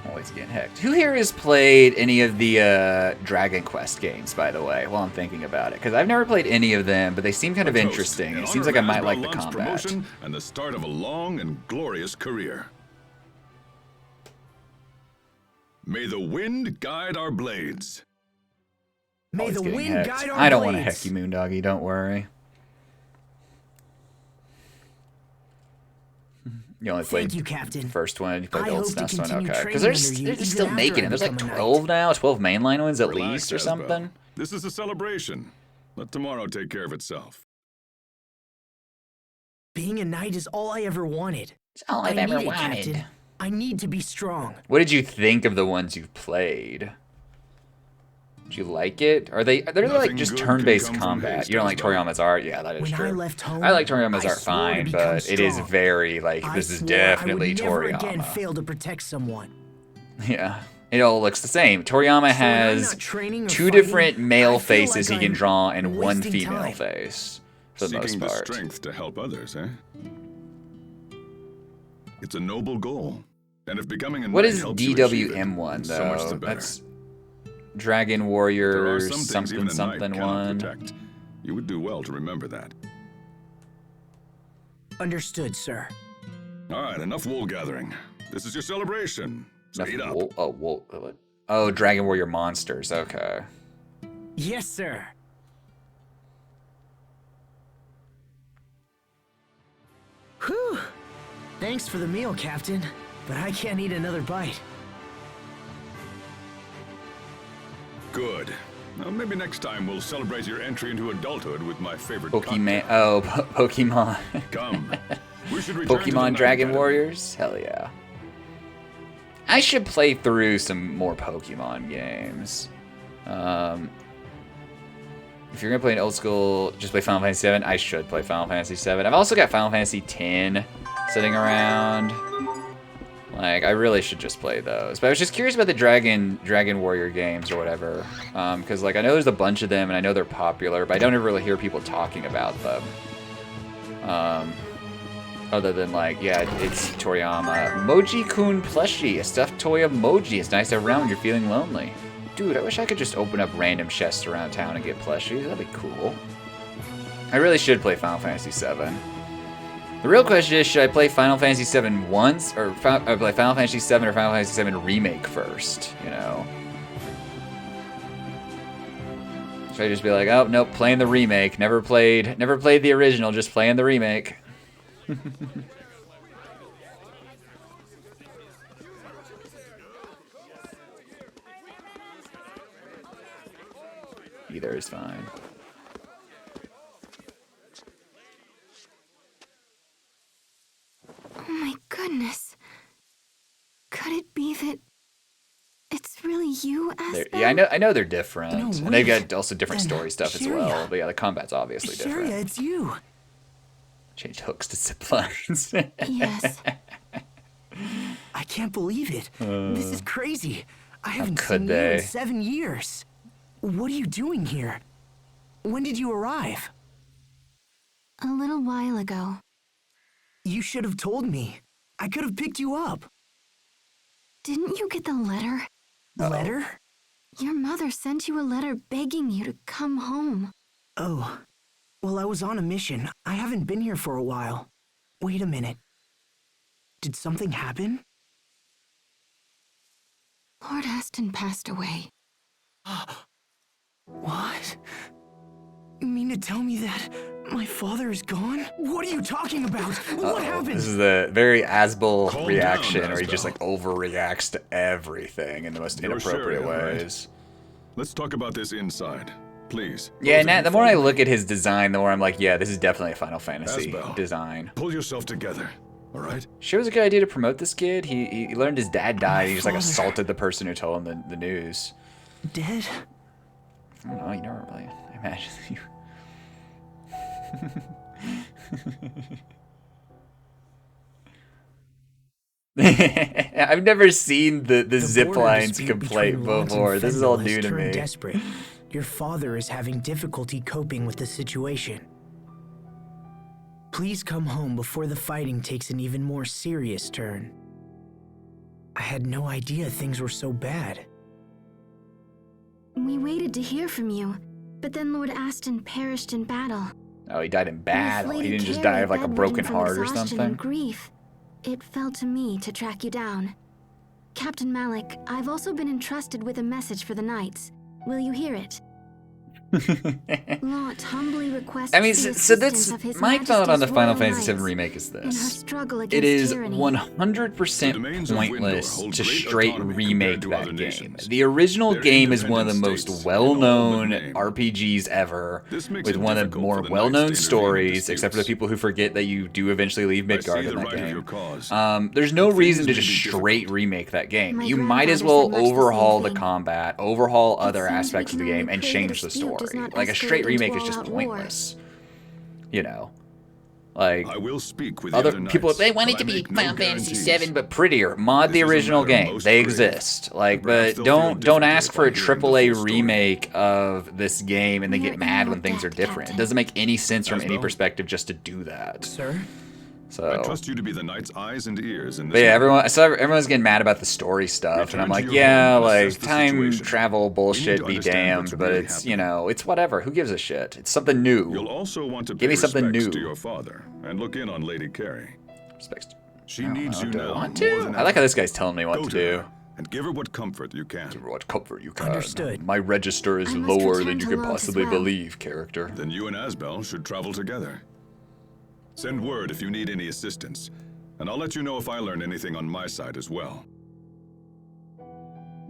Always getting hecked. Who here has played any of the Dragon Quest games, by the way, while I'm thinking about it? Because I've never played any of them, but they seem kind of interesting. It seems like I might like the combat. And the start of a long and glorious career. May the wind guide our blades. May the wind guide our blades. I don't want to heck you, Moondoggy. Don't worry. You only played the first one. You played the old SNES one, okay? Because they're still making them. There's like 12 now, 12 mainline ones at least, or something. This is a celebration. Let tomorrow take care of itself. Being a knight is all I ever wanted. It's all I've ever wanted. Captain. I need to be strong. What did you think of the ones you've played? Did you like it? They're like just turn-based combat. You don't like Toriyama's art? Yeah, that is true. I like Toriyama's art fine, but it is very like this is definitely Toriyama. Again fail to protect someone. Yeah. It all looks the same. Toriyama has two different male faces he can draw and one female face for the most part. Seeking the strength to help others, eh? It's a noble goal. And if becoming a knight what is helps you achieve it, DWM1 so much the though? better. That's Dragon Warriors There are some things even a knight something cannot one. protect. You would do well to remember that. Understood, sir. All right, enough wool gathering. This is your celebration. So eat up. Oh, Dragon Warrior monsters. Okay. Yes, sir. Whew. Thanks for the meal, Captain. But I can't eat another bite. Good. Now, maybe next time we'll celebrate your entry into adulthood with my favorite Pokemon. Oh, Pokemon. Come. We should return to the Pokemon Dragon Academy. Warriors? Hell yeah. I should play through some more Pokemon games. If you're gonna play an old school, just play Final Fantasy VII. I should play Final Fantasy VII. I've also got Final Fantasy X sitting around. Like, I really should just play those. But I was just curious about the Dragon Warrior games or whatever. Because, like, I know there's a bunch of them, and I know they're popular, but I don't ever really hear people talking about them. Other than, like, yeah, it's Toriyama. Moji-kun plushie, a stuffed toy of Moji. It's nice to have around when you're feeling lonely. Dude, I wish I could just open up random chests around town and get plushies. That'd be cool. I really should play Final Fantasy VII. The real question is, should I play Final Fantasy VII once, or play Final Fantasy VII or Final Fantasy VII Remake first, you know? Should I just be like, oh, nope, playing the remake. Never played the original, just playing the remake. Either is fine. Oh my goodness. Could it be that it's really you, Asbel? Yeah, I know they're different. No, and they've wait. got also different Then, story stuff as Sharia. well. But yeah, the combat's obviously different. Sharia, it's you. Changed hooks to zip lines. Yes. I can't believe it. This is crazy. I haven't could seen you they? in 7 years. What are you doing here? When did you arrive? A little while ago. You should have told me. I could have picked you up. Didn't you get the letter? Letter? Your mother sent you a letter begging you to come home. Oh. Well, I was on a mission. I haven't been here for a while. Wait a minute. Did something happen? Lord Aston passed away. What? You mean to tell me that my father is gone? What are you talking about? What happened? This is the very Asbel Calm reaction down, where he just Asbel. like overreacts to everything in the most You're inappropriate Sharia, right? ways. Let's talk about this inside, please. Yeah, Both of and you the more I follow. look at his design, the more I'm like, yeah, this is definitely a Final Fantasy Asbel. design. Pull yourself together, all right? Sure, it was a good idea to promote this kid. He learned his dad died. He just like father. assaulted the person who told him the news. Dead? I don't know. You never really imagine you. I've never seen the zip border lines dispute complaint between Lawrence and before. This is all Fendel has new to turned me. Desperate. Your father is having difficulty coping with the situation. Please come home before the fighting takes an even more serious turn. I had no idea things were so bad. We waited to hear from you, but then Lord Aston perished in battle. Oh, he died in With battle. He Lady didn't just Carrie die of like a bedridden broken from heart or exhaustion something. and grief. It fell to me to track you down. Captain Malik, I've also been entrusted with a message for the Knights. Will you hear it? Lot humbly requests I mean, the so assistance that's of His my thought on the Majesty's Final Royal Fantasy VII Knights remake is in her this. struggle It against is tyranny. 100% domains of Windor pointless hold to great straight autonomy remake compared to that other game. nations. The original They're game is one of the independent most states in all but well-known name. RPGs ever, This makes with it one of the difficult more for the Knights well-known to intervene in stories, except for the disputes. people who forget that you do eventually leave I Midgard see in the that right of your game. cause. There's no But reason to things just may be straight difficult. remake that game. My You might as grandfather well said much the same overhaul the thing. combat, overhaul other seems we aspects of can the only game, and pray the change the dispute does story. not Like a escalate straight remake into is just all-out war. pointless. You know, like I will speak with other the other people, knights, they want but it to I be make no Final Fantasy guarantees. VII, but prettier. Mod This the is a original matter of game; most they grave. exist. Like, Perhaps but they'll feel don't differently ask for a upon hearing the AAA full story. remake of this game and then We're get in mad your when things are debt, different. It Captain. doesn't make any sense from any Asbel? perspective just to do that. Sir? I So. trust you to be the knight's eyes and ears in this But yeah, matter. everyone's getting mad about the story stuff, and Return I'm to like, your yeah, home and like assess the time situation. travel We need bullshit to be understand what's damned, but really it's happening. it's whatever. Who gives a shit? It's something new. You'll also want to pay Give me something respects new. to your father and look in on Lady Carrie. Respects. She I needs you do I now want more to? than I like how ever. this guy's telling me what Go to to do. her and give her what comfort you can. Give her what comfort you can. Understood. My register is I must lower return than you to could Lont as possibly well. believe, character. Then you and Asbel should travel together. Send word if you need any assistance, and I'll let you know if I learn anything on my side as well.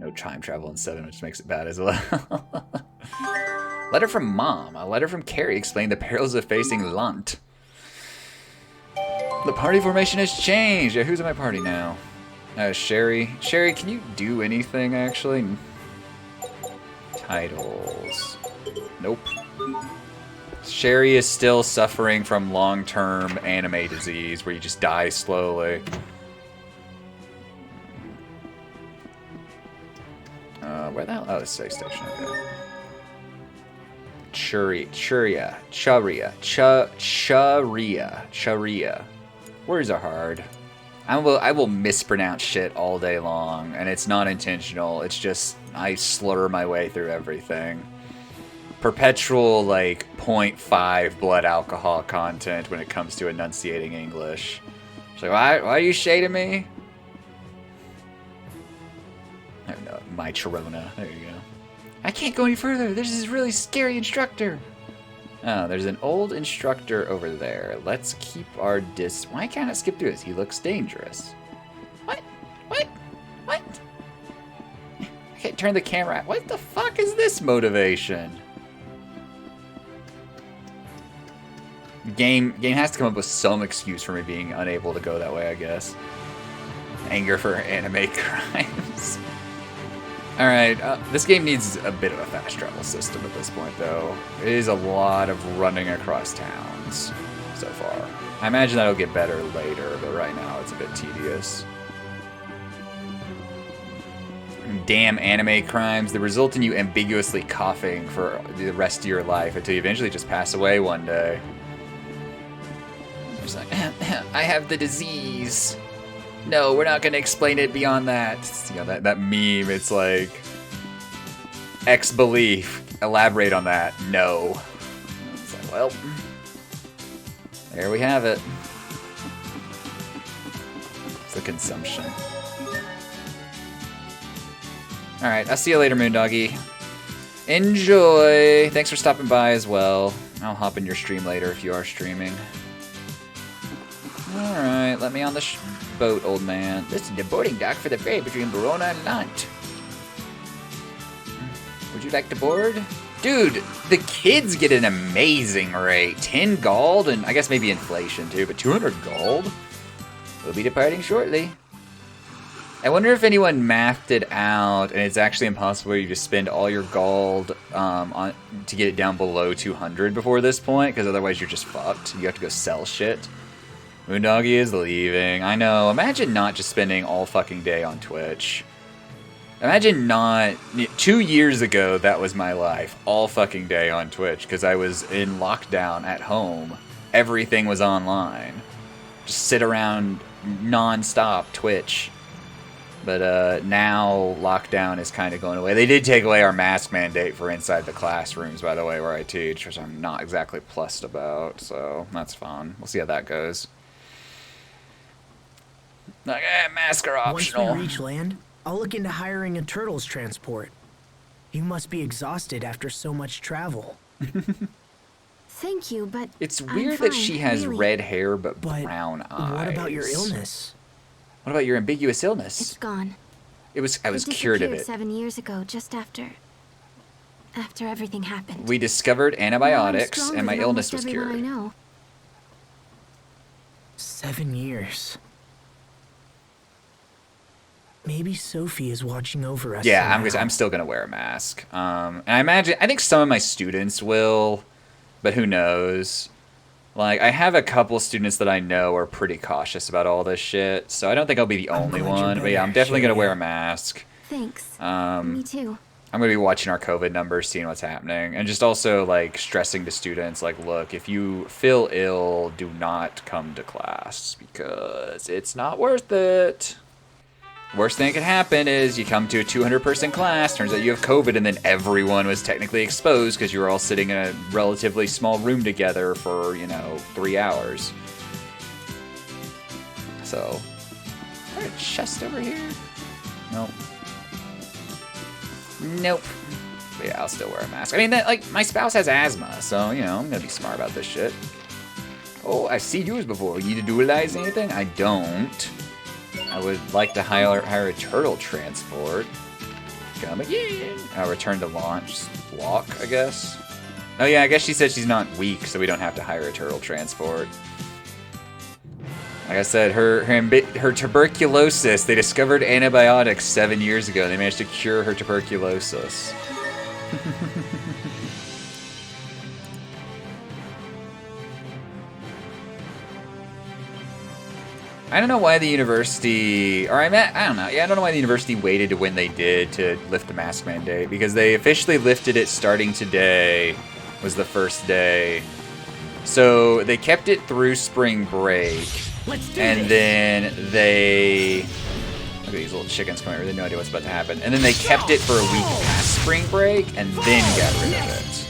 No time travel in 7, which makes it bad as well. Letter from Mom. A letter from Carrie explaining the perils of facing Lant. The party formation has changed. Yeah, who's in my party now? Sherry. Sherry, can you do anything, actually? Titles. Nope. Sherry is still suffering from long-term anime disease where you just die slowly. Where the hell? Oh, the safe station. Okay. Charia. Words are hard. I will mispronounce shit all day long, and it's not intentional. It's just I slur my way through everything. Perpetual, like, 0.5 blood alcohol content when it comes to enunciating English. It's like, why are you shading me? I don't know, my Chirona. There you go. I can't go any further. There's this really scary instructor. Oh, there's an old instructor over there. Let's keep our Why can't I skip through this? He looks dangerous. What? I can't turn the camera. What the fuck is this motivation? Game has to come up with some excuse for me being unable to go that way, I guess. Anger for anime crimes. Alright, this game needs a bit of a fast travel system at this point, though. It is a lot of running across towns so far. I imagine that'll get better later, but right now it's a bit tedious. Damn anime crimes that result in you ambiguously coughing for the rest of your life until you eventually just pass away one day. It's like, I have the disease. No, we're not going to explain it beyond that. You know, that meme, it's like, X belief, elaborate on that. No. It's like, well, there we have it. It's the consumption. Alright, I'll see you later, Moondoggy. Enjoy! Thanks for stopping by as well. I'll hop in your stream later if you are streaming. Alright, let me on the boat, old man. This is the boarding dock for the ferry between Verona and Nantes. Would you like to board? Dude, the kids get an amazing rate. 10 gold, and I guess maybe inflation too, but 200 gold? We'll be departing shortly. I wonder if anyone mathed it out, and it's actually impossible you just spend all your gold on to get it down below 200 before this point, because otherwise you're just fucked. You have to go sell shit. Moondoggy is leaving. I know. Imagine not just spending all fucking day on Twitch. Imagine not... 2 years ago, that was my life. All fucking day on Twitch, because I was in lockdown at home. Everything was online. Just sit around non-stop Twitch. But now lockdown is kind of going away. They did take away our mask mandate for inside the classrooms, by the way, where I teach, which I'm not exactly plussed about, so that's fun. We'll see how that goes. Like, masks are optional. Once we reach land, I'll look into hiring a turtles transport. You must be exhausted after so much travel. Thank you, but it's weird that she has really. red hair but brown eyes. What about your illness? What about your ambiguous illness? It's gone. I was cured of it. 7 years ago, just after everything happened. We discovered antibiotics, Now I'm and my stronger than illness almost was everyone cured. I know. 7 years. Maybe Sophie is watching over us. Yeah, somehow. I'm still gonna wear a mask. And I think some of my students will, but who knows? Like, I have a couple students that I know are pretty cautious about all this shit, so I don't think I'll be the only one. But yeah, I'm definitely gonna wear a mask. Thanks. Me too. I'm gonna be watching our COVID numbers, seeing what's happening, and just also like stressing to students, like, look, if you feel ill, do not come to class because it's not worth it. Worst thing that could happen is you come to a 200-person class, turns out you have COVID, and then everyone was technically exposed because you were all sitting in a relatively small room together for, 3 hours. So, is there a chest over here? Nope. Nope. But yeah, I'll still wear a mask. I mean, my spouse has asthma, so, I'm gonna be smart about this shit. Oh, I've seen yours before. You need to dualize anything? I don't. I would like to hire a turtle transport. Come again. I'll return to launch. Walk, I guess. Oh yeah, I guess she said she's not weak, so we don't have to hire a turtle transport. Like I said, her tuberculosis, they discovered antibiotics 7 years ago. They managed to cure her tuberculosis. I don't know why the university, I don't know. Yeah, I don't know why the university waited to when they did to lift the mask mandate, because they officially lifted it starting today was the first day. So they kept it through spring break, and then they, look at these little chickens coming over, they have no idea what's about to happen. And then they kept it for a week past spring break, and then got rid of it.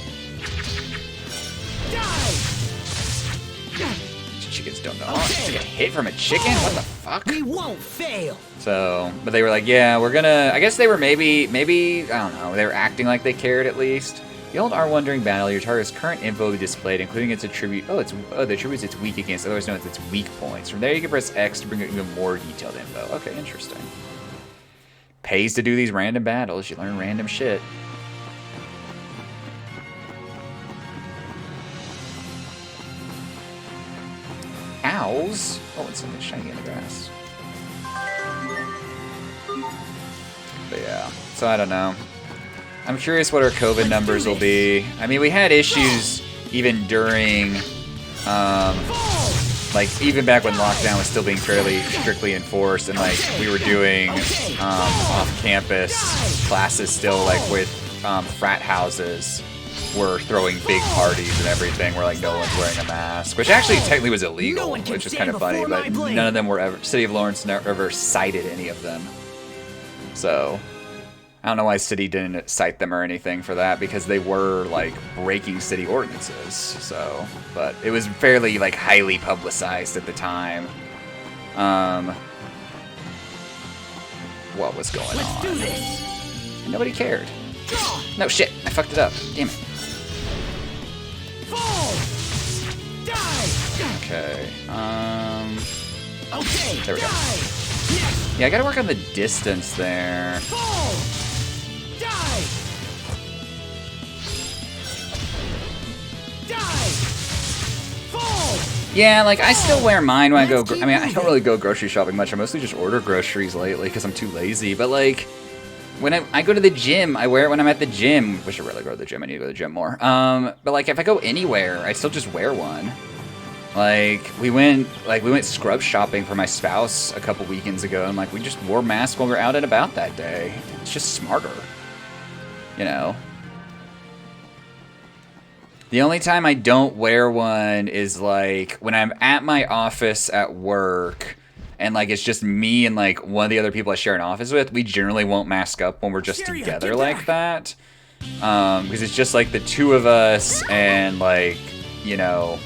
Chickens don't know. Oh, she took a hit from a chicken? What the fuck? We won't fail. So, but they were like, yeah, we're gonna, I guess they were maybe, I don't know, they were acting like they cared at least. The old R1 during battle, your target's current info will be displayed, including its attribute, the attributes it's weak against, otherwise known as its weak points. From there, you can press X to bring up even more detailed info. Okay, interesting. Pays to do these random battles, you learn random shit. cows. Oh, it's something shiny in the grass. But yeah, so I don't know. I'm curious what our COVID numbers will be. I mean, we had issues even during, like, even back when lockdown was still being fairly strictly enforced, and, like, we were doing off-campus classes still, like, with frat houses were throwing big parties and everything where, like, no one's wearing a mask, which actually technically was illegal, which is kind of funny, but none of them were ever, City of Lawrence never cited any of them. So I don't know why city didn't cite them or anything for that, because they were, like, breaking city ordinances. So, but it was fairly, like, highly publicized at the time. What was going on? Nobody cared. No shit, I fucked it up. Damn it. Okay. There we go. Yeah, I gotta work on the distance there. Yeah, like, I still wear mine when I go, I mean, I don't really go grocery shopping much. I mostly just order groceries lately because I'm too lazy. But, like, when I go to the gym, I wear it when I'm at the gym. Which I rarely go to the gym. I need to go to the gym more. But, like, if I go anywhere, I still just wear one. Like, we went scrub shopping for my spouse a couple weekends ago, and, like, we just wore masks while we were out and about that day. It's just smarter, you know? The only time I don't wear one is, like, when I'm at my office at work, and, like, it's just me and, like, one of the other people I share an office with. We generally won't mask up when we're just together like that. Because it's just, like, the two of us, and, like, you know...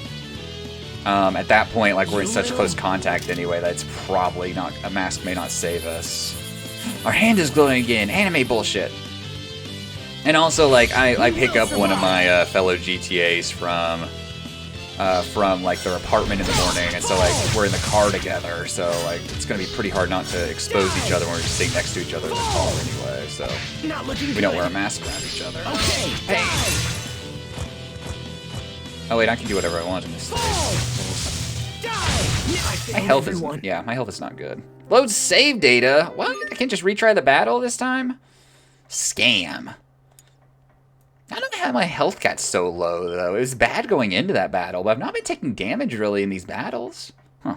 at that point, like, we're in such close contact anyway that it's probably not, a mask may not save us. Our hand is glowing again. Anime bullshit. And also, like, I pick up one of my fellow GTAs from like, their apartment in the morning, and so, like, we're in the car together, so, like, it's gonna be pretty hard not to expose each other when we're just sitting next to each other in the car anyway, so we don't wear a mask around each other. Hey! Oh wait, I can do whatever I want in this stage. My health is, yeah, my health is not good. Load save data? What? I can't just retry the battle this time? Scam. I don't know how my health got so low, though. It was bad going into that battle, but I've not been taking damage, really, in these battles. Huh.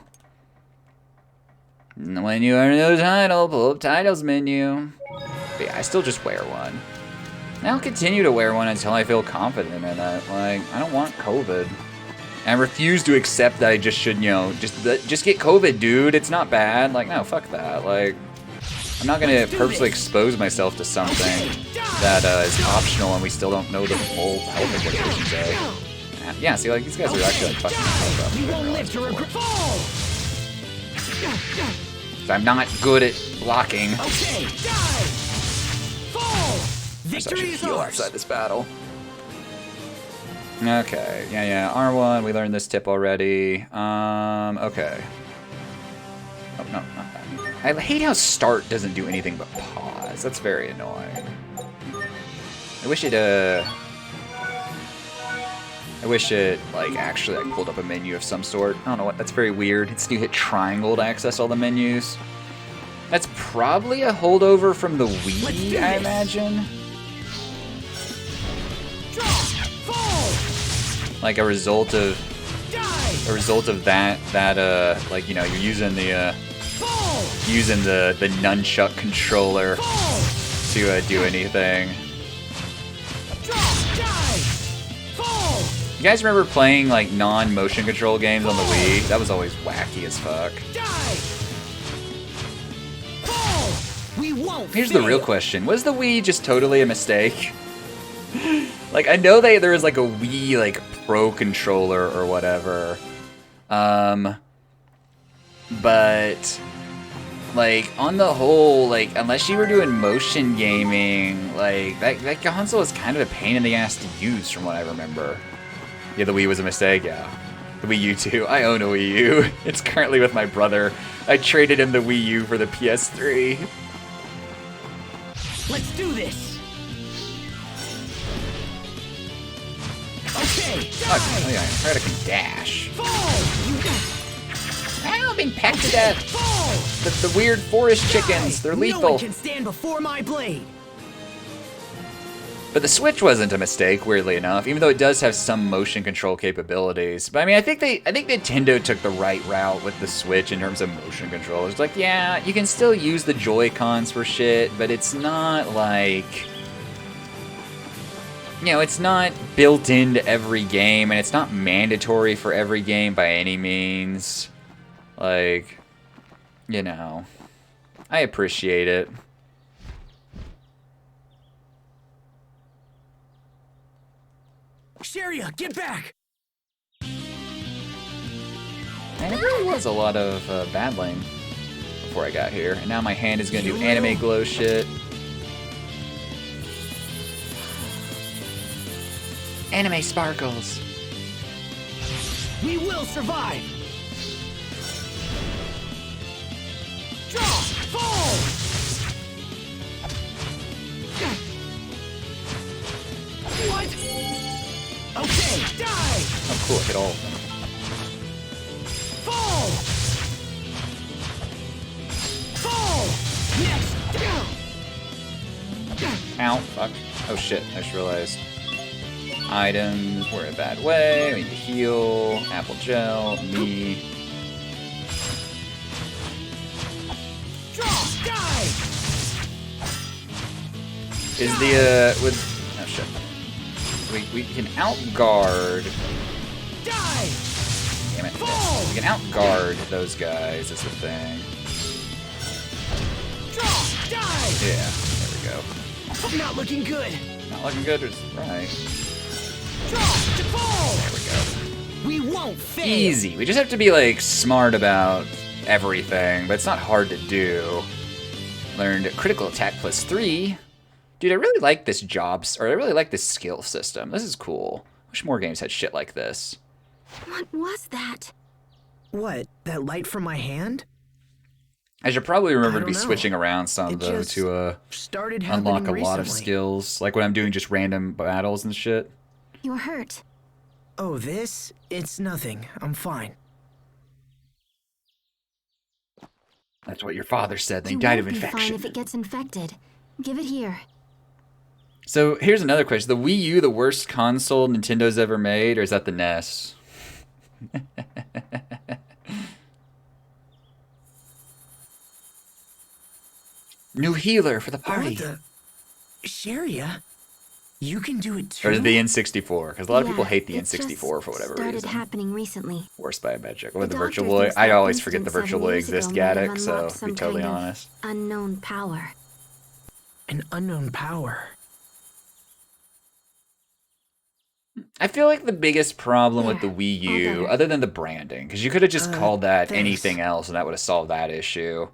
When you earn a new title, pull up titles menu. But yeah, I still just wear one. And I'll continue to wear one until I feel confident in it. Like, I don't want COVID. And I refuse to accept that I just should, you know, just get COVID, dude. It's not bad. Like, no, fuck that. Like, I'm not gonna purposely expose myself to something that is optional and we still don't know the full health implications of. Yeah, see, like, these guys are actually, like, fucking health up. So I'm not good at blocking. I should heal outside this battle. Okay, yeah, R1, we learned this tip already. Okay. Oh, no, not that. I hate how start doesn't do anything but pause. That's very annoying. I wish it, like, actually, like, pulled up a menu of some sort. I don't know what, that's very weird. It's you hit triangle to access all the menus. That's probably a holdover from the Wii, I imagine. Like a result of that, like, you know, you're using the nunchuck controller to do anything. You guys remember playing, like, non-motion control games on the Wii? That was always wacky as fuck. Here's the real question. Was the Wii just totally a mistake? Like, I know there was, like, a Wii, like, Pro controller or whatever. But, like, on the whole, like, unless you were doing motion gaming, like, that console was kind of a pain in the ass to use from what I remember. Yeah, the Wii was a mistake, yeah. The Wii U too. I own a Wii U. It's currently with my brother. I traded in the Wii U for the PS3. Let's do this! Okay. Oh yeah, I heard I can dash. Ow, being pecked to death. The weird forest chickens, they're lethal. No one can stand before my blade. But the Switch wasn't a mistake, weirdly enough, even though it does have some motion control capabilities. But I mean, I think Nintendo took the right route with the Switch in terms of motion control. It's like, yeah, you can still use the Joy-Cons for shit, but it's not like, you know, it's not built into every game, and it's not mandatory for every game by any means. Like, you know, I appreciate it. Sheria, get back! And it really was a lot of battling before I got here. And now my hand is going to do anime glow shit. Anime sparkles. We will survive! Draw! Fall! What? Okay, die! Oh, cool, I hit all of them. Fall! Fall! Next! Ow, fuck. Oh shit, I just realized. Items, we're in a bad way. We need to heal. Apple gel, me. Draw! Die! Is the, with, oh shit. We can outguard. Die! Damn it. Yes. We can outguard those guys, is the thing. Draw! Die! Yeah, there we go. Not looking good. Not looking good, is right. Draw! To fall! There we go. We won't fail! Easy. We just have to be, like, smart about everything, but it's not hard to do. Learned critical attack +3. Dude, I really like this I really like this skill system. This is cool. Wish more games had shit like this. What was that? What? That light from my hand? I should probably remember to be know. switching around some, though, to started unlock a lot of recently. skills. Like when I'm doing just random battles and shit. You're hurt. Oh, this? It's nothing. I'm fine. That's what your father said. They You died of won't be fine infection. if it gets infected. Give it here. So here's another question. The Wii U the worst console Nintendo's ever made, or is that the NES? New healer for the party. What the? Sheria? You can do it too? Or the N64, because a lot of people Yeah, hate the it N64 just for whatever started reason. happening recently. Worst by a magic. Or the Virtual doctor Boy. thinks I that always forget the instance Virtual 7 Boy years ago exists, may have Gaddick, so unlocked to some be totally kind of honest. Unknown power. An unknown power. I feel like the biggest problem with the There, Wii all U, better. other than the branding, because you could have just called that thanks. anything else and that would have solved that issue.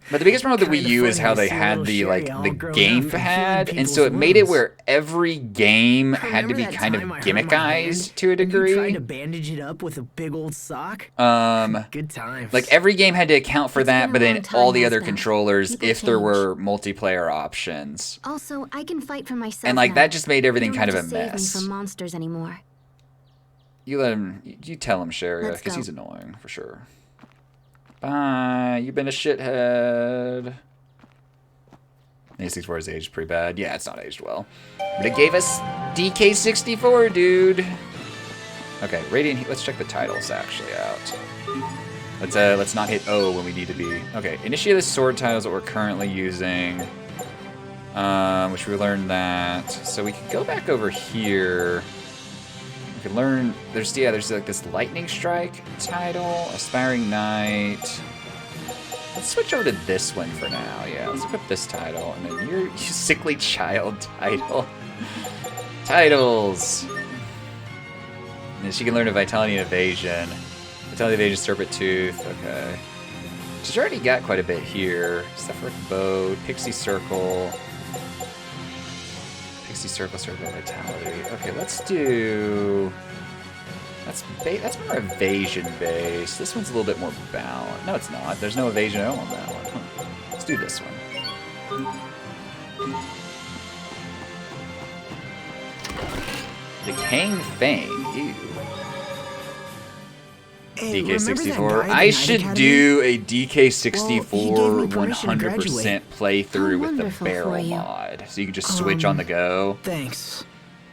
But the biggest problem with the Wii Kinda U is funny how to they see had little the Sherry all the grown up gamepad, and and so it healing made it people's where every game had to Remember be that kind of time I hurt my gimmickized hand to a and you tried degree. to bandage it up with a big old sock? Good times. Like every game had to account for It's that, been a but then long all time, the other Asbel. controllers, People if there change. were multiplayer options. Also, I can fight for myself And like now. that just made everything You kind don't of a have to mess. save me from monsters anymore. You let him. You tell him, Sheria, Let's because go. he's annoying for sure. Bye. You've been a shithead. A64 has aged pretty bad. Yeah, it's not aged well, but it gave us DK64, dude. Okay, Radiant Heat. Let's check the titles actually out. Let's not hit O when we need to be. Okay, initiate the sword titles that we're currently using. Which we learned that. So we could go back over here. We could learn. There's like this Lightning Strike title, Aspiring Knight. Let's switch over to this one for now. Yeah, let's equip this title, and then your Sickly Child title. Titles. And then she can learn a Vitality and Evasion. Vitality, Evasion, Serpent Tooth. Okay. She's already got quite a bit here. Zephyric Bow, Pixie Circle. Pixie Circle, Circle Vitality. Okay, let's do. That's more evasion based. This one's a little bit more balanced. No, it's not. There's no evasion at all on that one. Huh. Let's do this one. The Kang Fang. Ew. Hey, remember that DK64. guy at the I Night should Academy? do a Well, he DK64 gave me permission to 100% graduate. playthrough with the wonderful for barrel you. mod, so you can just switch on the go. Thanks.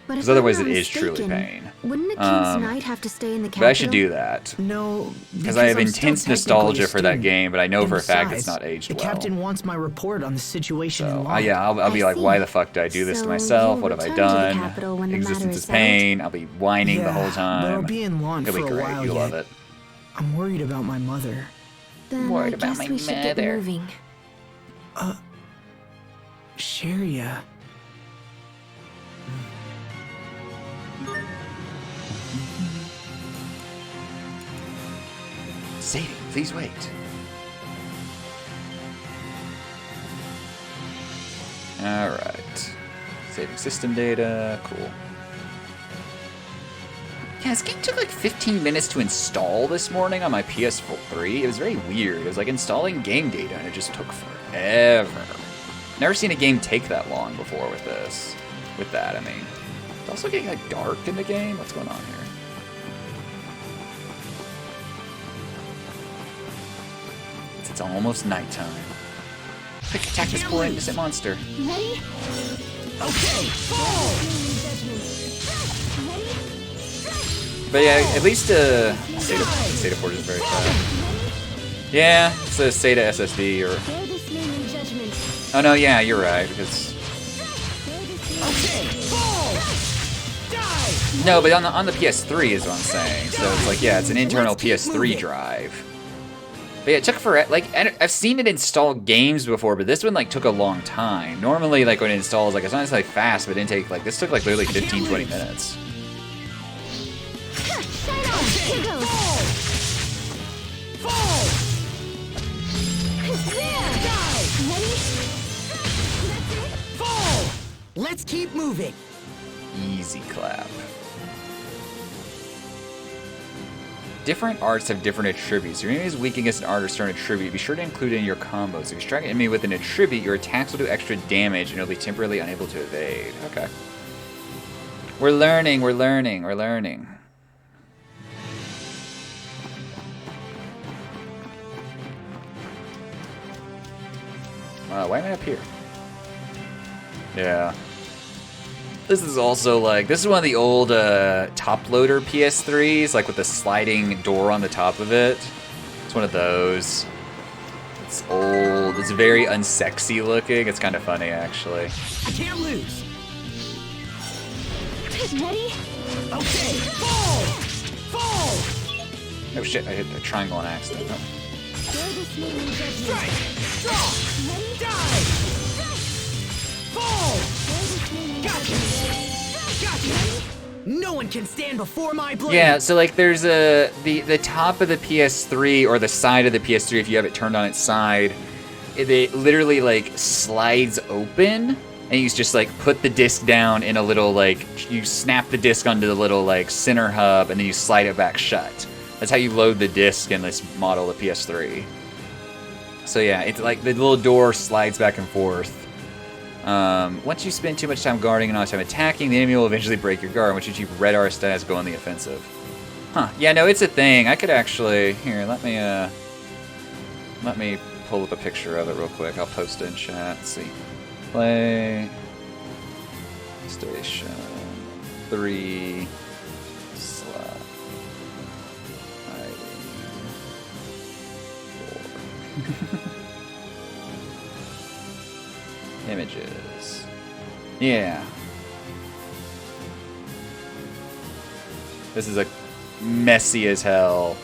But Because if I'm otherwise not it is truly mistaken, pain. Wouldn't a king's knight have to stay in the capital? But I should do that. No, Because I have I'm still intense technically nostalgia a for that student. game, but I know And for a fact it's besides, not aged the well. captain wants my report on the situation in So, law. yeah, I'll be like, why the fuck did I do this to So myself? you'll What have I return to the done? capital when the matter Existence is is pain. I'll be whining the whole Yeah, but I'll time. be in law It'll for be a great. while You'll love yet. it. I'm worried about my mother. Then Worried I about guess my we should get mother. moving. Sharia. Sadie, please wait. Alright. Saving system data. Cool. Yeah, this game took like 15 minutes to install this morning on my PS3. It was very weird. It was like installing game data and it just took forever. Never seen a game take that long before with this. With that, I mean. It's also getting like dark in the game. What's going on here? It's almost nighttime. Quick, attack this poor innocent monster. Ready? Okay, But yeah, at least SATA port is very fast. Yeah, it's a SATA SSD or. Bear this name in judgment. Oh no, yeah, you're right because. okay, fall! Die! No, but on the PS3 is what I'm saying. So it's like, yeah, it's an internal PS3 drive. But yeah, it took forever. Like, I've seen it install games before, but this one like took a long time. Normally, like when it installs, like it's not necessarily fast, but it didn't take like this took like literally 15, 20 minutes. Shine on! Here goes! Fall! There! Die! Ready? Fall! Let's keep moving. Easy clap. Different arts have different attributes. Your enemy is weak against an art or certain attribute. Be sure to include it in your combos. If you strike an enemy with an attribute, your attacks will do extra damage and you'll be temporarily unable to evade. Okay. We're learning, we're learning, we're learning. Why am I up here? Yeah. This is also like, this is one of the old top loader PS3s, like with the sliding door on the top of it. It's one of those. It's old. It's very unsexy looking. It's kind of funny, actually. I can't lose. Ready? Okay, fall! Fall! Oh shit, I hit the triangle on accident. Oh. Bear this name in judgment. Strike! Draw! Ready? Die! Fall! Bear this name in Gotcha! judgment. Gotcha! No one can stand before my blade. Yeah, so like there's the top of the PS3 or the side of the PS3 if you have it turned on its side, it literally like slides open and you just like put the disc down in a little like you snap the disc onto the little like center hub and then you slide it back shut. That's how you load the disc in this model of PS3. So yeah, it's like the little door slides back and forth. Once you spend too much time guarding and not time attacking, the enemy will eventually break your guard, which achieve red R stats, go on the offensive. Huh, yeah, no, it's a thing. I could actually, here, let me pull up a picture of it real quick. I'll post it in chat. Let's see. Play Station 3 slap hiding 4. Images. Yeah. This is a messy as hell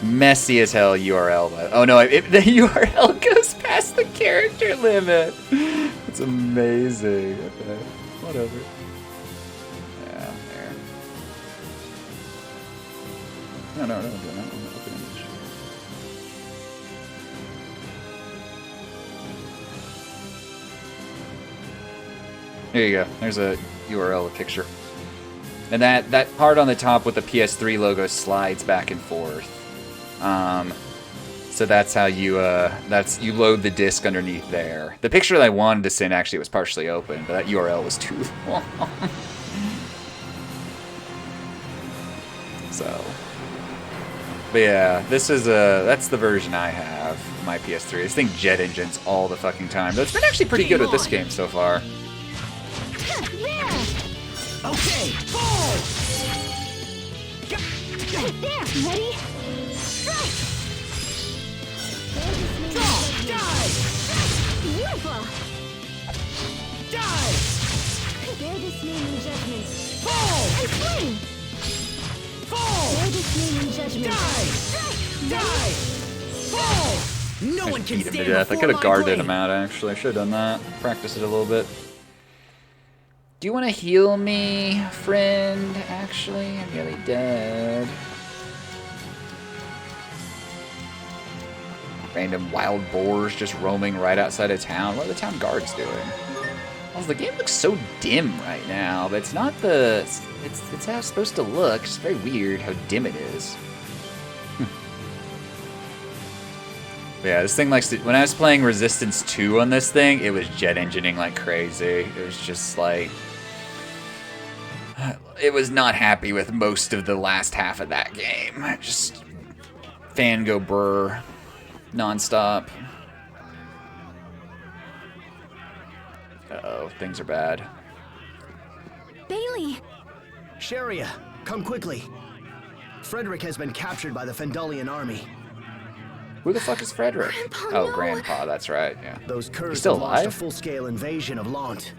URL. Oh no, the URL goes past the character limit. It's amazing. Okay, whatever. Yeah, there. No, don't do that. I'm gonna open image. There you go. There's a URL, a picture. And that part on the top with the PS3 logo slides back and forth. So that's how you you load the disc underneath there. The picture that I wanted to send actually was partially open, but that URL was too long. So But yeah, that's the version I have of my PS3. This thing jet engines all the fucking time. Though it's been actually pretty good with this game so far. Okay, fall! There, ready? Strike! Draw! Die! Beautiful! Die! Bear this name in judgment. Fall! And swing! Fall! Bear this name in judgment. Die! Strike! Die! Fall! No one can Beat him stand to death. I before could have my guarded blade. him out, actually. I should have done that. Practice it a little bit. Do you want to heal me, friend? Actually, I'm nearly dead. Random wild boars just roaming right outside of town. What are the town guards doing? Also, the game looks so dim right now, but it's not the... It's how it's supposed to look. It's very weird how dim it is. Yeah, this thing likes to... When I was playing Resistance 2 on this thing, it was jet engineing like crazy. It was just like... It was not happy with most of the last half of that game. Just... fan go brr. Non-stop. Uh-oh, things are bad. Bailey! Sharia, come quickly. Frederick has been captured by the Fendalian army. Who the fuck is Frederick? Grandpa, oh, no. Grandpa, that's right, yeah. Those He's Kurds still have launched a alive? full-scale invasion of Lant.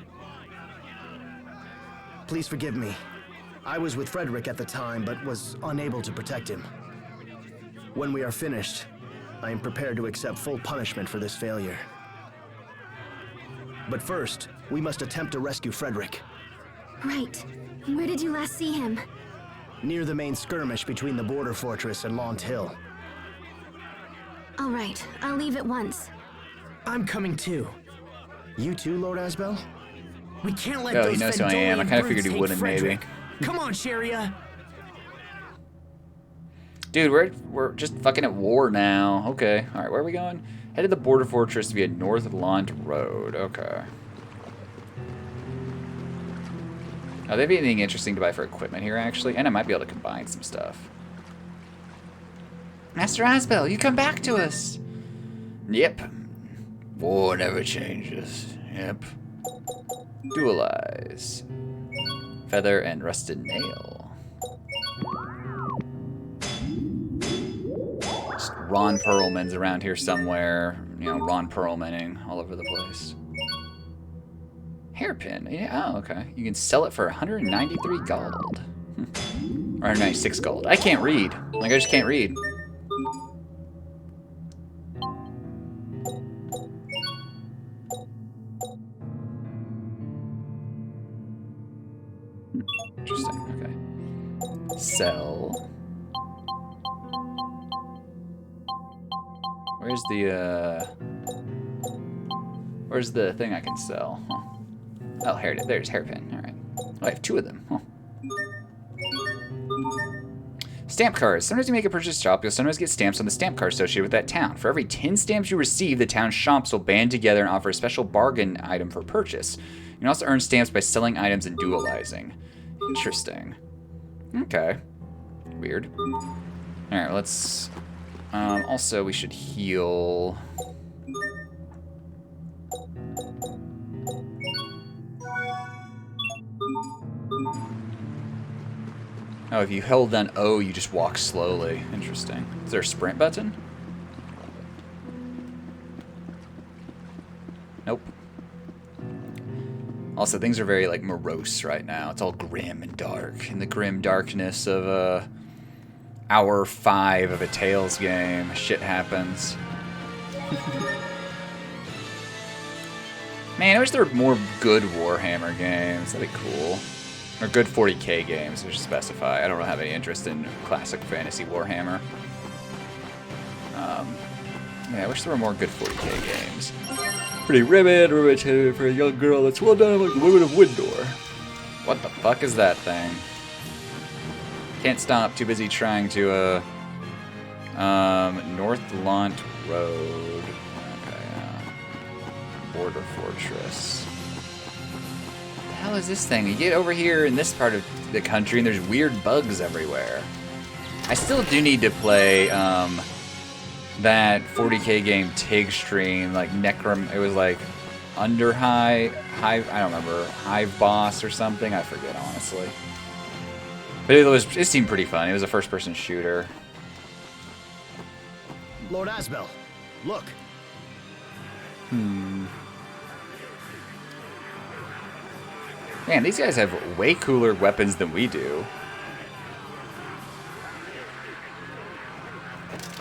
Please forgive me. I was with Frederick at the time, but was unable to protect him. When we are finished, I am prepared to accept full punishment for this failure. But first, we must attempt to rescue Frederick. Right. Where did you last see him? Near the main skirmish between the border fortress and Lant Hill. All right, I'll leave at once. I'm coming too. You too, Lord Asbel? We can't let Oh, those he knows who I am. I Fendalian kind of brutes figured he take wouldn't, maybe. Frederick. Come on, Sharia. Dude, we're just fucking at war now. Okay. Alright, where are we going? Head to the border fortress via North Lant Road. Okay. Oh, they have anything interesting to buy for equipment here, actually? And I might be able to combine some stuff. Master Asbel, you come back to us! Yep. War never changes. Yep. Dualize. Feather and rusted nail. Just Ron Perlman's around here somewhere. You know, Ron Perlmaning all over the place. Hairpin. Yeah, oh, okay. You can sell it for 193 gold. Or 196 gold. I can't read. Like, I just can't read. Interesting, okay. Sell. Where's the thing I can sell? Huh. Oh, here it is. There's hairpin. Alright. Oh, I have 2 of them. Huh. Stamp cards. Sometimes you make a purchase shop, you'll sometimes get stamps on the stamp card associated with that town. For every 10 stamps you receive, the town's shops will band together and offer a special bargain item for purchase. You can also earn stamps by selling items and dualizing. Interesting. Okay. Weird. Alright, let's... also, we should heal... Oh, if you held down O, you just walk slowly. Interesting. Is there a sprint button? Nope. Also, things are very, like, morose right now. It's all grim and dark. In the grim darkness of, hour 5 of a Tales game, shit happens. Man, I wish there were more good Warhammer games. That'd be cool. Or good 40k games, we should specify. I don't really have any interest in classic fantasy Warhammer. Yeah, I wish there were more good 40k games. Pretty romantic for a young girl that's well done like the women of Windor. What the fuck is that thing? Can't stop, too busy trying to, North Lant Road. Okay, Border Fortress. What the hell is this thing? You get over here in this part of the country and there's weird bugs everywhere. I still do need to play that 40k game Tig stream, like it was like Under Hive, I don't remember, Hive Boss or something, I forget honestly. But it seemed pretty fun. It was a first-person shooter. Lord Asbel, look. Man, these guys have way cooler weapons than we do.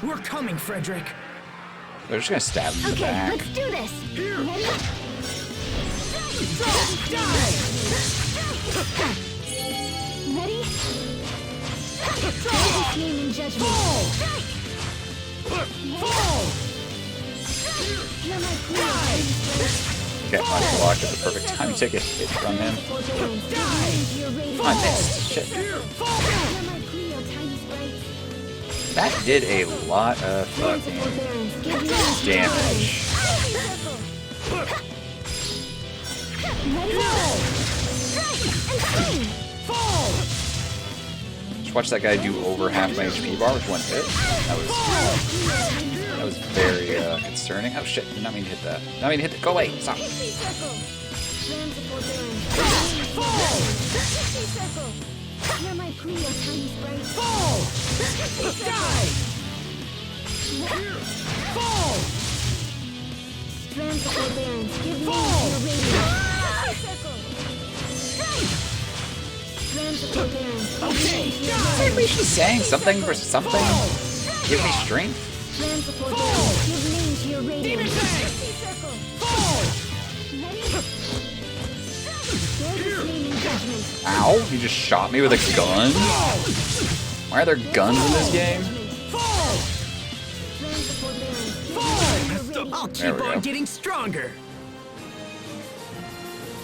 We're coming, Frederick. They're just gonna stab him in the Okay, back. let's do this. Ready? Ready? Jesus' name in judgment. Hear my plea. Okay, I blocked at the perfect time to take a hit from him. I missed. Shit. That did a lot of fucking damage. Just watch that guy do over half my HP bar with one hit. That was very concerning. Oh shit, did not mean to hit that. Not mean to hit that. Go away. Stop. Hear my plea, O tiny sprite. Strands of forbearance, give me your radiance. Strands of forbearance. Okay, at least she's saying something for something. Give me strength. Strands of forbearance, give me to your radiance. Ow, you just shot me with a gun? Why are there guns in this game? I'll There keep we on go. getting stronger.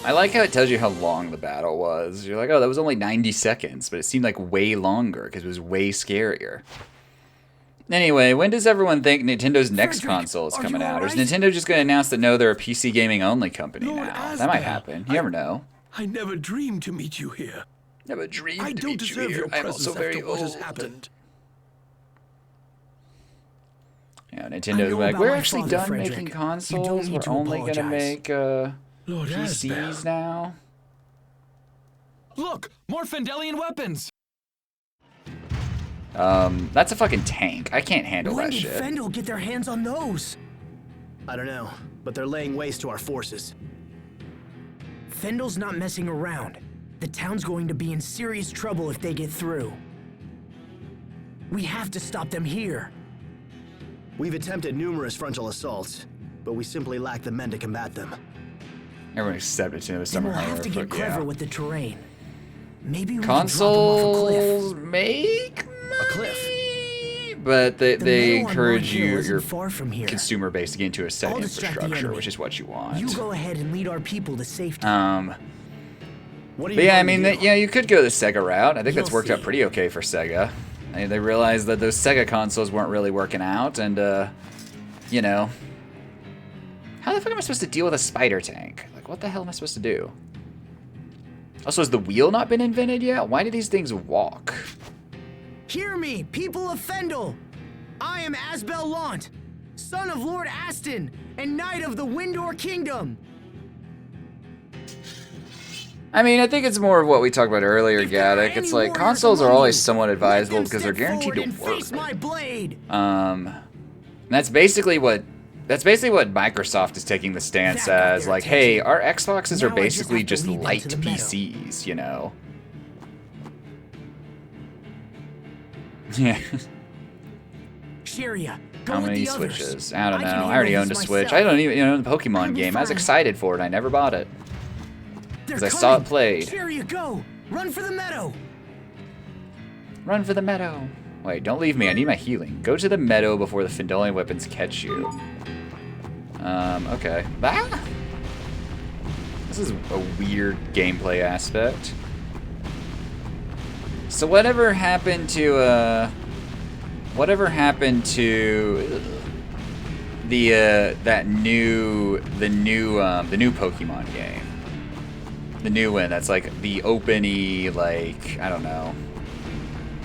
I like how it tells you how long the battle was. You're like, oh, that was only 90 seconds, but it seemed like way longer because it was way scarier. Anyway, when does everyone think Nintendo's next console is coming out? Or is Nintendo just going to announce that no, they're a PC gaming only company now? That might happen. You never know. I never dreamed to meet you here. Never dreamed I to don't meet you deserve here. your I'm presence also very after what has old. happened. Yeah, I Nintendo's know like, about we're my actually father, done Frederick. making You consoles. don't need We're to only going to apologize. make Lord PCs Asbel. now. Look, more Fendelian weapons. That's a fucking tank. I can't handle When that did shit. Fendel get their hands on those? I don't know, but they're laying waste to our forces. Fendel's not messing around. The town's going to be in serious trouble if they get through. We have to stop them here. We've attempted numerous frontal assaults, but we simply lack the men to combat them. Everyone except Nintendo Then Summer we'll have to get clever with the terrain. Maybe we can drop them off a Consoles cliff. make A cliff? but they meadow on encourage Long Hill you, isn't your far from here. consumer base to get into a set I'll distract the infrastructure, enemy. which is what you want. You go ahead and lead our people to safety. What are But you yeah, I going mean, to do? yeah, you could go the Sega route. I think that's You'll worked out see. pretty okay for Sega. They realized that those Sega consoles weren't really working out, and you know, how the fuck am I supposed to deal with a spider tank? Like, what the hell am I supposed to do? Also, has the wheel not been invented yet? Why do these things walk? Hear me, people of Fendel! I am Asbel Lant, son of Lord Aston, and knight of the Windor Kingdom. I mean, I think it's more of what we talked about earlier, Gaddick. It's like consoles are always somewhat advisable because they're guaranteed to work. Face my blade. And that's basically what Microsoft is taking the stance as. Like, hey, our Xboxes are basically just light PCs, you know. Yeah. Sharia, go How with many the others. Switches? I don't know. can I already handle owned a this Switch. myself. I don't even, you know, the Pokemon game. I was fine. excited for it. I never bought it They're because I saw it coming. played. Sharia, go! Run for the meadow! Run for the meadow. Wait, don't leave me. I need my healing. Go to the meadow before the Fendelian weapons catch you. Okay. Ah! This is a weird gameplay aspect. So whatever happened to the new Pokemon game? The new one that's like the open-y, like, I don't know.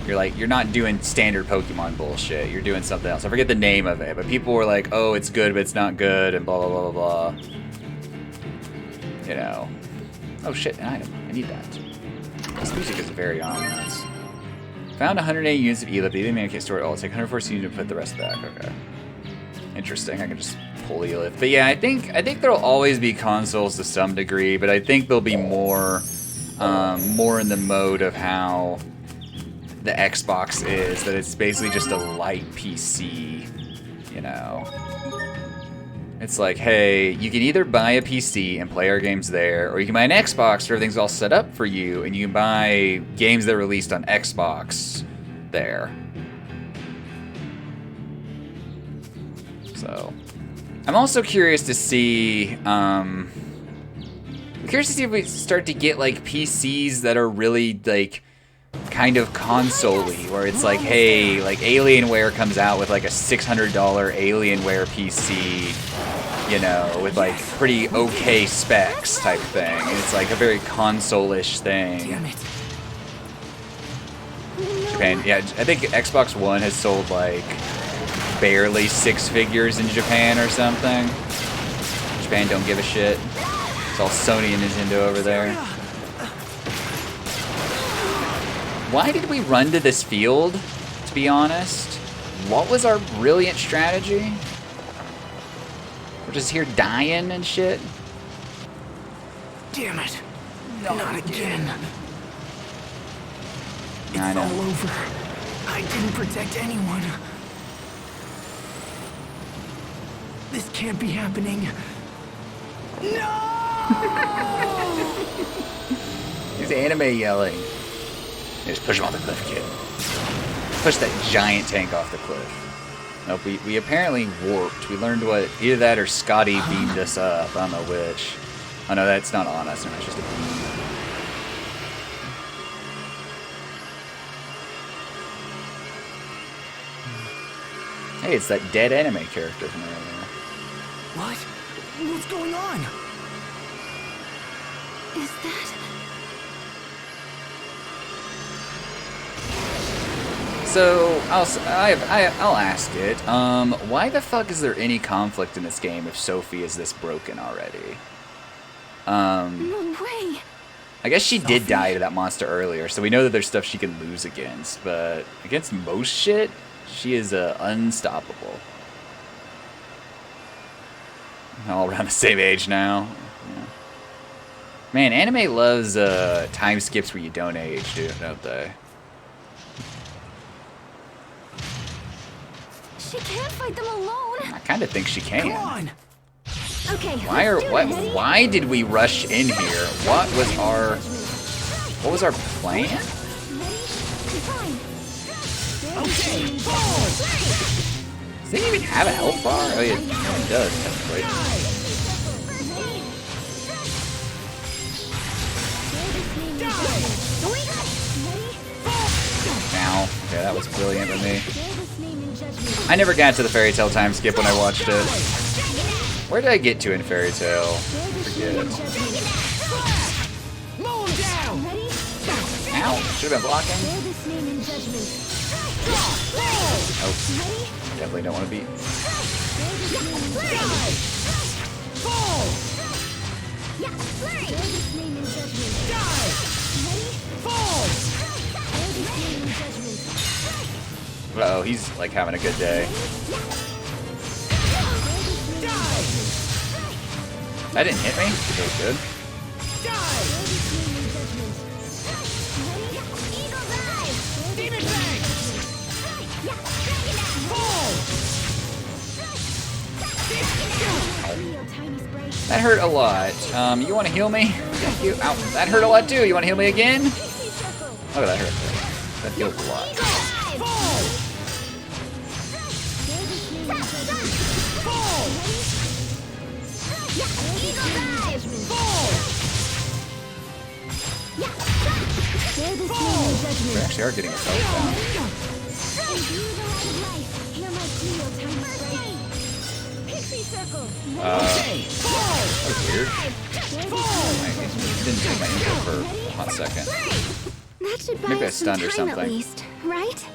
You're not doing standard Pokemon bullshit. You're doing something else. I forget the name of it, but people were like, "Oh, it's good, but it's not good," and blah blah blah blah blah. You know. Oh shit, an item. I need that. This music is very ominous. Found 180 units of Elip. The Elip man can't store it all. It'll take 114 units to put the rest back. Okay. Interesting. I can just pull Elip. But yeah, I think there'll always be consoles to some degree, but I think there'll be more in the mode of how the Xbox is, that it's basically just a light PC, you know. It's like, hey, you can either buy a PC and play our games there, or you can buy an Xbox where everything's all set up for you, and you can buy games that are released on Xbox there. So, I'm also curious to see, if we start to get like PCs that are really like kind of console-y, where it's like, hey, like Alienware comes out with like a $600 Alienware PC, you know, with like pretty okay specs type thing. And it's like a very console-ish thing. Japan, yeah, I think Xbox One has sold like barely 6 figures in Japan or something. Japan don't give a shit. It's all Sony and Nintendo over there. Why did we run to this field, to be honest? What was our brilliant strategy? We're just here dying and shit? Damn it. Not again. It's I know. all over. I didn't protect anyone. This can't be happening. No! He's anime yelling. Just push him off the cliff, kid. Push that giant tank off the cliff. Nope, we apparently warped. We learned what, either that or Scotty beamed us up. I don't know which. Oh no, that's not on us. No, it's just a beam. Hey, it's that dead anime character from earlier. What? What's going on? Is that... So, I'll ask it. Why the fuck is there any conflict in this game if Sophie is this broken already? No way. I guess she did die to that monster earlier, so we know that there's stuff she can lose against, but against most shit, she is unstoppable. All around the same age now. Yeah. Man, anime loves time skips where you don't age, don't they? She can't fight them alone. I kind of think she can. Come on. Okay. Why did we rush in here? What was our plan? Okay. Does it even have a health bar? Oh yeah, it does, technically. Ow. Okay, that was brilliant of me. I never got to the Fairy Tail time skip when I watched it. Where did I get to in Fairy Tail? Forget. Ow, should have been blocking. Oh, definitely don't want to beat. Uh-oh, he's like having a good day. That didn't hit me. That was good. That hurt a lot. You want to heal me? Thank you. Ow, that hurt a lot too. You want to heal me again? Look at that hurt. That heals a lot. We actually are getting a health down. That was weird. I didn't take my info for a hot second. That should buy Maybe I us some stunned or time at something. least. right?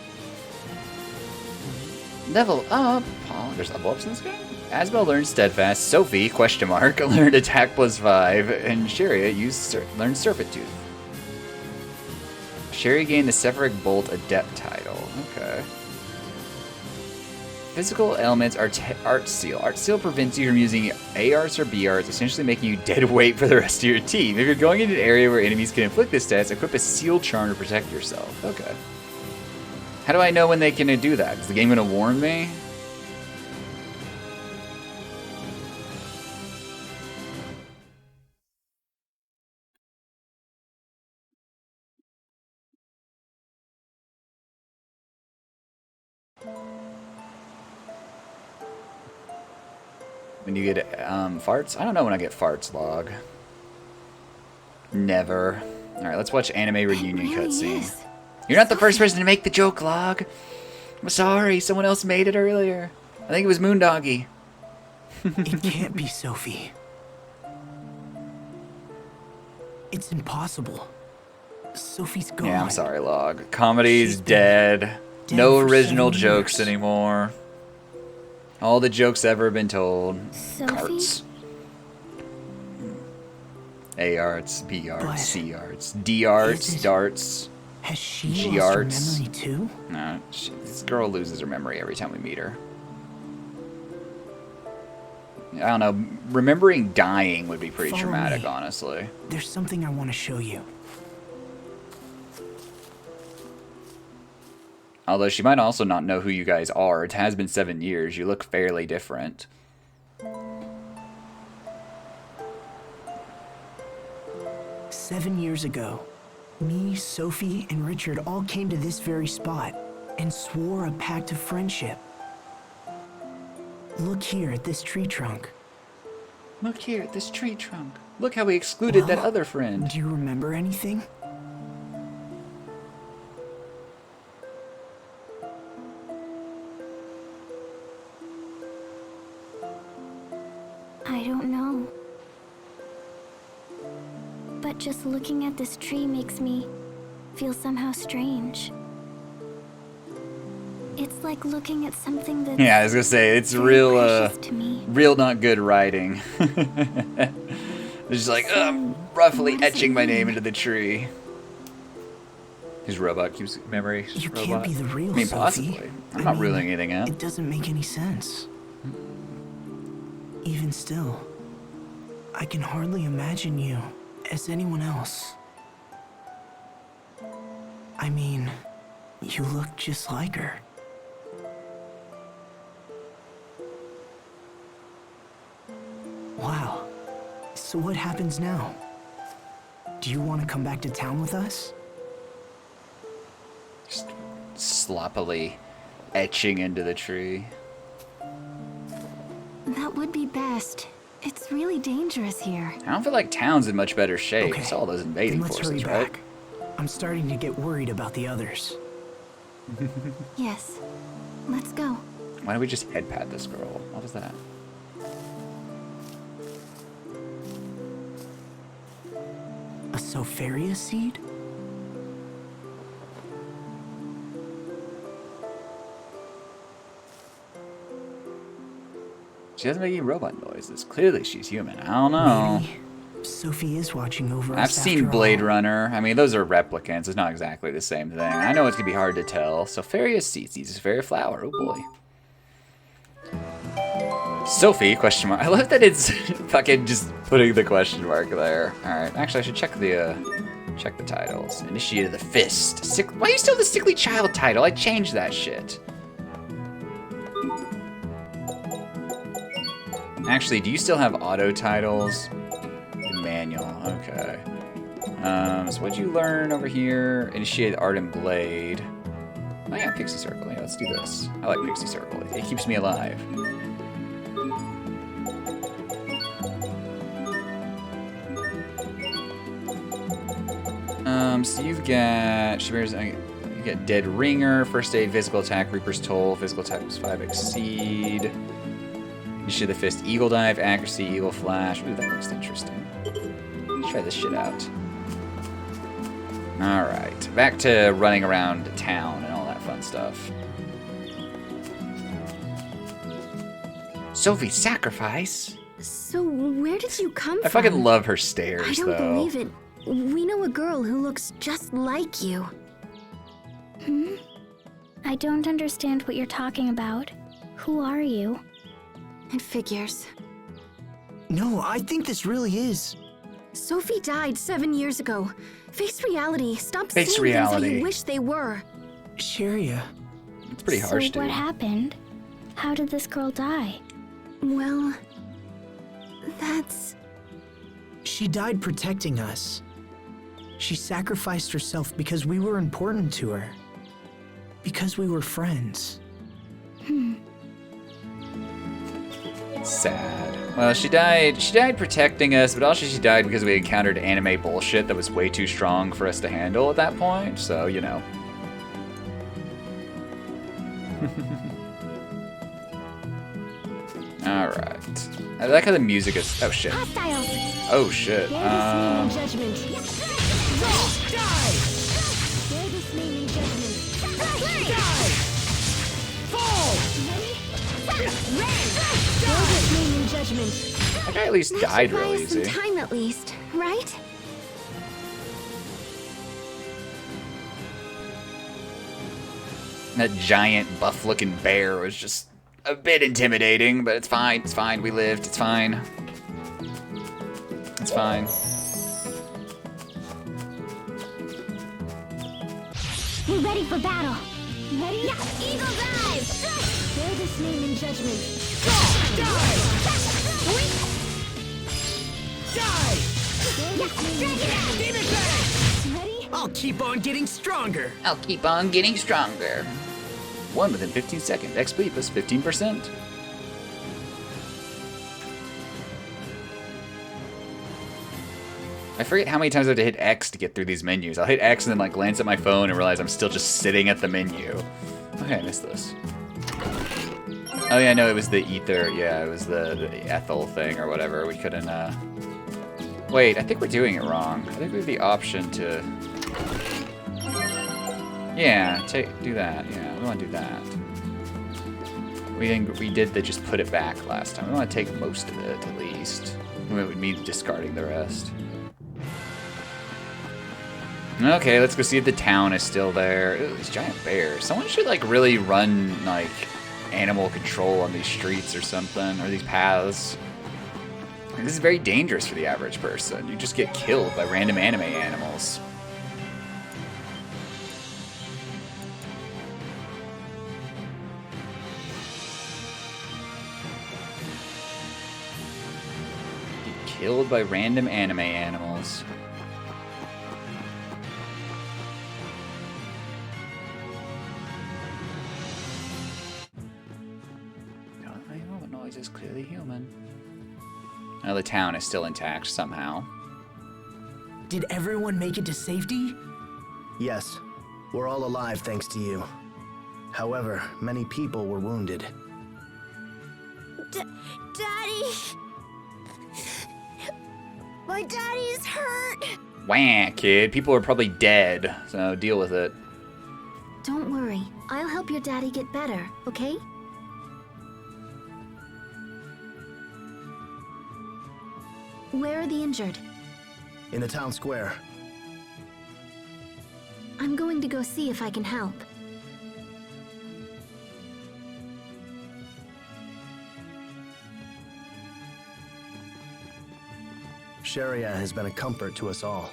Level up. Oh, there's level ups in this game? Asbel learned Steadfast, Sophie, learned Attack +5, and Sharia learned Serpent Tooth. Sharia gained the Sephiric Bolt Adept title. Okay. Physical elements are Art Seal. Art Seal prevents you from using A arts or B arts, essentially making you dead weight for the rest of your team. If you're going into an area where enemies can inflict this stats, equip a Seal Charm to protect yourself. Okay. How do I know when they can do that? Is the game going to warn me? When you get farts? I don't know when I get farts log. Never. Alright, let's watch anime reunion cutscene. You're not the first person to make the joke log. I'm sorry, someone else made it earlier. I think it was Moondoggy. It can't be Sophie. It's impossible. Sophie's gone. Yeah, I'm sorry, log. Comedy's dead. No original jokes anymore. All the jokes ever been told. Sophie? Carts. A arts, B arts, C arts, D arts, darts. Has she G lost arts. her memory too? No, this girl loses her memory every time we meet her. I don't know. Remembering dying would be pretty Follow traumatic, me. honestly. There's something I want to show you. Although she might also not know who you guys are. It has been 7 years. You look fairly different. "7 years ago, me, Sophie, and Richard all came to this very spot and swore a pact of friendship. Look here at this tree trunk. Look here at this tree trunk. Look how we excluded that other friend. Do you remember anything? I don't know. But just looking at this tree makes me feel somehow strange. It's like looking at something that's Yeah, I was gonna say, it's very real, precious to me. real not good writing. It's just like, roughly etching my name into the tree. His robot keeps memory. You robot. can't be the real I mean, Sophie. possibly. I'm not ruling anything out. It doesn't make any sense. Even still, I can hardly imagine you as anyone else. I mean, you look just like her. Wow. So what happens now? Do you want to come back to town with us? Just sloppily etching into the tree. That would be best. It's really dangerous here. I don't feel like town's in much better shape. Okay, It's all those invading then let's forces, hurry right? back. I'm starting to get worried about the others. Yes. Let's go. Why don't we just head pat this girl? What was that? A Sopharia seed? She doesn't make any robot noises. Clearly she's human. I don't know. Maybe Sophie is watching over I've us seen after Blade all. Runner. I mean, those are replicants. It's not exactly the same thing. I know it's gonna be hard to tell. Sopharia seeds is a fairy flower. Oh boy. Sophie, question mark. I love that it's fucking just putting the question mark there. Alright, actually I should check the titles. Initiated the Fist. Why are you still the Sickly Child title? I changed that shit. Actually, do you still have auto titles? Manual, okay. So what'd you learn over here? Initiated Art and Blade. Oh yeah, Pixie Circle. Yeah, let's do this. I like Pixie Circle. It keeps me alive. So you've got you got Dead Ringer, First Aid, Physical Attack, Reaper's Toll, Physical Attack +5 Exceed. Initiate the Fist, Eagle Dive, Accuracy, Eagle Flash. Ooh, that looks interesting. Let's try this shit out. Alright, back to running around town and all fun stuff. Sophie's sacrifice? So, where did you come I from? fucking love her stares, I don't though. believe it. We know a girl who looks just like you. I don't understand what you're talking about. Who are you? It figures. No, I think this really is. Sophie died 7 years ago. Face reality. Stop Face seeing things that reality. you wish they were. Sharia. It's pretty harsh, So what dude. happened? How did this girl die? Well, that's... She died protecting us. She sacrificed herself because we were important to her. Because we were friends. Sad. Well, she died protecting us, but also she died because we encountered anime bullshit that was way too strong for us to handle at that point, so, you know. Alright. I like how the music is... Oh, shit. Hostiles! Oh, shit. Judgment. That guy at least died real easy. Some time at least, right? That giant buff-looking bear was just a bit intimidating, but it's fine. It's fine. We lived. It's fine. It's fine. We're ready for battle. Ready? Yeah. Eagle dive! Bear this name in judgment. I'll keep on getting stronger. I'll keep on getting stronger. One within 15 seconds. XP plus 15%. I forget how many times I have to hit X to get through these menus. I'll hit X and then like glance at my phone and realize I'm still just sitting at the menu. Okay, I missed this. Oh yeah, no, it was the ether. Yeah, it was the ethyl thing or whatever. We couldn't, Wait, I think we're doing it wrong. I think we have the option to... Yeah, do that. Yeah, we want to do that. We did the just put it back last time. We want to take most of it, at least. It would mean discarding the rest. Okay, let's go see if the town is still there. Ooh, these giant bears. Someone should, like, really run, like, animal control on these streets or something, or these paths. This is very dangerous for the average person. You just get killed by random anime animals. Get killed by random anime animals. Noise is clearly human. Now the town is still intact somehow. Did everyone make it to safety? Yes, we're all alive thanks to you. However, many people were wounded. Daddy! My daddy's hurt! Wah, kid. People are probably dead, so deal with it. Don't worry. I'll help your daddy get better, okay? Where are the injured? In the town square. I'm going to go see if I can help. Sharia has been a comfort to us all.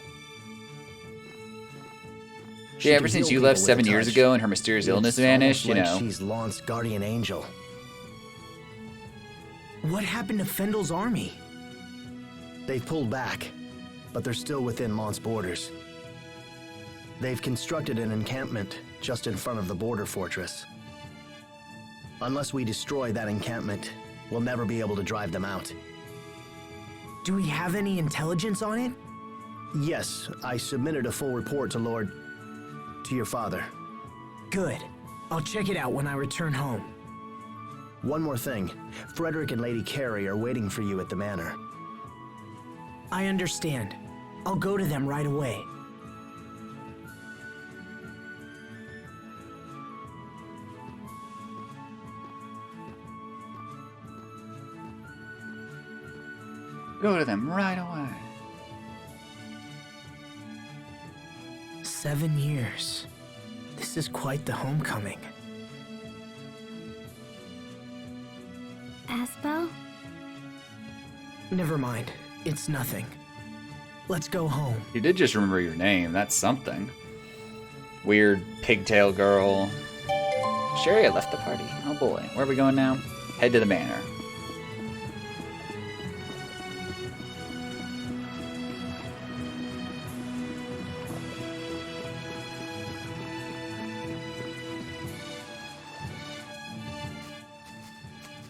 Yeah, ever since you left 7 years ago and her mysterious illness vanished, you know. She's Lance's guardian angel. What happened to Fendel's army? They've pulled back, but they're still within Lance's borders. They've constructed an encampment just in front of the border fortress. Unless we destroy that encampment, we'll never be able to drive them out. Do we have any intelligence on it? Yes, I submitted a full report to your father. Good. I'll check it out when I return home. One more thing. Frederick and Lady Carrie are waiting for you at the manor. I understand. I'll go to them right away. Go to them right away. 7 years. This is quite the homecoming. Asbel? Never mind. It's nothing. Let's go home. You did just remember your name. That's something. Weird pigtail girl. Sherry had left the party. Oh boy. Where are we going now? Head to the manor.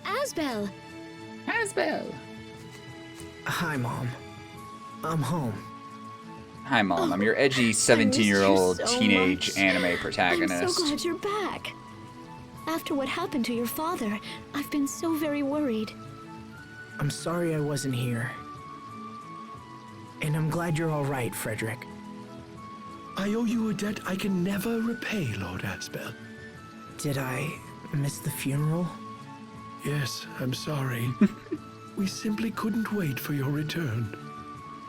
Asbel! Asbel! Hi, Mom. I'm home. Hi, Mom. I'm your edgy 17-year-old so teenage much. anime I'm protagonist. so glad you're back. After what happened to your father, I've been so very worried. I'm sorry I wasn't here. And I'm glad you're all right, Frederick. I owe you a debt I can never repay, Lord Asbel. Did I miss the funeral? Yes, I'm sorry. We simply couldn't wait for your return.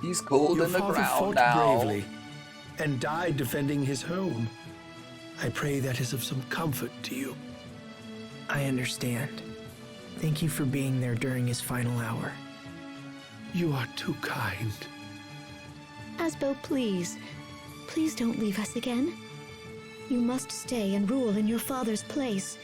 He's cold Your in the father ground fought now. bravely and died defending his home. I pray that is of some comfort to you. I understand. Thank you for being there during his final hour. You are too kind. Asbel, please. Please don't leave us again. You must stay and rule in your father's place.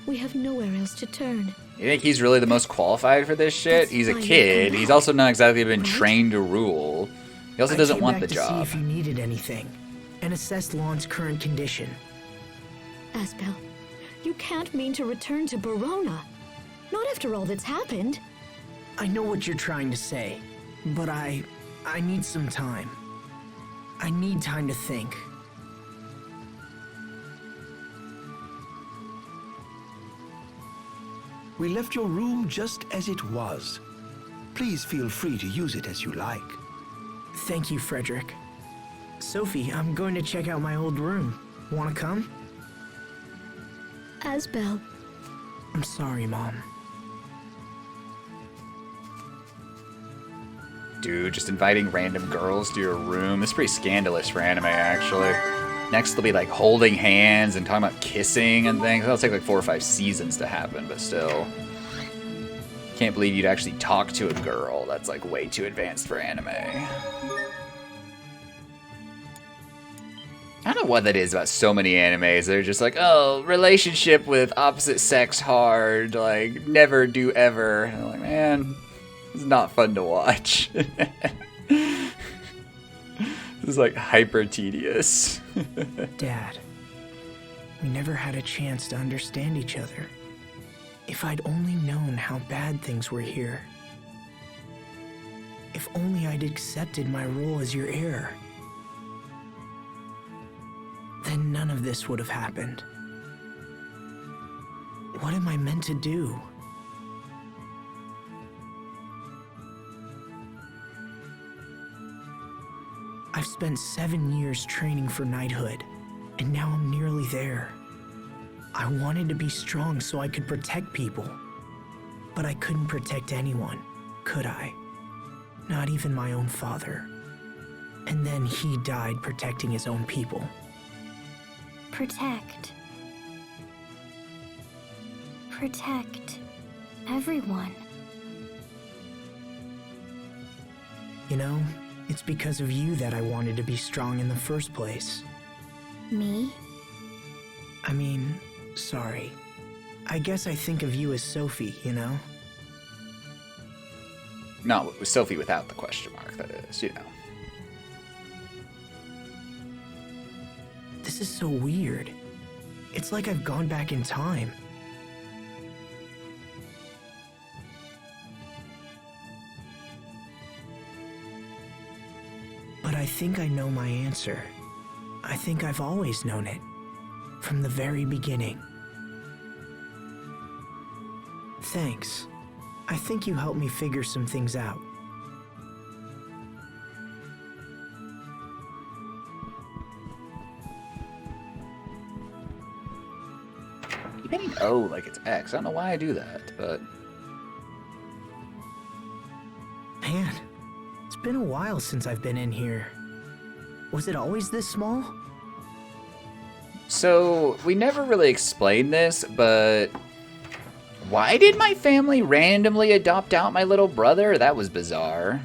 We have nowhere else to turn. You think he's really the most qualified for this shit? He's a why you kid. come He's back, also not exactly been trained to rule. He also doesn't want the I came back to job. see if you needed anything and assess Lon's current condition. Asbel, you can't mean to return to Barona. Not after all that's happened. I know what you're trying to say, but I need some time. I need time to think. We left your room just as it was. Please feel free to use it as you like. Thank you, Frederick. Sophie, I'm going to check out my old room. Wanna come? Asbel. I'm sorry, Mom. Dude, just inviting random girls to your room. It's pretty scandalous for anime, actually. Next, they'll be like holding hands and talking about kissing and things. That'll take like 4 or 5 seasons to happen, but still. Can't believe you'd actually talk to a girl. That's like way too advanced for anime. I don't know what that is about so many animes. They're just like, oh, relationship with opposite sex hard. Like, never do ever. And I'm like, man, it's not fun to watch. This is like hyper tedious. Dad, we never had a chance to understand each other. If I'd only known how bad things were here. If only I'd accepted my role as your heir. Then none of this would have happened. What am I meant to do? I've spent 7 years training for knighthood, and now I'm nearly there. I wanted to be strong so I could protect people. But I couldn't protect anyone, could I? Not even my own father. And then he died protecting his own people. Protect. Protect everyone. You know, it's because of you that I wanted to be strong in the first place. Me? I mean, sorry. I guess I think of you as Sophie, you know? Not with Sophie without the question mark, that is, you know. This is so weird. It's like I've gone back in time. But I think I know my answer. I think I've always known it. From the very beginning. Thanks. I think you helped me figure some things out. Keep hitting O like it's X. I don't know why I do that, but... Man, it's been a while since I've been in here. Was it always this small? So, we never really explained this, but why did my family randomly adopt out my little brother? That was bizarre.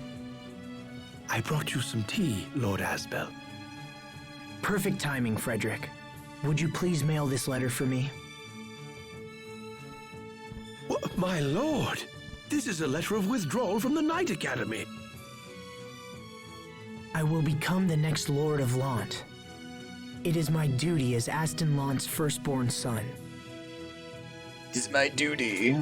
I brought you some tea, Lord Asbel. Perfect timing, Frederick. Would you please mail this letter for me? My lord, this is a letter of withdrawal from the Knight Academy. I will become the next Lord of Lant. It is my duty as Aston Lant's firstborn son. It's my duty.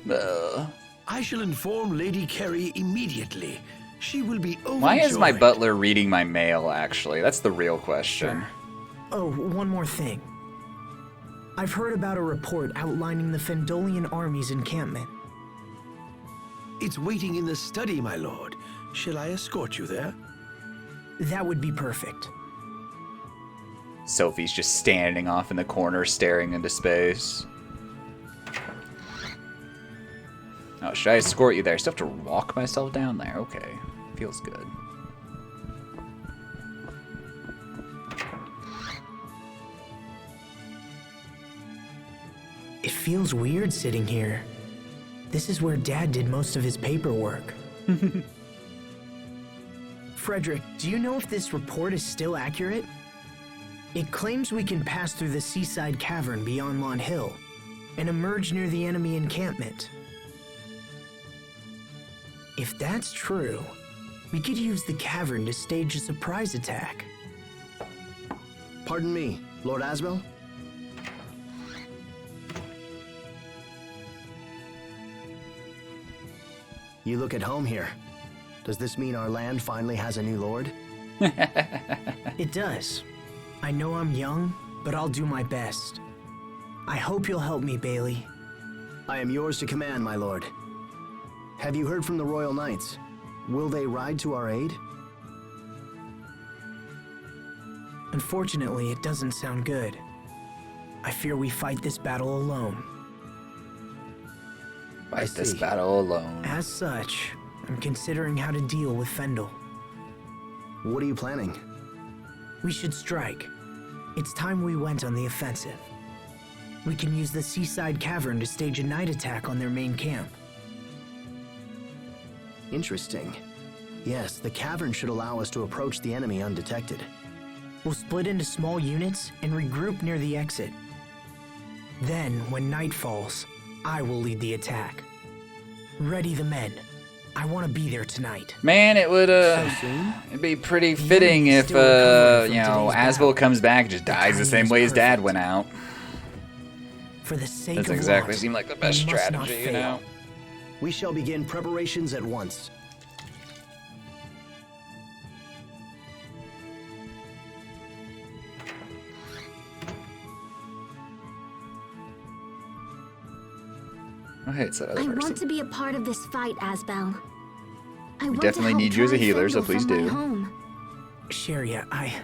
I shall inform Lady Carrie immediately. She will be overjoyed. Why is my butler reading my mail, actually? That's the real question. Oh, one more thing. I've heard about a report outlining the Fendolian army's encampment. It's waiting in the study, my lord. Shall I escort you there? That would be perfect. Sophie's just standing off in the corner, staring into space. Oh, should I escort you there? I still have to walk myself down there. Okay. Feels good. It feels weird sitting here. This is where Dad did most of his paperwork. Frederick, do you know if this report is still accurate? It claims we can pass through the seaside cavern beyond Lawn Hill and emerge near the enemy encampment. If that's true, we could use the cavern to stage a surprise attack. Pardon me, Lord Asbel? You look at home here. Does this mean our land finally has a new lord? It does. I know I'm young, but I'll do my best. I hope you'll help me, Bailey. I am yours to command, my lord. Have you heard from the Royal Knights? Will they ride to our aid? Unfortunately, it doesn't sound good. I fear we fight this battle alone. Fight this battle alone. As such, I'm considering how to deal with Fendel. What are you planning? We should strike. It's time we went on the offensive. We can use the seaside cavern to stage a night attack on their main camp. Interesting. Yes, the cavern should allow us to approach the enemy undetected. We'll split into small units and regroup near the exit. Then, when night falls, I will lead the attack. Ready the men. I want to be there tonight. Man, it would, it'd be pretty fitting if, you know, Asbel comes back and just dies the same way his dad went out. For the sake Doesn't of exactly Lant, seem like the best we must not strategy, you fail. know? We shall begin preparations at once. Okay, it's that other I person. want to be a part of this fight, Asbel. I We want definitely to help need you as a drive healer, so Fendel please from my do. home. Sharia, I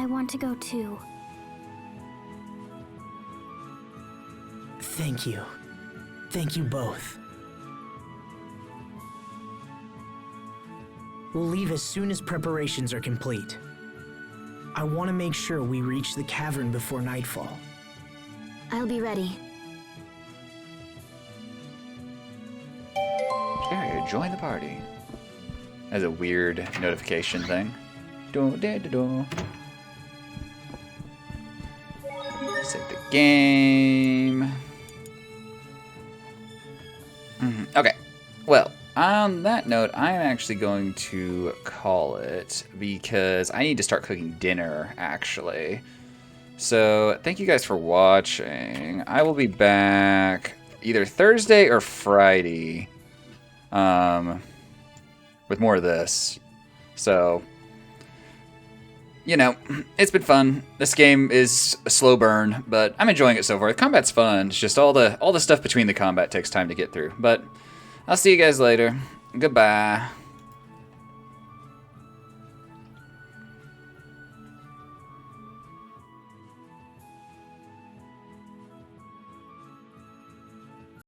want to go too. Thank you. Thank you both. We'll leave as soon as preparations are complete. I want to make sure we reach the cavern before nightfall. I'll be ready. Sharia, join the party. That's a weird notification thing. Save the game. Okay. Well, on that note, I'm actually going to call it because I need to start cooking dinner, actually. So, thank you guys for watching. I will be back either Thursday or Friday with more of this. So, you know, it's been fun. This game is a slow burn, but I'm enjoying it so far. The combat's fun. It's just all the stuff between the combat takes time to get through. But I'll see you guys later. Goodbye.